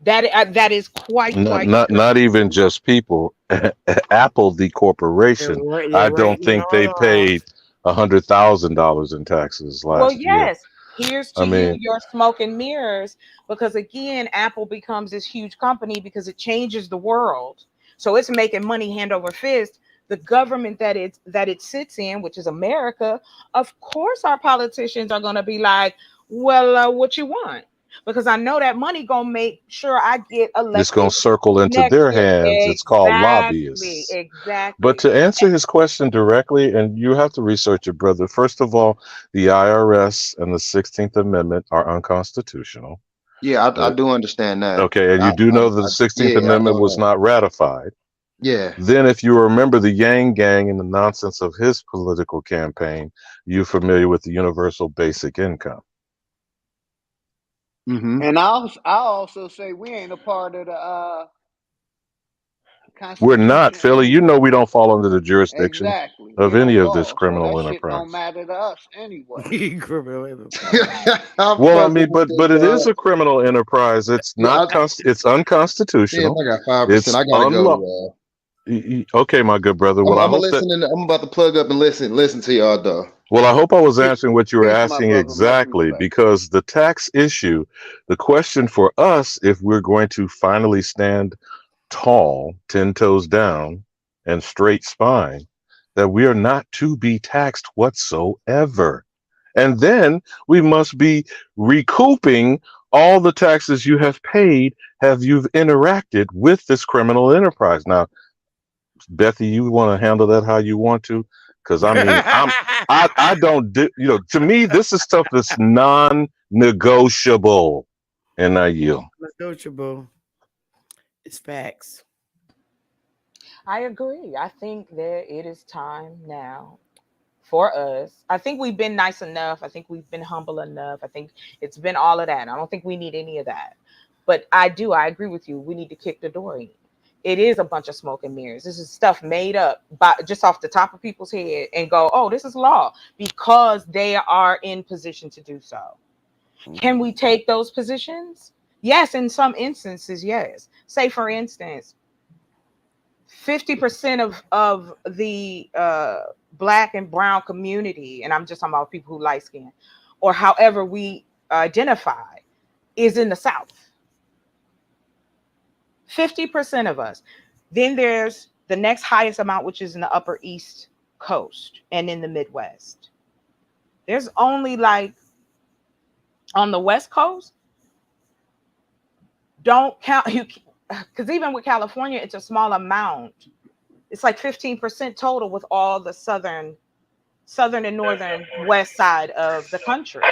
That is quite Not crazy. even just people. Apple, the corporation. They're I don't writing it think they all off. paid $100,000 in taxes Well, last year. yes. Here's I to you, mean, your smoke and mirrors, because again, Apple becomes this huge company because it changes the world. So it's making money hand over fist. The government that it sits in, which is America, of course, our politicians are going to be like, "Well, what you want?" Because I know that money gonna make sure I get it's going elected to circle into next their year. hands. It's called Exactly, lobbyists. But exactly. to answer his question directly, and you have to research it, brother. First of all, the IRS and the 16th Amendment are unconstitutional. Yeah, I do understand that. Okay, and you do know that the 16th Yeah, I Amendment know was that. not ratified. Yeah. Then, if you remember the Yang Gang and the nonsense of his political campaign, you're familiar with the universal basic income. Mm-hmm. And I'll also say we ain't a part of the We're not, Constitution Philly. You know anyway. we don't fall under the jurisdiction Exactly. of We any don't of this fall, so criminal that shit don't enterprise. matter to us anyway. Criminal enterprise. I'm Well, I fucking mean, with but this, it is dog. a criminal enterprise. It's Yeah, not it's damn, unconstitutional. I got 5%. It's I gotta go, unlawful. y'all. Okay, my good brother. I'm, Well, I I'm gonna hope that. listen. I'm about to plug up and listen to y'all, though. Well, I hope I was answering what you were Peace, my asking brother. Much exactly, respect. because the tax issue, the question for us, if we're going to finally stand tall, 10 toes down, and straight spine, that we are not to be taxed whatsoever. And then we must be recouping all the taxes you have paid, have you've interacted with this criminal enterprise. Now, Bethy, you want to handle that how you want to? Because I mean, I don't do, to me, this is stuff that's non-negotiable. And I yield. Negotiable. It's facts. I agree. I think that it is time now for us. I think we've been nice enough. I think we've been humble enough. I think it's been all of that. I don't think we need any of that. But I agree with you. We need to kick the door in. It is a bunch of smoke and mirrors. This is stuff made up by just off the top of people's head and go, oh, this is law, because they are in position to do so. Can we take those positions? Yes, in some instances, yes. Say, for instance, 50% of the Black and brown community, and I'm just talking about people who light skin, or however we identify, is in the South. 50% of us. Then there's the next highest amount, which is in the Upper East Coast and in the Midwest. There's only like on the West Coast, don't count you, because even with California, it's a small amount. It's like 15% total with all the southern and northern west side of the country.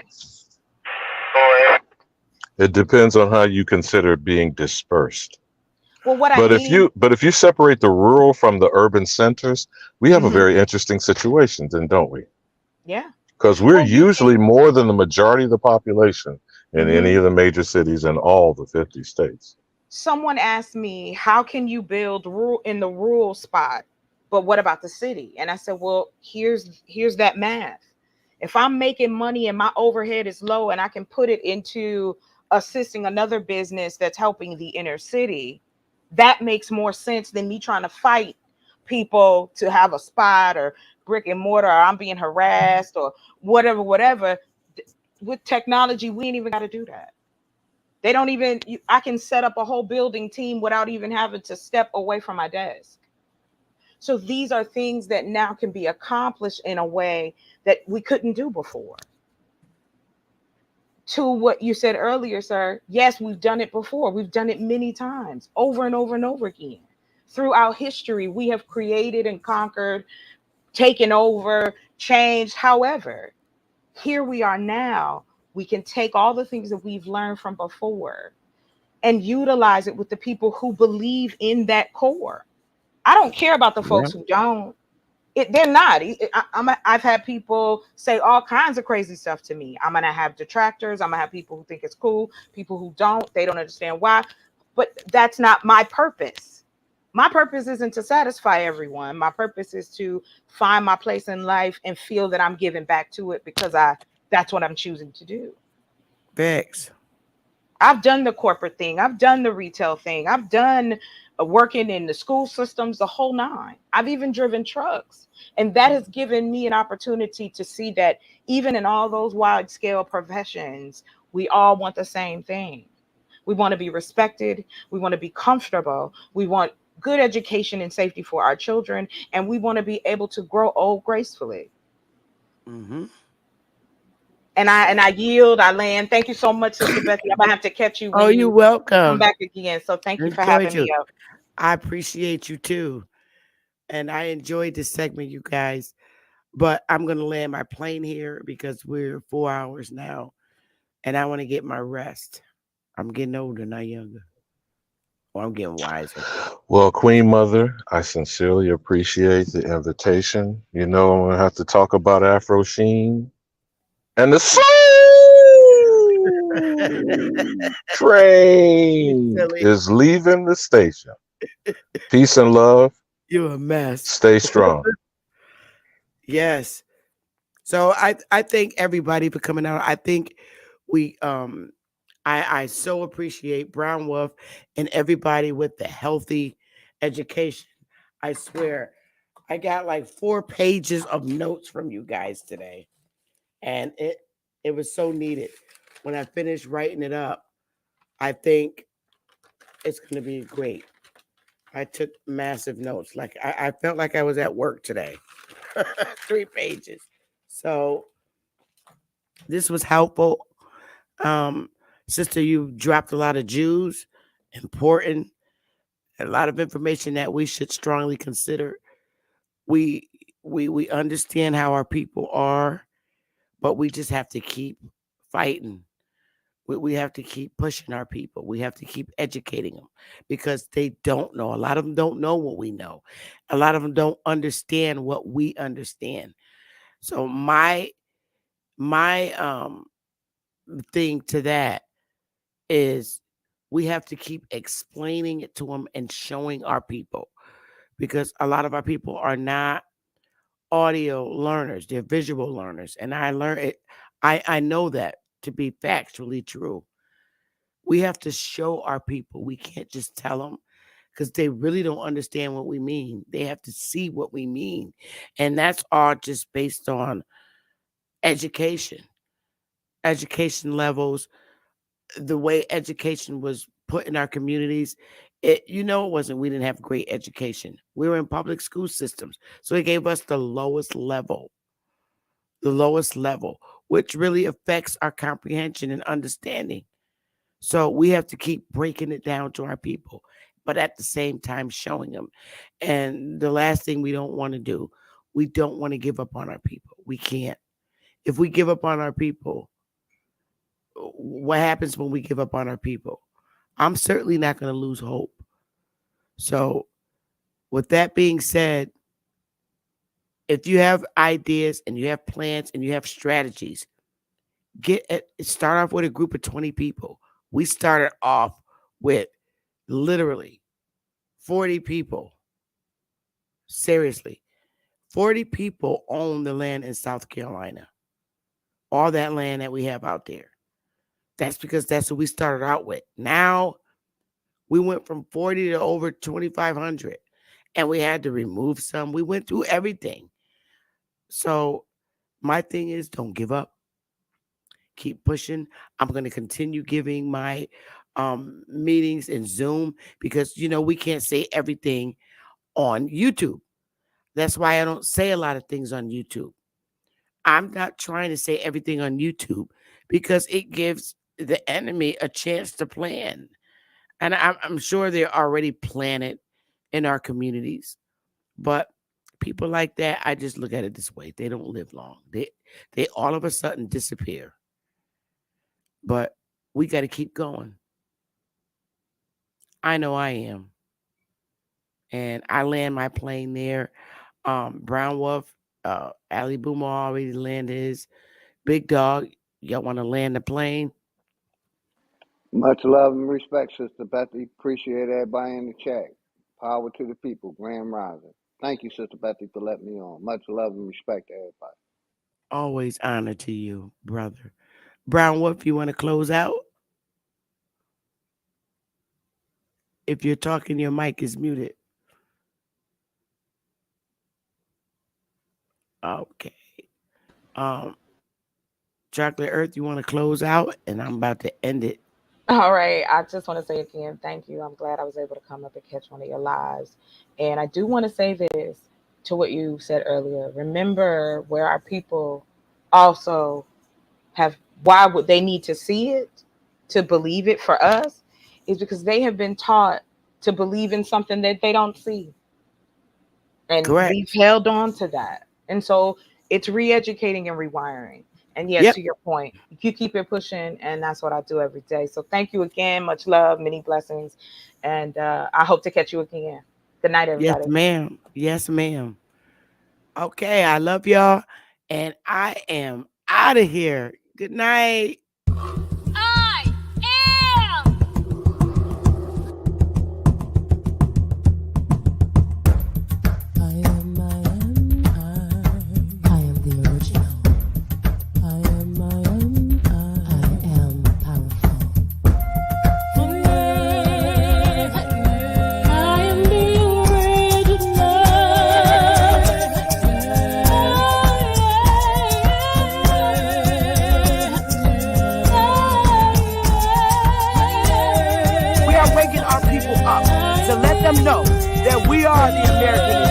It depends on how you consider being dispersed. Well, But if you separate the rural from the urban centers, we have a very interesting situation, then, don't we? Yeah. Because we're usually more than the majority of the population in any of the major cities in all the 50 states. Someone asked me, how can you build rural in the rural spot, but what about the city? And I said, well, here's that math. If I'm making money and my overhead is low and I can put it into assisting another business that's helping the inner city, that makes more sense than me trying to fight people to have a spot or brick and mortar, or I'm being harassed or whatever. With technology, we ain't even got to do that. They don't even, I can set up a whole building team without even having to step away from my desk. So these are things that now can be accomplished in a way that we couldn't do before. To what you said earlier, sir, yes, we've done it before. We've done it many times, over and over and over again. Throughout history, we have created and conquered, taken over, changed. However, here we are now. We can take all the things that we've learned from before and utilize it with the people who believe in that core. I don't care about the folks who don't. They're not. I've had people say all kinds of crazy stuff to me. I'm going to have detractors. I'm going to have people who think it's cool, people who don't. They don't understand why. But that's not my purpose. My purpose isn't to satisfy everyone. My purpose is to find my place in life and feel that I'm giving back to it because that's what I'm choosing to do. Thanks. I've done the corporate thing. I've done the retail thing. I've done working in the school systems, the whole nine. I've even driven trucks. And that has given me an opportunity to see that even in all those wide scale professions, we all want the same thing. We want to be respected. We want to be comfortable. We want good education and safety for our children. And we want to be able to grow old gracefully. And I yield, I land. Thank you so much, Sister Betsy. I'm gonna have to catch you. Oh, you're welcome. Come back again. So thank you for having me up. I appreciate you too. And I enjoyed this segment, you guys. But I'm gonna land my plane here because we're 4 hours now. And I want to get my rest. I'm getting older, not younger. Or I'm getting wiser. Well, Queen Mother, I sincerely appreciate the invitation. You know, I'm gonna have to talk about Afro Sheen. And the soul train is leaving the station. Peace and love. You're a mess. Stay strong. Yes. So I thank everybody for coming out. I think we I so appreciate Brown Wolf and everybody with the healthy education. I swear, I got like 4 pages of notes from you guys today. And it was so needed. When I finished writing it up, I think it's going to be great. I took massive notes. Like I felt like I was at work today. 3 pages. So this was helpful. Sister, you dropped a lot of Jews, important, a lot of information that we should strongly consider. We understand how our people are. But we just have to keep fighting. We have to keep pushing our people. We have to keep educating them because they don't know. A lot of them don't know what we know. A lot of them don't understand what we understand. So my thing to that is we have to keep explaining it to them and showing our people, because a lot of our people are not audio learners, they're visual learners, and I learn it. I know that to be factually true. We have to show our people. We can't just tell them, because they really don't understand what we mean. They have to see what we mean, and that's all just based on education levels, the way education was put in our communities. It wasn't, we didn't have great education. We were in public school systems, so it gave us the lowest level, which really affects our comprehension and understanding. So we have to keep breaking it down to our people, but at the same time showing them. And the last thing we don't want to do, we don't want to give up on our people. We can't. If we give up on our people, what happens when we give up on our people? I'm certainly not going to lose hope. So with that being said, if you have ideas and you have plans and you have strategies, start off with a group of 20 people. We started off with literally 40 people. Seriously, 40 people own the land in South Carolina. All that land that we have out there. That's because that's what we started out with. Now we went from 40 to over 2,500, and we had to remove some. We went through everything. So my thing is, don't give up. Keep pushing. I'm going to continue giving my meetings in Zoom, because, we can't say everything on YouTube. That's why I don't say a lot of things on YouTube. I'm not trying to say everything on YouTube, because it gives the enemy a chance to plan. And I'm sure they're already planning in our communities. But people like that, I just look at it this way. They don't live long. They all of a sudden disappear. But we got to keep going. I know I am. And I land my plane there. Brown Wolf, Ali Boomer already landed his. Big Dog, y'all want to land the plane? Much love and respect, Sister Bethy. Appreciate everybody in the chat. Power to the people. Grand Rising. Thank you, Sister Bethy, for letting me on. Much love and respect to everybody. Always honor to you, brother. Brown Wolf, you want to close out? If you're talking, your mic is muted. Okay. Chocolate Earth, you want to close out? And I'm about to end it. All right. I just want to say again, thank you. I'm glad I was able to come up and catch one of your lives. And I do want to say this to what you said earlier. Remember where our people also have, why would they need to see it to believe it for us, is because they have been taught to believe in something that they don't see. And Correct. We've held on to that. And so it's re-educating and rewiring. And yes, to your point, you keep it pushing, and that's what I do every day. So thank you again. Much love, many blessings. And I hope to catch you again. Good night, everybody. Yes, ma'am. Yes, ma'am. Okay, I love y'all. And I am out of here. Good night. Know that we are the American